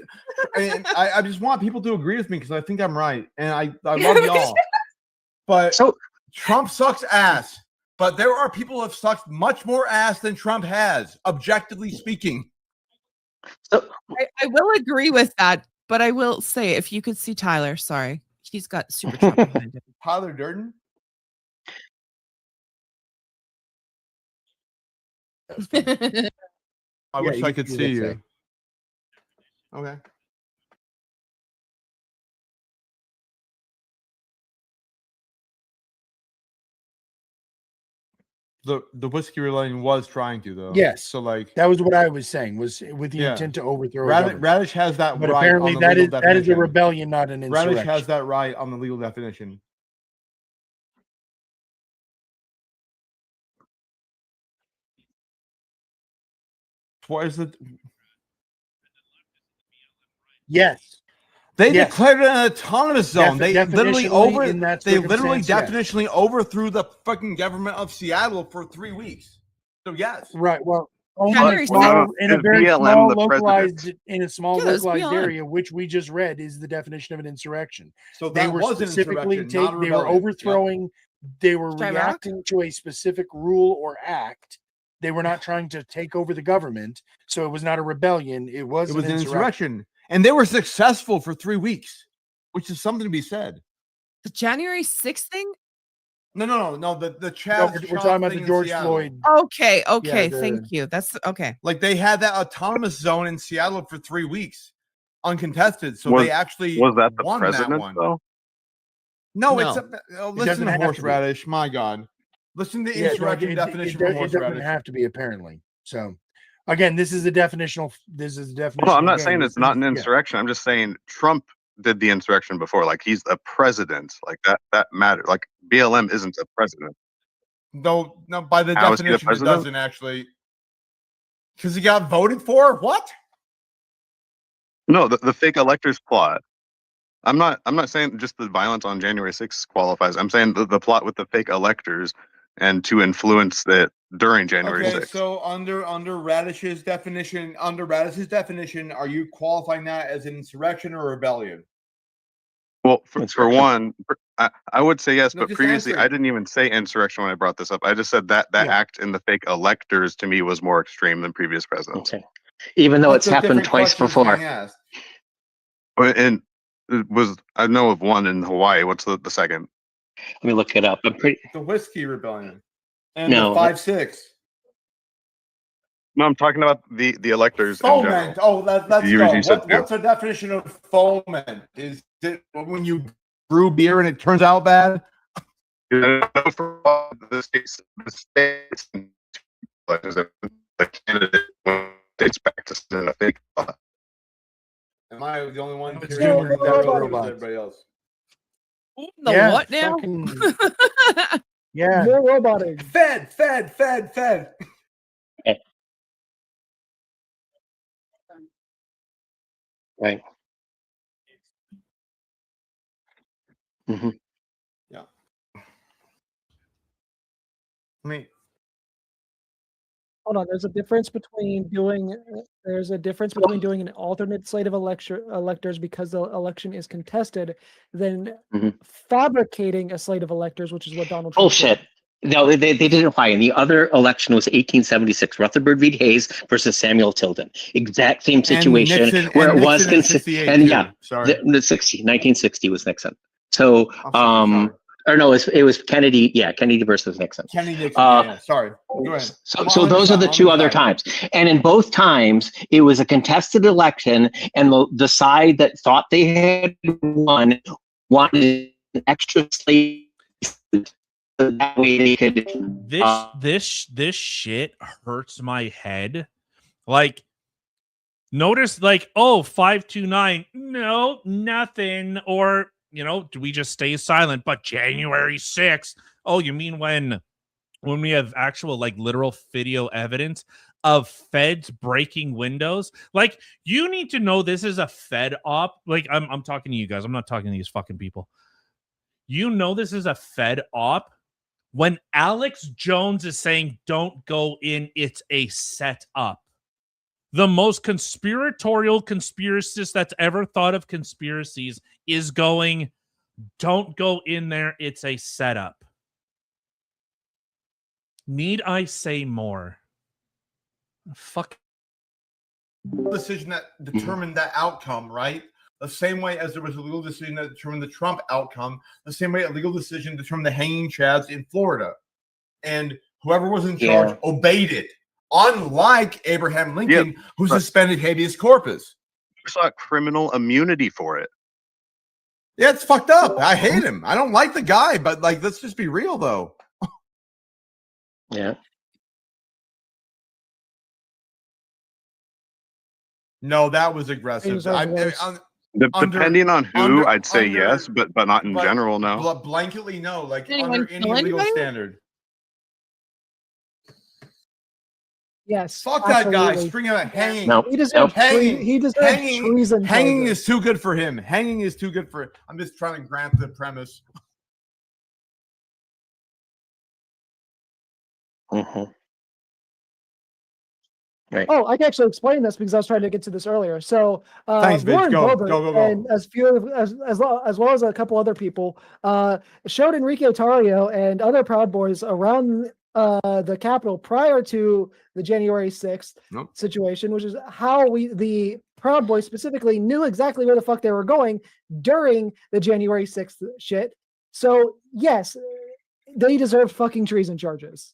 [SPEAKER 16] And I just want people to agree with me because I think I'm right. And I love y'all. But Trump sucks ass. But there are people who have sucked much more ass than Trump has, objectively speaking.
[SPEAKER 3] I will agree with that, but I will say if you could see Tyler, sorry, he's got super Trump behind him.
[SPEAKER 16] Tyler Durden? I wish I could see you. Okay. The Whiskey Rebellion was trying to, though.
[SPEAKER 1] Yes.
[SPEAKER 16] So like
[SPEAKER 1] that was what I was saying, was with the intent to overthrow.
[SPEAKER 16] Radish has that
[SPEAKER 1] but
[SPEAKER 16] right.
[SPEAKER 1] apparently
[SPEAKER 16] on the
[SPEAKER 1] that
[SPEAKER 16] legal
[SPEAKER 1] is a
[SPEAKER 16] definition.
[SPEAKER 1] rebellion, not an insurrection.
[SPEAKER 16] Radish has that right on the legal definition. What is it?
[SPEAKER 1] Yes.
[SPEAKER 16] They declared it an autonomous zone. They literally
[SPEAKER 1] definitionally
[SPEAKER 16] definitionally overthrew the fucking government of Seattle for 3 weeks. So yes.
[SPEAKER 1] Right. Well,
[SPEAKER 16] in
[SPEAKER 1] in a very small localized
[SPEAKER 16] BLM.
[SPEAKER 1] area, which we just read, is the definition of an insurrection.
[SPEAKER 16] So
[SPEAKER 1] they
[SPEAKER 16] that
[SPEAKER 1] were
[SPEAKER 16] was an
[SPEAKER 1] specifically
[SPEAKER 16] insurrection, not a
[SPEAKER 1] they were
[SPEAKER 16] rebellion.
[SPEAKER 1] overthrowing, they were
[SPEAKER 3] Should I rock?
[SPEAKER 1] reacting to a specific rule or act. They were not trying to take over the government, so it was not a rebellion. It was
[SPEAKER 16] an insurrection. And they were successful for 3 weeks, which is something to be said.
[SPEAKER 3] The January 6th thing?
[SPEAKER 16] No. The
[SPEAKER 1] No,
[SPEAKER 16] Chaz.
[SPEAKER 1] we're talking about the George Floyd.
[SPEAKER 3] Okay,
[SPEAKER 1] Yeah,
[SPEAKER 3] thank you. That's okay.
[SPEAKER 16] Like they had that autonomous zone in Seattle for 3 weeks, uncontested. So
[SPEAKER 17] Was-
[SPEAKER 16] they actually
[SPEAKER 17] was that the
[SPEAKER 16] won
[SPEAKER 17] president,
[SPEAKER 16] that one.
[SPEAKER 17] though?
[SPEAKER 16] No,
[SPEAKER 3] No.
[SPEAKER 16] it's
[SPEAKER 1] It
[SPEAKER 16] listen
[SPEAKER 1] doesn't
[SPEAKER 16] to
[SPEAKER 1] have to be.
[SPEAKER 16] horseradish. My God, listen to the
[SPEAKER 1] Yeah,
[SPEAKER 16] insurrection definition for
[SPEAKER 1] it doesn't
[SPEAKER 16] horseradish.
[SPEAKER 1] have to be, apparently. So again, this is a definitional. This is a definition.
[SPEAKER 17] Well, no, I'm not saying it's not an insurrection. I'm just saying Trump did the insurrection before. Like he's a president. Like that mattered. Like BLM isn't a president.
[SPEAKER 16] No, by the definition, it doesn't actually. Because he got voted for? What?
[SPEAKER 17] No, the fake electors plot. I'm not saying just the violence on January 6th qualifies. I'm saying the plot with the fake electors and to influence it during January 6th.
[SPEAKER 16] So under Radish's definition, are you qualifying that as an insurrection or rebellion?
[SPEAKER 17] Well, for one, I would say yes, but previously I didn't even say insurrection when I brought this up. I just said that act in the fake electors to me was more extreme than previous presidents.
[SPEAKER 7] Okay. Even though it's happened twice before.
[SPEAKER 17] And it was, I know of one in Hawaii. What's the second?
[SPEAKER 7] Let me look it up.
[SPEAKER 16] The Whiskey Rebellion and the 5-6.
[SPEAKER 17] No, I'm talking about the electors.
[SPEAKER 16] Foment. Oh, let's go. What's the definition of foment? Is it when you brew beer and it turns out bad?
[SPEAKER 17] The states the candidate dates back to a fake plot.
[SPEAKER 16] Am I the only one?
[SPEAKER 3] Everybody else. The what now?
[SPEAKER 1] Yeah.
[SPEAKER 18] More roboting.
[SPEAKER 16] Fed.
[SPEAKER 7] Right. Mm-hmm.
[SPEAKER 16] Yeah. I mean,
[SPEAKER 18] hold on. There's a difference between doing an alternate slate of electors because the election is contested, than fabricating a slate of electors, which is what Donald Trump
[SPEAKER 7] Bullshit. No, they didn't fly. And the other election was 1876, Rutherford B. Hayes versus Samuel Tilden. Exact same situation where it was consistent. And yeah,
[SPEAKER 16] sorry.
[SPEAKER 7] 1960 was Nixon. So, or no, it was Kennedy. Yeah, Kennedy versus Nixon.
[SPEAKER 16] Nixon. Sorry. Go ahead.
[SPEAKER 7] So those are the two other times. And in both times, it was a contested election, and the side that thought they had won wanted an extra slate. That way they could.
[SPEAKER 11] This shit hurts my head. Like, notice, like, 529. No, nothing. Or, do we just stay silent? But January 6th. Oh, you mean when we have actual, like, literal video evidence of feds breaking windows? Like, you need to know this is a Fed op. Like, I'm talking to you guys. I'm not talking to these fucking people. You know this is a Fed op. When Alex Jones is saying, don't go in, it's a setup. The most conspiratorial conspiracist that's ever thought of conspiracies is going, don't go in there, it's a setup. Need I say more? Fuck.
[SPEAKER 16] Decision that determined that outcome, right? The same way as there was a legal decision that determined the Trump outcome, the same way a legal decision determined the hanging chads in Florida. And whoever was in charge obeyed it. Unlike Abraham Lincoln, who suspended habeas corpus.
[SPEAKER 17] You sought criminal immunity for it.
[SPEAKER 16] Yeah, it's fucked up. I hate him. I don't like the guy, but like, let's just be real though.
[SPEAKER 7] Yeah.
[SPEAKER 16] No, that was aggressive.
[SPEAKER 17] Depending on who, I'd say yes, but not in general, no.
[SPEAKER 16] Blanketly, no. Like under any legal standard.
[SPEAKER 18] Yes.
[SPEAKER 16] Fuck that guy. String out hanging.
[SPEAKER 7] No.
[SPEAKER 18] He deserves treason.
[SPEAKER 16] Hanging is too good for him. Hanging is too good for it. I'm just trying to grant the premise.
[SPEAKER 7] Right.
[SPEAKER 18] Oh, I can actually explain this because I was trying to get to this earlier. So,
[SPEAKER 16] thanks,
[SPEAKER 18] Warren Boebert
[SPEAKER 16] go.
[SPEAKER 18] And as well as a couple other people showed Enrique Otario and other Proud Boys around the Capitol prior to the January 6th situation, which is how the Proud Boys specifically knew exactly where the fuck they were going during the January 6th shit. So yes, they deserve fucking treason charges.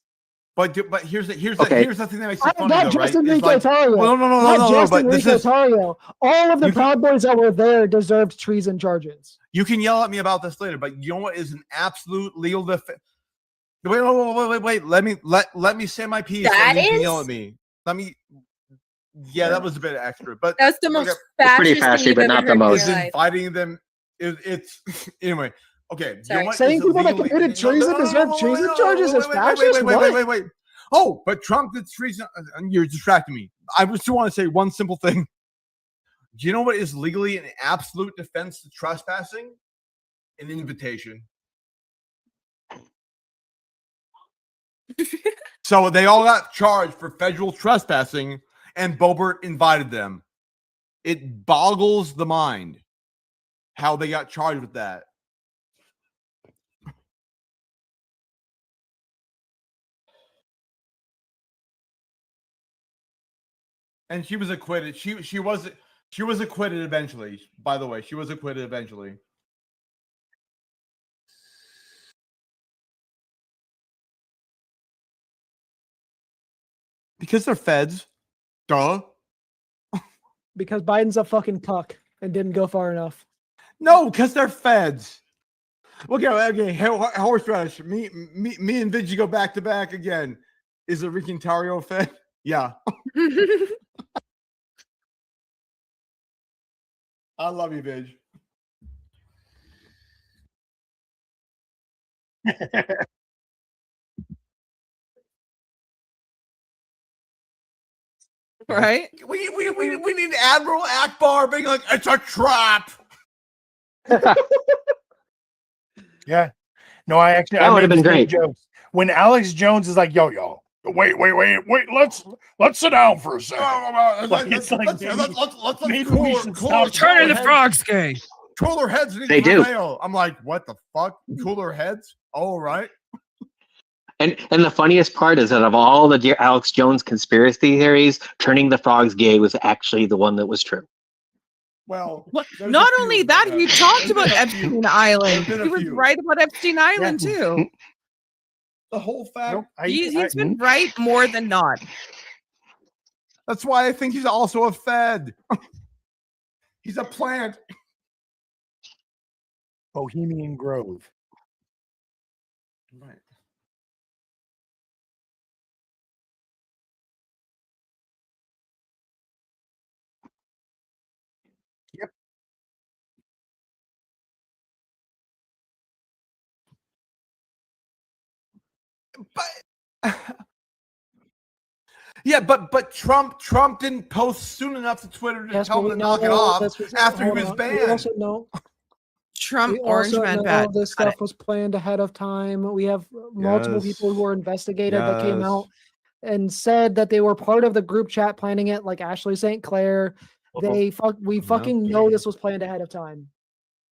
[SPEAKER 16] But here's the thing that makes it funny,
[SPEAKER 18] not
[SPEAKER 16] though,
[SPEAKER 18] just
[SPEAKER 16] right?
[SPEAKER 18] Enrique
[SPEAKER 16] Like,
[SPEAKER 18] Otario.
[SPEAKER 16] well, no. But
[SPEAKER 18] Enrique Otario. All of the Proud Boys that were there deserved treason charges.
[SPEAKER 16] You can yell at me about this later, but you know what is an absolute legal defense? Wait. Let me say my piece.
[SPEAKER 8] That
[SPEAKER 16] and you can
[SPEAKER 8] is
[SPEAKER 16] yell at me. Let me. Yeah, that was a bit extra, but
[SPEAKER 8] that's the most
[SPEAKER 7] pretty fashy, but not the most.
[SPEAKER 16] Fighting them. It's anyway. Okay.
[SPEAKER 18] Saying people that committed treason deserve treason charges as fascists?
[SPEAKER 16] Wait. Oh, but Trump did treason. You're distracting me. I just want to say one simple thing. Do you know what is legally an absolute defense to trespassing? An invitation. So they all got charged for federal trespassing, and Boebert invited them. It boggles the mind how they got charged with that. And she was acquitted. She was acquitted eventually. By the way, she was acquitted eventually. Because they're feds. Duh.
[SPEAKER 18] Because Biden's a fucking cuck and didn't go far enough.
[SPEAKER 16] No, because they're feds. Okay. Horseradish. Me and Vidgy go back to back again. Is a Ricky Ontario fed? Yeah. I love you, Vidge.
[SPEAKER 3] Right?
[SPEAKER 16] We need Admiral Akbar being like, it's a trap.
[SPEAKER 1] Yeah. No, I actually
[SPEAKER 7] That would have been great.
[SPEAKER 1] Jokes. When Alex Jones is like, yo, wait, let's sit down for a second.
[SPEAKER 16] Let's
[SPEAKER 3] Turning the frogs gay.
[SPEAKER 16] Cooler heads.
[SPEAKER 7] They do.
[SPEAKER 16] I'm like, what the fuck? Cooler heads? All right.
[SPEAKER 7] And the funniest part is that of all the dear Alex Jones conspiracy theories, turning the frogs gay was actually the one that was true.
[SPEAKER 16] Well,
[SPEAKER 3] not only that, he talked about Epstein Island. He was right about Epstein Island too.
[SPEAKER 16] The whole fact.
[SPEAKER 3] He's been right more than not.
[SPEAKER 16] That's why I think he's also a Fed. He's a plant.
[SPEAKER 1] Bohemian Grove.
[SPEAKER 16] Right.
[SPEAKER 1] Yep.
[SPEAKER 16] Yeah, but Trump didn't post soon enough to Twitter to tell him to knock it off after he was banned.
[SPEAKER 18] We also know
[SPEAKER 3] Trump Orange Man bad.
[SPEAKER 18] This stuff was planned ahead of time. We have multiple people who were investigated that came out and said that they were part of the group chat planning it, like Ashley St. Clair. We fucking know this was planned ahead of time.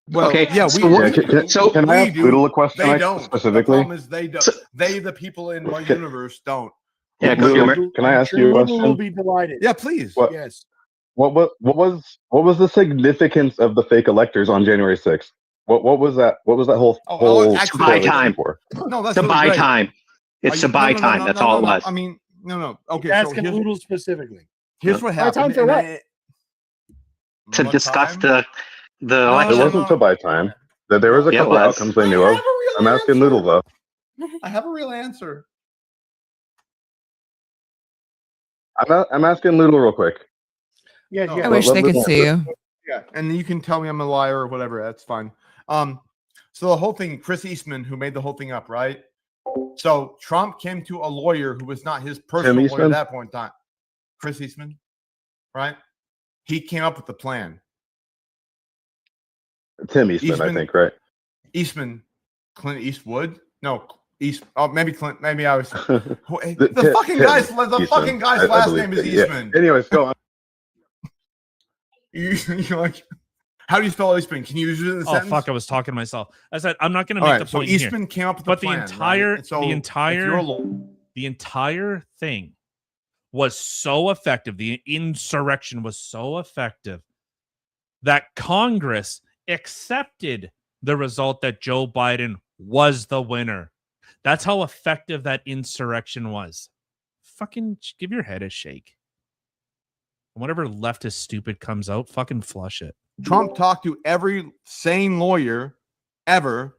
[SPEAKER 16] Well,
[SPEAKER 7] okay,
[SPEAKER 16] yeah,
[SPEAKER 17] can I ask Boodle a question
[SPEAKER 16] they don't.
[SPEAKER 17] specifically?
[SPEAKER 16] The problem is they don't. They, the people in my universe, don't.
[SPEAKER 7] Yeah,
[SPEAKER 17] Boodle, can I ask you a question?
[SPEAKER 1] Will be delighted.
[SPEAKER 16] Yeah, please.
[SPEAKER 1] Yes.
[SPEAKER 17] What was the significance of the fake electors on January 6th? What was that? What was that whole
[SPEAKER 7] buy time
[SPEAKER 17] for?
[SPEAKER 16] No, that's
[SPEAKER 7] to buy time. It's to buy time. That's all it was.
[SPEAKER 16] I mean, no. Okay,
[SPEAKER 1] asking Boodle specifically.
[SPEAKER 16] Here's what happened.
[SPEAKER 18] Time for what?
[SPEAKER 7] To discuss the election.
[SPEAKER 17] It wasn't to buy time. There was a couple outcomes they knew of. I'm asking Noodle though.
[SPEAKER 16] I have a real answer.
[SPEAKER 17] I'm asking Noodle real quick.
[SPEAKER 1] Yeah.
[SPEAKER 3] I wish they could see you.
[SPEAKER 16] Yeah, and you can tell me I'm a liar or whatever. That's fine. So the whole thing, Chris Eastman, who made the whole thing up, right? So Trump came to a lawyer who was not his personal lawyer at that point in time. Chris Eastman, right? He came up with the plan.
[SPEAKER 17] Tim Eastman, I think, right?
[SPEAKER 16] Eastman, Clint Eastwood? No, maybe Clint. Maybe I was. The fucking guy's last name is Eastman.
[SPEAKER 17] Yeah. Anyways, go on.
[SPEAKER 16] You're like, how do you spell Eastman? Can you use it in a sentence?
[SPEAKER 11] Oh fuck! I was talking to myself. I said I'm not going to make the point
[SPEAKER 16] Eastman
[SPEAKER 11] here.
[SPEAKER 16] came up with
[SPEAKER 11] but
[SPEAKER 16] the plan,
[SPEAKER 11] the entire thing was so effective. The insurrection was so effective that Congress accepted the result that Joe Biden was the winner. That's how effective that insurrection was. Fucking give your head a shake. Whatever leftist stupid comes out, fucking flush it.
[SPEAKER 16] Trump talked to every sane lawyer ever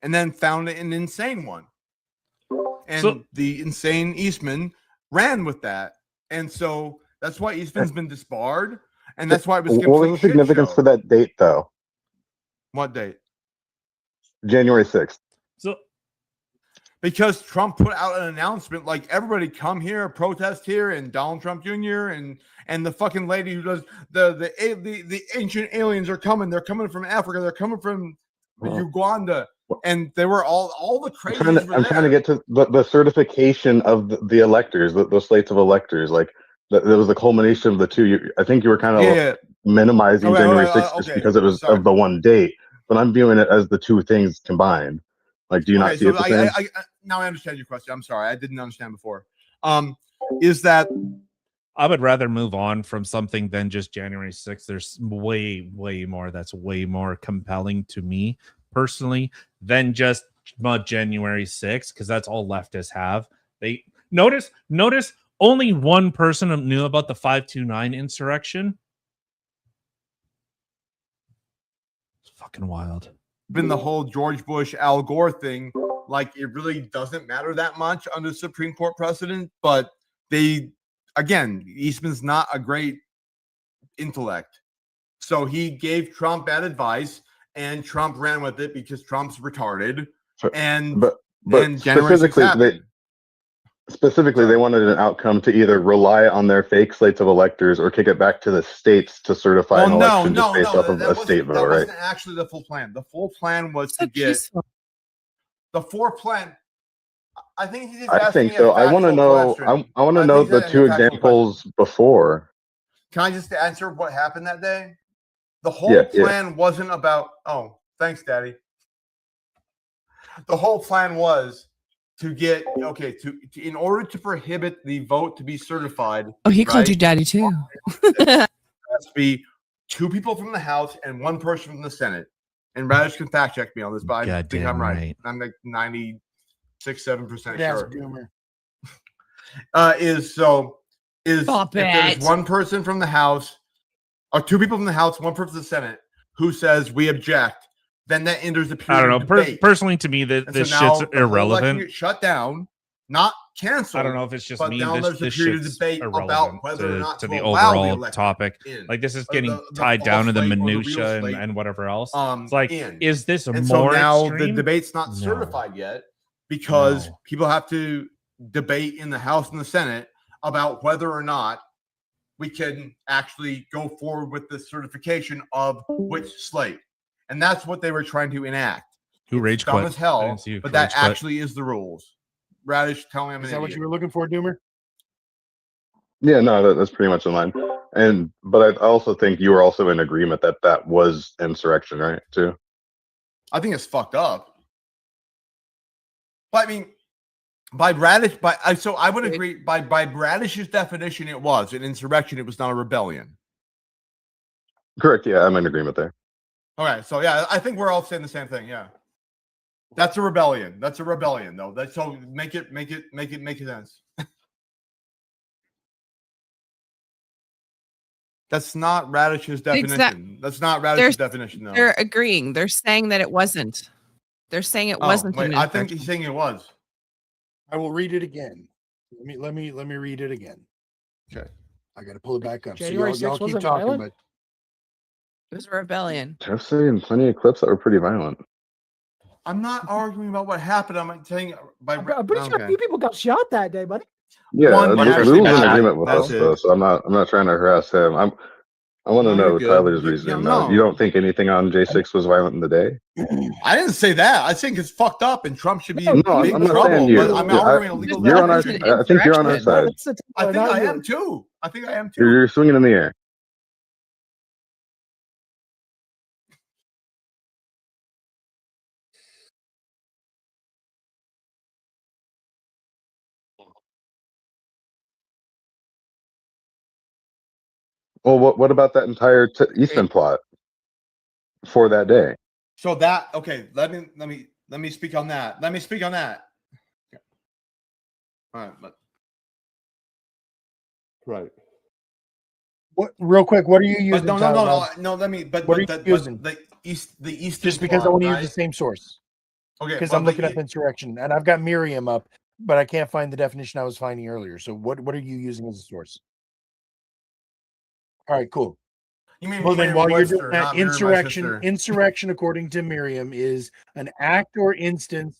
[SPEAKER 16] and then found an insane one. And the insane Eastman ran with that. And so that's why Eastman's been disbarred. And that's why it was
[SPEAKER 17] What was the significance for that date, though?
[SPEAKER 16] What date?
[SPEAKER 17] January 6th.
[SPEAKER 4] So
[SPEAKER 16] because Trump put out an announcement like everybody come here, protest here, and Donald Trump Jr. and the fucking lady who does the ancient aliens are coming. They're coming from Africa. They're coming from Uganda, and they were all the crazy.
[SPEAKER 17] I'm trying to get to the certification of the electors, the slates of electors. Like that was the culmination of the two. I think you were kind of minimizing January 6th just because it was of the one date, but I'm viewing it as the two things combined. Like, do you not see it the same?
[SPEAKER 16] Now I understand your question. I'm sorry, I didn't understand before. Is that
[SPEAKER 4] I would rather move on from something than just January 6th. There's way more that's way more compelling to me personally than just January 6th, because that's all leftists have. They notice only one person knew about the 529 insurrection. It's fucking wild.
[SPEAKER 16] Been the whole George Bush Al Gore thing, like it really doesn't matter that much under Supreme Court precedent, but Eastman's not a great intellect, so he gave Trump bad advice and Trump ran with it because Trump's retarded.
[SPEAKER 17] But specifically they wanted an outcome to either rely on their fake slates of electors or kick it back to the states to certify an election just based off of a state vote, right?
[SPEAKER 16] That wasn't actually the full plan. The full plan was to get the four plan. I think he's
[SPEAKER 17] I think so. I want to know. I want to know the two examples before.
[SPEAKER 16] Can I just answer what happened that day? The whole plan wasn't about. Oh, thanks, Daddy. The whole plan was to get in order to prohibit the vote to be certified.
[SPEAKER 3] Oh, he called you Daddy too.
[SPEAKER 16] It has to be two people from the House and one person from the Senate. And Radish can fact check me on this, but I think I'm right. I'm like 96-7% sure. If there's one person from the House, or two people from the House, one person from the Senate who says we object, then that enters the period.
[SPEAKER 4] I don't know. Personally, to me, this shit's irrelevant.
[SPEAKER 16] Get shut down, not canceled.
[SPEAKER 4] I don't know if it's just me.
[SPEAKER 16] This shit's debate about whether or not
[SPEAKER 4] to the overall topic. Like this is getting tied down to the minutia and whatever else. It's like, is this more
[SPEAKER 16] so now
[SPEAKER 4] extreme?
[SPEAKER 16] The debate's not certified yet because people have to debate in the House and the Senate about whether or not we can actually go forward with the certification of which slate. And that's what they were trying to enact.
[SPEAKER 4] Who rage
[SPEAKER 16] dumb
[SPEAKER 4] quit?
[SPEAKER 16] as hell, but that actually is the rules. Radish, tell me I'm an
[SPEAKER 1] Is that
[SPEAKER 16] idiot.
[SPEAKER 1] what you were looking for, Doomer?
[SPEAKER 17] Yeah, no, that's pretty much in line. But I also think you were also in agreement that was insurrection, right? Too.
[SPEAKER 16] I think it's fucked up. But I mean, by Radish, so I would agree. By Radish's definition, it was an insurrection. It was not a rebellion.
[SPEAKER 17] Correct. Yeah, I'm in agreement there.
[SPEAKER 16] Okay, so yeah, I think we're all saying the same thing. Yeah, that's a rebellion. That's a rebellion, though. That's so make it sense. That's not Radish's definition. That's not Radish's definition, though.
[SPEAKER 3] They're agreeing. They're saying that it wasn't. They're saying it wasn't.
[SPEAKER 16] Wait, I think he's saying it was.
[SPEAKER 1] I will read it again. Let me read it again.
[SPEAKER 16] Okay,
[SPEAKER 1] I got to pull it back up.
[SPEAKER 18] January
[SPEAKER 1] so y'all
[SPEAKER 18] 6th
[SPEAKER 1] keep talking, but
[SPEAKER 3] it was a rebellion.
[SPEAKER 17] I've seen plenty of clips that were pretty violent.
[SPEAKER 16] I'm not arguing about what happened. I'm saying
[SPEAKER 18] I'm pretty sure a few people got shot that day, buddy.
[SPEAKER 17] Yeah, Lou's in agreement with us, though, so I'm not trying to harass him. I want to know Tyler's reason. You don't think anything on J6 was violent in the day?
[SPEAKER 16] I didn't say that. I think it's fucked up, and Trump should be in
[SPEAKER 17] I'm
[SPEAKER 16] big
[SPEAKER 17] not
[SPEAKER 16] trouble.
[SPEAKER 17] saying you.
[SPEAKER 16] I'm arguing illegal.
[SPEAKER 17] You're on our. I think you're on our side.
[SPEAKER 16] I think I am too.
[SPEAKER 17] You're swinging in the air. Well, what about that entire Eastern plot for that day?
[SPEAKER 16] So that let me speak on that. Okay. All right, right.
[SPEAKER 1] What? Real quick, what are you using?
[SPEAKER 16] No. Let me.
[SPEAKER 1] What are you using?
[SPEAKER 16] The Eastern.
[SPEAKER 1] Just because I want to use the same source.
[SPEAKER 16] Okay.
[SPEAKER 1] Because I'm looking up insurrection, and I've got Miriam up, but I can't find the definition I was finding earlier. So what are you using as a source? All right, cool.
[SPEAKER 16] You mean
[SPEAKER 1] well, then while you're doing
[SPEAKER 16] Worcester,
[SPEAKER 1] that,
[SPEAKER 16] not Miriam, my sister.
[SPEAKER 1] insurrection, according to Miriam, is an act or instance.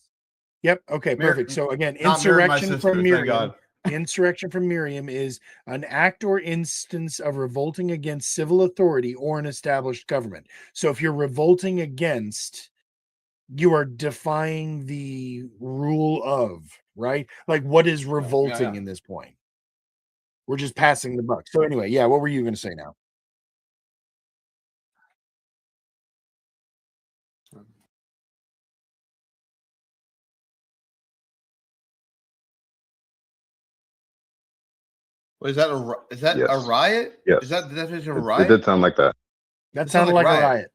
[SPEAKER 1] Yep. Okay. Perfect. So again,
[SPEAKER 16] not Miriam, my
[SPEAKER 1] insurrection
[SPEAKER 16] sister,
[SPEAKER 1] from
[SPEAKER 16] thank
[SPEAKER 1] Miriam.
[SPEAKER 16] God.
[SPEAKER 1] Insurrection from Miriam is an act or instance of revolting against civil authority or an established government. So if you're revolting against, you are defying the rule of, right? Like, what is revolting in this point? We're just passing the buck. So anyway, yeah, what were you going to say now?
[SPEAKER 16] Is that a
[SPEAKER 17] Yes.
[SPEAKER 16] a riot?
[SPEAKER 17] Yes.
[SPEAKER 16] Is that the definition of a
[SPEAKER 17] It
[SPEAKER 16] riot?
[SPEAKER 17] did sound like that.
[SPEAKER 1] That
[SPEAKER 16] It sounded
[SPEAKER 1] sounded like a riot.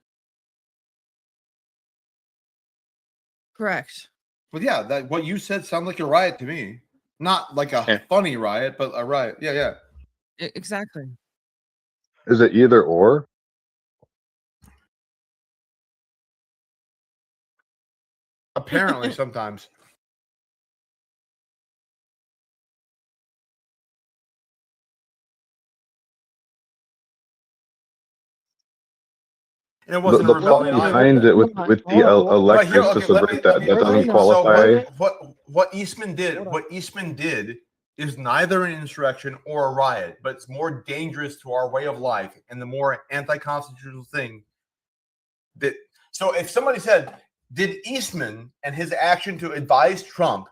[SPEAKER 3] Correct.
[SPEAKER 16] But yeah, that what you said sounded like a riot to me. Not like a funny riot, but a riot. Yeah, yeah.
[SPEAKER 3] Exactly.
[SPEAKER 17] Is it either or?
[SPEAKER 16] Apparently, sometimes. And it wasn't
[SPEAKER 17] The
[SPEAKER 16] a rebellion
[SPEAKER 17] point
[SPEAKER 16] either.
[SPEAKER 17] behind it with the electives to subvert that doesn't qualify.
[SPEAKER 16] So what Eastman did is neither an insurrection or a riot, but it's more dangerous to our way of life and the more anti-constitutional thing. So if somebody said, did Eastman and his action to advise Trump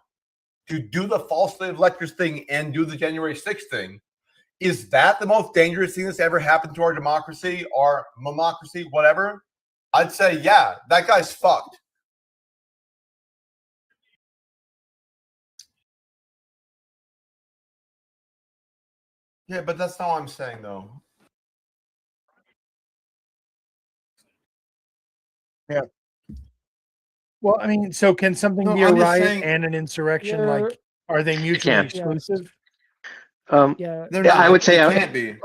[SPEAKER 16] to do the false slave electors thing and do the January 6th thing, is that the most dangerous thing that's ever happened to our democracy or mamocracy, whatever? I'd say, yeah, that guy's fucked. Yeah, but that's not what I'm saying, though.
[SPEAKER 1] Yeah. Well, I mean, so can something
[SPEAKER 16] No,
[SPEAKER 1] be a
[SPEAKER 16] I'm just
[SPEAKER 1] riot
[SPEAKER 16] saying-
[SPEAKER 1] and an insurrection? Like, are they mutually
[SPEAKER 20] can.
[SPEAKER 1] exclusive?
[SPEAKER 18] Yeah,
[SPEAKER 16] They're
[SPEAKER 20] Yeah, I
[SPEAKER 16] not.
[SPEAKER 20] would say
[SPEAKER 16] It
[SPEAKER 20] I-
[SPEAKER 16] can't be.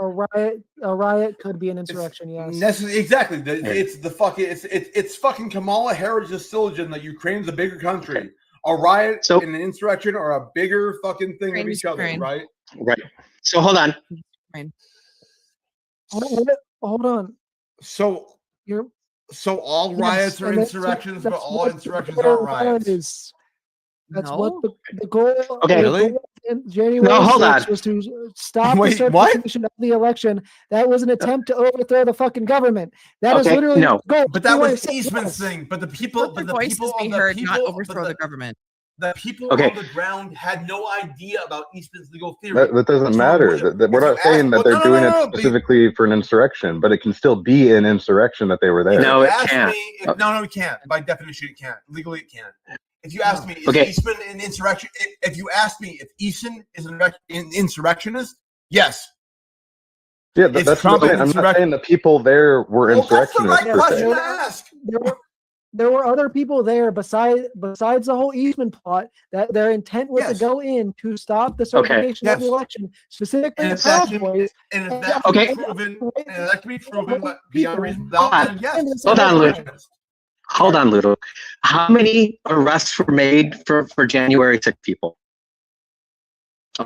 [SPEAKER 18] a riot could be an insurrection. Yes.
[SPEAKER 16] Exactly. It's the fucking it's fucking Kamala Harris' syllogism that Ukraine's a bigger country. A riot and an insurrection are a bigger fucking thing of each other, right?
[SPEAKER 20] Right. So hold on.
[SPEAKER 18] Hold on.
[SPEAKER 16] So all riots are insurrections, but all insurrections aren't riots.
[SPEAKER 18] That's what the goal.
[SPEAKER 20] Okay.
[SPEAKER 18] the
[SPEAKER 20] Really?
[SPEAKER 18] goal in January
[SPEAKER 20] No, hold
[SPEAKER 18] 6th
[SPEAKER 20] on.
[SPEAKER 18] was to stop
[SPEAKER 16] Wait,
[SPEAKER 18] the
[SPEAKER 16] what?
[SPEAKER 18] certification of the election. That was an attempt to overthrow the fucking government. That is
[SPEAKER 20] Okay,
[SPEAKER 18] literally
[SPEAKER 20] no.
[SPEAKER 18] the goal.
[SPEAKER 16] But that
[SPEAKER 18] January
[SPEAKER 16] was
[SPEAKER 18] 6th
[SPEAKER 16] Eastman's
[SPEAKER 18] was.
[SPEAKER 16] thing. But the people,
[SPEAKER 3] Let their voices be heard, not overthrow the government.
[SPEAKER 16] The people
[SPEAKER 20] Okay.
[SPEAKER 16] on the ground had no idea about Eastman's legal theory.
[SPEAKER 17] That doesn't matter. We're not saying that they're doing it specifically for an insurrection, but it can still be an insurrection that they were there.
[SPEAKER 20] No, it
[SPEAKER 16] Ask
[SPEAKER 20] can't.
[SPEAKER 16] me no, it can't. By definition, it can't. Legally, it can't. If you ask me, is
[SPEAKER 20] Okay.
[SPEAKER 16] Eastman an insurrection? If you ask me if Eastman is an insurrectionist, yes.
[SPEAKER 17] Yeah,
[SPEAKER 16] Is
[SPEAKER 17] that's
[SPEAKER 16] Trump
[SPEAKER 17] what
[SPEAKER 16] an
[SPEAKER 17] I'm not saying the people there were
[SPEAKER 16] Well, that's the
[SPEAKER 17] insurrectionists
[SPEAKER 16] right
[SPEAKER 17] per
[SPEAKER 16] question
[SPEAKER 17] se.
[SPEAKER 16] to ask.
[SPEAKER 18] There were other people there besides the whole Eastman plot that their intent was to go in to stop the certification of the
[SPEAKER 16] Yes.
[SPEAKER 18] election, specifically
[SPEAKER 16] And
[SPEAKER 18] the
[SPEAKER 16] if that
[SPEAKER 18] Proud
[SPEAKER 16] can,
[SPEAKER 18] Boys.
[SPEAKER 16] and if
[SPEAKER 18] And
[SPEAKER 16] that
[SPEAKER 18] the-
[SPEAKER 16] can be proven, and that can be proven beyond reasonable doubt, then yes.
[SPEAKER 20] Hold on, Luke. Hold on, Ludo. How many arrests were made for January 6th people?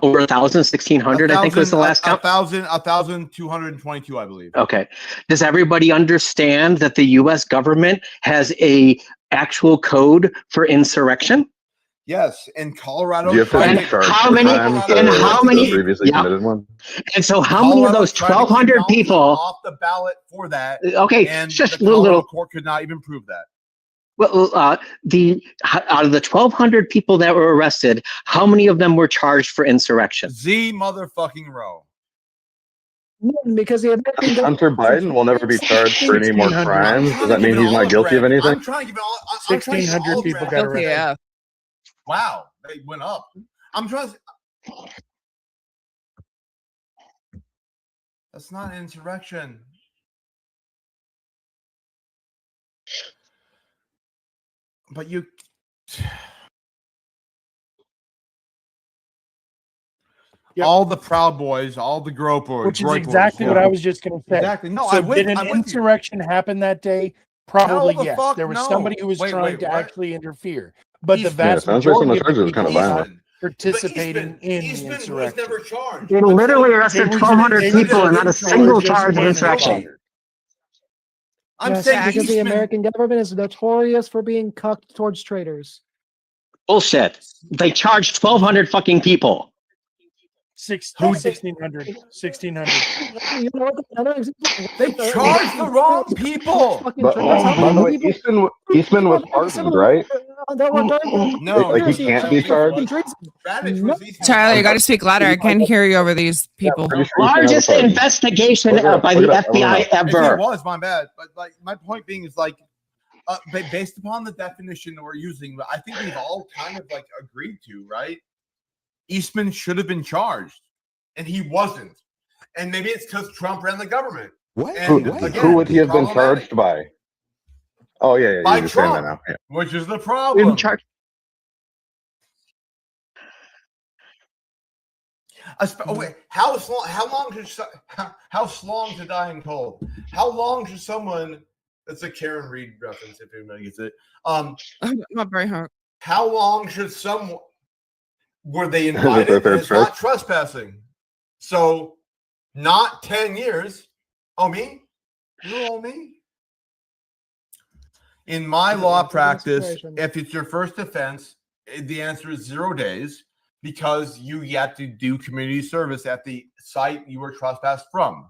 [SPEAKER 20] Over 1,000, 1,600, I think was the last count.
[SPEAKER 16] 1,222, I believe.
[SPEAKER 20] Okay. Does everybody understand that the U.S. government has a actual code for insurrection?
[SPEAKER 16] Yes, in Colorado.
[SPEAKER 17] Do you have to
[SPEAKER 20] And
[SPEAKER 17] be charged
[SPEAKER 20] how
[SPEAKER 17] for
[SPEAKER 20] many-
[SPEAKER 17] time
[SPEAKER 20] and
[SPEAKER 17] to
[SPEAKER 20] how many-
[SPEAKER 17] previously
[SPEAKER 20] yeah.
[SPEAKER 17] committed one?
[SPEAKER 20] And so how many of those 1,200 people?
[SPEAKER 16] Off the ballot for that.
[SPEAKER 20] Okay,
[SPEAKER 16] and
[SPEAKER 20] just
[SPEAKER 16] the
[SPEAKER 20] a little-
[SPEAKER 16] Colorado court could not even prove that.
[SPEAKER 20] Well, out of the 1,200 people that were arrested, how many of them were charged for insurrection?
[SPEAKER 16] Z motherfucking row.
[SPEAKER 18] Because the American
[SPEAKER 17] Hunter Biden will never be charged for any more crimes. Does that mean he's not guilty of anything?
[SPEAKER 16] I'm trying to give all. I'm trying to give all
[SPEAKER 1] 1,600 people got
[SPEAKER 16] grants.
[SPEAKER 1] arrested.
[SPEAKER 16] Wow, they went up. I'm trying to. That's not an insurrection. But you. All the Proud Boys, all the gropers,
[SPEAKER 1] Which is exactly what I was just going to say.
[SPEAKER 16] Exactly. No,
[SPEAKER 1] so
[SPEAKER 16] I'm with-
[SPEAKER 1] did an
[SPEAKER 16] I'm with you.
[SPEAKER 1] insurrection happen that day? Probably
[SPEAKER 16] No, the
[SPEAKER 1] yes.
[SPEAKER 16] fuck
[SPEAKER 1] There was
[SPEAKER 16] no.
[SPEAKER 1] somebody who was
[SPEAKER 16] Wait,
[SPEAKER 1] trying
[SPEAKER 16] wait,
[SPEAKER 1] to
[SPEAKER 16] what?
[SPEAKER 1] actually interfere, but the
[SPEAKER 16] Eastman.
[SPEAKER 1] vast
[SPEAKER 17] Yeah, it sounds like some
[SPEAKER 1] majority
[SPEAKER 17] of the charges
[SPEAKER 1] of
[SPEAKER 17] was
[SPEAKER 1] the
[SPEAKER 17] kind of
[SPEAKER 1] people
[SPEAKER 17] violent.
[SPEAKER 1] participating in the
[SPEAKER 16] Eastman was
[SPEAKER 1] insurrection.
[SPEAKER 16] never charged.
[SPEAKER 20] They literally arrested
[SPEAKER 1] They were-
[SPEAKER 20] 1,200
[SPEAKER 1] they were
[SPEAKER 20] people and not a
[SPEAKER 1] just
[SPEAKER 20] single
[SPEAKER 1] charged as
[SPEAKER 20] charge of
[SPEAKER 1] cannon
[SPEAKER 20] insurrection.
[SPEAKER 1] fodder.
[SPEAKER 16] I'm
[SPEAKER 18] Yes,
[SPEAKER 16] saying
[SPEAKER 18] because the
[SPEAKER 16] Eastman.
[SPEAKER 18] American government is notorious for being cucked towards traders.
[SPEAKER 20] Bullshit. They charged 1,200 fucking people.
[SPEAKER 1] 1,600. 1,600.
[SPEAKER 18] You know what? Another example.
[SPEAKER 16] They charged the wrong people.
[SPEAKER 17] But by the way, Eastman was pardoned, right?
[SPEAKER 16] No,
[SPEAKER 17] like he can't be charged.
[SPEAKER 3] Tyler, you got to speak louder. I can't hear you over these people.
[SPEAKER 20] Largest investigation by the FBI ever.
[SPEAKER 16] It was my bad, but like my point being is like, based upon the definition that we're using, I think we've all kind of like agreed to, right? Eastman should have been charged, and he wasn't. And maybe it's because Trump ran the government.
[SPEAKER 17] What? Who would he have been charged by? Oh yeah,
[SPEAKER 16] by
[SPEAKER 17] you're just saying that
[SPEAKER 16] Trump,
[SPEAKER 17] now. Yeah.
[SPEAKER 16] which is the problem. Wait, how long to dying cold? How long should someone? That's a Karen Reed reference if anybody gets it.
[SPEAKER 3] Not very hard.
[SPEAKER 16] How long should someone? Were they invited? It's not trespassing. So, not 10 years. Oh, me? You all me? In my law practice, if it's your first offense, the answer is 0 days because you get to do community service at the site you were trespassed from.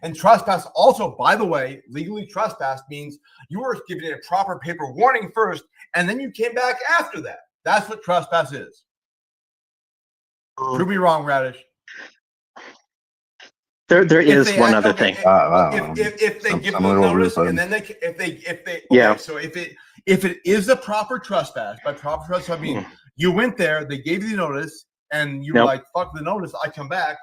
[SPEAKER 16] And trespass also, by the way, legally trespass means you were given a proper paper warning first, and then you came back after that. That's what trespass is. Prove me wrong, Radish.
[SPEAKER 20] There is one other thing.
[SPEAKER 16] If they give them notice and then so if it is a proper trespass, by proper trespass I mean you went there, they gave you the notice, and you were like, fuck the notice, I come back,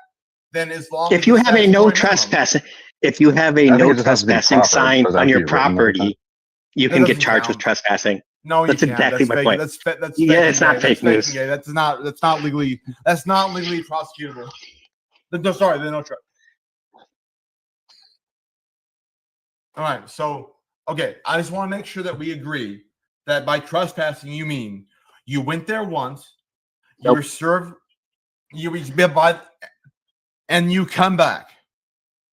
[SPEAKER 16] then as long
[SPEAKER 20] if you have a no trespassing, if you have a no trespassing sign on your property, you can get charged with trespassing.
[SPEAKER 16] No,
[SPEAKER 20] that's exactly my point.
[SPEAKER 16] That's
[SPEAKER 20] yeah, it's not fake news.
[SPEAKER 16] Yeah, that's not legally prosecutable. No, sorry, the no trespass. All right, so okay, I just want to make sure that we agree that by trespassing you mean you went there once, you were served, you been by, and you come back.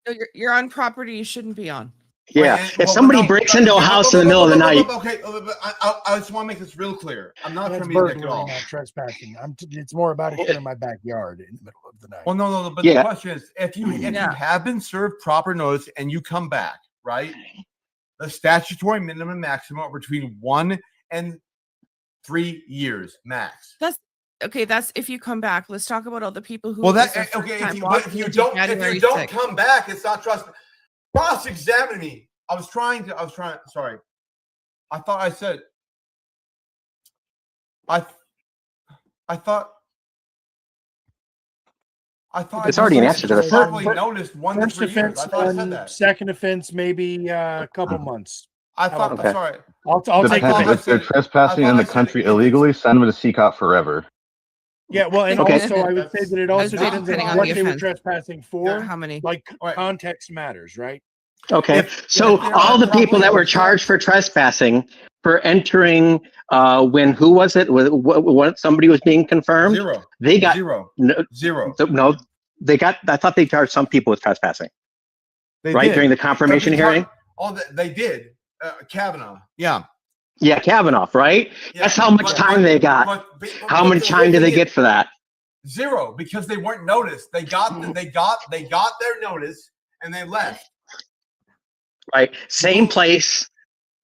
[SPEAKER 3] So you're on property you shouldn't be on.
[SPEAKER 20] Yeah, if somebody breaks into a house in the middle of the night.
[SPEAKER 16] Okay, I just want to make this real clear. I'm not trying to be a dick at all.
[SPEAKER 1] Not trespassing. It's more about it in my backyard in the middle of the night.
[SPEAKER 16] Well, no. But the question is, if you have been served proper notice and you come back, right? The statutory minimum and maximum are between 1 and 3 years max.
[SPEAKER 3] That's okay. That's if you come back. Let's talk about all the people who.
[SPEAKER 16] Well, that okay. If you don't come back, it's not trust. Cross-examine me. I was trying. Sorry. I thought I said. I thought
[SPEAKER 20] it's already an answer to the
[SPEAKER 16] first noticed 1 to 3 years. I thought I said that.
[SPEAKER 1] Second offense, maybe a couple months.
[SPEAKER 16] I thought. Sorry.
[SPEAKER 1] I'll take that.
[SPEAKER 17] If they're trespassing in the country illegally, send them to CCOT forever.
[SPEAKER 1] Yeah, well, and also I would say that it also depends on what they were trespassing for.
[SPEAKER 3] How many?
[SPEAKER 1] Like context matters, right?
[SPEAKER 20] Okay, so all the people that were charged for trespassing for entering who was it? When somebody was being confirmed?
[SPEAKER 16] Zero.
[SPEAKER 20] They got
[SPEAKER 16] zero.
[SPEAKER 20] Zero. No, they got. I thought they charged some people with trespassing.
[SPEAKER 16] They
[SPEAKER 20] right
[SPEAKER 16] did.
[SPEAKER 20] During the confirmation hearing.
[SPEAKER 16] They did. Kavanaugh. Yeah.
[SPEAKER 20] Yeah, Kavanaugh. Right. Yeah, that's how much time they got. How much time did they get for that?
[SPEAKER 16] Zero, because they weren't noticed. They got their notice and they left.
[SPEAKER 20] Right. Same place.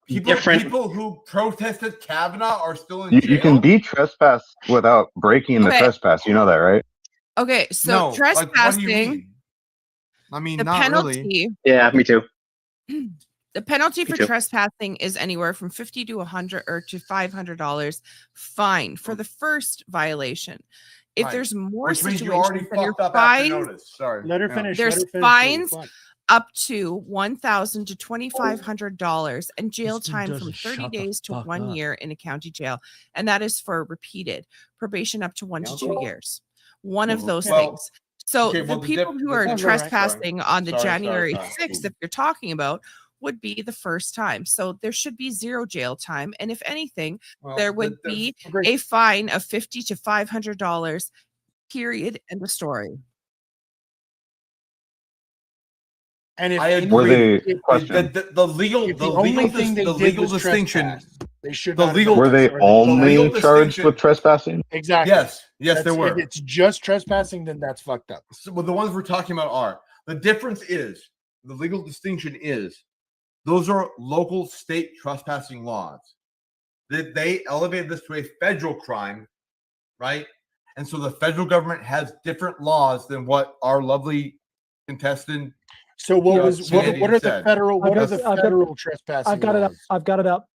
[SPEAKER 16] People who protested Kavanaugh are still in jail.
[SPEAKER 17] You can be trespassed without breaking the trespass. You know that, right?
[SPEAKER 3] Okay, so trespassing.
[SPEAKER 16] Like, what do you mean? I mean,
[SPEAKER 3] the
[SPEAKER 16] not
[SPEAKER 3] penalty.
[SPEAKER 16] Really.
[SPEAKER 20] Yeah, me too.
[SPEAKER 3] The penalty for trespassing is anywhere from $50 to $100 or to $500 fine for the first violation. If there's more situations, then you're fined.
[SPEAKER 16] Sorry,
[SPEAKER 1] let her finish.
[SPEAKER 3] There's fines up to $1,000 to $2,500 and jail time from 30 days to 1 year in a county jail, and that is for repeated probation up to 1 to 2 years. One of those things. So the people who are trespassing on the January 6th, if you're talking about, would be the first time. So there should be zero jail time, and if anything, there would be a fine of $50 to $500. Period. End of story.
[SPEAKER 1] And if
[SPEAKER 16] I
[SPEAKER 17] agree.
[SPEAKER 16] The legal distinction.
[SPEAKER 1] They should
[SPEAKER 16] the
[SPEAKER 1] not
[SPEAKER 16] legal.
[SPEAKER 17] Were they only charged with trespassing?
[SPEAKER 1] Exactly.
[SPEAKER 16] Yes, there were.
[SPEAKER 1] If it's just trespassing, then that's fucked up.
[SPEAKER 16] So, well, the ones we're talking about are the difference is the legal distinction is those are local state trespassing laws. They elevated this to a federal crime, right? And so the federal government has different laws than what our lovely contestant.
[SPEAKER 1] So what are the federal trespassing?
[SPEAKER 18] I've got it up. I've got it up.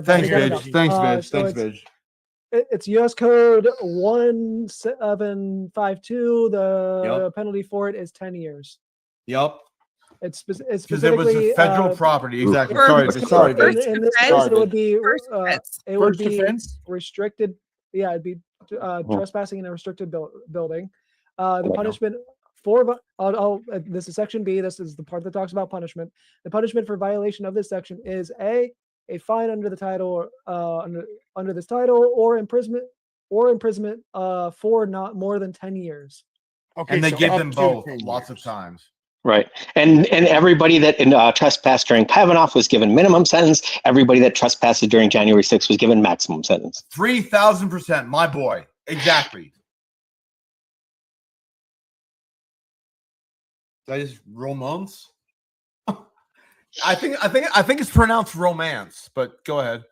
[SPEAKER 16] Thanks, Vidge. Thanks, Vidge.
[SPEAKER 18] It's U.S. Code 1752. The penalty for it is 10 years.
[SPEAKER 16] Yep.
[SPEAKER 18] It's
[SPEAKER 16] Because it was
[SPEAKER 18] specifically
[SPEAKER 16] a federal property. Exactly. Sorry.
[SPEAKER 18] In this case, it would be
[SPEAKER 1] defense.
[SPEAKER 18] restricted. Yeah, it'd be trespassing in a restricted building. The punishment for this is section B. This is the part that talks about punishment. The punishment for violation of this section is a fine under the title under this title or imprisonment for not more than 10 years.
[SPEAKER 16] Okay, and they give them both lots of times.
[SPEAKER 20] Right. And everybody that trespassed during Pavanoff was given minimum sentence. Everybody that trespassed during January 6th was given maximum sentence.
[SPEAKER 16] 3,000%, my boy. Exactly. That is romance. I think it's pronounced romance, but go ahead.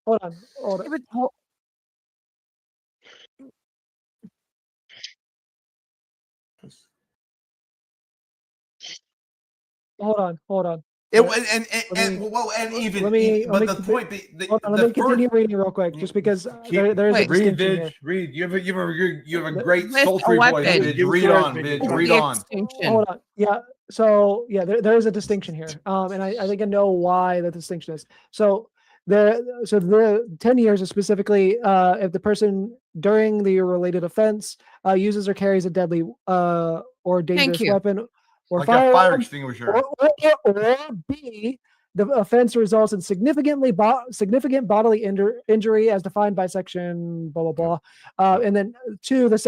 [SPEAKER 18] Hold on. Hold on.
[SPEAKER 16] Let me
[SPEAKER 18] continue reading real quick, just because there's a distinction here.
[SPEAKER 16] Read. You have a great sultry voice, Vidge. Read on, Vidge. Read on.
[SPEAKER 18] Hold on. Yeah. So yeah, there is a distinction here, and I think I know why the distinction is. So the 10 years is specifically if the person during the related offense uses or carries a deadly or dangerous weapon. Or
[SPEAKER 16] like a fire extinguisher.
[SPEAKER 18] Or B, the offense results in significant bodily injury as defined by section blah blah blah. And then 2, the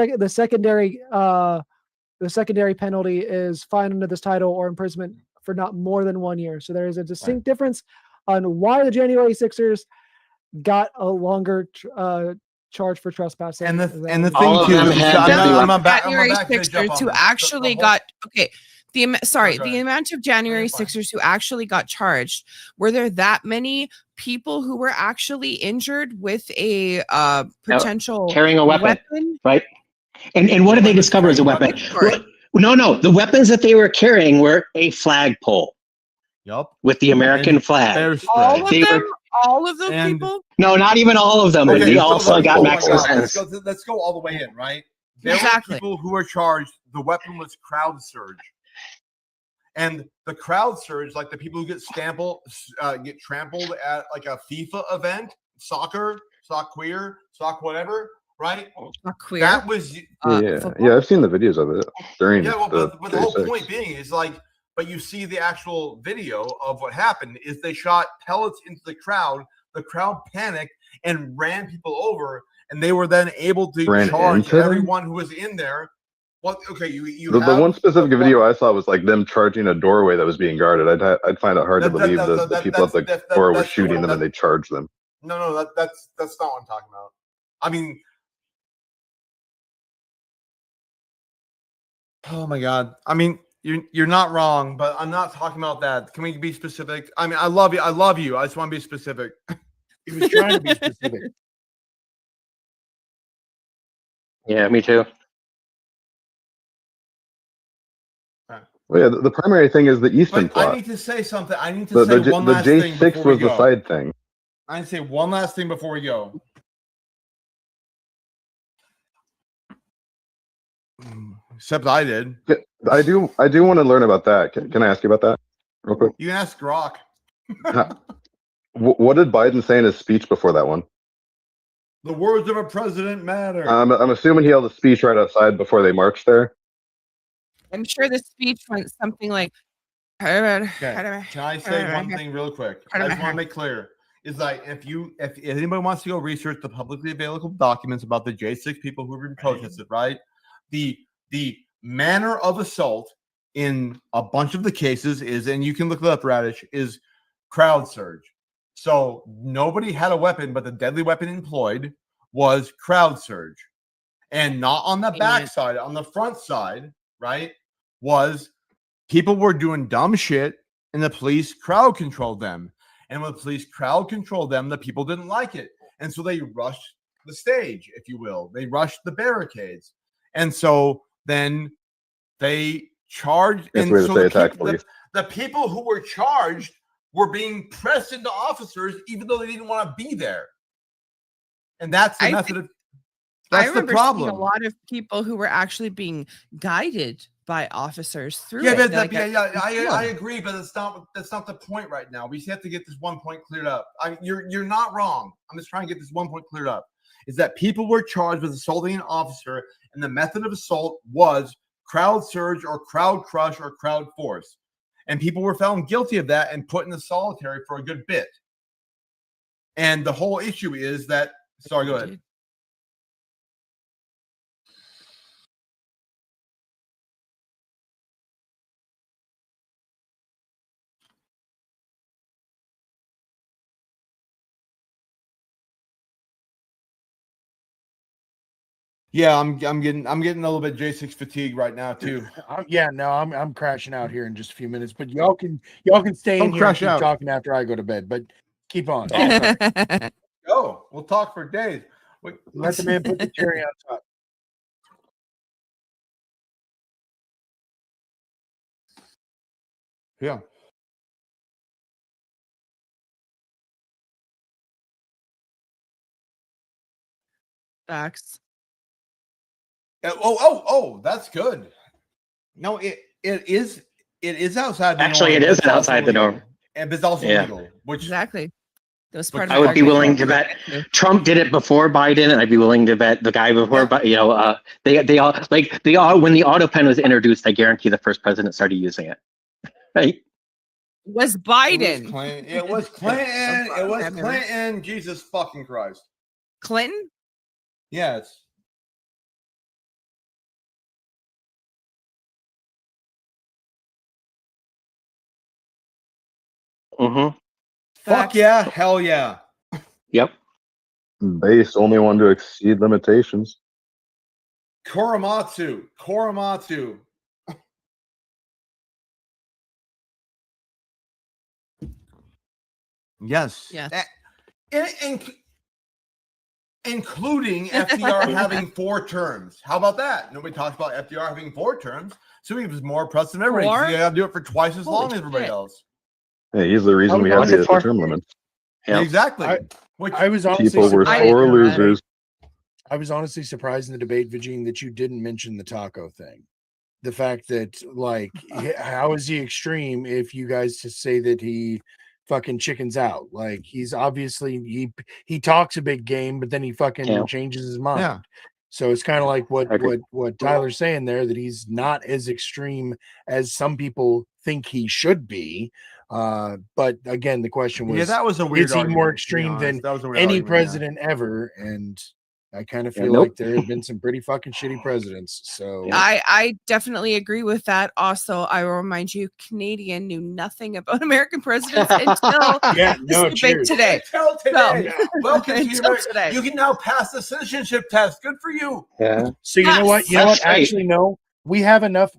[SPEAKER 18] secondary penalty is fine under this title or imprisonment for not more than 1 year. So there is a distinct difference on why the January 6ers got a longer charge for trespassing.
[SPEAKER 16] And the thing too,
[SPEAKER 3] January 6ers who actually got the amount of January 6ers who actually got charged, were there that many people who were actually injured with a potential
[SPEAKER 20] carrying a weapon? Right? And what did they discover as a weapon? No, the weapons that they were carrying were a flagpole.
[SPEAKER 16] Yep.
[SPEAKER 20] With the American flag.
[SPEAKER 3] All of those people?
[SPEAKER 20] No, not even all of them. Okay, they also got maximum sentence.
[SPEAKER 16] Let's go all the way in, right? There were people who were charged. The weapon was crowd surge. And the crowd surge, like the people who get trampled at like a FIFA event, soccer, sock whatever, right?
[SPEAKER 3] Queer.
[SPEAKER 16] That was
[SPEAKER 17] yeah. I've seen the videos of it during.
[SPEAKER 16] Yeah, but the whole point being is like, but you see the actual video of what happened is they shot pellets into the crowd. The crowd panicked and ran people over, and they were then able to charge everyone who was in there. Well, okay,
[SPEAKER 17] the one specific video I saw was like them charging a doorway that was being guarded. I'd find it hard to believe the people at the door were shooting them and they charged them.
[SPEAKER 16] No, that's not what I'm talking about. I mean, oh my God. I mean, you're not wrong, but I'm not talking about that. Can we be specific? I mean, I love you. I just want to be specific.
[SPEAKER 1] He was trying to be specific.
[SPEAKER 20] Yeah, me too.
[SPEAKER 17] Well, yeah, the primary thing is the Easton plot.
[SPEAKER 16] I need to say something. I need to say one last thing.
[SPEAKER 17] The J6 was the side thing.
[SPEAKER 16] I need to say one last thing before we go. Except I did.
[SPEAKER 17] I do want to learn about that. Can I ask you about that real quick?
[SPEAKER 16] You can ask Grok.
[SPEAKER 17] What did Biden say in his speech before that one?
[SPEAKER 16] The words of a president matter.
[SPEAKER 17] I'm assuming he held a speech right outside before they marched there.
[SPEAKER 3] I'm sure the speech went something like.
[SPEAKER 16] Okay. Can I say one thing real quick? I just want to make clear is like if anybody wants to go research the publicly available documents about the J6 people who were protested, right? The manner of assault in a bunch of the cases is, and you can look it up, Radish, is crowd surge. So nobody had a weapon, but the deadly weapon employed was crowd surge. And not on the back side, on the front side, right, was people were doing dumb shit and the police crowd controlled them. And when the police crowd controlled them, the people didn't like it. And so they rushed the stage, if you will. They rushed the barricades. And so then they charged. And so the people who were charged were being pressed into officers even though they didn't want to be there. And that's the method of that's the problem.
[SPEAKER 3] Seeing a lot of people who were actually being guided by officers through
[SPEAKER 16] it.
[SPEAKER 3] I
[SPEAKER 16] agree, but that's not the point right now. We just have to get this one point cleared up. You're not wrong. I'm just trying to get this one point cleared up. Is that people were charged with assaulting an officer, and the method of assault was crowd surge or crowd crush or crowd force. And people were found guilty of that and put in the solitary for a good bit. And the whole issue is that, sorry, go ahead. Yeah, I'm getting a little bit J6 fatigue right now too.
[SPEAKER 1] I'm crashing out here in just a few minutes, but y'all can stay in here and keep talking after I go to bed. But keep on.
[SPEAKER 16] Go. We'll talk for days.
[SPEAKER 1] Let the man put the cherry on top.
[SPEAKER 16] Yeah.
[SPEAKER 3] Facts.
[SPEAKER 16] Oh, that's good. No, it is outside.
[SPEAKER 20] Actually, it is outside the norm,
[SPEAKER 16] and it's also legal. Which
[SPEAKER 3] exactly.
[SPEAKER 20] I would be willing to bet Trump did it before Biden, and I'd be willing to bet the guy before. But they all when the auto pen was introduced, I guarantee the first president started using it. Right?
[SPEAKER 3] Was Biden?
[SPEAKER 16] It was Clinton. It was Clinton. Jesus fucking Christ.
[SPEAKER 3] Clinton?
[SPEAKER 16] Yeah, it's.
[SPEAKER 20] Mm-hmm.
[SPEAKER 16] Fuck yeah, hell yeah.
[SPEAKER 20] Yep.
[SPEAKER 17] Base only one to exceed limitations.
[SPEAKER 16] Korematsu. Yes. Including FDR having 4 terms. How about that? Nobody talks about FDR having 4 terms, so he was more oppressed than everybody. So you got to do it for twice as long as everybody else.
[SPEAKER 17] Yeah, he's the reason we have the term limits.
[SPEAKER 16] Yeah. Exactly.
[SPEAKER 1] I was honestly
[SPEAKER 17] people were sore losers.
[SPEAKER 1] I was honestly surprised in the debate, Vagine, that you didn't mention the taco thing. The fact that, like, how is he extreme if you guys just say that he fucking chickens out? Like, he's obviously he talks a big game, but then he fucking changes his mind.
[SPEAKER 16] Yeah.
[SPEAKER 1] So it's kind of like what Tyler's saying there, that he's not as extreme as some people think he should be. But again, the question was,
[SPEAKER 16] that was a weird
[SPEAKER 1] is he
[SPEAKER 16] argument,
[SPEAKER 1] more extreme than any president ever? And I kind of feel like there have been some pretty fucking shitty presidents. So
[SPEAKER 3] I definitely agree with that. Also, I will remind you, Canadian knew nothing about American presidents until this debate today.
[SPEAKER 16] Until today. Welcome
[SPEAKER 3] until
[SPEAKER 16] to
[SPEAKER 3] today.
[SPEAKER 16] You can now pass the citizenship test. Good for you.
[SPEAKER 20] Yeah.
[SPEAKER 1] So you know what? Actually, no. We have enough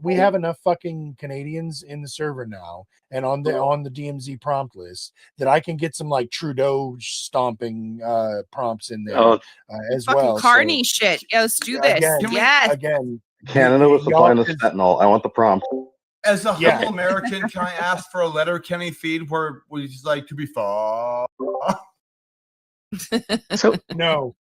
[SPEAKER 1] fucking Canadians in the server now and on the DMZ prompt list that I can get some like Trudeau stomping prompts in there as well.
[SPEAKER 3] Carney shit. Yeah, let's do this.
[SPEAKER 1] Again.
[SPEAKER 17] Canada was supplying the fentanyl. I want the prompt.
[SPEAKER 16] As a humble American, can I ask for a letter Kenny feed where he's like to be far?
[SPEAKER 20] So
[SPEAKER 1] no.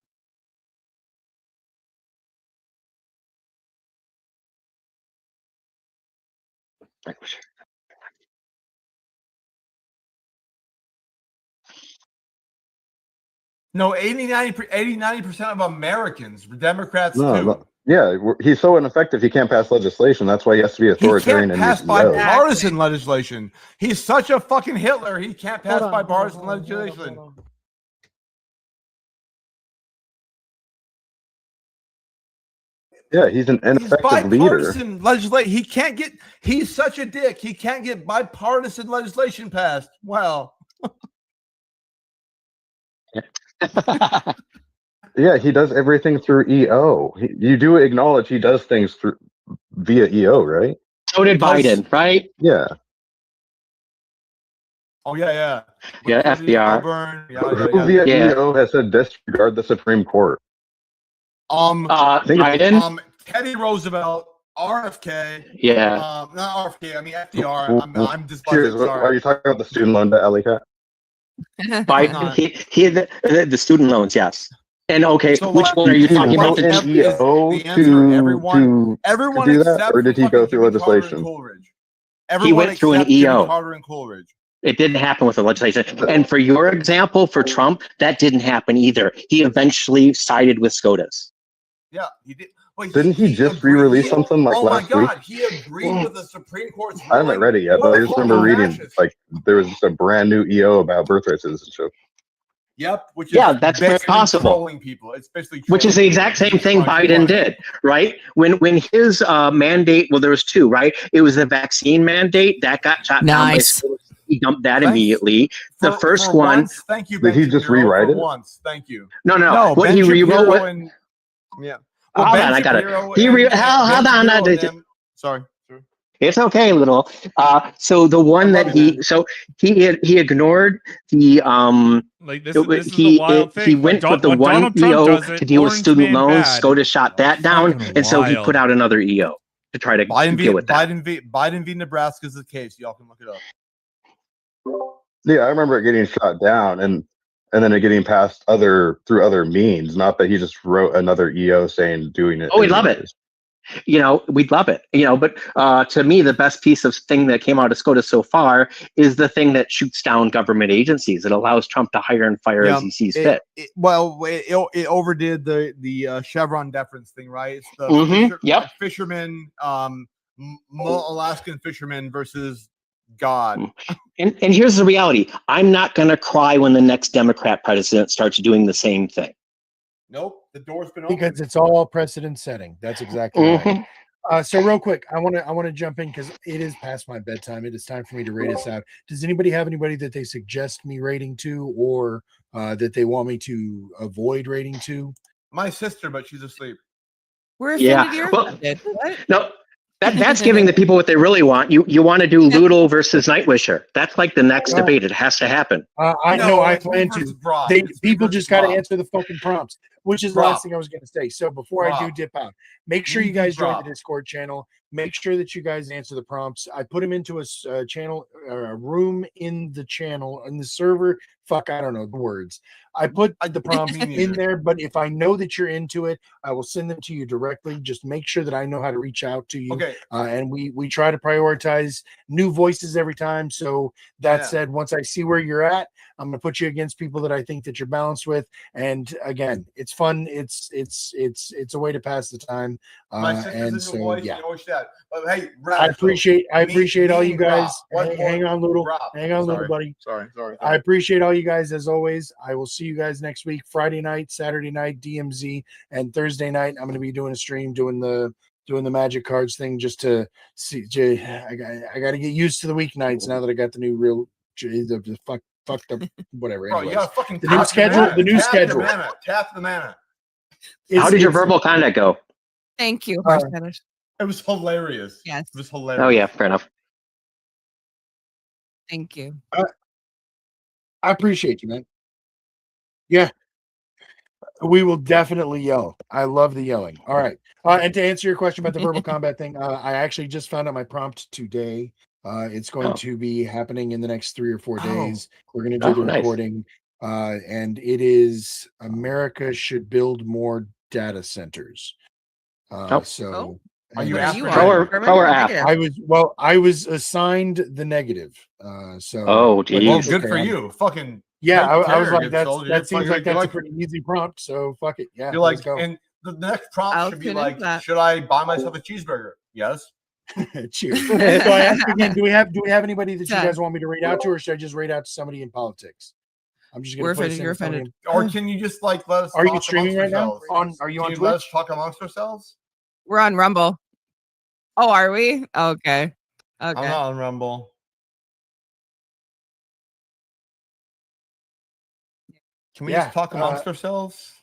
[SPEAKER 16] No, 80-90% of Americans, Democrats too.
[SPEAKER 17] No. Yeah, he's so ineffective he can't pass legislation. That's why he has to be authoritarian.
[SPEAKER 16] He can't pass bipartisan legislation. He's such a fucking Hitler. He can't pass bipartisan legislation.
[SPEAKER 17] Yeah, he's an ineffective leader.
[SPEAKER 16] Bipartisan legislation. He can't get. He's such a dick. He can't get bipartisan legislation passed. Wow.
[SPEAKER 17] Yeah, he does everything through EO. You do acknowledge he does things via EO, right?
[SPEAKER 20] So did Biden, right?
[SPEAKER 17] Yeah.
[SPEAKER 16] Oh yeah.
[SPEAKER 20] Yeah, FDR.
[SPEAKER 17] Who via EO has said disregard the Supreme Court?
[SPEAKER 20] Biden.
[SPEAKER 16] Teddy Roosevelt, RFK.
[SPEAKER 20] Yeah.
[SPEAKER 16] Not RFK. I mean FDR. I'm just
[SPEAKER 17] sorry. Are you talking about the student loan to Alley Cat?
[SPEAKER 20] Biden. He the student loans, yes. And okay,
[SPEAKER 17] So
[SPEAKER 20] which one are you talking about?
[SPEAKER 16] Everyone
[SPEAKER 17] to do that,
[SPEAKER 16] except
[SPEAKER 17] or did he go through legislation?
[SPEAKER 20] He went through an EO.
[SPEAKER 16] Carter and Coleridge.
[SPEAKER 20] It didn't happen with the legislation. And for your example, for Trump, that didn't happen either. He eventually sided with SCOTUS.
[SPEAKER 16] Yeah, he did. Wait,
[SPEAKER 17] Didn't he just re-release something like last week?
[SPEAKER 16] Oh my God, he agreed with the Supreme Court's ruling.
[SPEAKER 17] I haven't read it yet, but I just remember reading like there was just a brand new EO about birthright citizenship.
[SPEAKER 16] Yep, which is
[SPEAKER 20] that's very possible.
[SPEAKER 16] Trolling people. It's basically
[SPEAKER 20] which is the exact same thing Biden did, right? When his mandate, well, there was two, right? It was the vaccine mandate that got shot down by SCOTUS. He dumped that immediately. The first one.
[SPEAKER 16] Once, thank you.
[SPEAKER 17] Did he just rewrite it?
[SPEAKER 16] Once, thank you.
[SPEAKER 20] No. What he rewrote?
[SPEAKER 16] Yeah.
[SPEAKER 20] Well, hold on, I got it. Hold on.
[SPEAKER 16] Sorry.
[SPEAKER 20] It's okay, little. So the one that he ignored the
[SPEAKER 11] like this is the wild thing.
[SPEAKER 20] He went with the one EO to deal with student loans. SCOTUS shot that down, and so he put out another EO to try to deal with that.
[SPEAKER 16] Biden v. Nebraska is the case. Y'all can look it up.
[SPEAKER 17] Yeah, I remember it getting shot down and then it getting passed through other means. Not that he just wrote another EO saying doing it.
[SPEAKER 20] Oh, we'd love it. We'd love it. But to me, the best piece of thing that came out of SCOTUS so far is the thing that shoots down government agencies. It allows Trump to hire and fire as he sees fit.
[SPEAKER 16] It overdid the Chevron deference thing, right? It's the fishermen, Alaskan fishermen versus God.
[SPEAKER 20] And here's the reality. I'm not going to cry when the next Democrat president starts doing the same thing.
[SPEAKER 16] Nope, the door's been open.
[SPEAKER 1] Because it's all precedent setting. That's exactly right. So real quick, I want to jump in because it is past my bedtime. It is time for me to rate us out. Does anybody have anybody that they suggest me rating to, or that they want me to avoid rating to?
[SPEAKER 16] My sister, but she's asleep.
[SPEAKER 3] We're offended.
[SPEAKER 20] No. That's giving the people what they really want. You want to do Ludo versus Nightwisher. That's like the next debate. It has to happen.
[SPEAKER 1] I know. I plan to. People just got to answer the fucking prompts, which is the last thing I was going to say. So before I do dip out, make sure you guys join the Discord channel. Make sure that you guys answer the prompts. I put them into a channel, a room in the channel, in the server. Fuck, I don't know the words. I put the prompts in there, but if I know that you're into it, I will send them to you directly. Just make sure that I know how to reach out to you.
[SPEAKER 16] Okay.
[SPEAKER 1] And we try to prioritize new voices every time. So that said, once I see where you're at, I'm gonna put you against people that I think that you're balanced with. And again, it's fun. It's a way to pass the time. And so yeah.
[SPEAKER 16] But hey,
[SPEAKER 1] I appreciate all you guys. Hang on, little buddy.
[SPEAKER 16] Sorry.
[SPEAKER 1] I appreciate all you guys as always. I will see you guys next week, Friday night, Saturday night, DMZ, and Thursday night. I'm going to be doing a stream, doing the magic cards thing, just to see. I got to get used to the weeknights now that I got the new real the fucked up whatever.
[SPEAKER 16] Bro, you got to fucking
[SPEAKER 1] the new schedule. The new schedule.
[SPEAKER 16] Tap the mana.
[SPEAKER 20] How did your verbal conduct go?
[SPEAKER 3] Thank you.
[SPEAKER 16] It was hilarious.
[SPEAKER 3] Yes.
[SPEAKER 16] It was hilarious.
[SPEAKER 20] Oh yeah, fair enough.
[SPEAKER 3] Thank you.
[SPEAKER 1] I appreciate you, man. Yeah. We will definitely yell. I love the yelling. All right. And to answer your question about the verbal combat thing, I actually just found out my prompt today. It's going to be happening in the next 3 or 4 days. We're going to do the recording. And it is America should build more data centers. So
[SPEAKER 16] are you
[SPEAKER 1] I was assigned the negative.
[SPEAKER 20] Geez.
[SPEAKER 16] Good for you. Fucking
[SPEAKER 1] I was like, that seems like that's a pretty easy prompt. So fuck it. Yeah.
[SPEAKER 16] You're like, and the next prompt should be like, should I buy myself a cheeseburger? Yes.
[SPEAKER 1] Cheers. So I ask again, do we have anybody that you guys want me to rate out to, or should I just rate out to somebody in politics? I'm just going to
[SPEAKER 3] You're offended.
[SPEAKER 16] Or can you just like let us?
[SPEAKER 1] Are you streaming right now? Are you on Twitch?
[SPEAKER 16] Let us talk amongst ourselves.
[SPEAKER 3] We're on Rumble. Oh, are we? Okay.
[SPEAKER 16] I'm
[SPEAKER 3] Okay.
[SPEAKER 16] not on Rumble. Can we just talk amongst ourselves?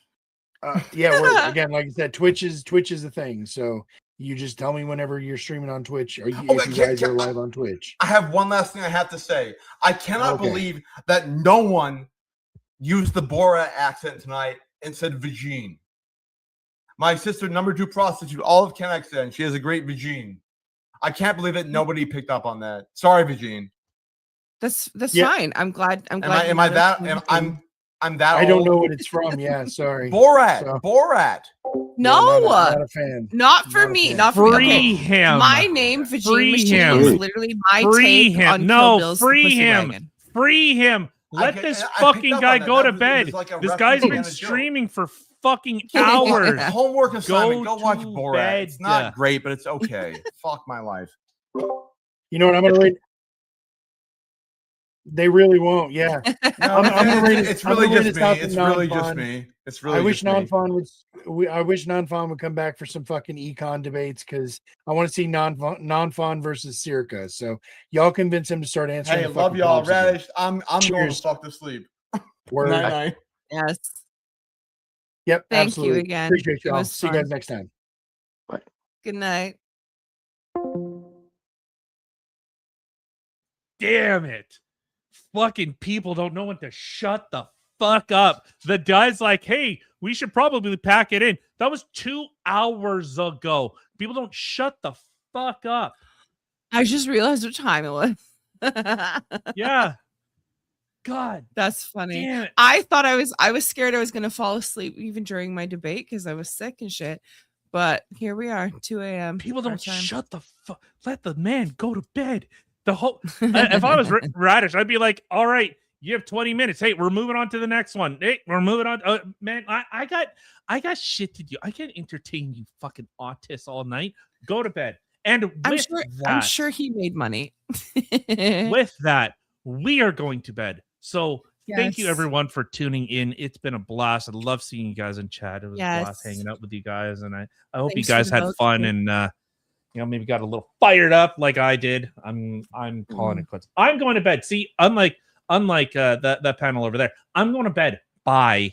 [SPEAKER 1] Yeah, we're again, like I said, Twitch is the thing. So you just tell me whenever you're streaming on Twitch, or if you guys are live on Twitch.
[SPEAKER 16] I have one last thing I have to say. I cannot believe that no one used the Borat accent tonight and said Vagine. My sister, number 2 prostitute, all of Kennex said, and she has a great Vagine. I can't believe that nobody picked up on that. Sorry, Vagine.
[SPEAKER 3] That's fine. I'm glad.
[SPEAKER 16] I'm that
[SPEAKER 1] I don't
[SPEAKER 16] old?
[SPEAKER 1] know what it's from. Yeah, sorry.
[SPEAKER 16] Borat.
[SPEAKER 3] No,
[SPEAKER 1] not a fan.
[SPEAKER 3] Not for me. Not for me.
[SPEAKER 11] Free
[SPEAKER 3] Okay.
[SPEAKER 11] him.
[SPEAKER 3] My name, Vagine
[SPEAKER 11] Free
[SPEAKER 3] Machine,
[SPEAKER 11] him.
[SPEAKER 3] is literally my
[SPEAKER 11] Free
[SPEAKER 3] take
[SPEAKER 11] him.
[SPEAKER 3] on
[SPEAKER 11] No,
[SPEAKER 3] Kill Bill's
[SPEAKER 11] free
[SPEAKER 3] Pussy
[SPEAKER 11] him.
[SPEAKER 3] Wagon.
[SPEAKER 11] Free him. Let this fucking guy go to bed. This guy's been streaming for fucking hours.
[SPEAKER 16] Homework assignment. Go watch
[SPEAKER 11] to
[SPEAKER 16] Borat.
[SPEAKER 11] bed.
[SPEAKER 16] It's not great, but it's okay. Fuck my life.
[SPEAKER 1] You know what I'm gonna rate? They really won't. Yeah,
[SPEAKER 16] No,
[SPEAKER 1] I'm gonna rate it.
[SPEAKER 16] it's
[SPEAKER 1] I'm
[SPEAKER 16] really
[SPEAKER 1] gonna rate
[SPEAKER 16] just
[SPEAKER 1] it
[SPEAKER 16] me.
[SPEAKER 1] south of
[SPEAKER 16] It's really just
[SPEAKER 1] non-fun.
[SPEAKER 16] me. It's really.
[SPEAKER 1] I wish
[SPEAKER 16] just me.
[SPEAKER 1] non-fun would. I wish non-fun would come back for some fucking econ debates because I want to see non-fun versus Circa. So y'all convince him to start answering.
[SPEAKER 16] Hey,
[SPEAKER 1] the
[SPEAKER 16] love
[SPEAKER 1] fucking
[SPEAKER 16] y'all,
[SPEAKER 1] prompts again.
[SPEAKER 16] Radish. I'm going to
[SPEAKER 1] Cheers.
[SPEAKER 16] fuck to sleep.
[SPEAKER 1] Word.
[SPEAKER 16] Night night.
[SPEAKER 3] Yes.
[SPEAKER 1] Yep.
[SPEAKER 3] Thank
[SPEAKER 1] absolutely.
[SPEAKER 3] you again.
[SPEAKER 1] Appreciate
[SPEAKER 3] It
[SPEAKER 1] y'all.
[SPEAKER 3] was
[SPEAKER 1] See you
[SPEAKER 3] fun.
[SPEAKER 1] guys next time.
[SPEAKER 3] Good night.
[SPEAKER 11] Damn it. Fucking people don't know when to shut the fuck up. The guy's like, hey, we should probably pack it in. That was 2 hours ago. People don't shut the fuck up.
[SPEAKER 3] I just realized what time it was.
[SPEAKER 11] Yeah. God.
[SPEAKER 3] That's funny.
[SPEAKER 11] Damn it.
[SPEAKER 3] I thought I was scared I was gonna fall asleep even during my debate because I was sick and shit. But here we are, 2 a.m.
[SPEAKER 11] People don't shut the fuck. Let the man go to bed. The whole. If I was Radish, I'd be like, all right, you have 20 minutes. Hey, we're moving on to the next one. Hey, we're moving on. Man, I got shit to do. I can't entertain you fucking autists all night. Go to bed. And
[SPEAKER 3] I'm sure he made money.
[SPEAKER 11] with that, we are going to bed. So thank you
[SPEAKER 3] Yes.
[SPEAKER 11] everyone for tuning in. It's been a blast. I love seeing you guys in chat. It was a
[SPEAKER 3] Yes.
[SPEAKER 11] blast hanging out with you guys, and I hope
[SPEAKER 3] Thanks
[SPEAKER 11] you guys
[SPEAKER 3] for the
[SPEAKER 11] had
[SPEAKER 3] votes,
[SPEAKER 11] fun
[SPEAKER 3] too.
[SPEAKER 11] and maybe got a little fired up like I did. I'm calling it quits. I'm going to bed. See, unlike that panel over there, I'm going to bed. Bye.